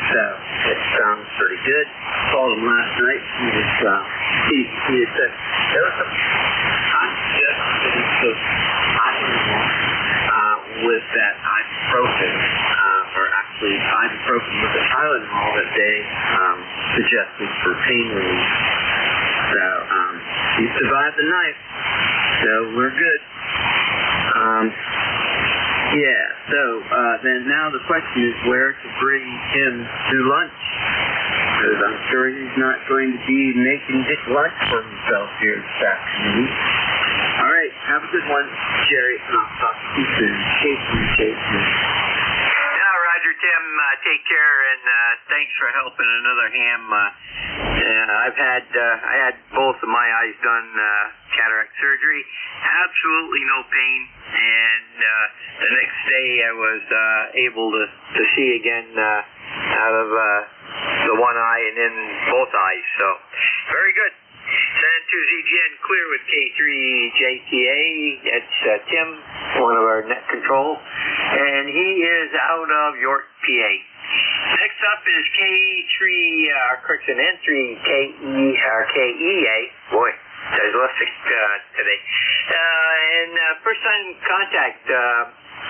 So it sounds pretty good. Called him last night. He had said there was some with that ibuprofen, or actually ibuprofen with the Tylenol that they suggested for pain relief. So he survived the night, so we're good. Then now the question is where to bring him to lunch, because I'm sure he's not going to be making lunch for himself here this afternoon. All right, have a good one, Jerry, and I'll talk to you soon. Roger, Tim, take care, and thanks for helping another ham. I had both of my eyes done, cataract surgery. Absolutely no pain, and the next day I was able to see again out of the one eye and in both eyes. So very good. Send to ZGN Clear with K3JTA. It's Tim, one of our net control, and he is out of York, PA. Next up is N3KEA. Boy, dyslexic today. And first time contact.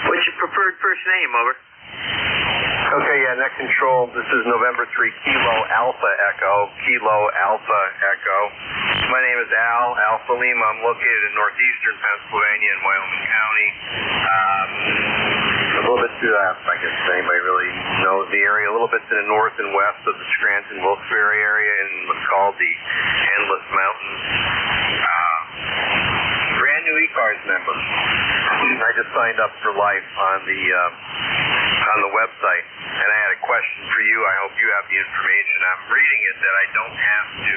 What's your preferred first name? Over. Okay, net control. This is November 3 Kilo Alpha Echo. Kilo Alpha Echo. My name is Alpha Lima. I'm located in northeastern Pennsylvania in Wyoming County. A little bit to, I guess anybody really knows the area, a little bit to the north and west of the Scranton-Wilkes-Barre area in what's called the Endless Mountains. Brand new ECARS member. I just signed up for life on the website, and I had a question for you. I hope you have the information. I'm reading it that I don't have to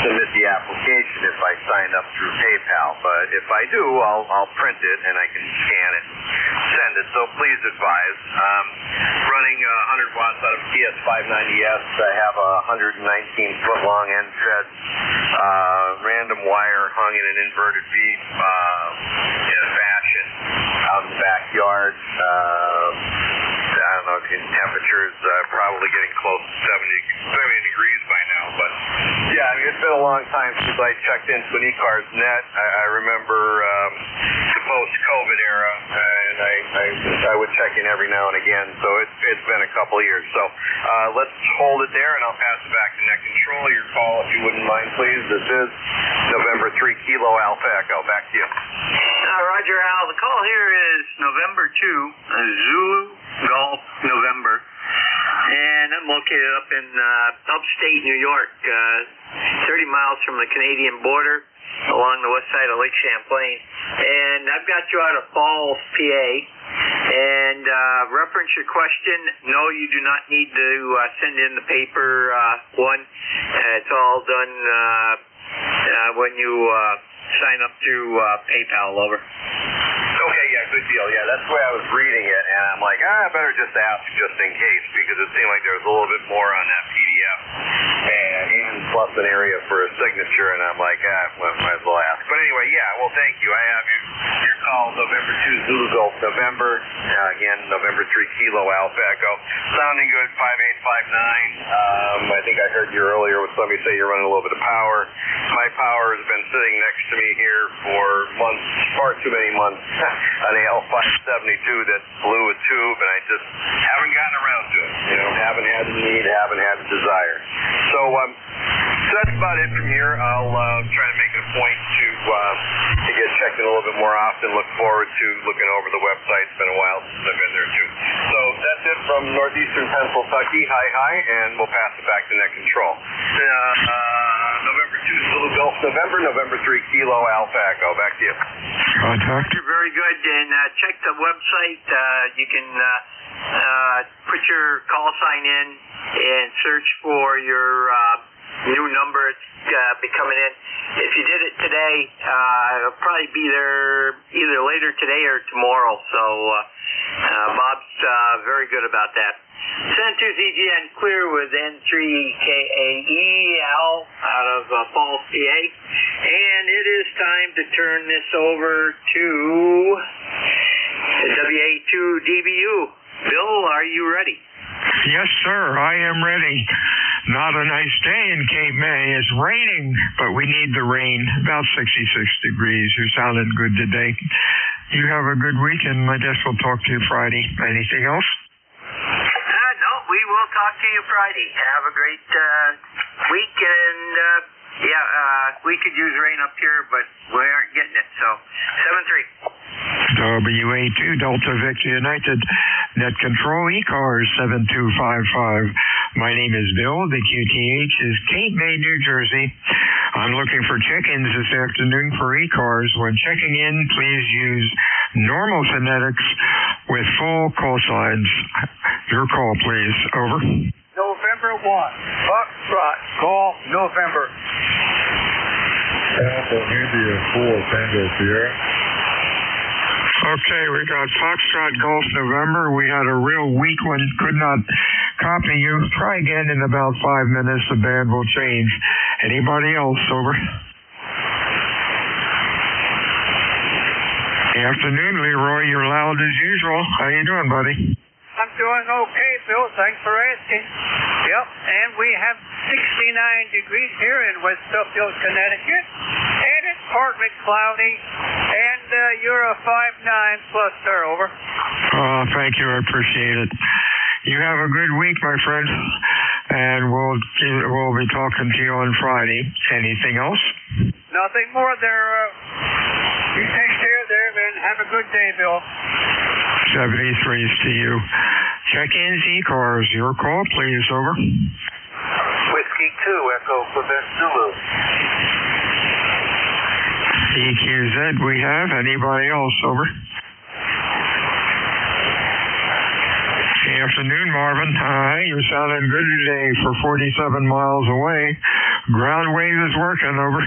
submit the application if I sign up through PayPal, but if I do, I'll print it and I can scan it, send it. So please advise. Running 100 watts out of PS590S. I have a 119-foot long end-fed random wire hung in an inverted V in a fashion out in the backyard. I don't know if temperatures probably getting close to 70 degrees by now, but yeah, I mean, it's been a long time since I checked into an ECARS net. I remember the post-COVID era, and I would check in every now and again, so it's been a couple of years. So let's hold it there, and I'll pass it back to net control. Your call, if you wouldn't mind, please. This is November 3 Kilo Alpha Echo. Back to you. Roger, Al. The call here is November 2, Zulu Golf November, and I'm located up in upstate New York, 30 miles from the Canadian border, along the west side of Lake Champlain, and I've got you out of Falls, PA, and reference your question. No, you do not need to send in the paper one. It's all done when you sign up through PayPal, over. Okay, yeah, good deal. Yeah, that's the way I was reading it, and I'm like, I better just ask just in case, because it seemed like there was a little bit more on that PDF, and plus an area for a signature, and I'm like, might as well ask. But anyway, yeah, well, thank you. I have your call, November 2 Zulu Golf, November, again, November 3 Kilo Alpha Echo. Sounding good, 5859. I think I heard you earlier with somebody say you're running a little bit of power. My power has been sitting next to me here for months, far too many months, on the L572 that blew a tube, and I just haven't gotten around to it. Haven't had the need, haven't had the desire. So that's about it from here. I'll try to make it a point to get checked in a little bit more often. Look forward to looking over the website. It's been a while since I've been there too. So that's it from northeastern Pennsylvania. Hi, and we'll pass it back to net control. November 2 Zulu Golf, November 3 Kilo Alpha Echo. Back to you. Contact. You're very good, and check the website. You can put your call sign in and search for your new number. It's be coming in. If you did it today, it'll probably be there either later today or tomorrow. So Bob's very good about that. Centers EGN clear with N3KAEL out of Falls, PA. And it is time to turn this over to WA2DBU. Bill, are you ready? Yes, sir, I am ready. Not a nice day in Cape May. It's raining, but we need the rain. About 66 degrees. You're sounding good today. You have a good weekend. I guess we'll talk to you Friday. Anything else? No, we will talk to you Friday. Have a great week, and we could use rain up here, but we aren't getting it. So 7-3. WA2 Delta Victor United Net Control ECARS 7255. My name is Bill. The QTH is Cape May, New Jersey. I'm looking for check-ins this afternoon for ECARS. When checking in, please use normal phonetics with full call signs. Your call, please. Over. November 1. Foxtrot. Call November. Alpha India 4 Tango Sierra. Okay, we got Foxtrot Golf November. We had a real weak one. Could not copy you. Try again in about 5 minutes. The band will change. Anybody else? Over. Afternoon, Leroy. You're loud as usual. How you doing, buddy? I'm doing okay, Bill. Thanks for asking. Yep, and we have 69 degrees here in West Suffield, Connecticut, and it's partly cloudy, and you're a 5'9" plus, sir. Over. Thank you. I appreciate it. You have a good week, my friend, and we'll be talking to you on Friday. Anything else? Nothing more there. You take care there, and have a good day, Bill. 73s to you. Check-ins, ECARS. Your call, please. Over. Whiskey 2, Echo Quebec Zulu. EQZ, we have. Anybody else? Over. Afternoon, Marvin. Hi, you're sounding good today for 47 miles away. Ground wave is working. Over.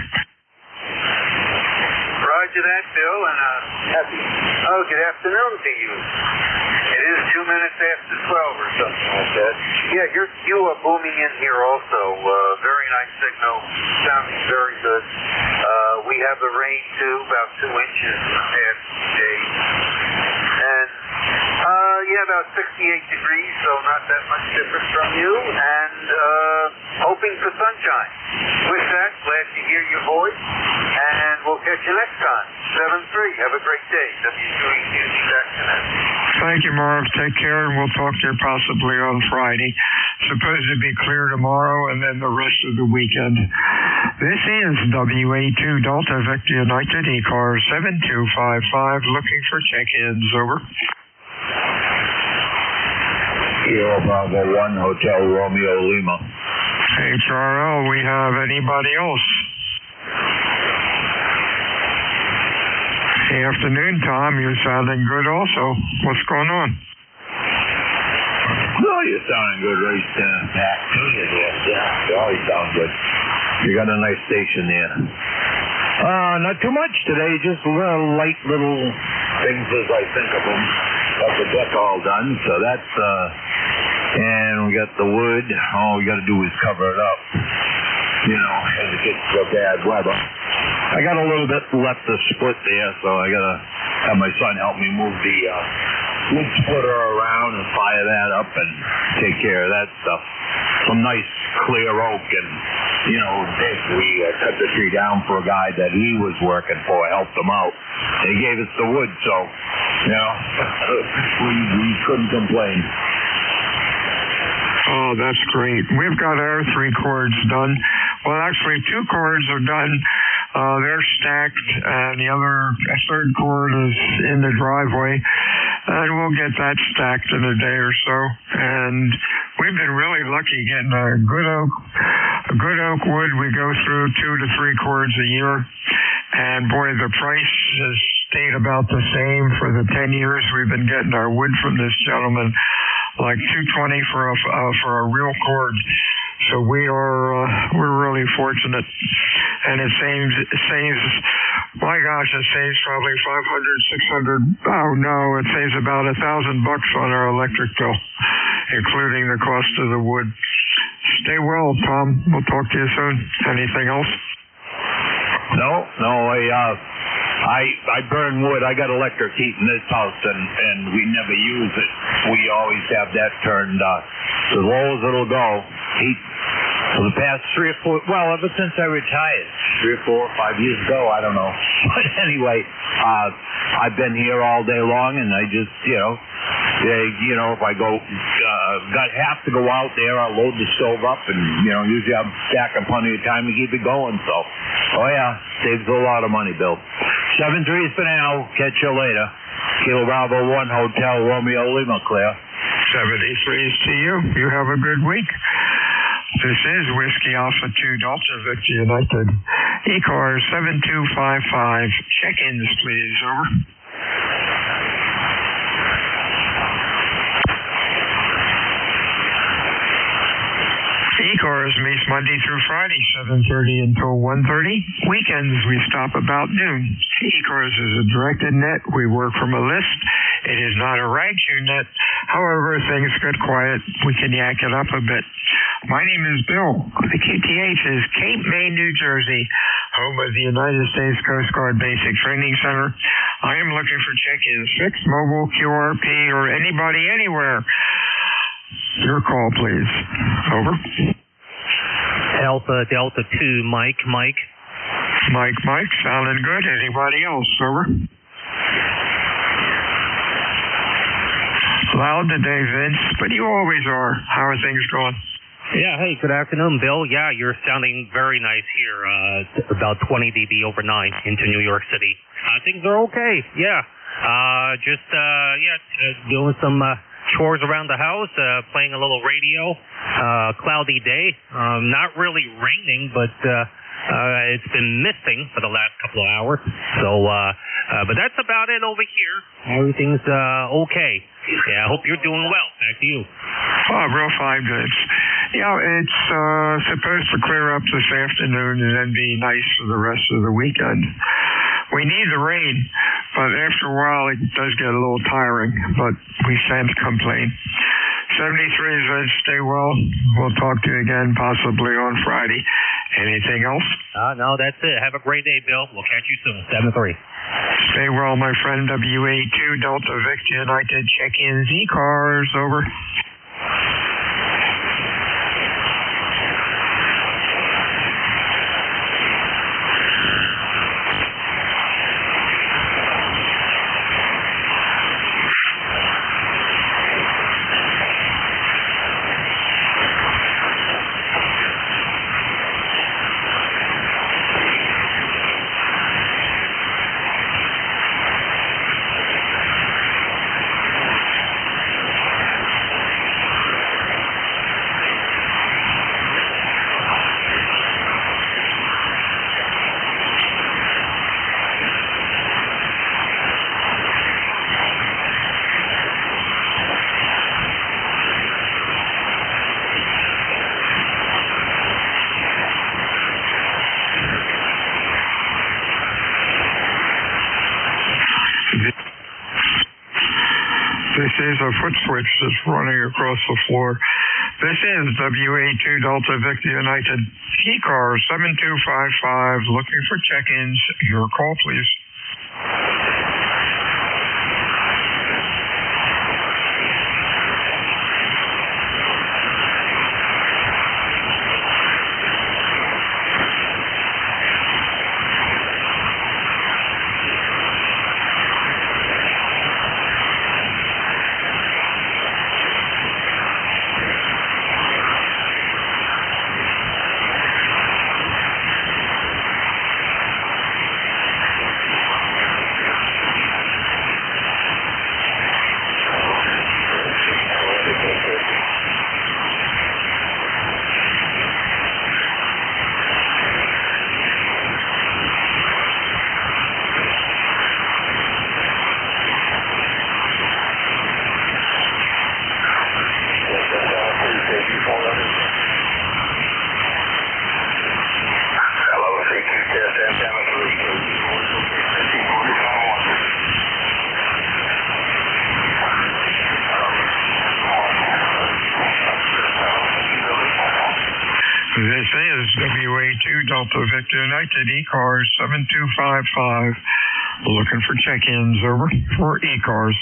Roger that, Bill, and good afternoon to you. It is 2 minutes after 12 or something like that. Yeah, you are booming in here also. Very nice signal. Sounding very good. We have the rain too, about 2 inches in the past day. And about 68 degrees, so not that much different from you, and hoping for sunshine. With that, glad to hear your voice, and we'll catch you next time. 7-3. Have a great day. WQEQ back tonight. Thank you, Marv. Take care, and we'll talk to you possibly on Friday. Supposed to be clear tomorrow, and then the rest of the weekend. This is WA2 Delta Victor United ECARS 7255, looking for check-ins. Over. Sierra Bravo 1 Hotel Romeo Lima. HRL, we have anybody else? Afternoon, Tom. You're sounding good also. What's going on? Oh, you're sounding good, right? Matt. Yeah, you always sound good. You got a nice station there. Not too much today, just light little things as I think of them. Got the deck all done, so that's, and we got the wood. All we got to do is cover it up, as it gets to bad weather. I got a little bit left to split there, so I got to have my son help me move the wood splitter around and fire that up and take care of that stuff. Some nice clear oak, and basically cut the tree down for a guy that he was working for, helped him out. And he gave us the wood, so we couldn't complain. Oh, that's great. We've got our 3 cords done. Well, actually, 2 cords are done. They're stacked, and the third cord is in the driveway. And we'll get that stacked in a day or so. And we've been really lucky getting a good oak wood. We go through 2 to 3 cords a year. And boy, the price has stayed about the same for the 10 years we've been getting our wood from this gentleman, like $220 for a real cord. So we're really fortunate, and it saves. My gosh, it saves probably $500, $600. Oh no, it saves about $1,000 on our electric bill, including the cost of the wood. Stay well, Tom. We'll talk to you soon. Anything else? No. I burn wood. I got electric heat in this house, and we never use it. We always have that turned as low as it'll go. Heat for the past 3 or 4, ever since I retired, 3 or 4 or 5 years ago, I don't know. But anyway, I've been here all day long, and I just, if I have to go out there, I'll load the stove up, and, usually I'm back in plenty of time to keep it going, so. Oh yeah, saves a lot of money, Bill. 7-3 for now. Catch you later. Kilo Bravo 1 Hotel Romeo Lima, Claire. 73 is to you. You have a good week. This is Whiskey Alpha 2 Delta Victor United. ECARS 7255. Check-ins, please. Over. ECARS meets Monday through Friday, 7:30 until 1:30. Weekends, we stop about noon. ECARS is a directed net. We work from a list. It is not a rag-chew net. However, things get quiet. We can yak it up a bit. My name is Bill. The QTH is Cape May, New Jersey, home of the United States Coast Guard Basic Training Center. I am looking for check-ins, fixed, mobile, QRP, or anybody anywhere. Your call, please. Over. Alpha Delta 2, Mike. Mike, sounding good. Anybody else? Over. Loud today, Vince, but you always are. How are things going? Yeah, hey, good afternoon, Bill. Yeah, you're sounding very nice here. About 20 dB overnight into New York City. Things are okay. Yeah. Doing some chores around the house, playing a little radio. Cloudy day. Not really raining, but it's been misting for the last couple of hours. So, but that's about it over here. Everything's okay. Yeah, I hope you're doing well. Back to you. Oh, real fine, Vince. It's supposed to clear up this afternoon and then be nice for the rest of the weekend. We need the rain, but after a while it does get a little tiring, but we can't complain. 73 is Vince. Stay well. We'll talk to you again possibly on Friday. Anything else? No, that's it. Have a great day, Bill. We'll catch you soon. 7-3. Stay well, my friend. WA2 Delta Victor United. Check-in ECARS. Over. This is a foot switch that's running across the floor. This is WA2 Delta Victor United, ECARS 7255, looking for check-ins. Your call, please. This is WA2 Delta Victor United, ECARS 7255, looking for check-ins. Over for ECARS.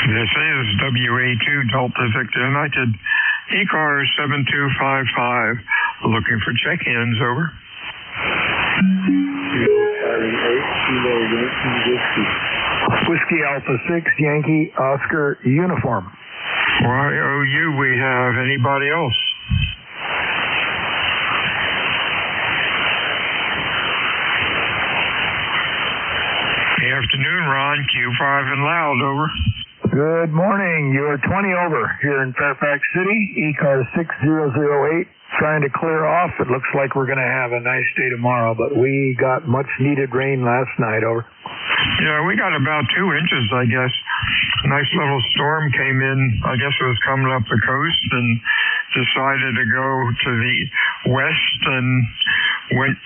This is WA2 Delta Victor United, ECARS 7255, looking for check-ins. Over. Whiskey Alpha 6, Yankee Oscar uniform. YOU, we have anybody else? Good afternoon, Ron. Q5 and loud. Over. Good morning. You're 20 over here in Fairfax City, ECARS 6008. Trying to clear off. It looks like we're going to have a nice day tomorrow, but we got much needed rain last night. Over. Yeah, we got about 2 inches, I guess. A nice little storm came in. I guess it was coming up the coast and decided to go to the west and went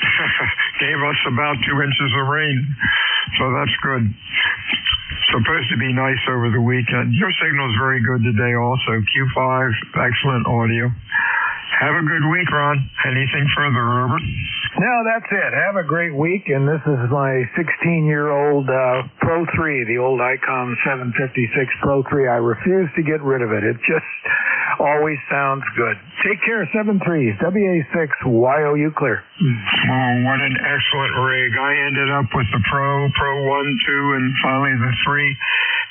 gave us about 2 inches of rain. So that's good. Supposed to be nice over the weekend. Your signal's very good today also. Q5, excellent audio. Have a good week, Ron. Anything further, Robert? No, that's it. Have a great week. And this is my 16-year-old Pro 3, the old Icom 756 Pro 3. I refuse to get rid of it. It just always sounds good. Take care, 7-3s, WA6, YOU clear. Oh, what an excellent rig. I ended up with the Pro 1, 2, and finally the 3.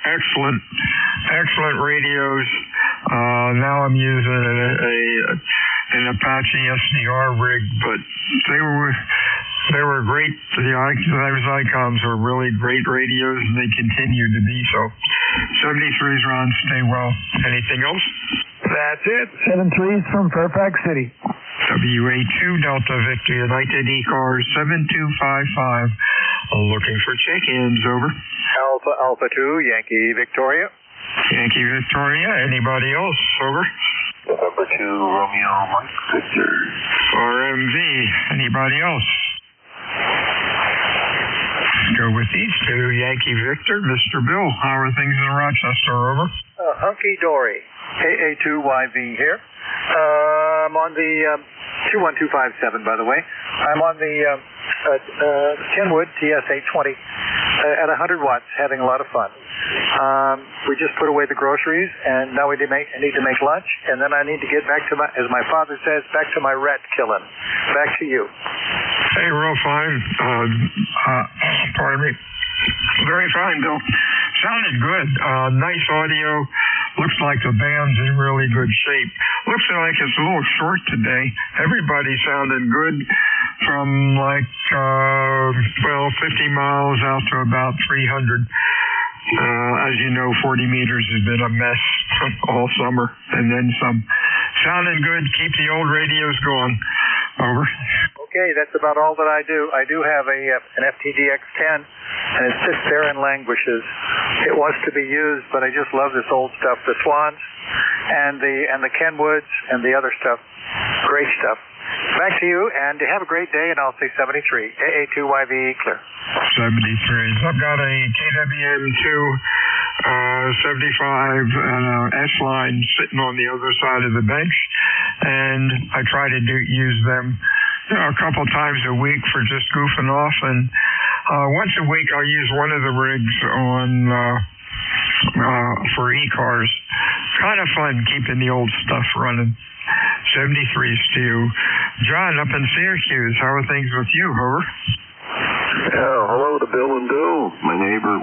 Excellent radios. Now I'm using an Apache SDR rig, but they were great. Those Icoms were really great radios, and they continue to be so. 73s, Ron, stay well. Anything else? That's it. 7-3s from Fairfax City. WA2 Delta Victor United, ECARS 7255. Looking for check-ins. Over. Alpha 2, Yankee Victoria. Yankee Victoria. Anybody else? Over. Romeo Mike Victor. RMV. Anybody else? Go with these two. Yankee Victor, Mr. Bill. How are things in Rochester? Over. Hunky-dory. KA2YV here. I'm on the 21257, by the way. I'm on the Kenwood TS820 at 100 watts, having a lot of fun. We just put away the groceries, and now I need to make lunch, and then I need to get back to my, as my father says, back to my rat killing. Back to you. Hey, real fine. Pardon me. Very fine, Bill. Sounded good. Nice audio. Looks like the band's in really good shape. Looks like it's a little short today. Everybody sounded good from 50 miles out to about 300. As you know, 40 meters has been a mess all summer, and then some. Sounding good. Keep the old radios going. Over. Okay, that's about all that I do. I do have an FTDX10, and it sits there and languishes. It wants to be used, but I just love this old stuff. The Swans and the Kenwoods and the other stuff. Great stuff. Back to you, and have a great day, and I'll say 73. AA2YV clear. 73. I've got a KWM2 75 and a S-line sitting on the other side of the bench, and I try to use them a couple times a week for just goofing off, and once a week I'll use one of the rigs on for ECARS. Kind of fun keeping the old stuff running. 73's to you. John, up in Syracuse, how are things with you, Hover? Yeah, hello to Bill and Bill, my neighbor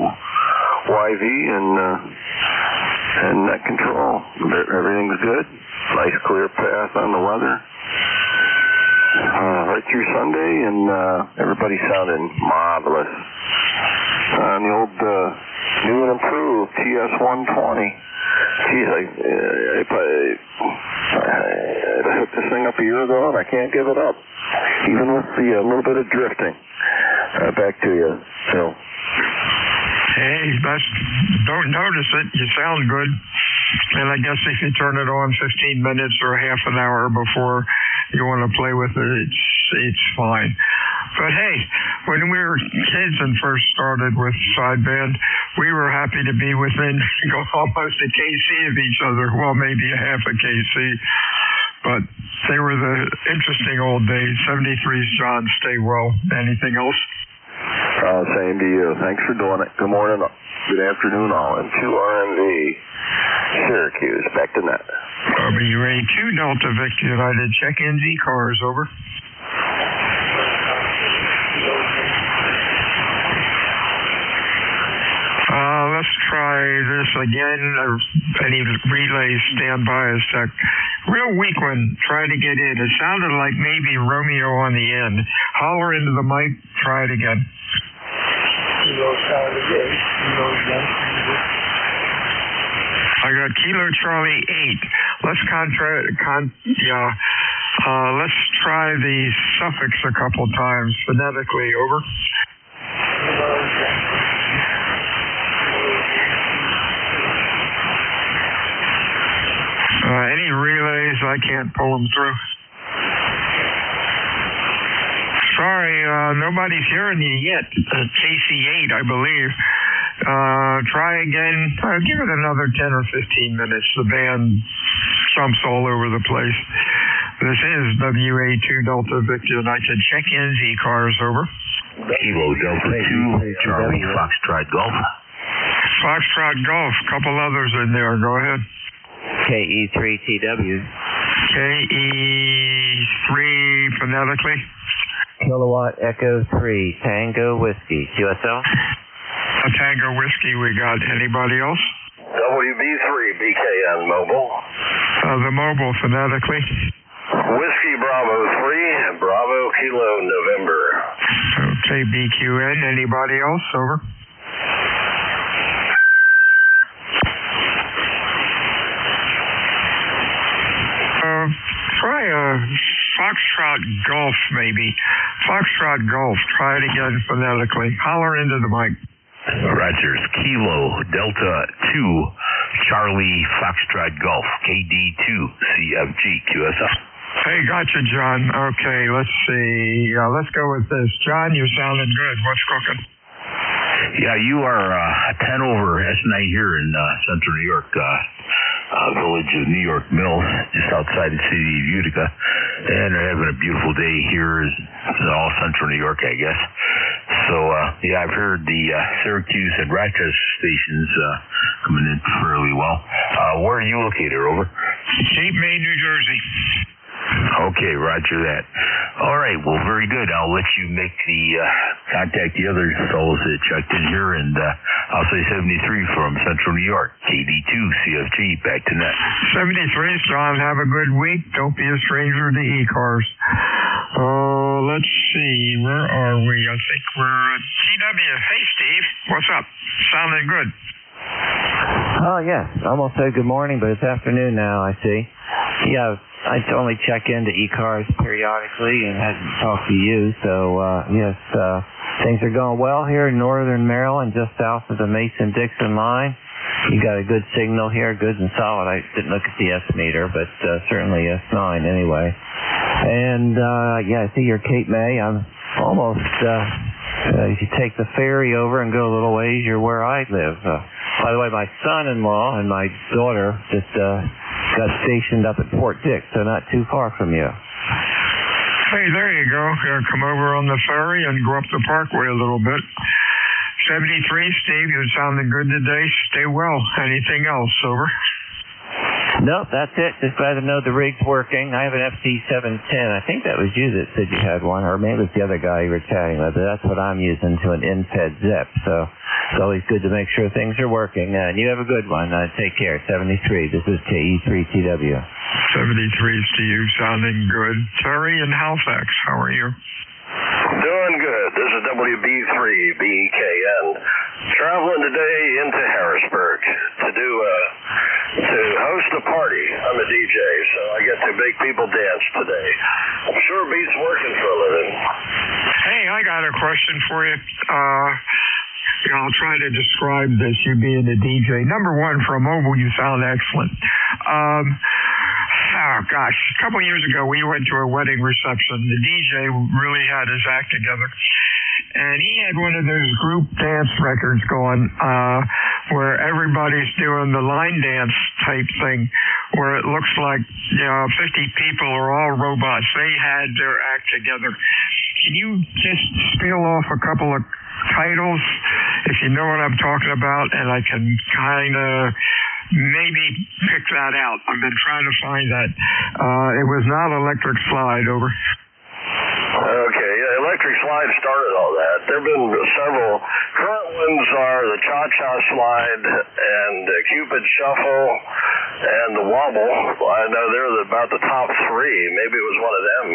YV and net control. Everything's good. Nice clear path on the weather. Right through Sunday, and everybody sounding marvelous. On the old new and improved TS120. Geez, I hooked this thing up a year ago, and I can't give it up, even with the little bit of drifting. Back to you, Phil. Hey, don't notice it. You sound good. And I guess if you turn it on 15 minutes or half an hour before you want to play with it, it's fine. But hey, when we were kids and first started with sideband, we were happy to be within almost a KC of each other. Well, maybe a half a KC. But they were the interesting old days. 73's John, stay well. Anything else? Same to you. Thanks for doing it. Good morning. Good afternoon, all. And 2RMV, Syracuse. Back to net. WA2 Delta Victor United. Check in ECARS. Over. Let's try this again. Any relays, stand by a sec. Real weak one. Try to get in. It sounded like maybe Romeo on the end. Holler into the mic. Try it again. I got Kilo Charlie 8. Let's let's try the suffix a couple times phonetically. Over. Any relays, I can't pull them through. Sorry, nobody's hearing you yet. KC8, I believe. Try again. Give it another 10 or 15 minutes. The band jumps all over the place. This is WA2 Delta Victor United. Check in ECARS. Over. Kilo Delta 2, Charlie Foxtrot Golf. Foxtrot Golf. Couple others in there. Go ahead. KE3TW. KE3 phonetically. Kilowatt Echo 3, Tango Whiskey. QSL? A Tango Whiskey we got. Anybody else? WB3, BKN Mobile. The mobile phonetically. Whiskey Bravo 3 and Bravo Kilo November. Okay, BQN. Anybody else? Over. Try a Foxtrot Golf, maybe. Foxtrot Golf. Try it again phonetically. Holler into the mic. Rogers, Kilo Delta 2, Charlie Foxtrot Golf, KD2, CFG, QSL. Hey, gotcha, John. Okay, let's see. Let's go with this. John, you're sounding good. What's cooking? Yeah, you are 10 over. That's night here in central New York, village of New York Mills, just outside the city of Utica. And they're having a beautiful day here in all central New York, I guess. So, yeah, I've heard the Syracuse and Rochester stations coming in fairly well. Where are you located, over? Cape May, New Jersey. Okay, roger that. All right, well, very good. I'll let you make the contact the other fellows that checked in here, and I'll say 73 from Central New York, KD2 CFG, back to net. 73, John. Have a good week. Don't be a stranger to ECARS. Let's see. Where are we? I think we're at TW. Hey, Steve. What's up? Sounding good. Oh, yes. Almost said good morning, but it's afternoon now, I see. Yeah, I only check into ECARS periodically and hadn't talked to you, so yes, things are going well here in northern Maryland, just south of the Mason-Dixon line. You got a good signal here, good and solid. I didn't look at the S-meter, but certainly S9 anyway. And yeah, I see you're Cape May. I'm almost, if you take the ferry over and go a little ways, you're where I live. By the way, my son-in-law and my daughter just got stationed up at Fort Dix, so not too far from you. Hey, there you go. Come over on the ferry and go up the parkway a little bit. 73, Steve, you're sounding good today. Stay well. Anything else, over? Nope, that's it. Just glad to know the rig's working. I have an FT710. I think that was you that said you had one, or maybe it was the other guy you were chatting with. But that's what I'm using to an in-fed zip. So it's always good to make sure things are working. And you have a good one. Take care. 73. This is KE3TW. 73, Steve. Sounding good. Terry in Halifax. How are you? Doing good. This is WB3, BEKN. Traveling today into Harrisburg to host a party. I'm a DJ, so I get to make people dance today. I'm sure it beats working for a living. Hey, I got a question for you. I'll try to describe this, you being a DJ. Number one, for a mobile, you sound excellent. Oh, gosh. A couple of years ago, we went to a wedding reception. The DJ really had his act together. And he had one of those group dance records going where everybody's doing the line dance type thing where it looks like 50 people are all robots. They had their act together. Can you just spiel off a couple of titles, if you know what I'm talking about, and I can kind of maybe pick that out? I've been trying to find that. It was not Electric Slide, over. Okay, yeah, Electric Slide started all that. There have been several. Current ones are the Cha-Cha Slide and the Cupid Shuffle and the Wobble. I know they're about the top three. Maybe it was one of them.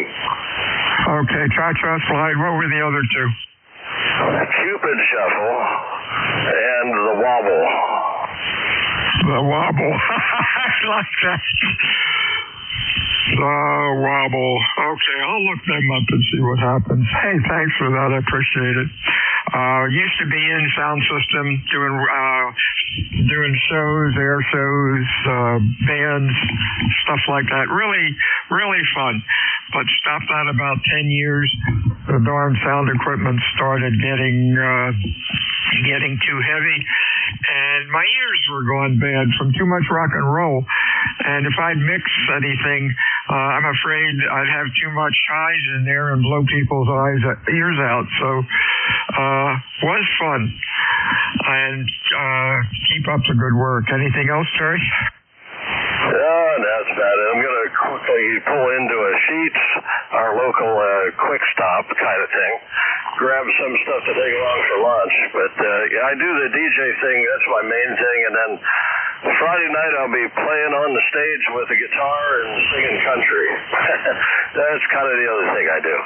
Okay, Cha-Cha Slide. What were the other two? Cupid Shuffle and the Wobble. The Wobble. I like that. The Wobble. Okay, I'll look them up and see what happens. Hey, thanks for that. I appreciate it. Used to be in sound system doing shows, air shows, bands, stuff like that. Really, really fun. But stopped that about 10 years. The darn sound equipment started getting too heavy, and my ears were going bad from too much rock and roll. And if I'd mix anything, I'm afraid I'd have too much highs in there and blow people's ears out. So, was fun. And keep up the good work. Anything else, Terry? Oh, that's about it. I'm going to quickly pull into a Sheetz, our local quick stop kind of thing, grab some stuff to take along for lunch. But yeah, I do the DJ thing. That's my main thing. And then Friday night I'll be playing on the stage with a guitar and singing country. That's kind of the other thing I do.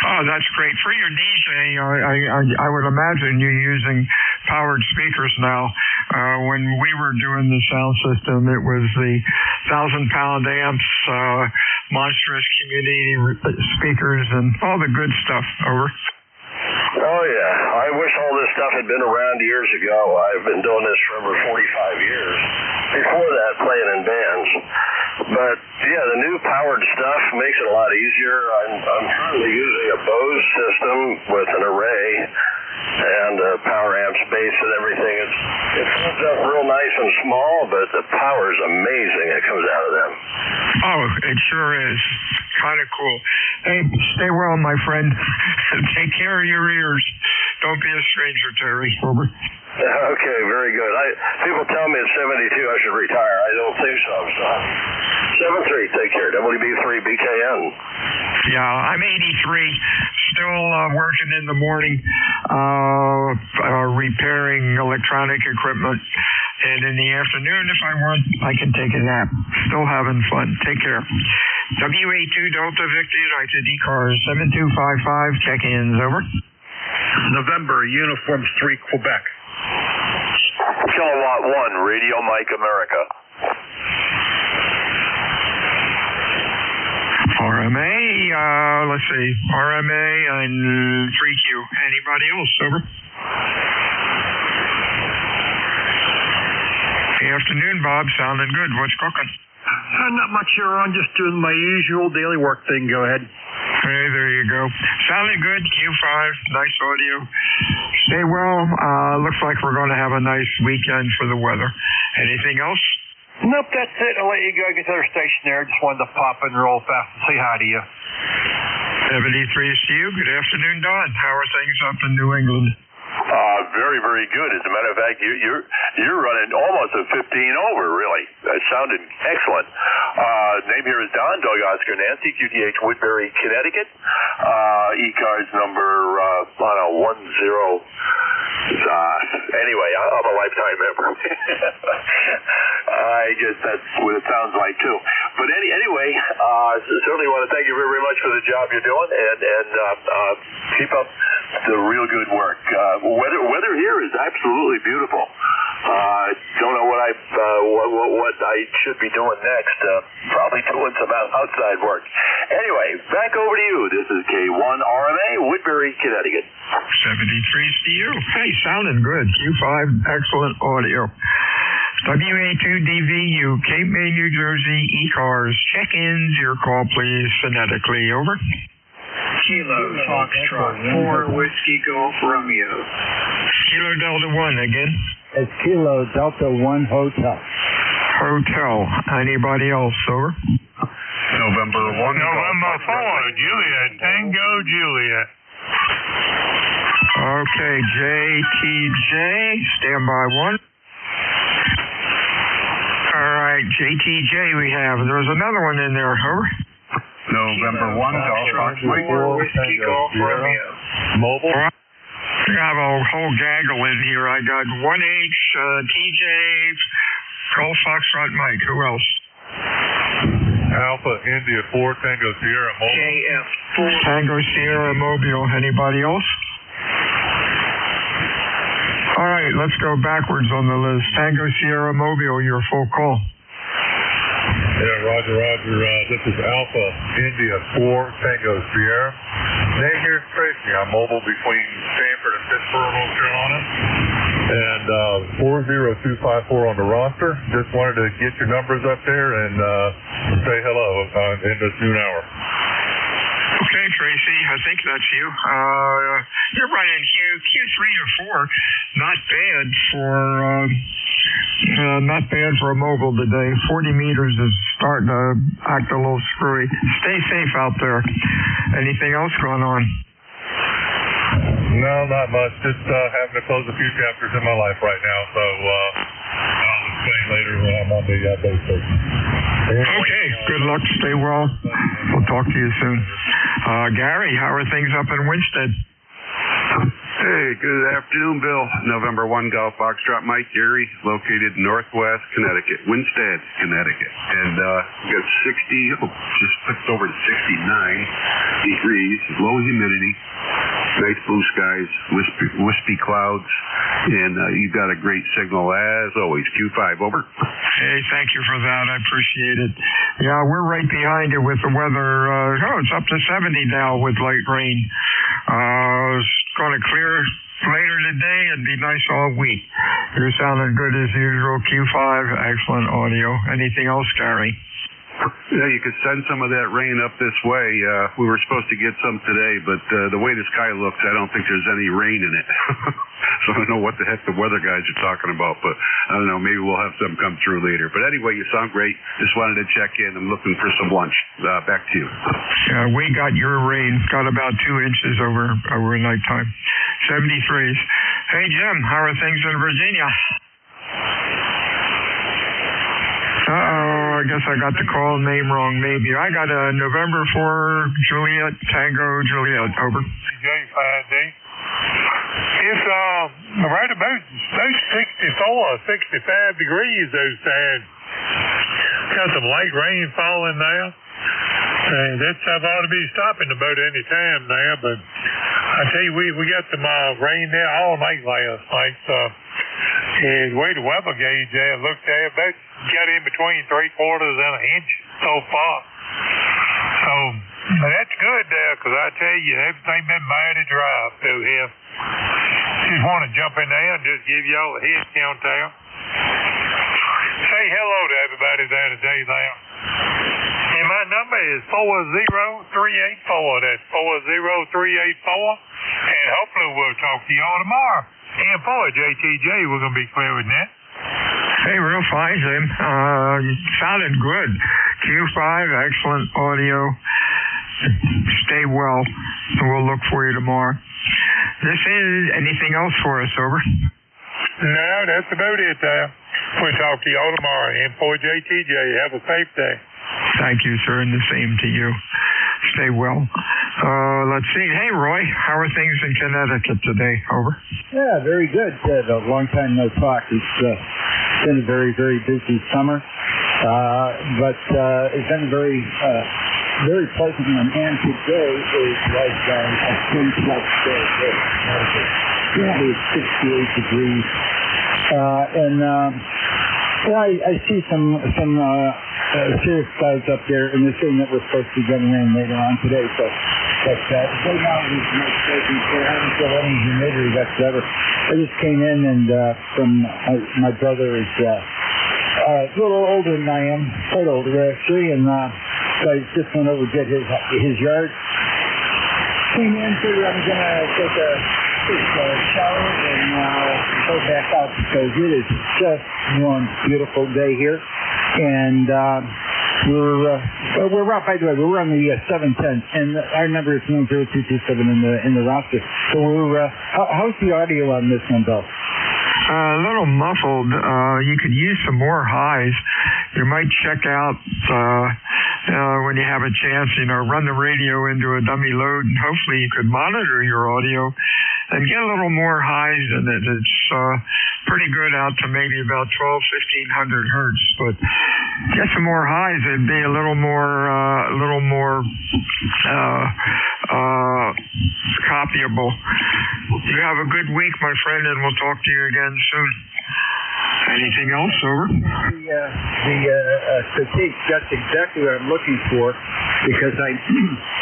Oh, that's great. For your DJ, I would imagine you're using powered speakers now. When we were doing the sound system, it was the 1,000-pound amps, monstrous community speakers, and all the good stuff. Over. Oh, yeah. I wish all this stuff had been around years ago. I've been doing this for over 45 years. Before that, playing in bands. But yeah, the new powered stuff makes it a lot easier. I'm currently using a Bose system with an array and power amps base and everything. It comes up real nice and small, but the power is amazing that comes out of them. Oh, it sure is. Kind of cool. Hey, stay well, my friend. Take care of your ears. Don't be a stranger, Terry. Over. Okay, very good. People tell me at 72 I should retire. I don't think so. So 7-3, take care. WB3BKN. Yeah, I'm 83. Still working in the morning, repairing electronic equipment. And in the afternoon, if I want, I can take a nap. Still having fun. Take care. WA2 Delta Victor United ECARS 7255. Check-ins, over. November, Uniforms 3, Quebec. Kilowatt 1, Radio Mike America. RMA, let's see, RMA and 3Q. Anybody else, over? Hey, afternoon, Bob. Sounding good. What's cooking? Not much here on, just doing my usual daily work thing. Go ahead. Hey, there you go. Sounding good. Q5, nice audio. Stay well. Looks like we're going to have a nice weekend for the weather. Anything else? Nope, that's it. I'll let you go get to the station there. Just wanted to pop in real fast and say hi to you. 73 to you. Good afternoon, Don. How are things up in New England? Very, very good. As a matter of fact, you're running almost a 15 over, really. That sounded excellent. Name here is Don, Dog Oscar Nancy, QTH Woodbury, Connecticut. ECARS number, 10. Anyway, I'm a lifetime member. I guess that's what it sounds like, too. But anyway, certainly want to thank you very, very much for the job you're doing, and keep up the real good work. Weather here is absolutely beautiful. Don't know what I should be doing next. Probably doing some outside work. Anyway, back over to you. This is K1 RMA, Woodbury, Connecticut. 73 to you. Hey, sounding good. Q5, excellent audio. WA2DVU, Cape May, New Jersey, ECARS. Check-ins, your call, please, phonetically. Over. Kilo Foxtrot 4 Whiskey Golf Romeo. Kilo Delta 1 again. It's Kilo Delta 1 Hotel. Hotel. Anybody else, over? November 1. November 4, Juliet. Tango Juliet. Okay, JTJ, standby 1. All right, JTJ we have. There's another one in there, over. November 1, Golf Fox Mike. Whiskey Golf Romeo. Mobile. I have a whole gaggle in here. I got 1H, TJ, Golf Foxtrot Mike. Who else? Alpha India 4 Tango Sierra Mobile. KF4. Tango Sierra Mobile. Anybody else? All right, let's go backwards on the list. Tango Sierra Mobile, your full call. Yeah, Roger. This is Alpha India 4 Tango Sierra. Name here is Tracy. I'm mobile between Stanford and Pittsburgh, North Carolina. And 40254 on the roster. Just wanted to get your numbers up there and say hello in this noon hour. Okay, Tracy, I think that's you. You're running Q3 or 4. Not bad for a mobile today. 40 meters is starting to act a little screwy. Stay safe out there. Anything else going on? No, not much. Just having to close a few chapters in my life right now. So I'll explain later when I'm on the base station. Okay, good luck. Stay well. We'll talk to you soon. Gary, how are things up in Winsted? Hey, good afternoon, Bill. November 1 Golf Foxtrot Mike, Gary, located northwest Connecticut, Winsted, Connecticut. And we got just flipped over to 69 degrees, low humidity, nice blue skies, wispy clouds, and you've got a great signal as always. Q5, over. Hey, thank you for that. I appreciate it. Yeah, we're right behind you with the weather. It's up to 70 now with light rain. It's going to clear later today and be nice all week. You're sounding good as usual. Q5, excellent audio. Anything else, Gary? Yeah, you could send some of that rain up this way. We were supposed to get some today, but the way the sky looks, I don't think there's any rain in it. So I don't know what the heck the weather guys are talking about, but I don't know, maybe we'll have some come through later. But anyway, you sound great. Just wanted to check in. I'm looking for some lunch. Back to you. We got your rain. Got about 2 inches over nighttime. 73s. Hey, Jim, how are things in Virginia? Uh-oh, I guess I got the call name wrong, maybe. I got a November 4 Juliet, Tango Juliet, over. J5D. It's right about 64, 65 degrees those times. Got some light rain falling now. And that stuff ought to be stopping about any time now, but I tell you, we got some rain there all night last night. And the way the weather gauge there looked there, about got in between 3/4 and an inch so far. So that's good there, because I tell you, everything been mighty dry up through here. Just want to jump in there and just give y'all a head count there. Say hello to everybody there today there. And my number is 40384. That's 40384. And hopefully we'll talk to y'all tomorrow. And for JTJ, we're going to be clearing that. Hey, real fine, Jim. You sounded good. Q5, excellent audio. Stay well. We'll look for you tomorrow. This is anything else for us, over? No, that's about it there. We'll talk to y'all tomorrow. And for JTJ, have a safe day. Thank you, sir, and the same to you. Stay well. Let's see. Hey, Roy, how are things in Connecticut today? Over. Yeah, very good. A long time no talk. It's been a very, very busy summer, but it's been very, very pleasant one. And today is like a spring-like day. Currently it's 68 degrees, and I see some serious clouds up there, and they're saying that we're supposed to be getting rain later on today. So, but right now it's nice breaking. I haven't felt any humidity whatsoever. I just came in and from my brother is a little older than I am, quite older actually, and so I just went over to get his yard. Came in, figured I'm gonna take a shower and go back out because it is just one beautiful day here. And we're right, by the way, we're on the 710, and our number is 10227 in the roster. So how's the audio on this one, Bill? A little muffled. You could use some more highs. You might check out when you have a chance, run the radio into a dummy load, and hopefully you could monitor your audio and get a little more highs in it. It's pretty good out to maybe about 1,200-1,500 hertz, but get some more highs. It'd be a little more copyable. You have a good week, my friend, and we'll talk to you again soon. Anything else, over? The critique, that's exactly what I'm looking for, because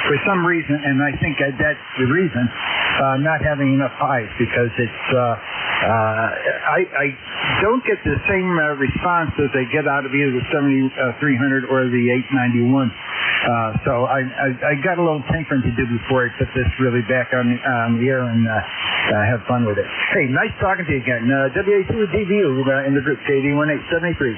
for some reason, and I think that's the reason, not having enough highs, because it's, I don't get the same response as I get out of either the 7300 or the 891. So I got a little tinkering to do before I put this really back on the air and have fun with it. Hey, nice talking to you again. WA2 with DVU in the group, KD1873.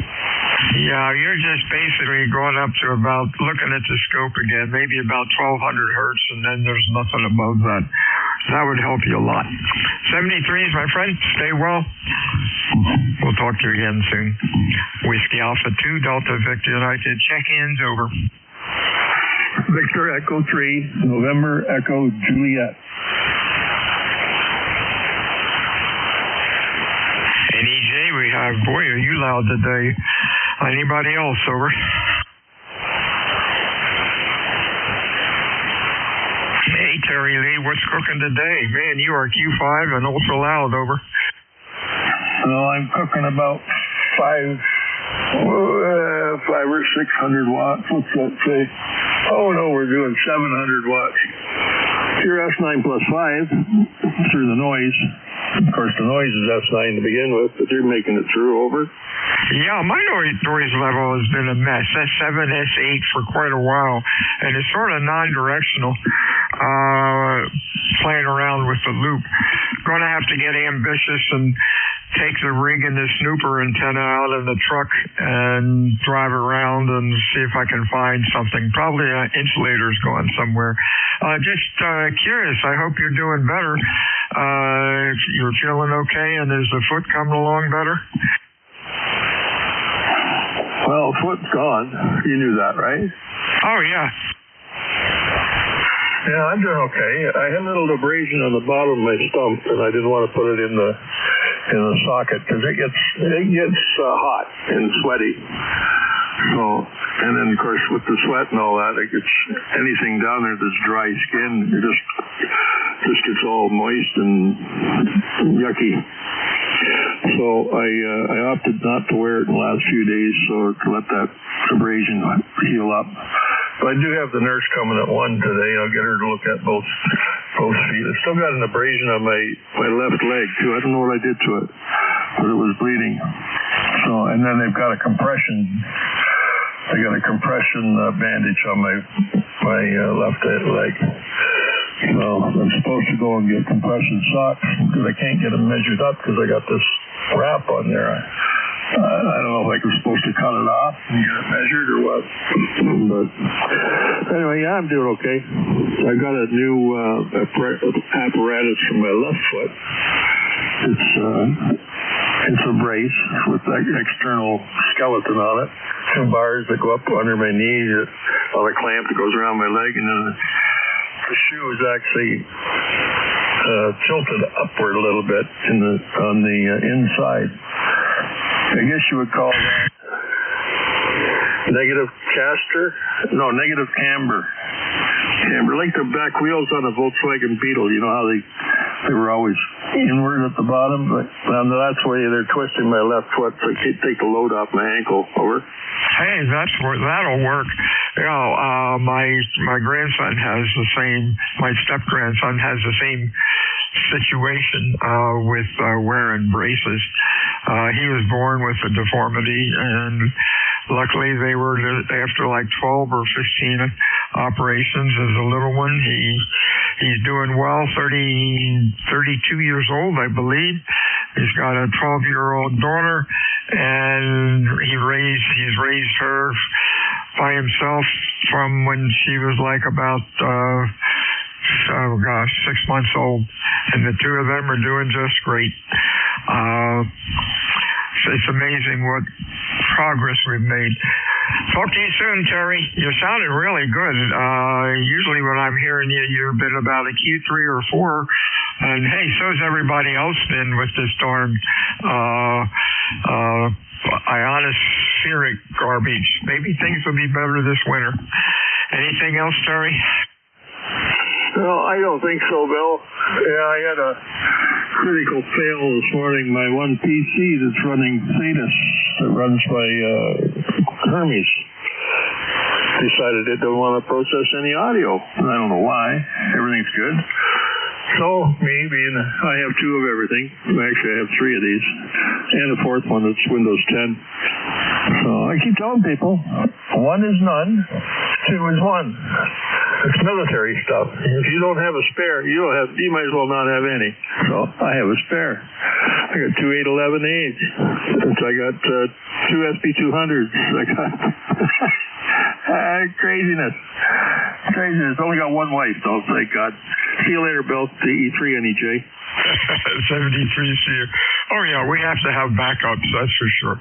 Yeah, you're just basically going up to about, looking at the scope again, maybe about 1,200 hertz, and then there's nothing above that. That would help you a lot. 73s, my friend. Stay well. We'll talk to you again soon. Whiskey Alpha 2, Delta Victor United. Check-ins, over. Victor Echo 3, November Echo Juliet. And EJ, we have, boy, are you loud today. Anybody else, over? Hey, Terry Lee, what's cooking today? Man, you are Q5 and ultra loud, over. Well, I'm cooking about 5 or 600 watts. What's that say? Oh no, we're doing 700 watts. Your S9 plus 5 through the noise. Of course, the noise is S9 to begin with, but they're making it through, over. Yeah, my noise level has been a mess. S7, S8 for quite a while, and it's sort of non-directional, playing around with the loop. Going to have to get ambitious and take the rig and the snooper antenna out of the truck and drive around and see if I can find something. Probably an insulator's going somewhere. Just curious. I hope you're doing better. If you're feeling okay, and is the foot coming along better? Well, foot's gone. You knew that, right? Oh, yeah. Yeah, I'm doing okay. I had a little abrasion on the bottom of my stump, and I didn't want to put it in the socket because it gets hot and sweaty. So, and then of course with the sweat and all that, it gets anything down there that's dry skin, it just gets all moist and yucky. So I opted not to wear it in the last few days, so to let that abrasion heal up. But I do have the nurse coming at 1 today. I'll get her to look at both feet. I still got an abrasion on my left leg too. I don't know what I did to it, but it was bleeding. So, and then they've got a compression. I got a compression bandage on my left leg. So I'm supposed to go and get compression socks because I can't get them measured up because I got this wrap on there. I don't know if I'm supposed to cut it off and get it measured or what. But anyway, yeah, I'm doing okay. I got a new apparatus for my left foot. It's a brace with that external skeleton on it. 2 bars that go up under my knee on a clamp that goes around my leg, and then the shoe is actually tilted upward a little bit on the inside. I guess you would call that negative camber. Like the back wheels on a Volkswagen Beetle. You know how they were always inward at the bottom, but that's why they're twisting my left foot so I can't take the load off my ankle. Over. Hey, that'll work. You know, my grandson has the same. My step grandson has the same situation with wearing braces. He was born with a deformity, and luckily they were after like 12 or 15 operations as a little one. He's doing well. 32 years old, I believe. He's got a 12-year-old daughter, and he's raised her by himself from when she was like about 6 months old, and the two of them are doing just great. It's amazing what progress we've made. Talk to you soon, Terry. You're sounding really good. Usually when I'm hearing you, you've been about a Q3 or 4. And hey, so's everybody else been with this darn ionospheric garbage. Maybe things will be better this winter. Anything else, Terry? No, I don't think so, Bill. Yeah, I had a critical fail this morning. My one PC that's running Thetis, that runs by Hermes, decided it didn't want to process any audio. I don't know why. Everything's good. So, me being, I have 2 of everything. Actually, I have 3 of these. And a 4th one that's Windows 10. So, I keep telling people, 1 is none, 2 is 1. It's military stuff. If you don't have a spare, you might as well not have any. So, I have a spare. I got 2 811As. I got 2 SP200s. I got craziness. Only got 1 wife, though, thank God. See you later, Bill. E3 NJ. 73 see you. Oh, yeah, we have to have backups, that's for sure.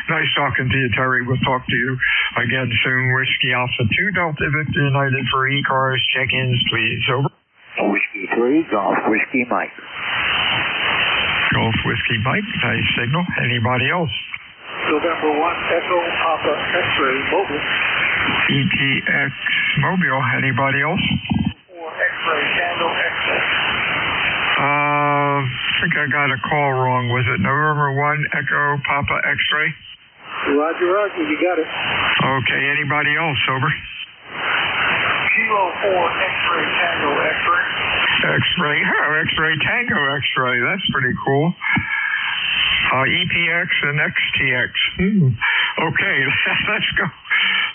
Nice talking to you, Terry. We'll talk to you again soon. Whiskey Alpha 2 Delta Victor United for ECARS. Check-ins, please. Over. Whiskey 3, Golf Whiskey Mike. Golf Whiskey Mike. Nice signal. Anybody else? November 1, Echo Papa X-Ray Mobile. ETX Mobile. Anybody else? X-Ray Tango X-Ray. I think I got a call wrong. Was it November 1 Echo Papa X-Ray? Roger, you got it. Okay, anybody else? Over. Kilo 4 X-Ray Tango X-Ray. X-Ray Tango X-Ray. That's pretty cool. EPX and XTX. Okay,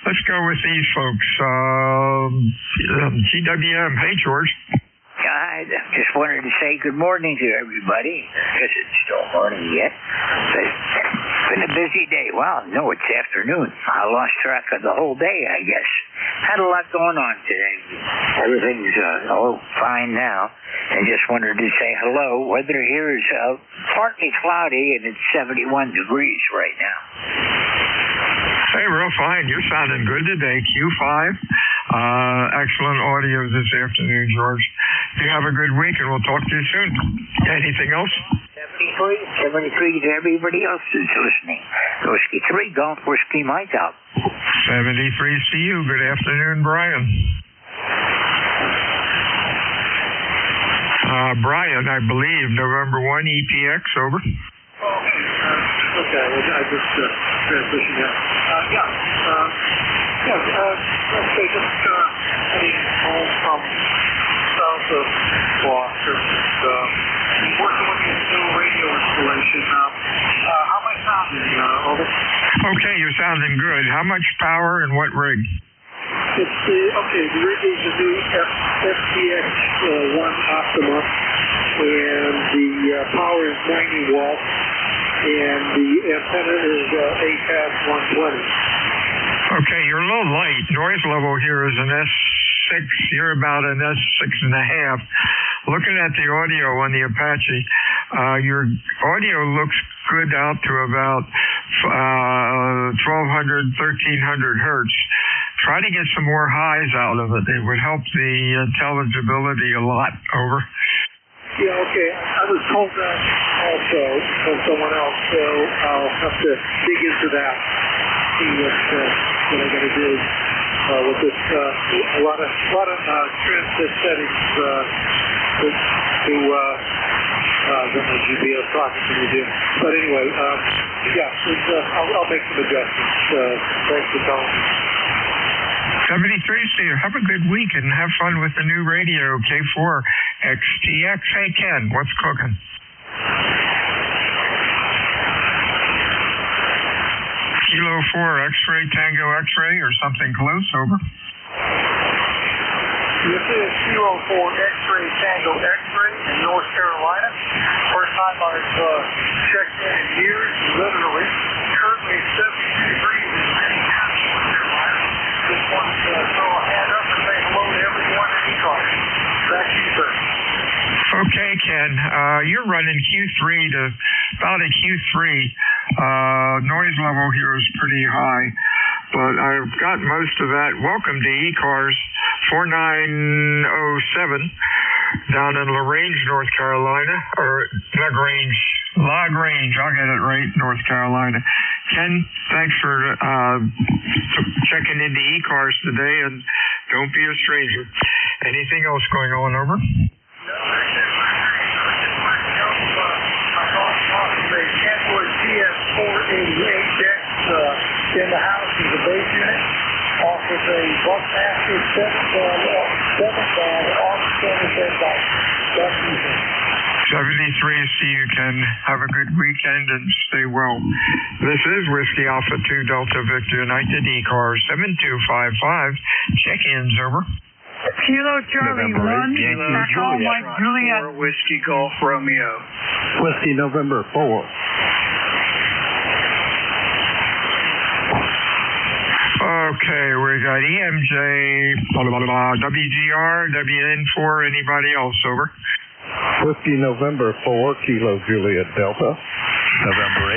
let's go with these folks. GWM. Hey, George. I just wanted to say good morning to everybody. I guess it's still morning yet. But it's been a busy day. Well, no, it's afternoon. I lost track of the whole day, I guess. Had a lot going on today. Everything's fine now. And just wanted to say hello. Weather here is partly cloudy, and it's 71 degrees right now. Hey, real fine. You're sounding good today, Q5. Excellent audio this afternoon, George. You have a good week, and we'll talk to you soon. Anything else? 73 to everybody else who's listening. Whiskey 3, Golf Whiskey Mike out. 73 to you. Good afternoon, Brian. Brian, I believe, November 1, EPX, over. Okay, I just transitioned now. Let's say just heading home from south of Gloucester, working with this new radio installation. How am I sounding, over? Okay, you're sounding good. How much power and what rig? It's the rig is the new FTX 1 Optima, and the power is 90 watts, and the antenna is ECARS 120. Okay, you're a little light. Noise level here is an S6. You're about an S6.5. Looking at the audio on the Apache, your audio looks good out to about 1,200, 1,300 hertz. Try to get some more highs out of it. It would help the intelligibility a lot. Over. Yeah, okay. I was told that also from someone else, so I'll have to dig into that. See what I'm going to do with this. A lot of transmit settings to the GPS talking to me, Jim. But anyway, I'll make some adjustments. Thanks for telling me. 73, Steve. Have a good week and have fun with the new radio, K4 XTX. Hey, Ken, what's cooking? Kilo 4 X-ray, Tango X-ray, or something close, over. This is Kilo 4 X-ray, Tango X-ray in North Carolina. First time I've checked in years, literally. Currently 72 degrees in many counties, North Carolina. Just want to throw a hand up and say hello to everyone in ECARS. Back to you, sir. Okay, Ken. You're running Q3 to about a Q3. Noise level here is pretty high, but I've got most of that. Welcome to ECARS 4907 down in LaGrange, North Carolina, or LaGrange, I'll get it right, North Carolina. Ken, thanks for checking into ECARS today, and don't be a stranger. Anything else going on, over? In the house is a base unit, off with a Buckmaster 7 band, off standard bed bike. 73, see you, Ken. Have a good weekend and stay well. This is Whiskey Alpha 2 Delta Victor United ECARS 7255. Check-ins, over. Kilo Charlie 1, Echo Mike Juliet. Whiskey Golf Romeo. Whiskey November 4. Okay, we got EMJ, WGR, WN4, anybody else, over? Whiskey November 4, Kilo Juliet Delta. November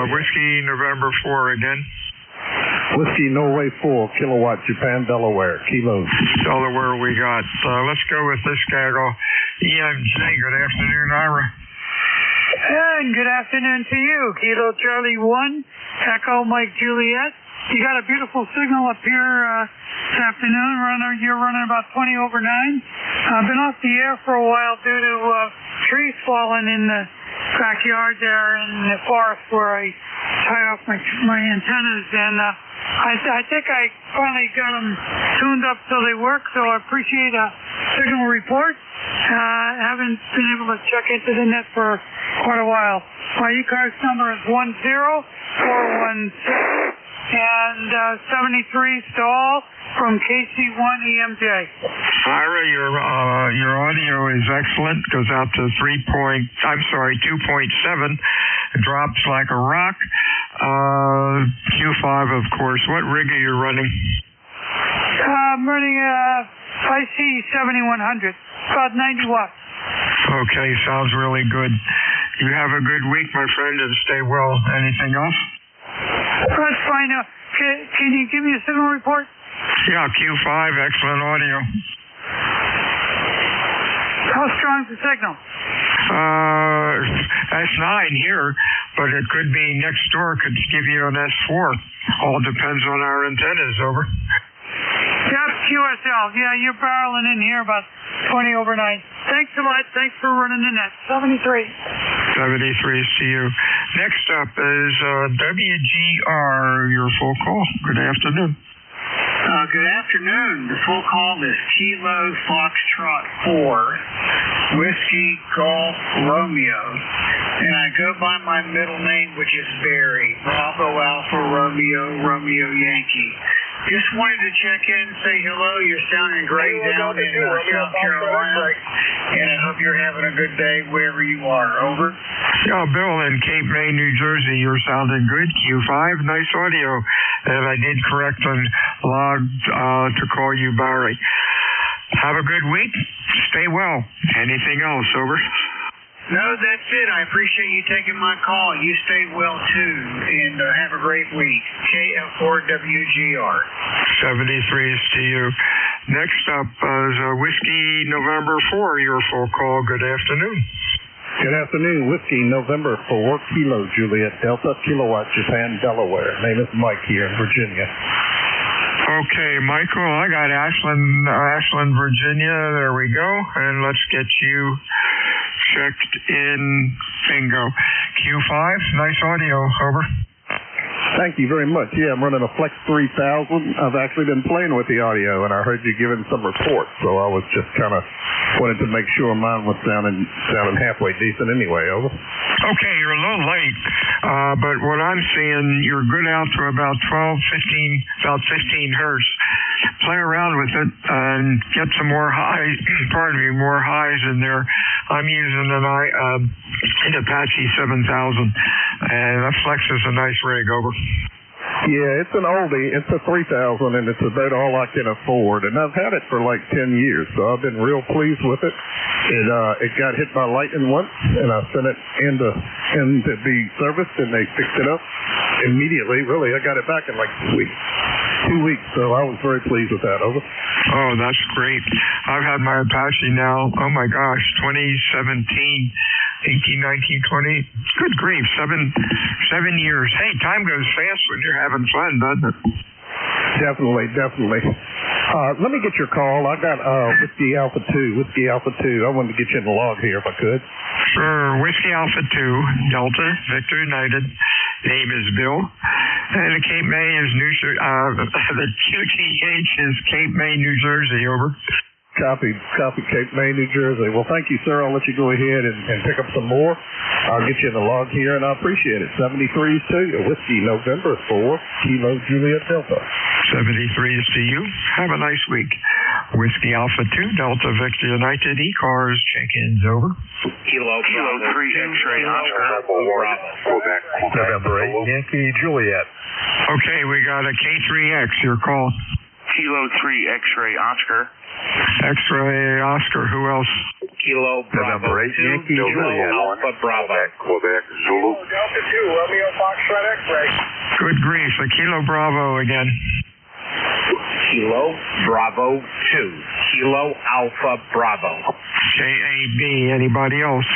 8. Whiskey November 4 again. Whiskey Norway 4, Kilowatt Japan Delaware, Kilos. Delaware we got. Let's go with this gaggle. EMJ, good afternoon, Ira. And good afternoon to you, Kilo Charlie 1, Echo Mike Juliet. You got a beautiful signal up here this afternoon. You're running about 20 over 9. I've been off the air for a while due to trees falling in the backyard there in the forest where I tie off my antennas, and I think I finally got them tuned up so they work, so I appreciate a signal report. Haven't been able to check into the net for quite a while. My ECARS number is 10416 and 73 stall from KC1EMJ. Ira, your audio is excellent. Goes out to 2.7. Drops like a rock. Q5, of course. What rig are you running? I'm running IC7100, about 90 watts. Okay, sounds really good. You have a good week, my friend, and stay well. Anything else? That's fine. Can you give me a signal report? Yeah, Q5, excellent audio. How strong's the signal? S9 here, but it could be next door, could give you an S4. All depends on our antennas, over. Yep, QSL. Yeah, you're barreling in here about 20 over 9. Thanks a lot. Thanks for running the net. 73. 73 is to you. Next up is WGR, your full call. Good afternoon. Good afternoon. The full call is Kilo Foxtrot 4, Whiskey Golf Romeo. And I go by my middle name, which is Barry. Bravo Alpha Romeo, Romeo Yankee. Just wanted to check in and say hello. You're sounding great down in South Carolina. And I hope you're having a good day wherever you are. Over. Yeah, Bill in Cape May, New Jersey. You're sounding good. Q5, nice audio. And I did correct on log to call you Barry. Have a good week. Stay well. Anything else? Over. No, that's it. I appreciate you taking my call. You stay well, too, and have a great week. KF4WGR. 73 is to you. Next up is Whiskey November 4, your full call. Good afternoon. Good afternoon. Whiskey November 4, Kilo Juliet Delta, Kilowatt Japan, Delaware. Name is Mike here in Virginia. Okay, Michael, I got Ashland, Virginia. There we go. And let's get you checked in. Bingo. Q5, nice audio. Over. Thank you very much. Yeah, I'm running a Flex 3000. I've actually been playing with the audio, and I heard you giving some reports, so I was just kind of wanted to make sure mine was sounding halfway decent anyway. Over. Okay, you're a little late, but what I'm seeing, you're good out to about 15 hertz. Play around with it and get some more highs, more highs in there. I'm using an Apache 7000, and that Flex is a nice rig. Over. Yeah, it's an oldie. It's a 3000, and it's about all I can afford. And I've had it for like 10 years, so I've been real pleased with it. It got hit by lightning once, and I sent it in to be serviced, and they fixed it up immediately. Really, I got it back in like 2 weeks. 2 weeks, so I was very pleased with that. Over. Oh, that's great. I've had my Apache now, oh my gosh, 2017, 18, 19, 20. Good grief, seven years. Hey, time goes fast when you're having fun, doesn't it? Definitely. Let me get your call. I got Whiskey Alpha 2. I wanted to get you in the log here if I could. Sure. Whiskey Alpha 2, Delta, Victor United. Name is Bill. And the Cape May is the QTH is Cape May, New Jersey. Over. Copy, Cape May, New Jersey. Well, thank you, sir. I'll let you go ahead and pick up some more. I'll get you in the log here, and I appreciate it. 73 to you. Whiskey November 4, Kilo Juliet Delta. 73 is to you. Have a nice week. Whiskey Alpha 2, Delta Victor United, ECARS. Check-ins. Over. Kilo 3 X-ray Oscar. Quebec. November 8, Yankee Juliet. Okay, we got a K3X. Your call. Kilo 3 X-ray Oscar. X-ray Oscar. Who else? Kilo Bravo November 8, 2, Yankee Juliet. Alpha Bravo. Quebec Zulu. Delta 2, Romeo Foxtrot X-ray. Good grief. A Kilo Bravo again. Kilo Bravo 2. Kilo Alpha Bravo. KAB. Anybody else?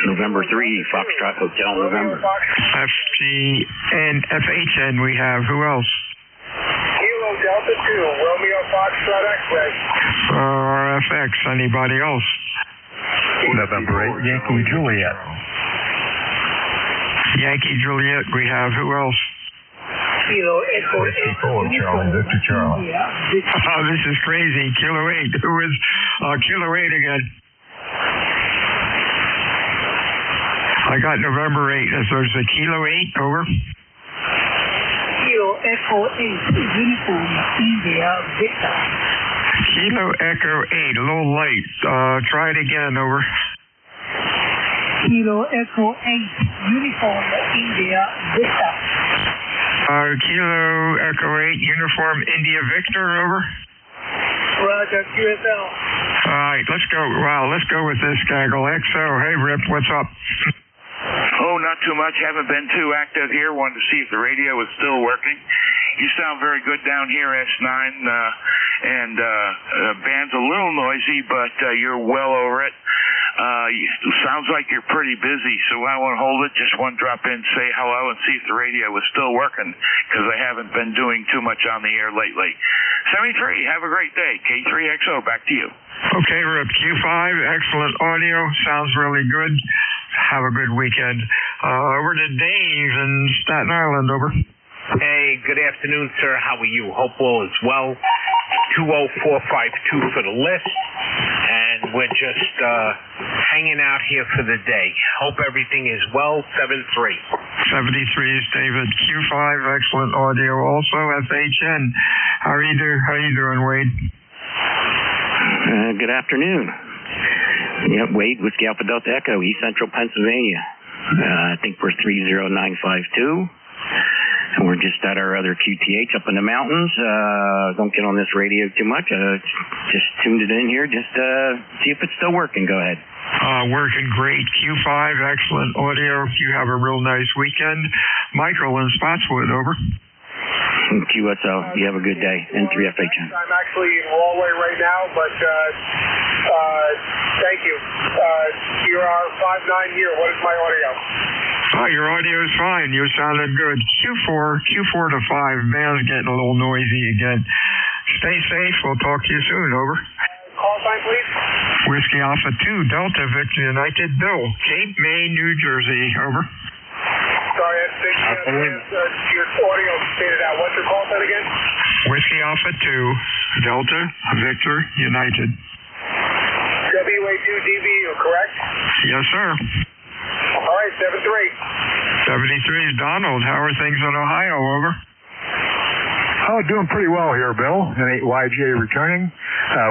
November 3, Foxtrot Hotel November. FG and FHN we have. Who else? Kilo Delta 2, Romeo Foxtrot X-ray. RFX. Anybody else? November 8, Yankee Juliet. Yankee Juliet we have. Who else? Kilo Echo 64, Charlie, Victor Charlie. Oh, this is crazy. Kilo 8. Who is Kilo 8 again? I got November 8. There's a Kilo 8, over. Kilo Echo 8, Uniform India Victor. Kilo Echo 8, a little light. Try it again, over. Kilo Echo 8, Uniform India Victor. Kilo Echo 8, Uniform India Victor, over. Roger, QSL. All right, let's go. Wow, let's go with this gaggle. XO, hey, Rip, what's up? Oh, not too much. Haven't been too active here. Wanted to see if the radio was still working. You sound very good down here, S9, and band's a little noisy, but you're well over it. Sounds like you're pretty busy, so I won't hold it. Just want to drop in, say hello, and see if the radio was still working, because I haven't been doing too much on the air lately. 73, have a great day. K3XO, back to you. Okay, Rip, Q5, excellent audio, sounds really good. Have a good weekend. Over to Dave in Staten Island, over. Hey, good afternoon, sir. How are you? Hope all is well. 20452 for the list, and we're just hanging out here for the day. Hope everything is well. 73. 73 is David. Q5, excellent audio. Also, FHN. How you doing, Wade? Good afternoon. Yep, Wade, Whiskey Alpha Delta Echo, East Central Pennsylvania. I think we're 30952. And we're just at our other QTH up in the mountains. Don't get on this radio too much. Just tuned it in here. Just see if it's still working. Go ahead. Working great. Q5, excellent audio. You have a real nice weekend. Michael in Spotswood, over. QSL, you have a good day. N3FHN. I'm actually in Galway right now, but thank you. You're our 5-9 here. What is my audio? Oh, your audio is fine. You sounded good. Q4 to 5. Band's getting a little noisy again. Stay safe. We'll talk to you soon. Over. Call sign, please. Whiskey Alpha 2, Delta Victor United, Bill, Cape May, New Jersey. Over. Sorry, I think your audio faded out. What's your call sign again? Whiskey Alpha 2, Delta Victor United. WA2DBU, correct? Yes, sir. All right, 73. 73 is Donald. How are things in Ohio? Over. Oh, doing pretty well here, Bill. N8YJ returning.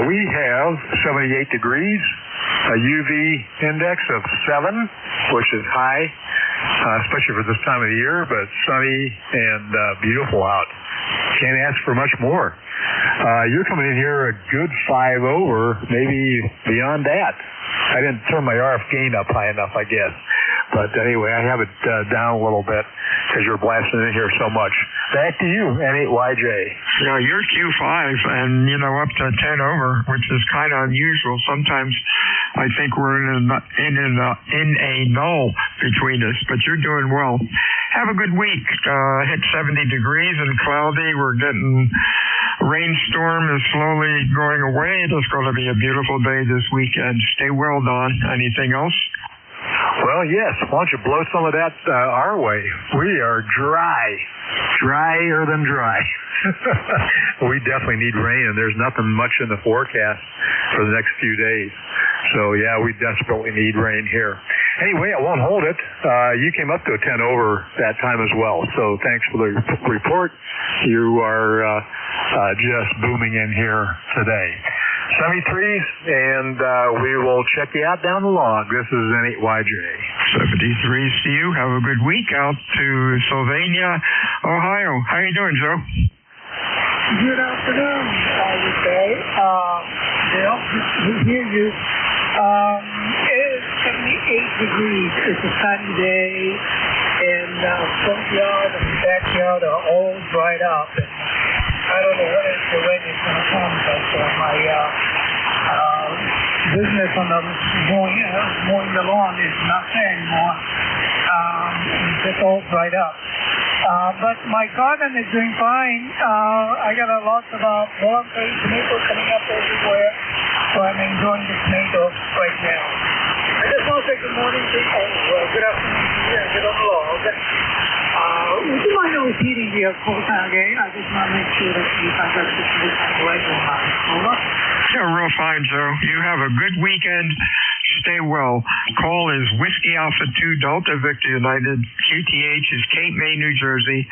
We have 78 degrees, a UV index of 7, which is high, especially for this time of the year, but sunny and beautiful out. Can't ask for much more. You're coming in here a good 5 over, maybe beyond that. I didn't turn my RF gain up high enough, I guess. But anyway, I have it down a little bit because you're blasting in here so much. Back to you, N8YJ. Yeah, you're Q5 and, up to 10 over, which is kind of unusual. Sometimes I think we're in a null between us, but you're doing well. Have a good week. Hit 70 degrees and cloudy. We're getting rainstorm is slowly going away. It's going to be a beautiful day this weekend. Stay well, Don. Anything else? Well, yes. Why don't you blow some of that our way? We are dry. Drier than dry. We definitely need rain, and there's nothing much in the forecast for the next few days. So, yeah, we desperately need rain here. Anyway, I won't hold it. You came up to a 10 over that time as well. So thanks for the report. You are just booming in here today. 73s, and we will check you out down the log. This is N8YJ. 73s to you. Have a good week out to Sylvania, Ohio. How you doing, Joe? Good afternoon, I would say. Bill, we hear you. It is 78 degrees. It's a sunny day, and front yard and backyard are all dried up. And I don't know when it's going to come, but my business on the mowing the lawn is not there anymore. It's just all dried up. But my garden is doing fine. I got a lot of tomatoes coming up everywhere, so I'm enjoying the tomatoes right now. I just want to say good morning to good afternoon to you and good on the log. Would you mind repeating the call sign again? I just want to make sure that you got the situation right or not. Over. Yeah, real fine, Joe. You have a good weekend. stay well. Call is Whiskey Alpha 2 Delta Victor United. QTH is Cape May, New Jersey.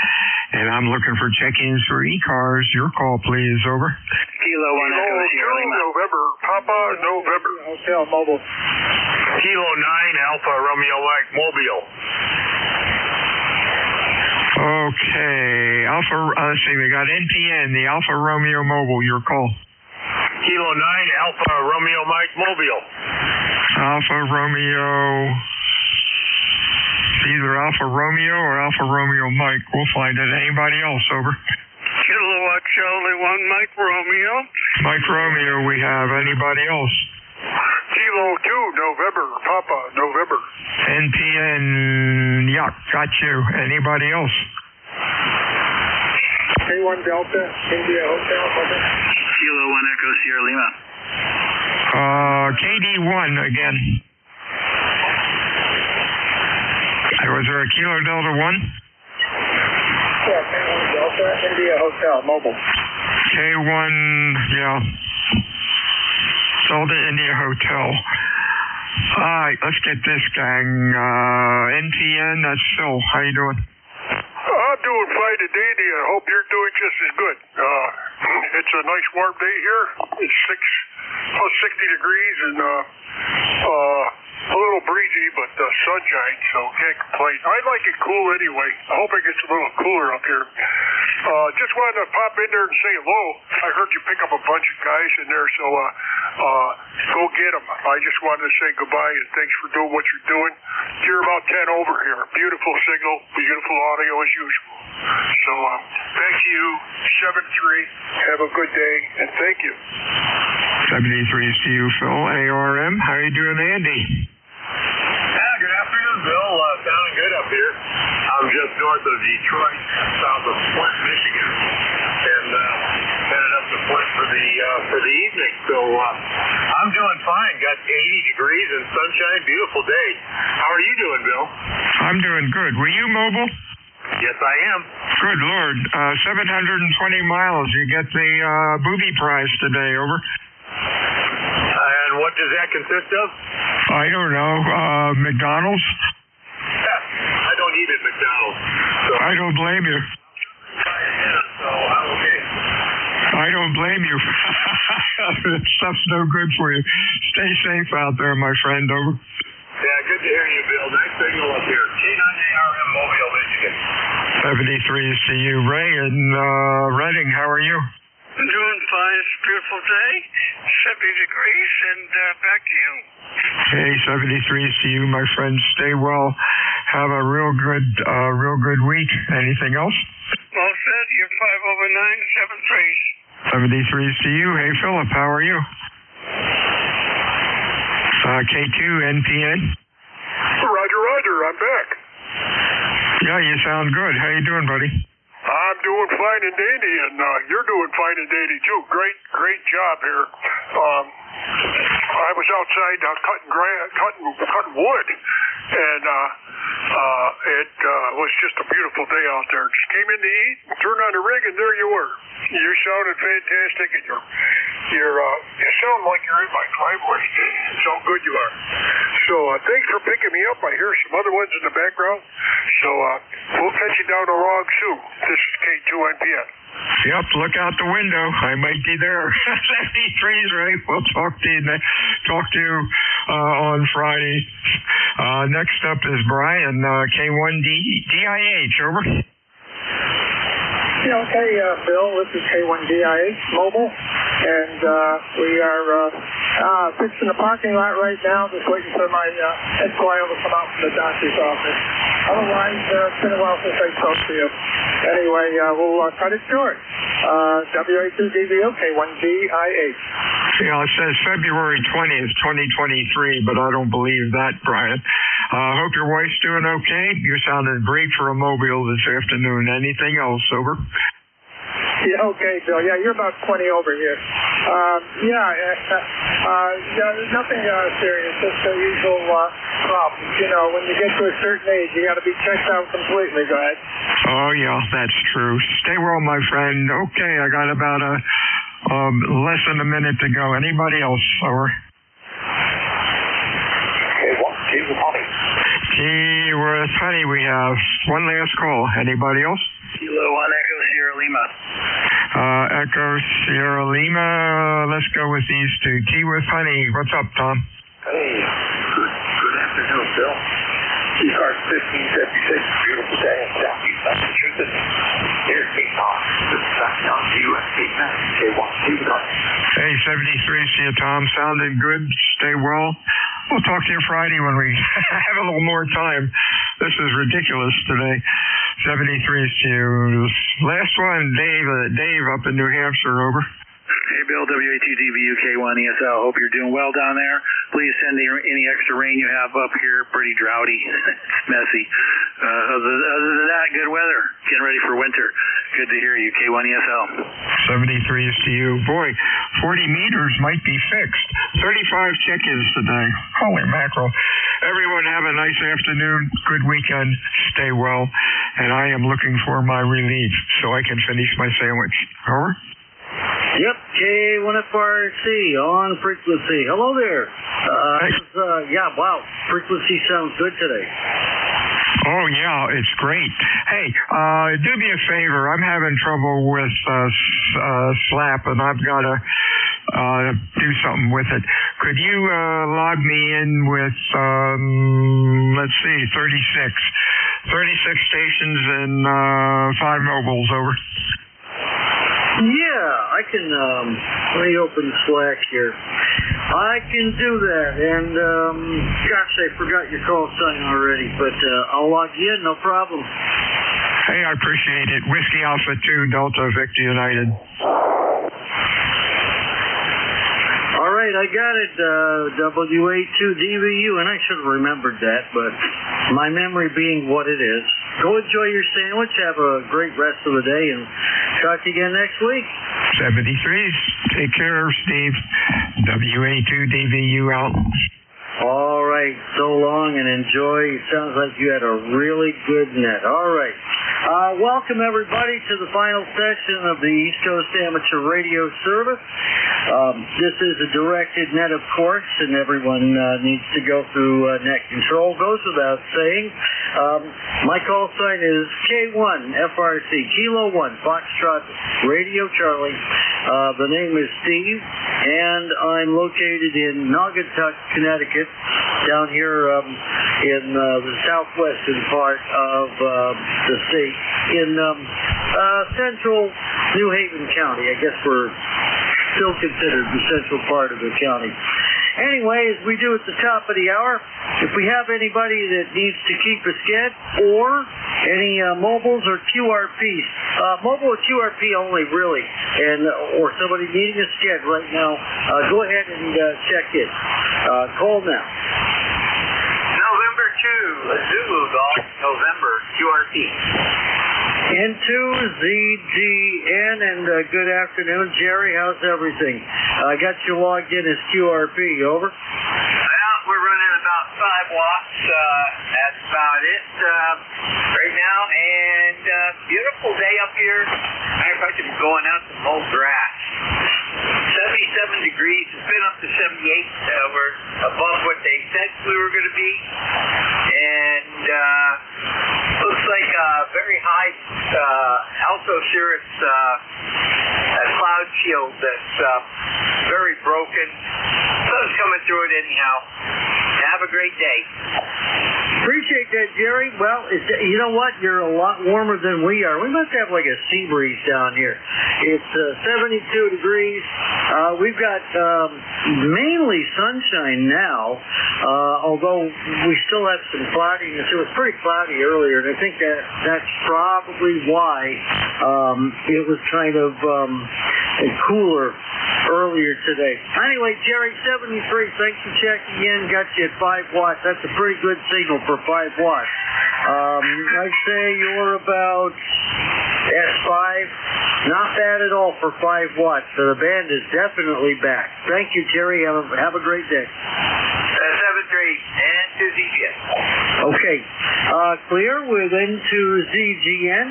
And I'm looking for check-ins for ECARS. Your call, please. Over. Kilo 1 Echo Sierra Lima. November, Papa, November. Hotel Mobile. Kilo 9 Alpha Romeo Mike Mobile. Okay. Let's see, we got NPN, the Alpha Romeo Mobile. Your call. Kilo 9 Alpha Romeo Mike Mobile. Alpha Romeo. Either Alpha Romeo or Alpha Romeo Mike. We'll find it. Anybody else? Over. Kilowatt Charlie 1 Mike Romeo. Mike Romeo, we have. Anybody else? Kilo 2 November, Papa, November. NPN, yeah, got you. Anybody else? K1 Delta, India Hotel, Mobile. Kilo 1 Echo Sierra Lima. KD1 again. Was there a Kilo Delta 1? Yeah, K1 Delta, India Hotel, Mobile. K1, yeah. Delta India Hotel. All right, let's get this, gang. NPN, that's Phil. How you doing? I'm doing fine today, and I hope you're doing just as good. It's a nice warm day here. It's plus 60 degrees and a little breezy, but sunshine, so can't complain. I like it cool anyway. I hope it gets a little cooler up here. Just wanted to pop in there and say hello. I heard you pick up a bunch of guys in there, so go get them. I just wanted to say goodbye and thanks for doing what you're doing. You're about 10 over here. Beautiful signal, beautiful audio as usual. So thank you, 7-3. Have a good day, and thank you. 73 to you, Phil. ARM, how you doing, Andy? Good afternoon, Bill. Sounding good up here. I'm just north of Detroit, south of Flint, Michigan, and headed up to Flint for the evening. So I'm doing fine. Got 80 degrees and sunshine. Beautiful day. How are you doing, Bill? I'm doing good. Were you mobile? Yes, I am. Good Lord. 720 miles. You get the booby prize today. Over. And what does that consist of? I don't know. McDonald's? I don't eat at McDonald's. So. I don't blame you. So I'm okay. I don't blame you. That stuff's no good for you. Stay safe out there, my friend. Over. Yeah, good to hear you, Bill. Nice signal up here. K9ARM, Mobile, Michigan. 73 is to you. Ray in Reading, how are you? I'm doing fine. It's a beautiful day. 70 degrees, and back to you. Hey, 73 is to you, my friend. Stay well. Have a real good week. Anything else? Well said. You're 5 over 9, 7 3. 73 is to you. Hey, Philip, how are you? K2 NPN. Roger. I'm back. Yeah, you sound good. How you doing, buddy? I'm doing fine and dandy, and you're doing fine and dandy too. Great job here. I was outside cutting wood, and it was just a beautiful day out there. Just came in to eat, turned on the rig, and there you were. You sounded fantastic, and you sound like you're in my driveway. That's how good you are. So thanks for picking me up. I hear some other ones in the background. So we'll catch you down the log soon. This is K2NPN. Yep, look out the window. I might be there. 73's right. We'll talk to you on Friday. Next up is Brian, K1DIH. Over. Yeah, okay, Bill, this is K1DIH Mobile, and we are fixing the parking lot right now, just waiting for my Esquire to come out from the doctor's office. Otherwise, it's been a while since I spoke to you. Anyway, we'll cut it short. WA2DVO, K1DIH. Yeah, it says February 20th, 2023, but I don't believe that, Brian. Hope your wife's doing okay. You sounded great for a mobile this afternoon. Anything else? Over. Yeah, okay, Bill. Yeah, you're about 20 over here. Nothing serious. Just the usual problems. You know, when you get to a certain age, you got to be checked out completely. Go ahead. Oh, yeah, that's true. Stay well, my friend. Okay, I got about less than a minute to go. Anybody else? Over. with Honey. Key with Honey, we have one last call. Anybody else? Kilo 1 Echo Sierra Lima. Echo Sierra Lima. Let's go with these two. Key with Honey. What's up, Tom? Hey, good afternoon, Bill. ECARS 1576, beautiful day in Southeast Massachusetts. Here's me, Tom. This is NJ2US K1. Hey, 73, see you, Tom. Sounding good. Stay well. We'll talk to you Friday when we have a little more time. This is ridiculous today. 73 to you. Last one, Dave up in New Hampshire, over. Hey, Bill, WA2DVU K1ESL. Hope you're doing well down there. Please send any extra rain you have up here. Pretty droughty. It's messy. Other than that, good weather. Getting ready for winter. Good to hear you, K1ESL. 73 is to you. Boy, 40 meters might be fixed. 35 check-ins today. Holy mackerel. Everyone have a nice afternoon. Good weekend. Stay well. And I am looking for my relief so I can finish my sandwich. Over? Yep, K1FRC on frequency. Hello there. Yeah, wow, frequency sounds good today. Oh, yeah, it's great. Hey, do me a favor. I'm having trouble with SLAP, and I've got to do something with it. Could you log me in with, let's see, 36 stations and 5 mobiles, over? Yeah, I can, let me open Slack here. I can do that, and, gosh, I forgot your call sign already, but, I'll log you in, no problem. Hey, I appreciate it. Whiskey Alpha 2, Delta Victor United. All right, I got it, WA2DVU, and I should have remembered that, but my memory being what it is. Go enjoy your sandwich, have a great rest of the day, and talk to you again next week. 73s. Take care, Steve. WA2DVU out. All right, so long and enjoy. It sounds like you had a really good net. All right. Welcome, everybody, to the final session of the East Coast Amateur Radio Service. This is a directed net, of course, and everyone needs to go through net control. Goes without saying. My call sign is K1FRC, Kilo 1, Foxtrot, Radio Charlie. The name is Steve, and I'm located in Naugatuck, Connecticut, down here in the southwestern part of the state, in central New Haven County. I guess we're still considered the central part of the county. Anyway, as we do at the top of the hour, if we have anybody that needs to keep a sked or any mobiles or QRPs, mobile or QRP only, really, and or somebody needing a sked right now, go ahead and check in. Call now. November 2, Zulu Golf, November, QRP. N2 ZGN, and good afternoon, Jerry. How's everything? I got you logged in as QRP. Over. Well, we're running about 5 watts. That's about it right now. And beautiful day up here. Matter of fact, I'm going out to mow grass. 77 degrees. It's been up to 78. We're above what they said we were going to be. And looks like a very high Alto Cirrus cloud shield that's very broken. Sun's coming through it anyhow. Have a great day. Appreciate that, Jerry. Well, you know what? You're a lot warmer than we are. We must have like a sea breeze down here. It's 72 degrees. We've got mainly sunshine now, although we still have some cloudiness. It was pretty cloudy earlier, and I think that's probably why it was kind of cooler earlier today. Anyway, Jerry, 73, thanks for checking in. Got you at 5 watts. That's a pretty good signal for 5 watts. I'd say you're about at 5. Not bad at all for 5 watts. So the band is definitely back. Thank you, Jerry. Have a great day. 73 and to ZGN. Okay. Clear with N2ZGN.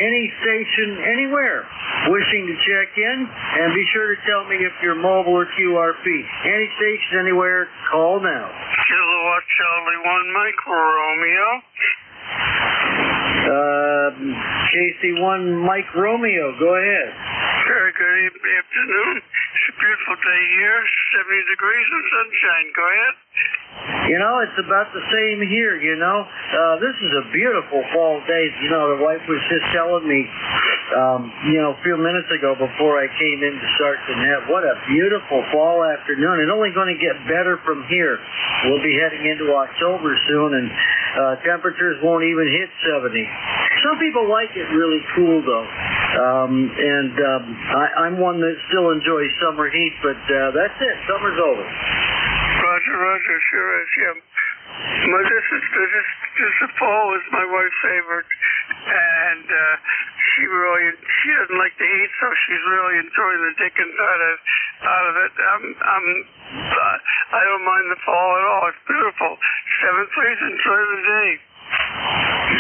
Any station anywhere wishing to check in, and be sure to ttell me if you're mobile or QRP. Any station anywhere, call now. Kilo Fox Charlie 1 Mike Romeo. KC1 Mike Romeo, go ahead. Very good afternoon. It's a beautiful day here, 70 degrees and sunshine. Go ahead. You know, it's about the same here, you know. This is a beautiful fall day. You know, the wife was just telling me, a few minutes ago before I came in to start the net, what a beautiful fall afternoon. It's only going to get better from here. We'll be heading into October soon, and temperatures won't even hit 70. Some people like it really cool, though. I'm one that still enjoys summer heat, but that's it. Summer's over. Roger, sure is, yeah. This fall is my wife's favorite, and she doesn't like the heat, so she's really enjoying the dickens out of it. I don't mind the fall at all. It's beautiful. 7-3, enjoy the day.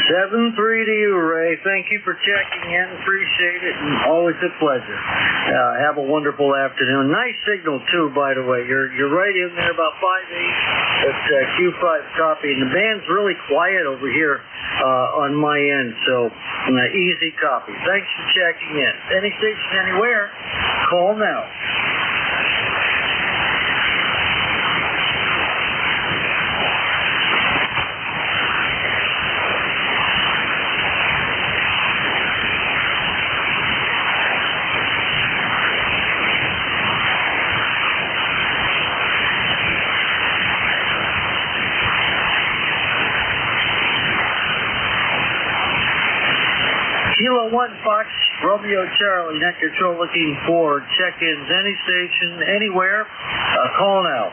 7-3 to you, Ray. Thank you for checking in. Appreciate it, and always a pleasure. Have a wonderful afternoon. Nice signal, too, by the way. You're right in there, about 5-8. It's Q5 copy, and the band's really quiet over here on my end, so easy copy. Thanks for checking in. Any station, anywhere, call now. Kilo 1 Fox Romeo Charlie, net control looking for check-ins any station, anywhere. Call now.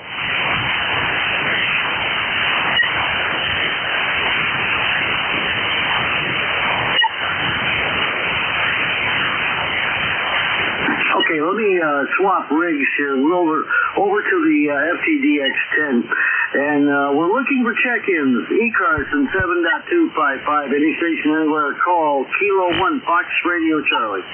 Okay, let me swap rigs here. We're over to the FTDX10. And we're looking for check-ins. ECARS and 7.255. Any station anywhere, call Kilo 1 Fox Radio Charlie.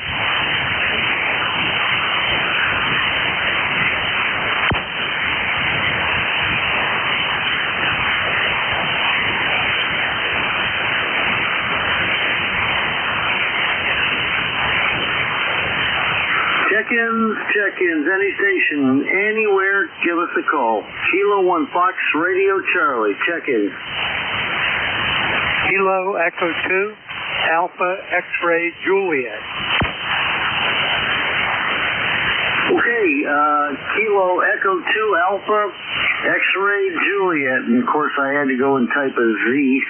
Check-ins, any station, anywhere, give us a call. Kilo 1 Fox Radio Charlie, check-ins. Kilo Echo 2, Alpha X-Ray Juliet. Okay, Kilo Echo 2 Alpha X-Ray Juliet, and of course I had to go and type a Z.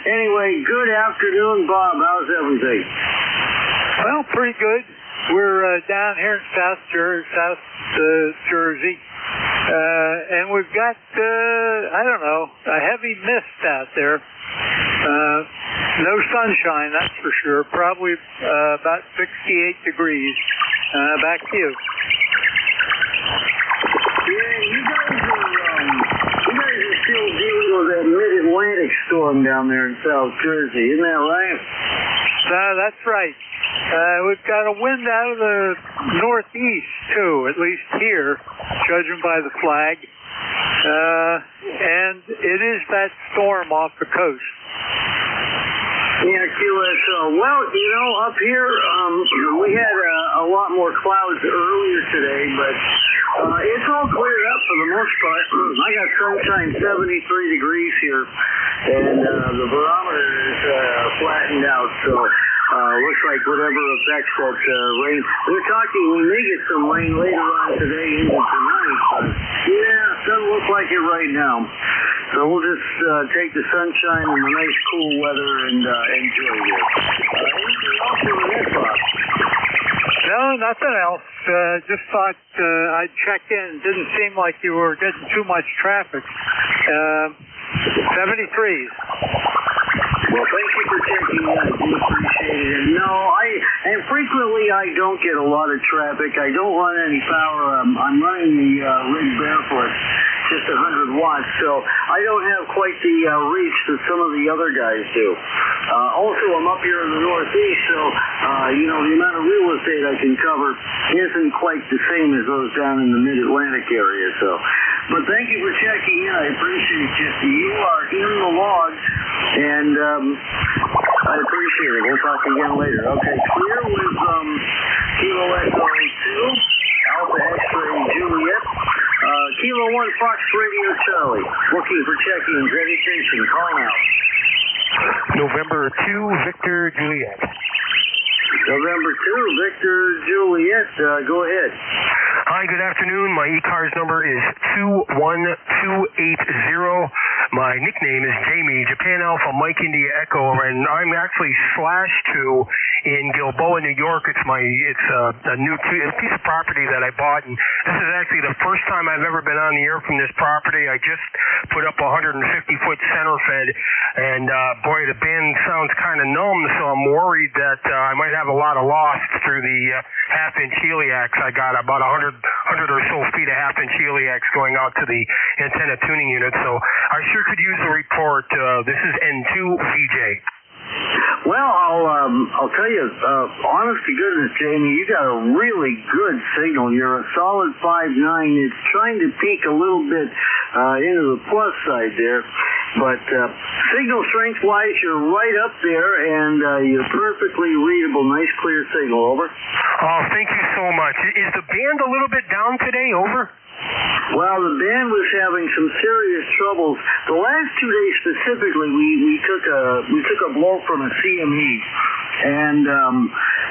Anyway, good afternoon, Bob. How's everything? Well, pretty good. We're down here in South Jersey, and we've got, a heavy mist out there. No sunshine, that's for sure. Probably about 68 degrees. Back to you. Yeah, you guys are still dealing with that mid-Atlantic storm down there in South Jersey, isn't that right? That's right. We've got a wind out of the northeast, too, at least here, judging by the flag. And it is that storm off the coast. Yeah, QSO. Well, up here, we had a lot more clouds earlier today, but it's all cleared up for the most part. I got sunshine, 73 degrees here, and the barometer is flattened out, so looks like whatever affects that rain. We're talking, we may get some rain later on today into tonight, but yeah, doesn't look like it right now. So we'll just take the sunshine and the nice cool weather and enjoy it. Anything else for the net, Bob? No, nothing else. Just thought I'd check in. Didn't seem like you were getting too much traffic. 73s. Well, thank you for checking in. I do appreciate it. No, frequently I don't get a lot of traffic. I don't run any power. I'm running the rig barefoot, just 100 watts, so I don't have quite the reach that some of the other guys do. Also, I'm up here in the Northeast, so, the amount of real estate I can cover isn't quite the same as those down in the Mid-Atlantic area, so But thank you for checking in. I appreciate you. You are in the logs, and I appreciate it. We'll talk again later. Okay, clear with Kilo Echo 2, Alpha X-Ray Juliet. Kilo 1 Fox Radio Charlie. Looking for check-ins. Any station. Call now. November 2, Victor Juliet. November 2, Victor Juliet. Go ahead. Hi, good afternoon. My ECARS number is 21280. My nickname is Jamie, Japan Alpha Mike India Echo, and I'm actually /2 in Gilboa, New York. It's a new piece of property that I bought, and this is actually the first time I've ever been on the air from this property. I just put up a 150-foot center fed, and boy, the band sounds kind of numb, so I'm worried that I might have a lot of loss through the half-inch heliacs. I got about 100 or so feet of half-inch heliacs going out to the antenna tuning unit, so I sure could use a report. This is N2VJ. Well, I'll tell you, honest to goodness, Jamie, you got a really good signal. You're a solid 5.9. It's trying to peak a little bit into the plus side there, but signal strength-wise, you're right up there, and you're perfectly readable. Nice, clear signal. Over. Oh, thank you so much. Is the band a little bit down today? Over. Well, the band was having some serious troubles. The last 2 days specifically, we took a blow from a CME, and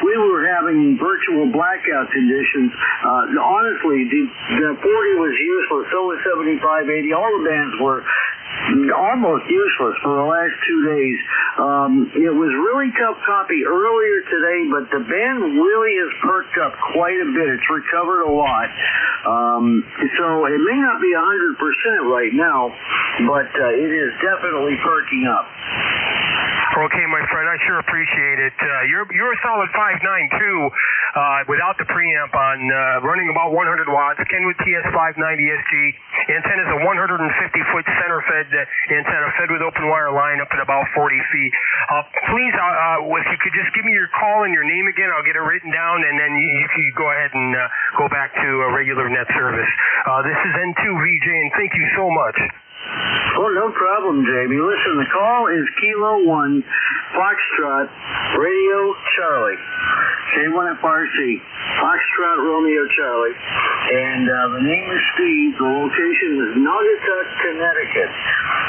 we were having virtual blackout conditions. Honestly, the 40 was useless. So was 75, 80. All the bands were almost useless for the last 2 days. It was really tough copy earlier today, but the band really has perked up quite a bit. It's recovered a lot. So it may not be 100% right now, but it is definitely perking up. Okay, my friend, I sure appreciate it. You're a solid 5.9 too, without the preamp on, running about 100 watts. Kenwood TS590SG antenna is a 150-foot center-fed antenna, fed with open wire line up at about 40 feet. Please, if you could just give me your call and your name again, I'll get it written down, and then you can go ahead and go back to a regular net service. This is N2VJ, and thank you so much. Oh, no problem, Jamie. Listen, the call is Kilo 1, Foxtrot, Radio Charlie. K1FRC, Foxtrot Romeo Charlie. And the name is Steve. The location is Naugatuck, Connecticut.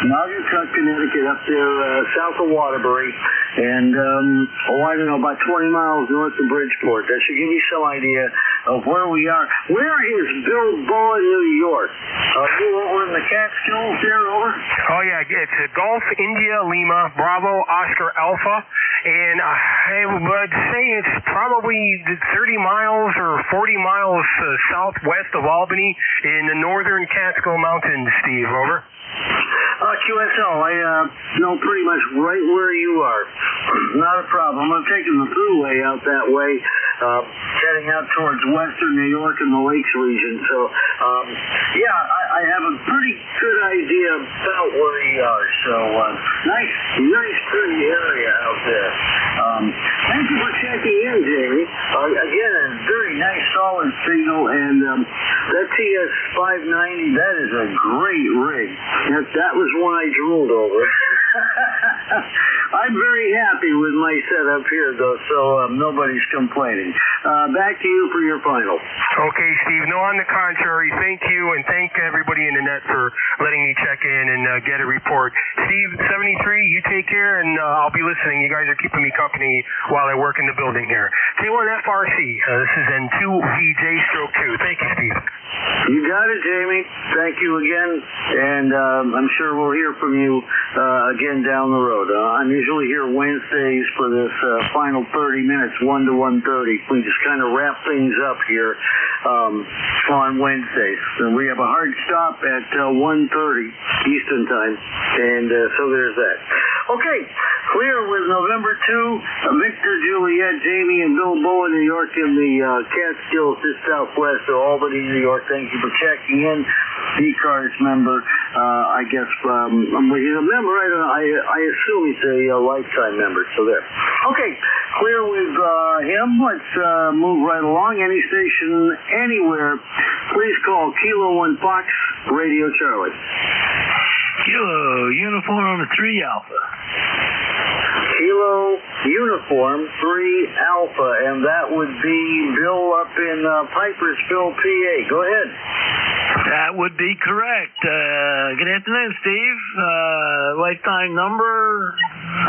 Naugatuck, Connecticut, up there south of Waterbury. And, I don't know, about 20 miles north of Bridgeport. That should give you some idea of where we are. Where is Bilboa, New York? Are you over in the Catskills there, over? Oh, yeah, it's Golf India Lima Bravo Oscar Alpha, and I would say it's probably 30 miles or 40 miles southwest of Albany in the northern Catskill Mountains, Steve, over. QSL, I know pretty much right where you are. Not a problem. I'm taking the thruway out that way, heading out towards western New York and the Lakes region. So, I have a pretty good idea about where you are. So, nice, pretty area out there. Thank you for checking in, Jamie. Again, a very nice, solid signal, and that TS590, that is a great rig. That was one I drooled over. I'm very happy with my setup here, though, so nobody's complaining. Back to you for your final. Okay, Steve. No, on the contrary, thank you, and thank everybody in the net for letting me check in and get a report. Steve, 73, you take care, and I'll be listening. You guys are keeping me company while I work in the building here. K1FRC, this is N2VJ/2. Thank you, Steve. You got it, Jamie. Thank you again, and I'm sure we'll hear from you again down the road. I'm usually here Wednesdays for this final 30 minutes, 1 to 1:30. We just kind of wrap things up here on Wednesdays. And we have a hard stop at 1:30 Eastern Time, and so there's that. Okay, clear with November 2, Victor Juliet, Jamie, and Bilboa, New York, in the Catskills, just southwest of Albany, New York. Thank you for checking in. ECARS member, I guess, he's a member, I assume he's a lifetime member, so there. Okay, clear with him. Let's move right along. Any station, anywhere, please call Kilo 1 Fox Radio Charlie. Kilo Uniform 3 Alpha. Kilo Uniform 3 Alpha, and that would be Bill up in Pipersville, PA. Go ahead. That would be correct. Good afternoon, Steve. Lifetime number,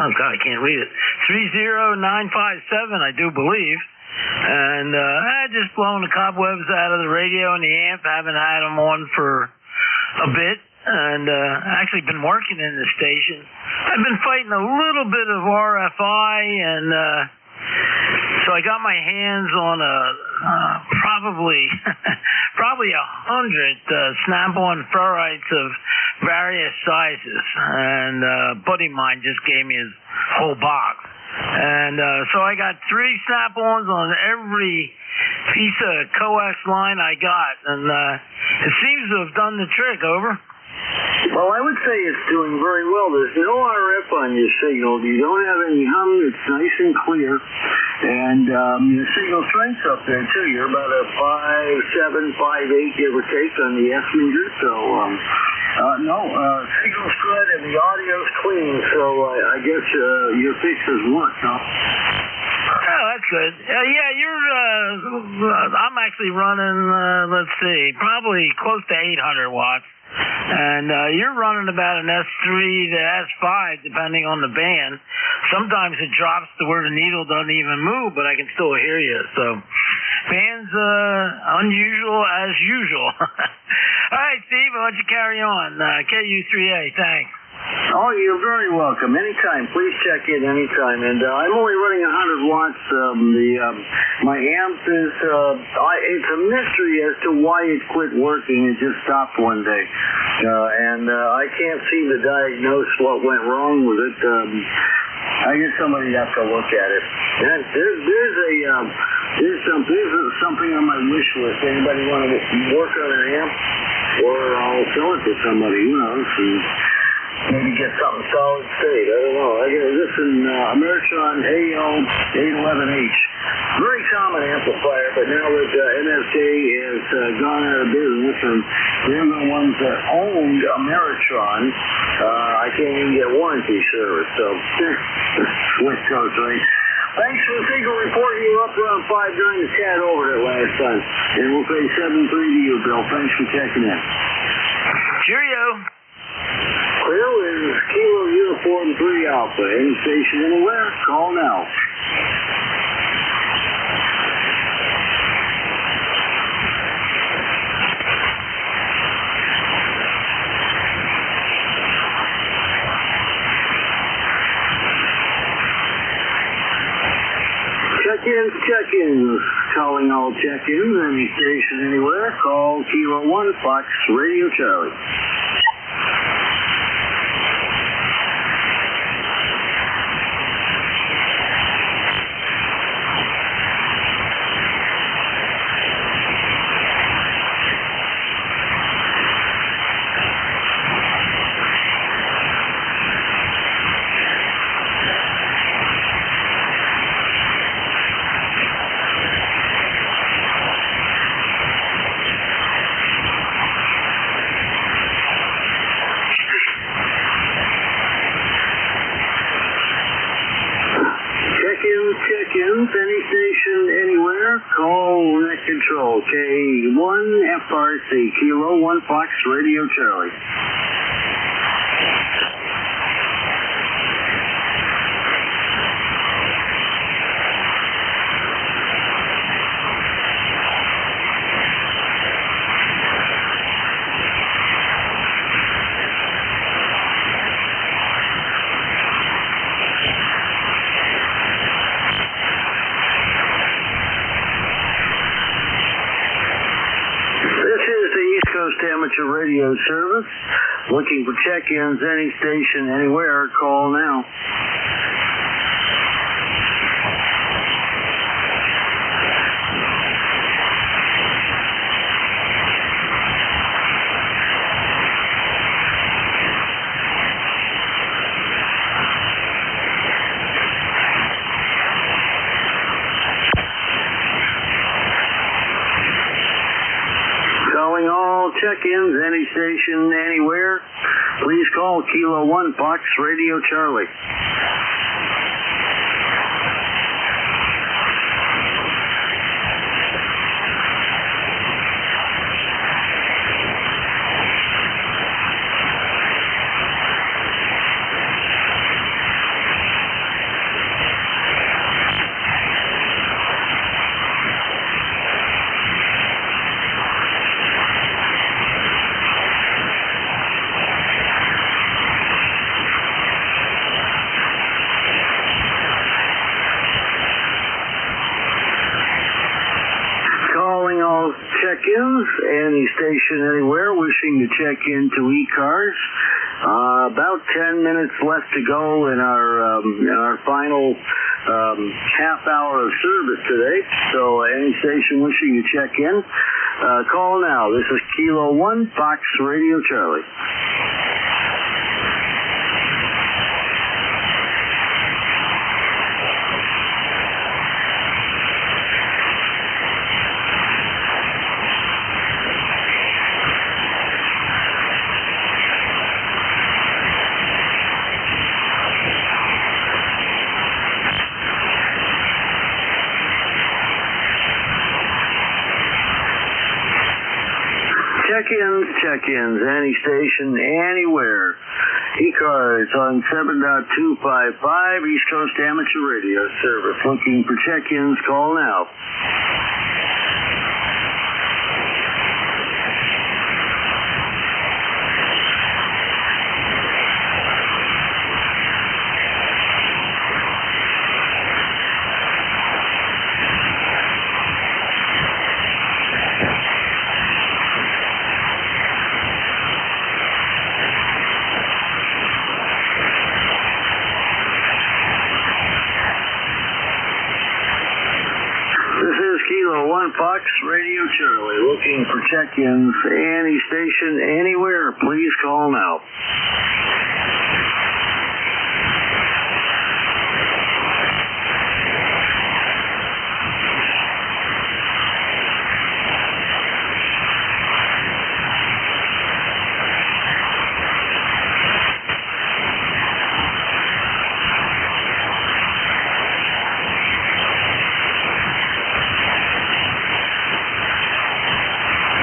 oh God, I can't read it. 30957, I do believe. And just blowing the cobwebs out of the radio and the amp. Haven't had them on for a bit. And actually been working in the station. I've been fighting a little bit of RFI, and so I got my hands on probably 100 snap-on ferrites of various sizes, and a buddy of mine just gave me his whole box. And so I got 3 snap-ons on every piece of coax line I got, and it seems to have done the trick. Over. Well, I would say it's doing very well. There's no RF on your signal. You don't have any hum. It's nice and clear. And your signal strength's up there, too. You're about a 5.7, 5.8, give or take, on the S meter. So, signal's good and the audio's clean. So I guess your fixes work, huh? Oh, that's good. I'm actually running, let's see, probably close to 800 watts. And you're running about an S3 to S5, depending on the band. Sometimes it drops to where the needle doesn't even move, but I can still hear you. So, band's unusual as usual. All right, Steve, I'll let you carry on. KU3A, thanks. Oh, you're very welcome. Anytime. Please check in anytime. And I'm only running 100 watts. My amp is, it's a mystery as to why it quit working. It just stopped one day. And I can't seem to diagnose what went wrong with it. I guess somebody has to look at it. And there's something on my wish list. Anybody want to work on an amp? Or I'll sell it to somebody, who knows, and maybe get something solid state. I don't know. This is Ameritron AO811H. Very common amplifier, but now that MSK has gone out of business and they're the ones that owned Ameritron, I can't even get warranty service. So, West Coast, right? Thanks for the signal report. You were up around 5 during the chat over it last time. And we'll say 7-3 to you, Bill. Thanks for checking in. Cheerio. Clear is Kilo Uniform 3 Alpha. Any station anywhere, call now. Check-ins. Calling all check-ins. Any station anywhere, call Kilo 1 Fox Radio Charlie. Check-ins, any station, anywhere, call Net Control, K1 FRC, Kilo 1 Fox Radio Charlie. Amateur radio service. Looking for check-ins, any station, anywhere, call now. all check-ins, any station, anywhere, please call Kilo 1 Fox Radio Charlie. Check-ins, any station anywhere wishing to check into ECARS. About 10 minutes left to go in our final half hour of service today. So any station wishing to check in, call now. This is Kilo 1 Fox Radio Charlie. Check-ins, any station, anywhere. ECARS on 7.255, East Coast Amateur Radio Service. Looking for check-ins, call now. Fox Radio Charlie, looking for check-ins, any station, anywhere, please call now.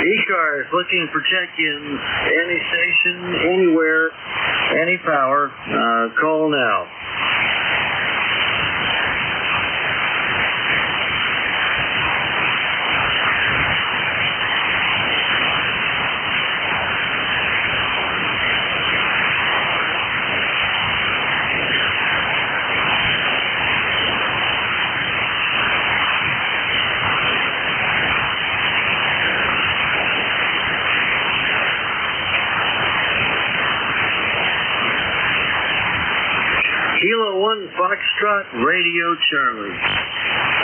ECARS looking for check-ins, any station, anywhere, any power, call now. Kilo 1 Foxtrot Radio Charlie.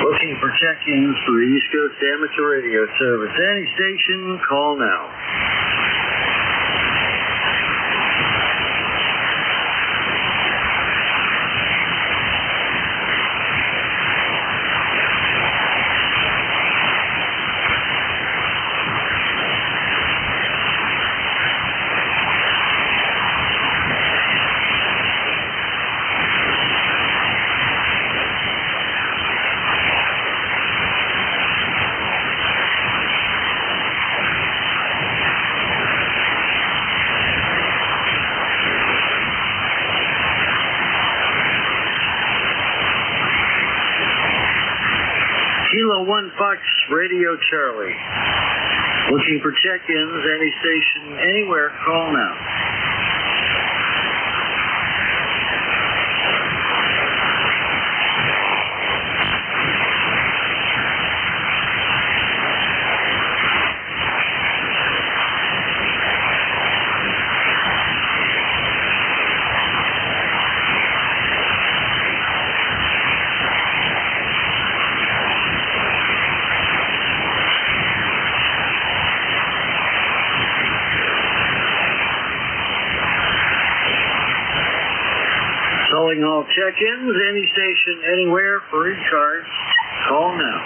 Looking for check-ins for the East Coast Amateur Radio Service. Any station, call now. Kilo 1 Fox Radio Charlie. Looking for check-ins, any station, anywhere, call now. Calling all check-ins, any station, anywhere for ECARS, call now.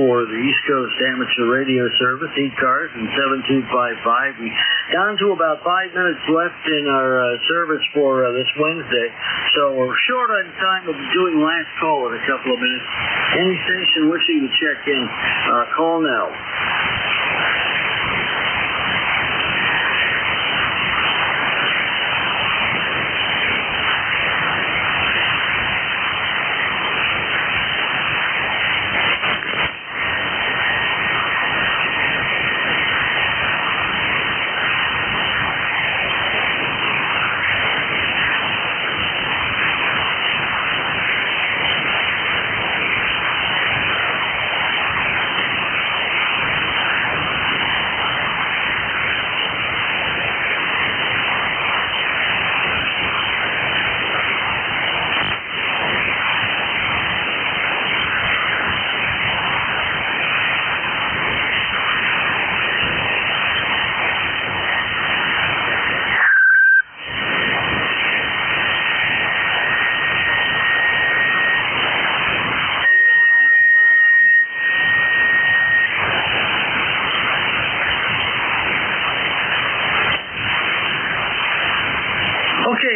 for the East Coast Amateur Radio Service, ECARS, and 7255. We down to about 5 minutes left in our service for this Wednesday, so we're short on time of doing last call in a couple of minutes. Any station wishing to check in, call now.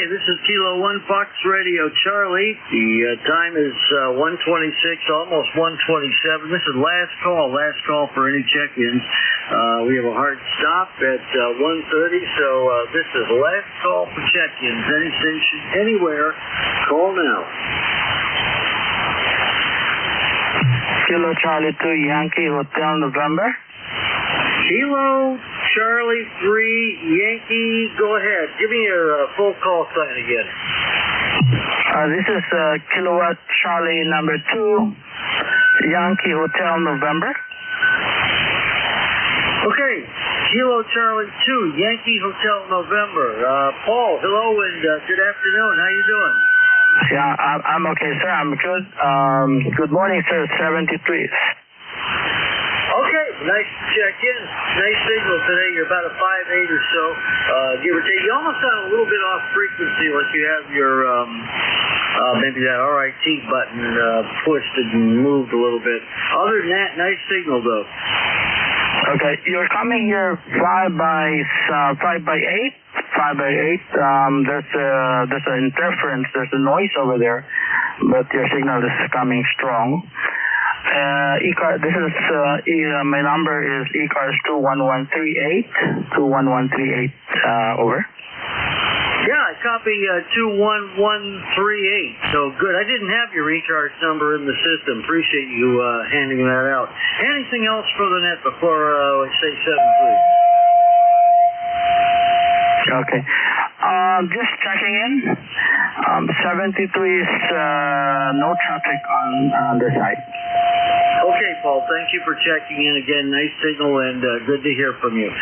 This is Kilo 1 Fox Radio Charlie. The time is 1:26, almost 1:27. This is last call for any check-ins. We have a hard stop at 1:30, so this is last call for check-ins. Any station, anywhere, call now. Kilo Charlie 2 Yankee Hotel November. Kilo Charlie 3 Yankee, go ahead. Give me your full call sign again. This is Kilowatt Charlie number 2 Yankee Hotel November. Okay, Kilo Charlie 2 Yankee Hotel November. Paul, hello and good afternoon. How you doing? Yeah, I'm okay, sir. I'm good. Good morning, sir. 73. Okay, nice to check in. Nice signal today. You're about a 5.8 or so, give or take. You almost sound a little bit off frequency, like you have your maybe that RIT button pushed and moved a little bit. Other than that, nice signal though. Okay, you're coming here 5 by 8. 5 by 8. There's an interference. There's a noise over there, but your signal is coming strong. ECARS, this is my number is ECARS 21138. 21138. Over. Yeah, I copy 21138. So good. I didn't have your ECARS number in the system. Appreciate you handing that out. Anything else for the net before I say 7-3? Okay. Just checking in. 73 is no traffic on the site. Okay, Paul. Thank you for checking in again. Nice signal and good to hear from you.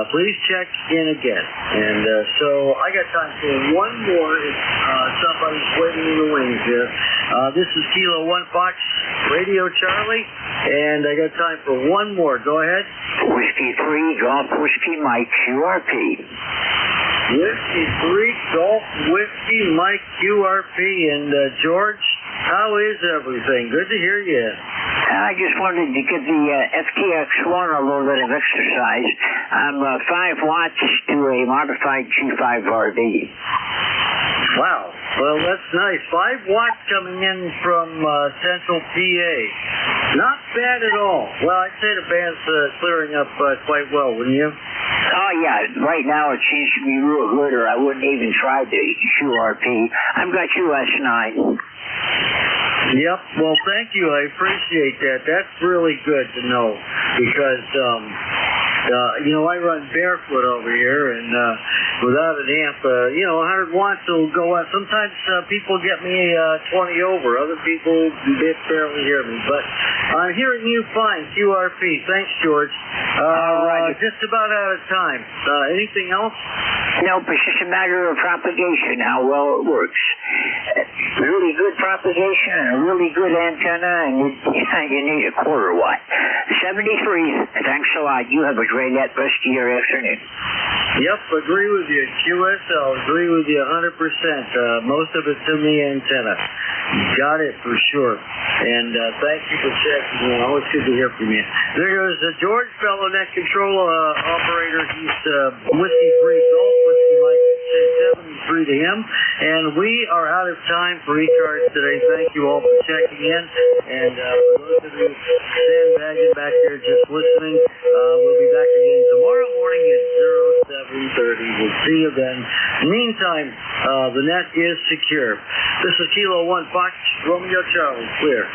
Please check in again. And so I got time for one more if somebody's waiting in the wings here. This is Kilo 1 Fox Radio Charlie, and I got time for one more. Go ahead. Whiskey 3 Golf Whiskey Mike QRP. Whiskey 3 Golf Whiskey Mike QRP. And George, how is everything? Good to hear you. I just wanted to give the FTX1 a little bit of exercise. I'm 5 watts to a modified G5RD. Wow. Well, that's nice. 5 watts coming in from Central PA. Not bad at all. Well, I'd say the band's clearing up quite well, wouldn't you? Oh, yeah. Right now it seems to be real good, or I wouldn't even try the QRP. I've got US9. Yep. Well, thank you. I appreciate that. That's really good to know because, I run barefoot over here and without an amp, 100 watts will go out. Sometimes people get me 20 over. Other people barely hear me. But I'm hearing you fine. QRP. Thanks, George. Right. Just about out of time. Anything else? Nope. It's just a matter of propagation, how well it works. Really good propagation and a really good antenna, and you need a quarter watt. 73. Thanks a lot. You have a great rest of your afternoon. Yep, agree with you. QSL, agree with you 100%. Most of it's in the antenna. You got it for sure. And thank you for checking in. Always good to hear from you. There goes George, fellow net control operator. He's Whiskey Free Golf, Whiskey Mike, 73 to him. And we are out of time for ECARS today. Thank you all for checking in. And for those of you sandbagging back there just listening, we'll be back again tomorrow morning at 07:30. We'll see you then. Meantime, the net is secure. This is Kilo 1 Fox Romeo Charlie. Clear.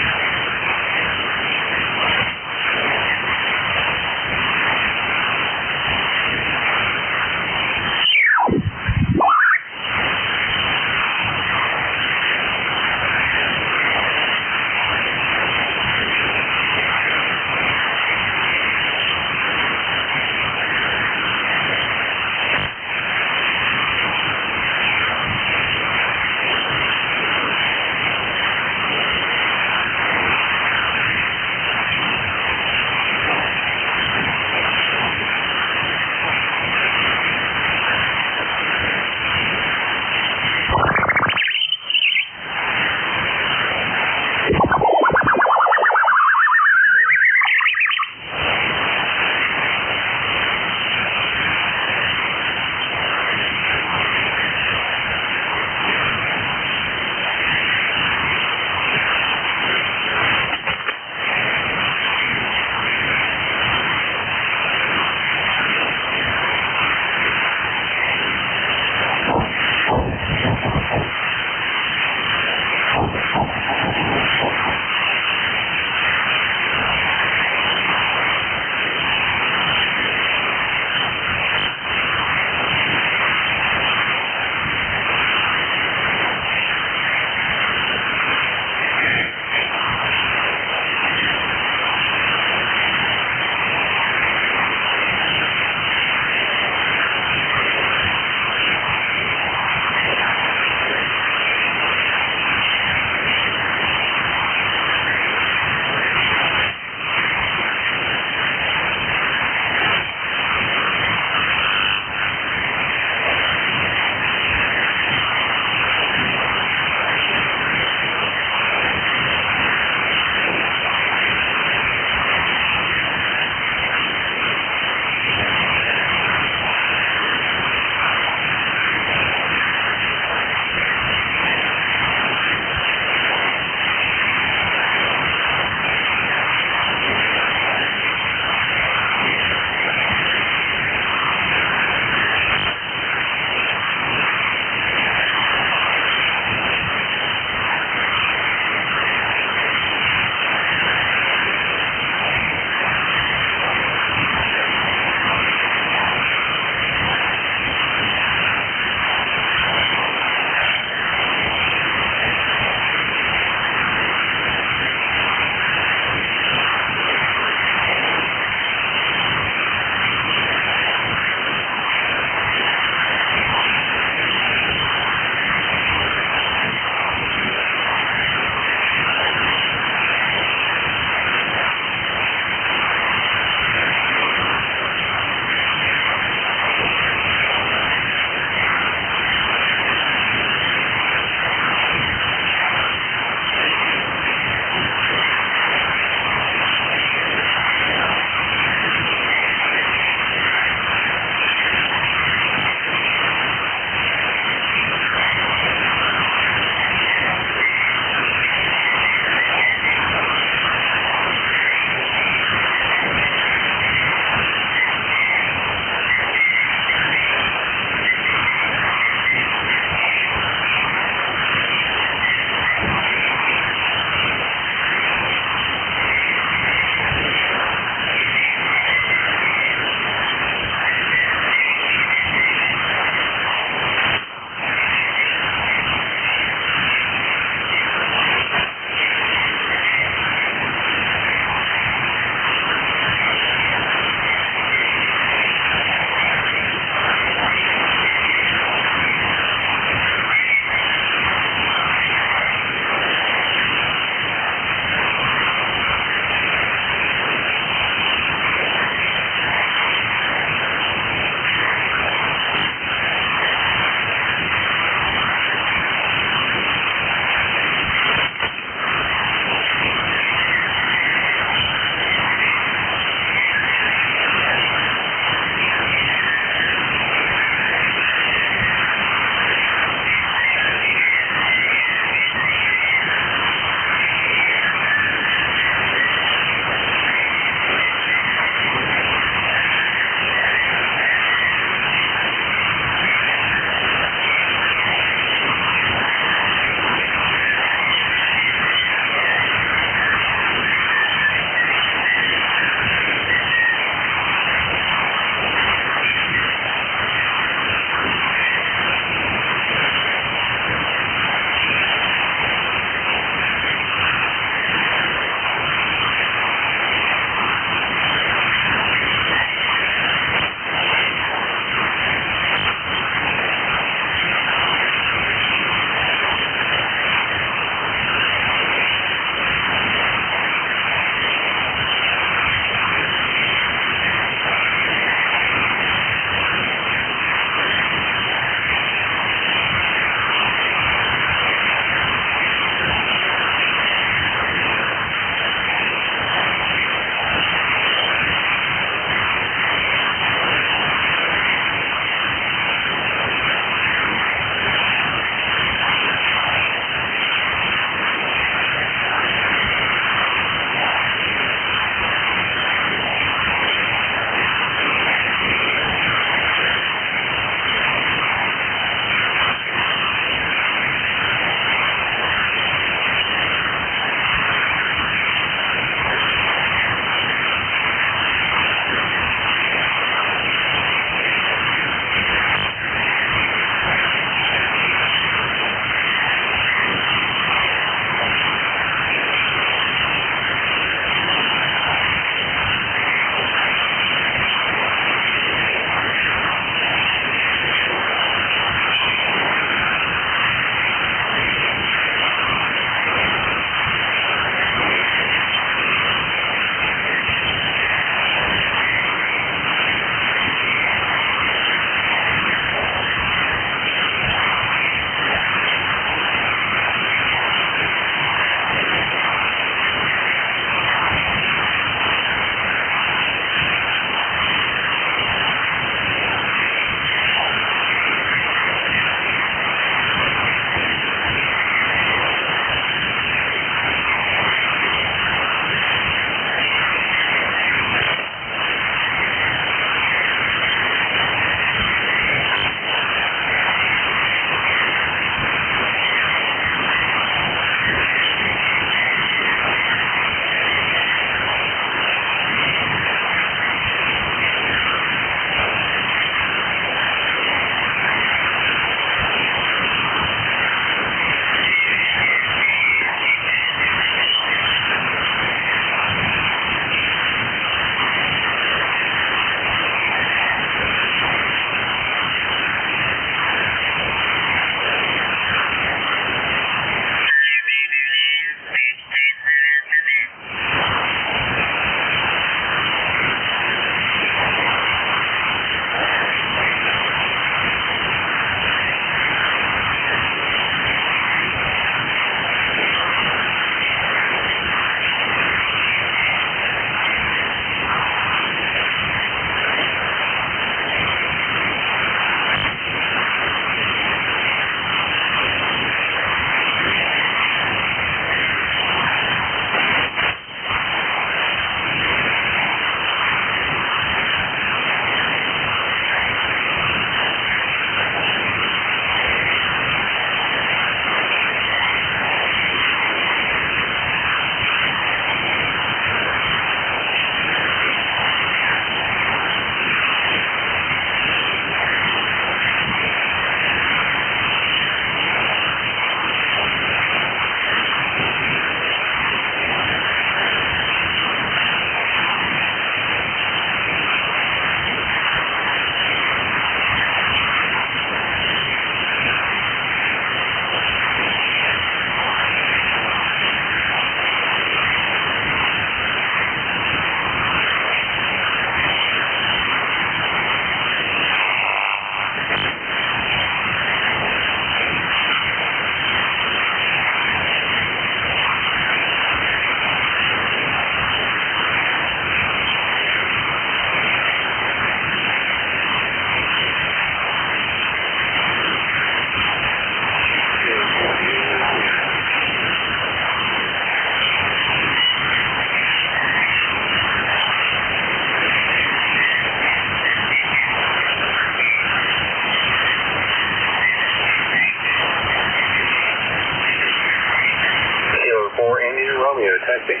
Romeo, testing.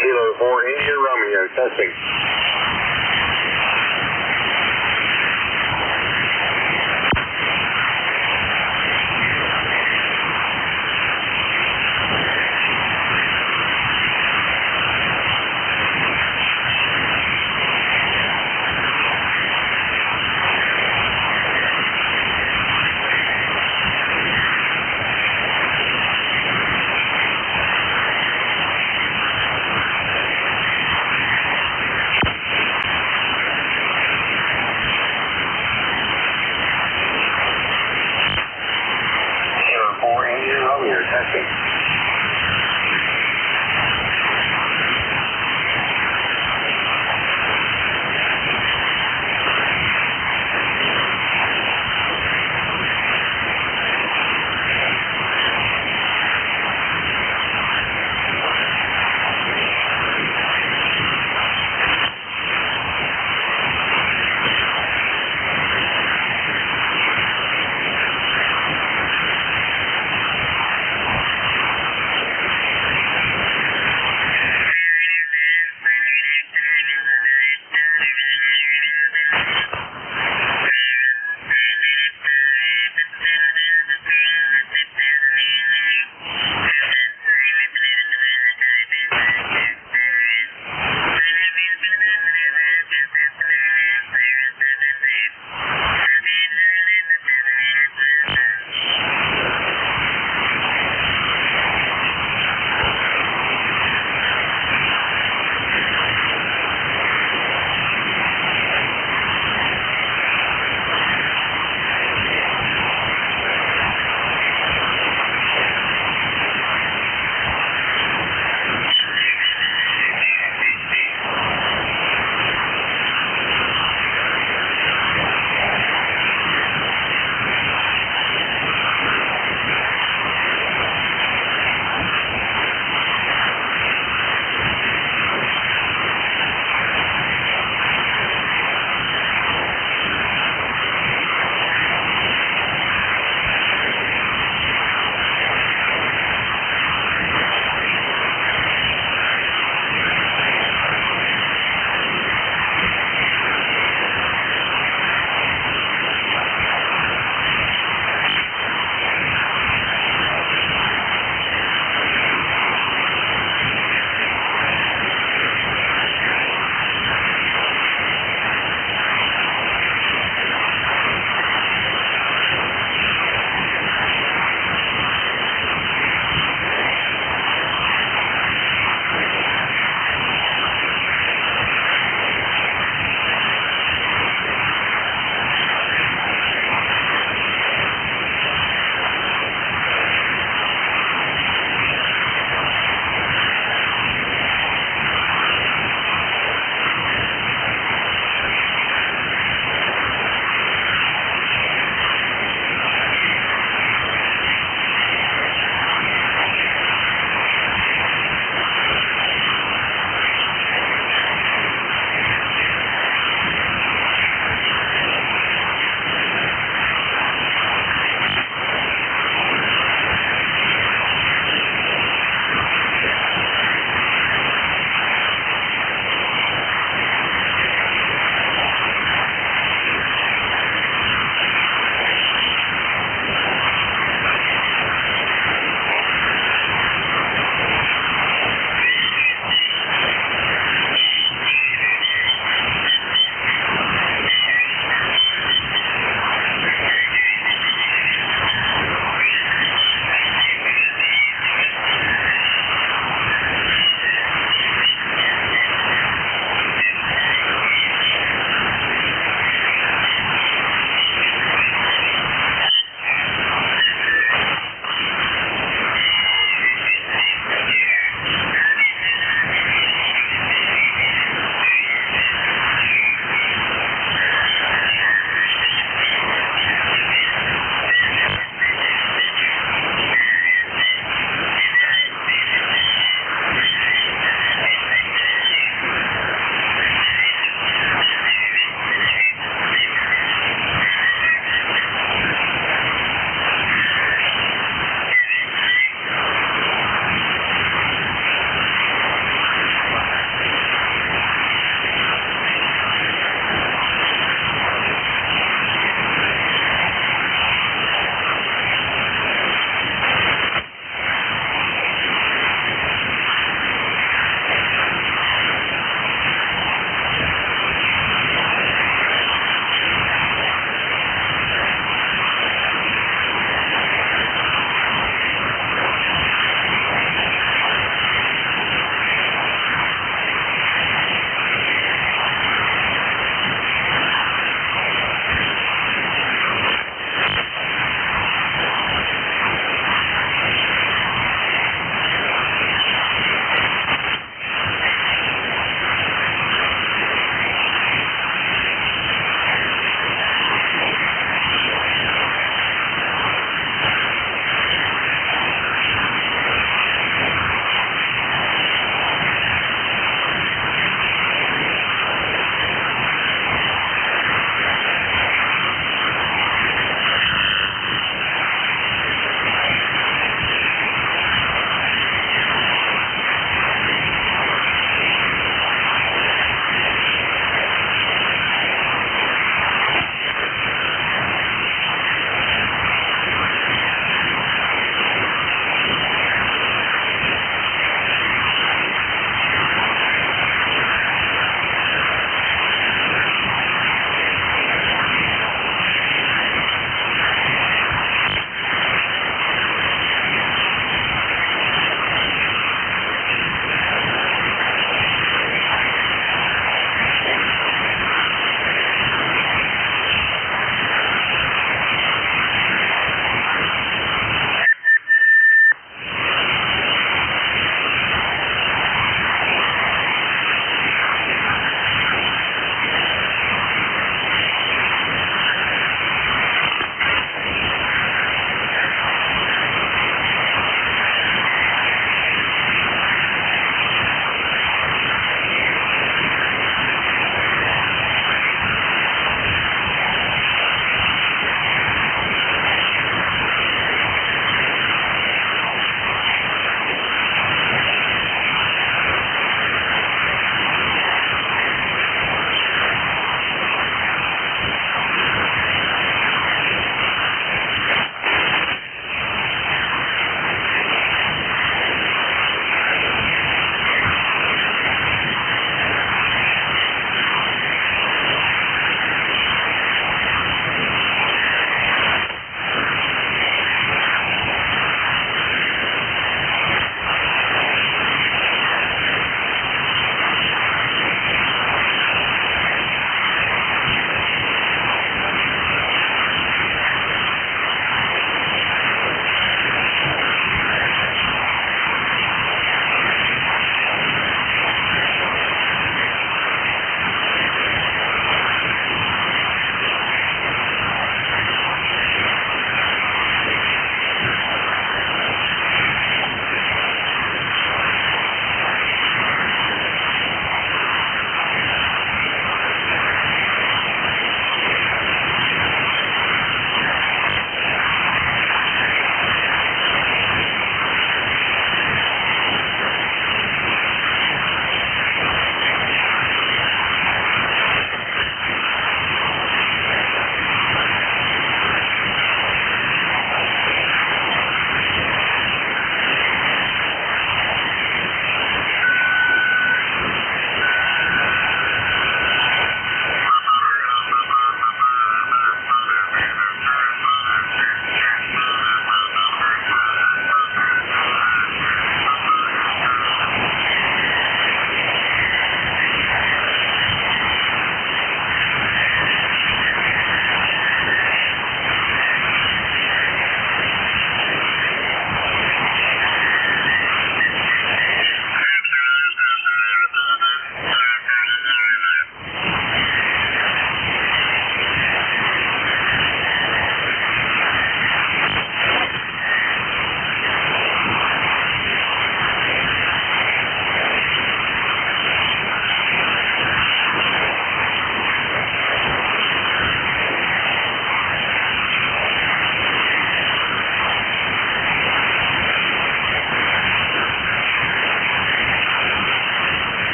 Kilo 4 India Romeo, testing.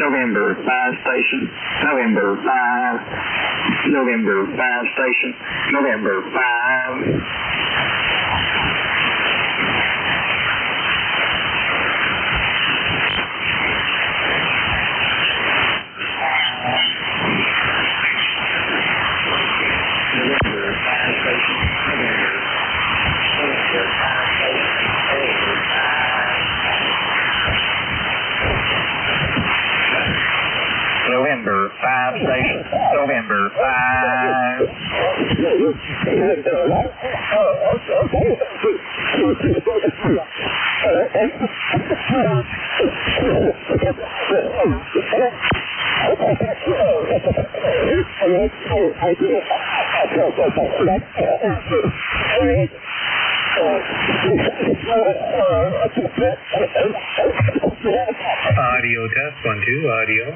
November 5 station, November 5, November 5 station, November 5. November 5 station, November 5. Audio test, 1, 2, audio.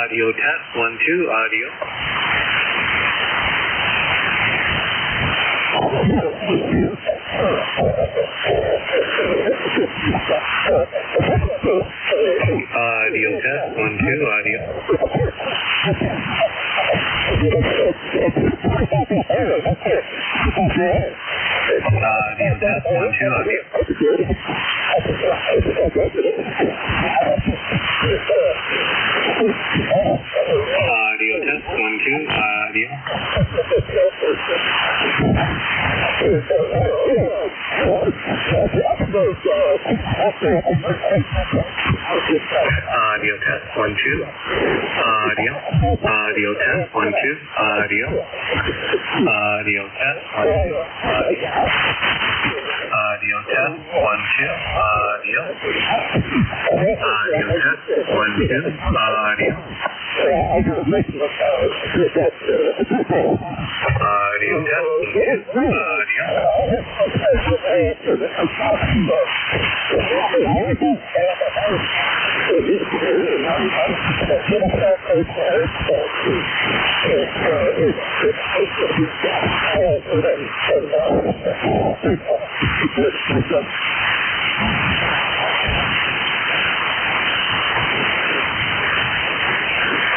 Audio test, 1, 2, audio. Audio test, 1, 2, audio. Audio test, 1, 2, audio. Audio test, 1, 2, audio. Audio test, 1, 2, audio. Audio test, 1, 2, audio. Audio test, 1, 2, audio. Audio test, 1, 2, audio. Audio test, 1,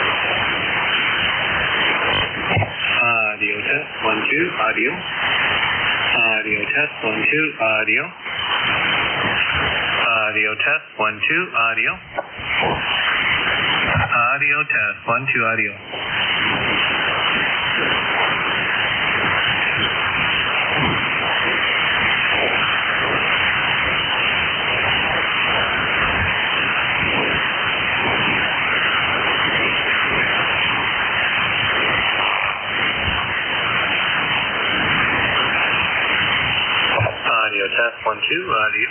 2, audio. Audio test, 1, 2, audio. Audio test, 1, 2, audio. Audio test, 1, 2, audio. Audio test, 1, 2, audio. Audio test, 1, 2, audio. Audio test, 1, 2, audio.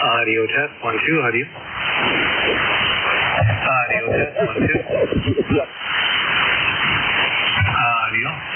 Audio test, 1, 2, audio. Audio test, 1, 2. Audio.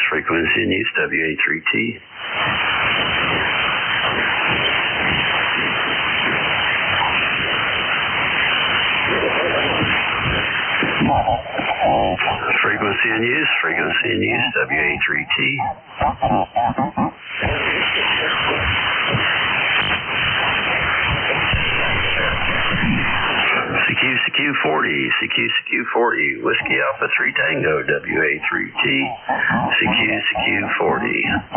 Frequency in use, WA3T. Frequency in use, WA3T. CQ40, Whiskey Alpha 3 Tango, WA3T, CQ40.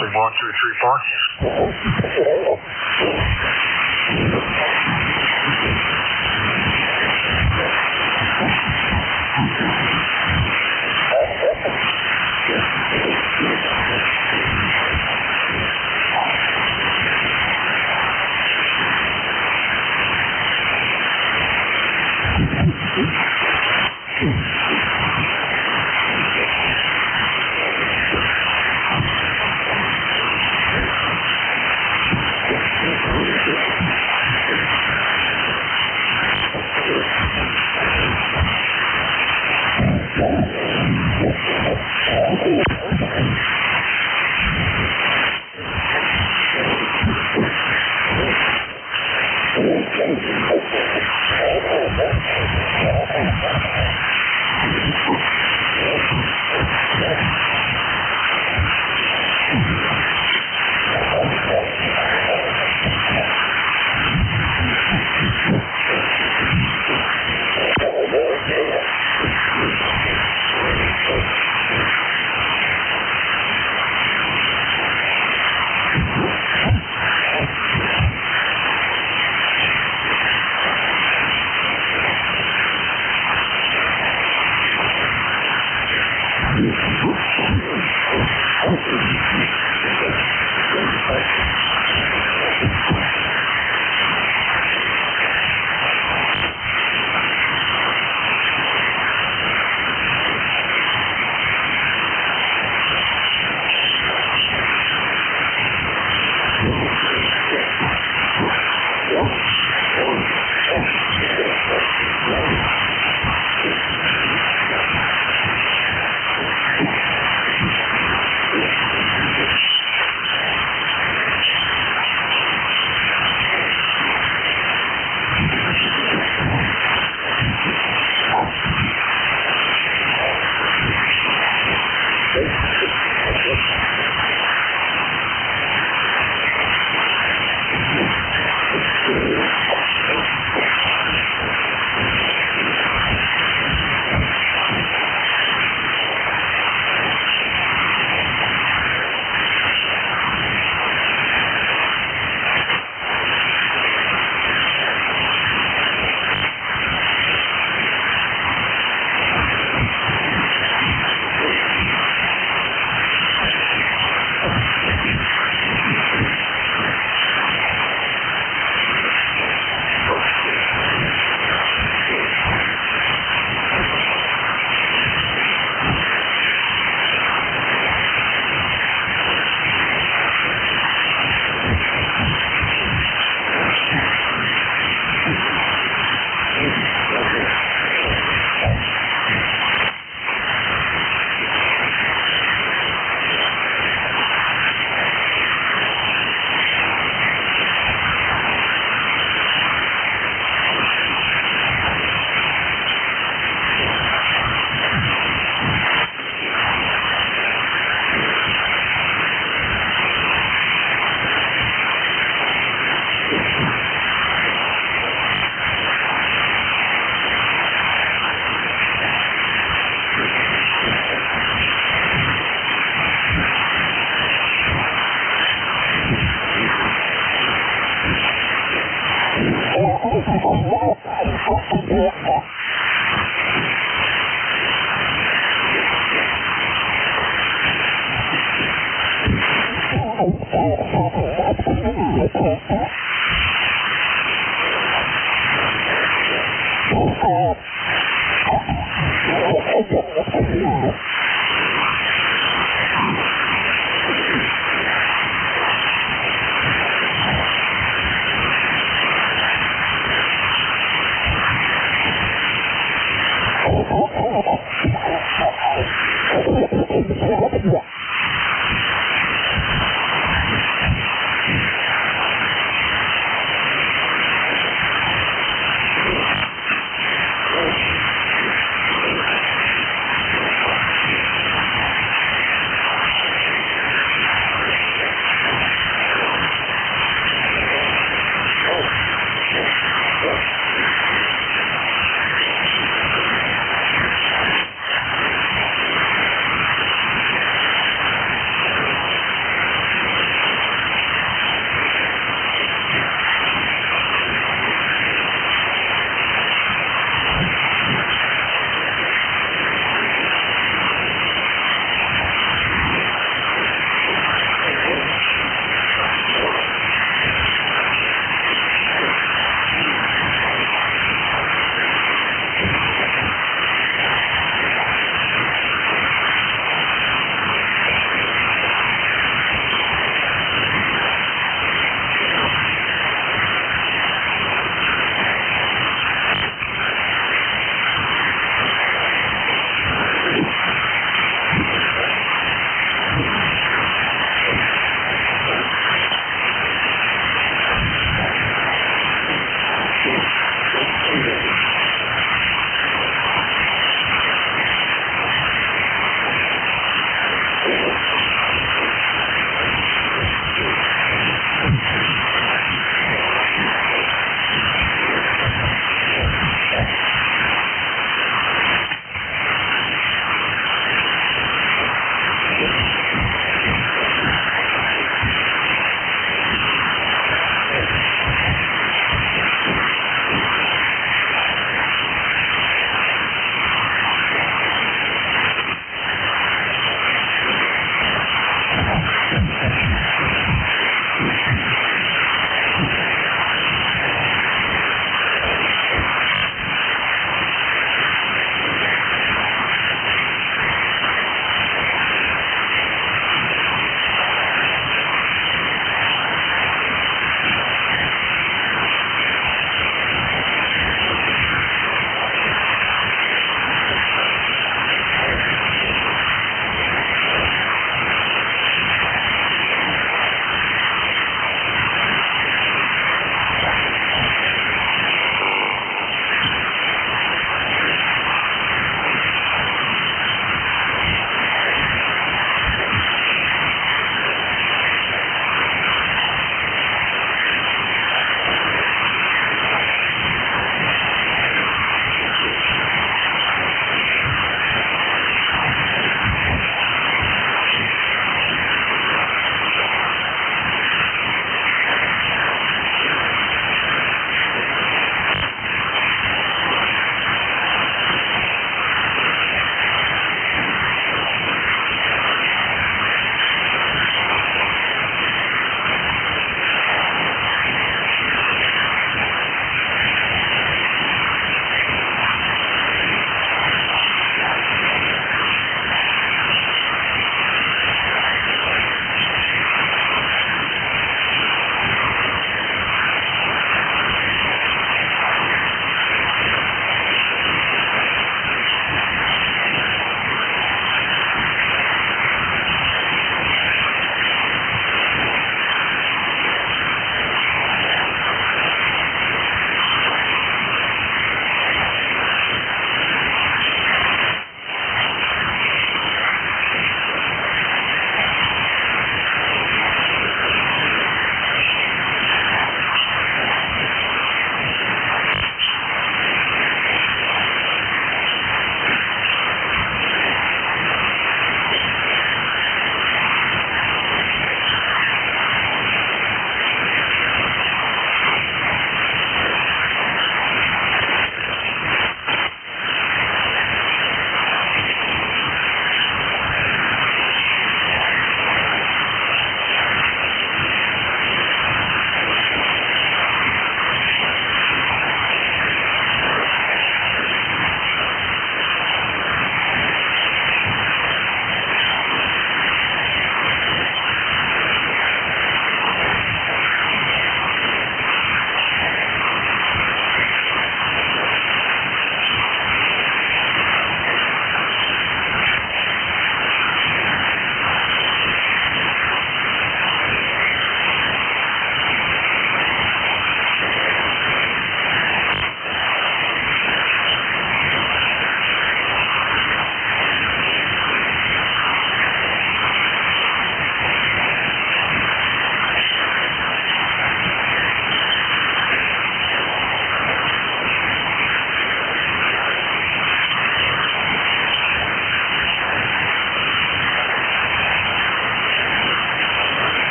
Passing 3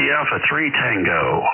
Whiskey Alpha 3 Tango.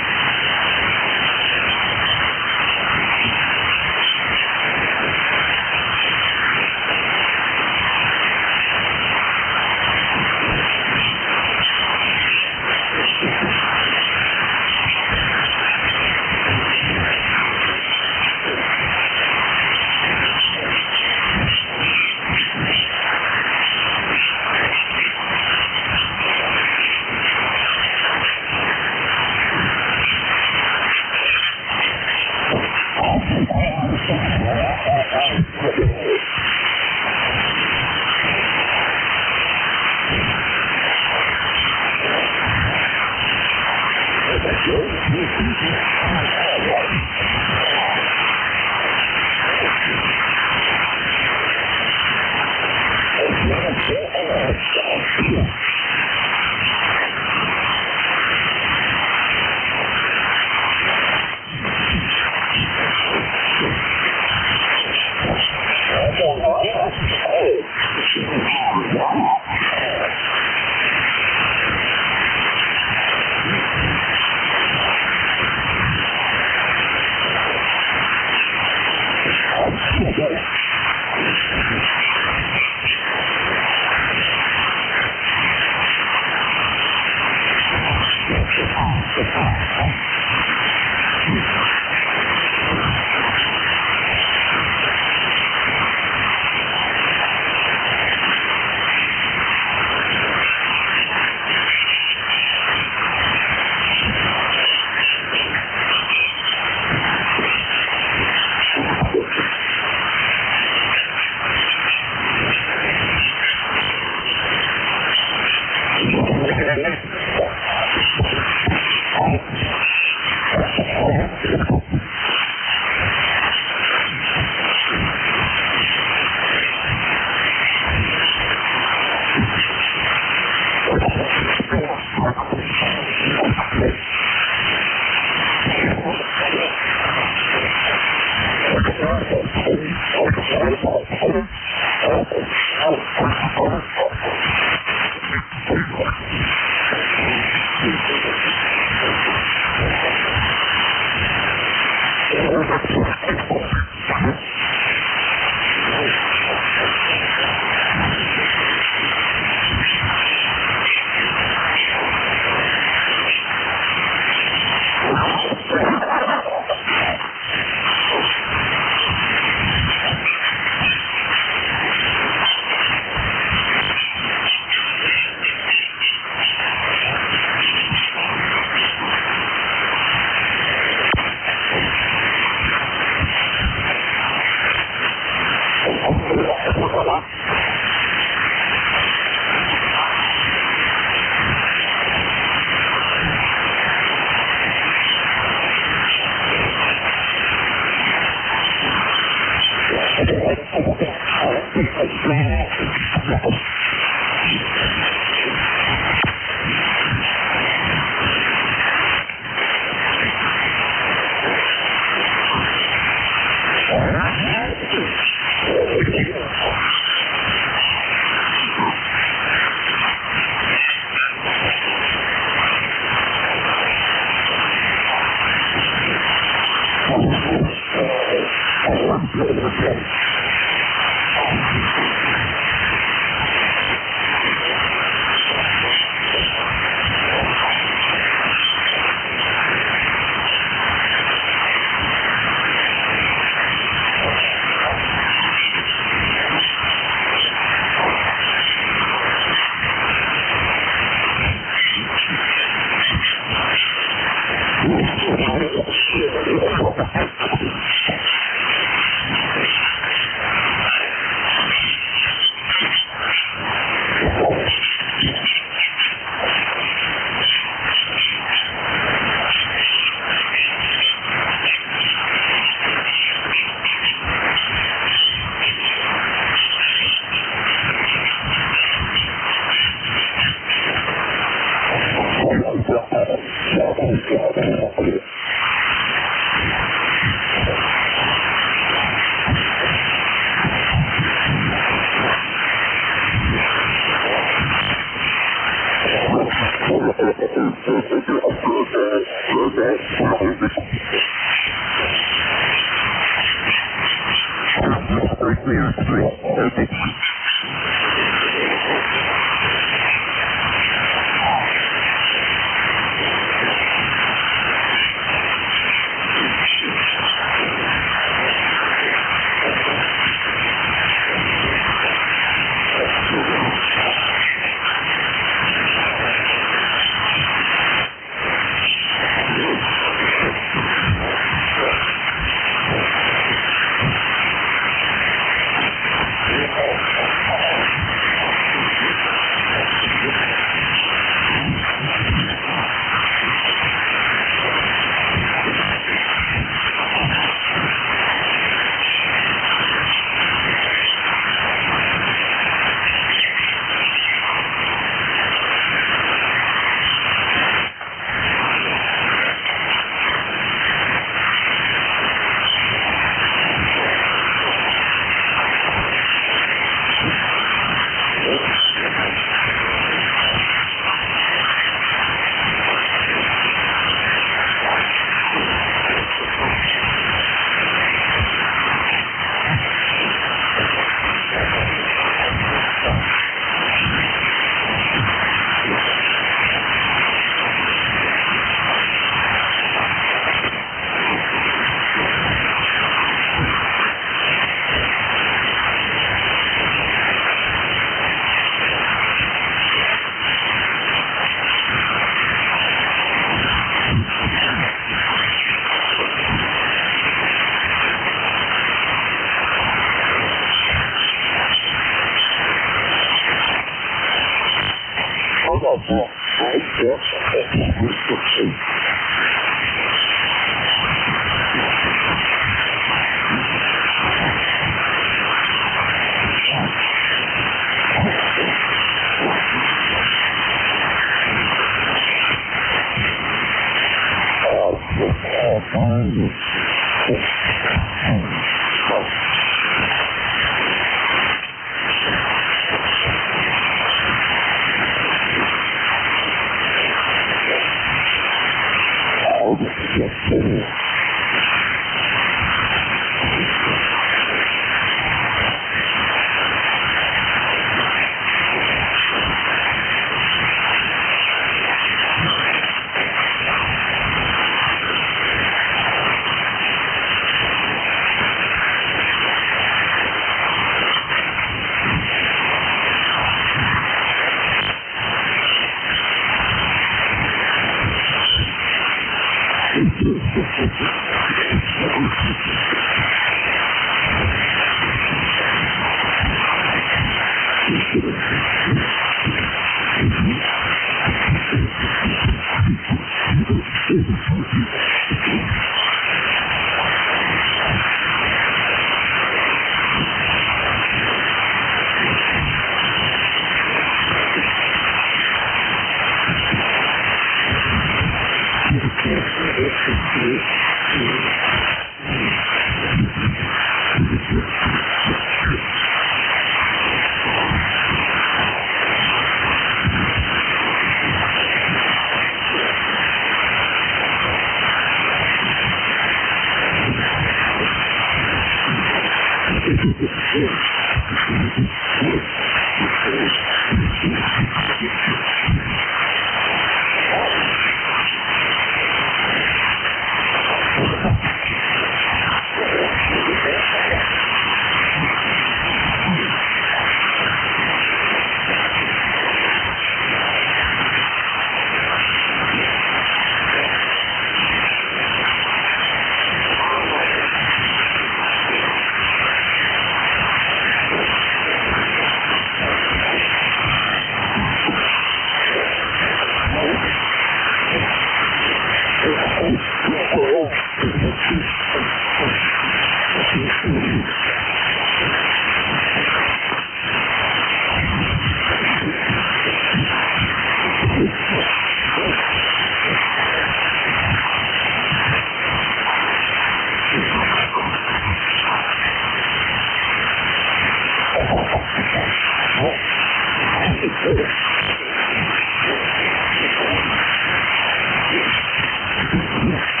Yeah.